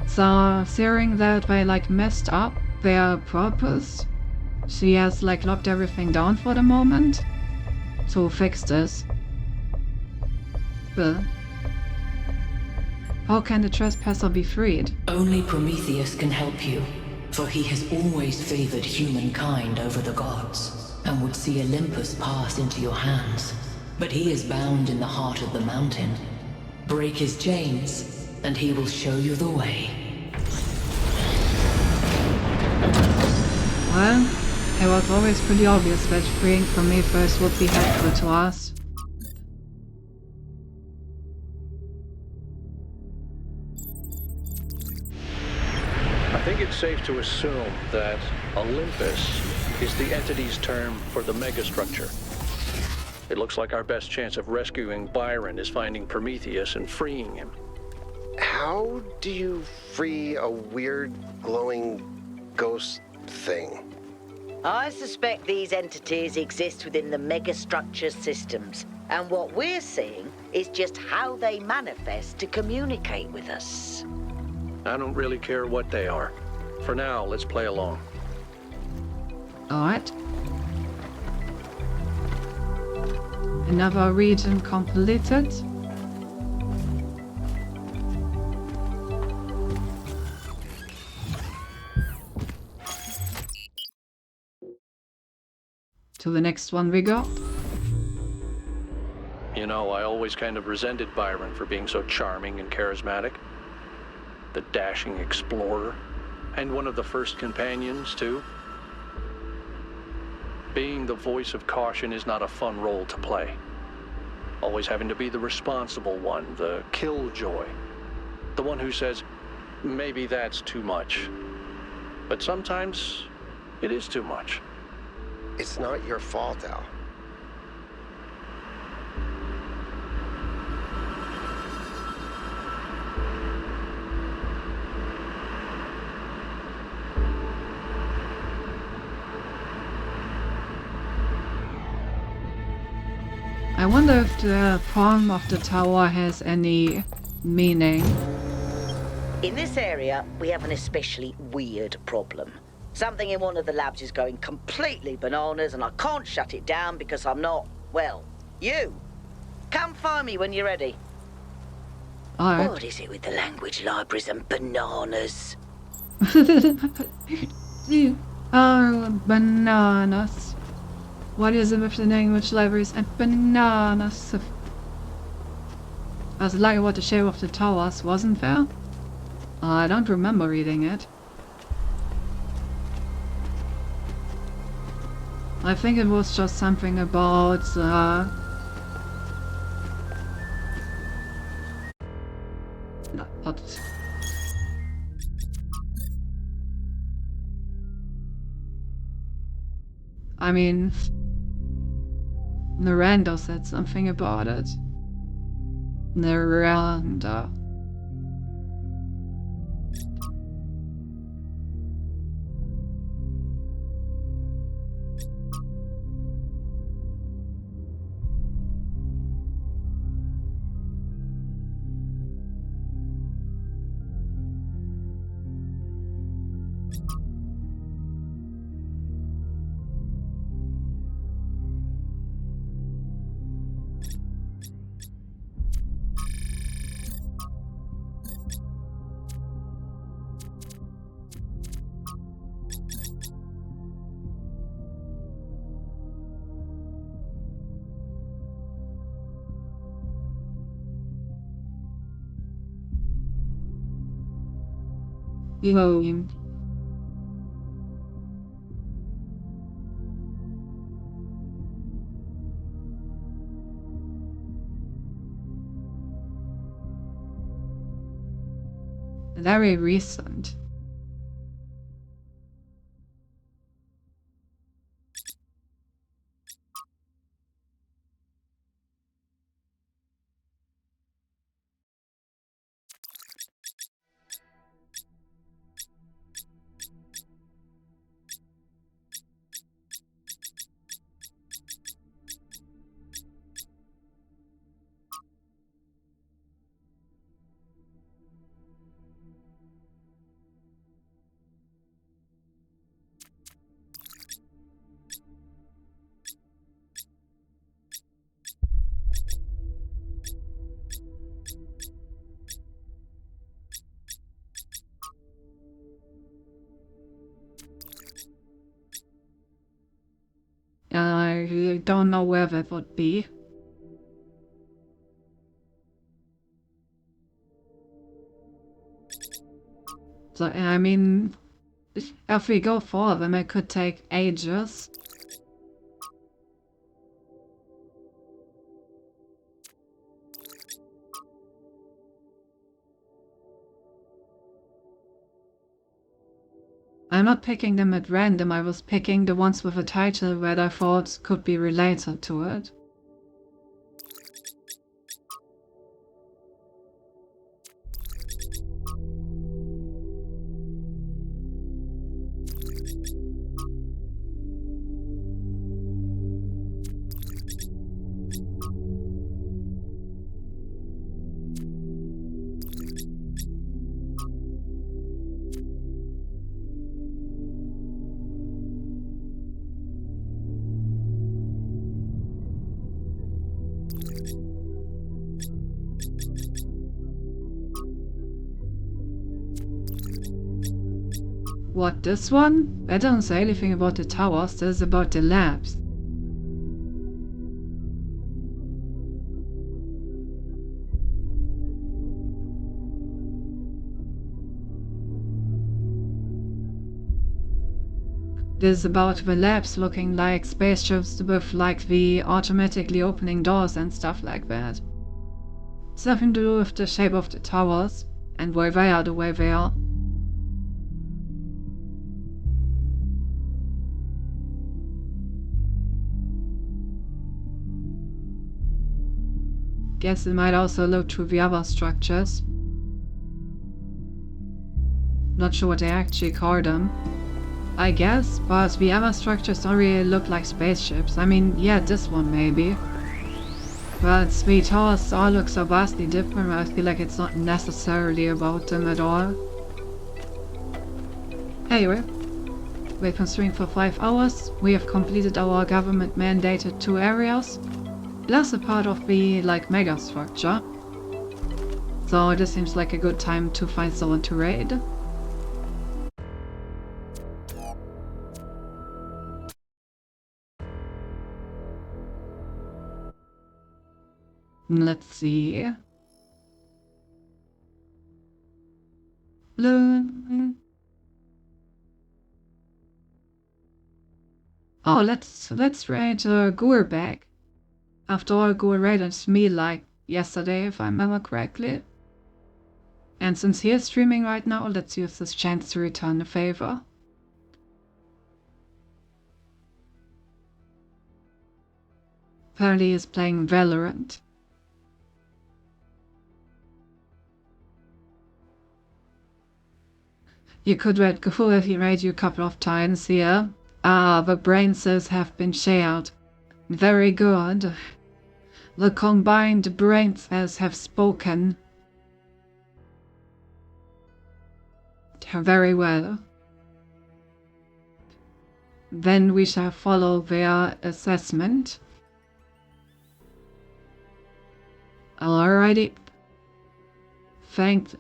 [SPEAKER 1] So, fearing that they messed up their purpose, she has locked everything down for the moment to fix this. But how can the trespasser be freed?
[SPEAKER 17] Only Prometheus can help you. For he has always favored humankind over the gods, and would see Olympus pass into your hands. But he is bound in the heart of the mountain. Break his chains, and he will show you the way.
[SPEAKER 1] Well, it was always pretty obvious that freeing from me first would be helpful to us.
[SPEAKER 9] I think it's safe to assume that Olympus is the entity's term for the megastructure. It looks like our best chance of rescuing Byron is finding Prometheus and freeing him.
[SPEAKER 6] How do you free a weird, glowing ghost thing?
[SPEAKER 4] I suspect these entities exist within the megastructure systems, and what we're seeing is just how they manifest to communicate with us.
[SPEAKER 9] I don't really care what they are. For now, let's play along.
[SPEAKER 1] Alright. Another region completed. To the next one we go.
[SPEAKER 9] You know, I always kind of resented Byron for being so charming and charismatic. The dashing explorer. And one of the first companions, too. Being the voice of caution is not a fun role to play. Always having to be the responsible one, the killjoy. The one who says, maybe that's too much. But sometimes it is too much.
[SPEAKER 6] It's not your fault, Al.
[SPEAKER 1] I wonder if the palm of the tower has any meaning.
[SPEAKER 4] In this area, we have an especially weird problem. Something in one of the labs is going completely bananas, and I can't shut it down because I'm not, well, you. Come find me when you're ready.
[SPEAKER 1] Alright.
[SPEAKER 4] What is it with the language libraries and bananas?
[SPEAKER 1] Oh, bananas. What is it with the language libraries and bananas? There's a lie about the shape of the towers, wasn't there? I don't remember reading it. I think it was just something about not. I mean, Naranda said something about it. Naranda. Elohim. Very recent. I don't know where that would be. So, I mean, if we go for them, it could take ages. I'm not picking them at random, I was picking the ones with a title that I thought could be related to it. What, this one? That doesn't say anything about the towers, this is about the labs. This is about the labs looking like spaceships with like the automatically opening doors and stuff like that. It's nothing to do with the shape of the towers and why they are the way they are. Guess it might also look through the other structures. Not sure what they actually call them. I guess, but the other structures don't really look like spaceships. I mean, yeah, this one maybe. But the towers all look so vastly different, I feel like it's not necessarily about them at all. Anyway, we've been streaming for 5 hours. We have completed our government mandated 2 areas. Plus a part of the, like, mega structure. So this seems like a good time to find someone to raid. Let's see. Blue. Oh, let's raid Gurbag. After all, Gur raided me like yesterday, if I remember correctly. And since he is streaming right now, let's use this chance to return the favor. Apparently he's playing Valorant. You could raid Gur if he raided you a couple of times here. The brain cells have been shared. Very good. The combined brain cells have spoken. Very well. Then we shall follow their assessment. Alrighty. Thanks.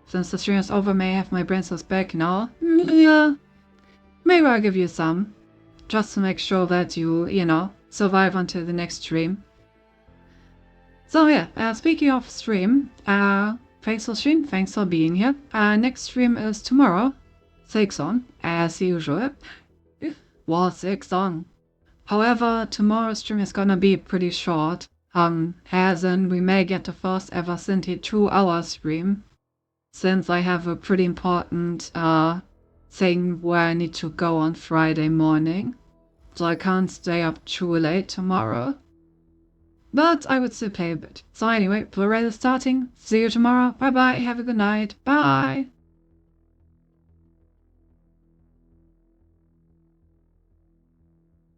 [SPEAKER 1] Since the stream is over, may I have my brain cells back now? Yeah. Maybe I'll give you some. Just to make sure that you know, survive until the next stream. So yeah, speaking of stream, thanks for stream, thanks for being here. Next stream is tomorrow, 6 on, as usual. Well, 6 on. However, tomorrow's stream is gonna be pretty short. As in, we may get the first ever Sinti 2-hour stream, since I have a pretty important, thing where I need to go on Friday morning. So I can't stay up too late tomorrow. But I would still play a bit. So anyway, Blue Raid is starting. See you tomorrow. Bye bye. Have a good night. Bye.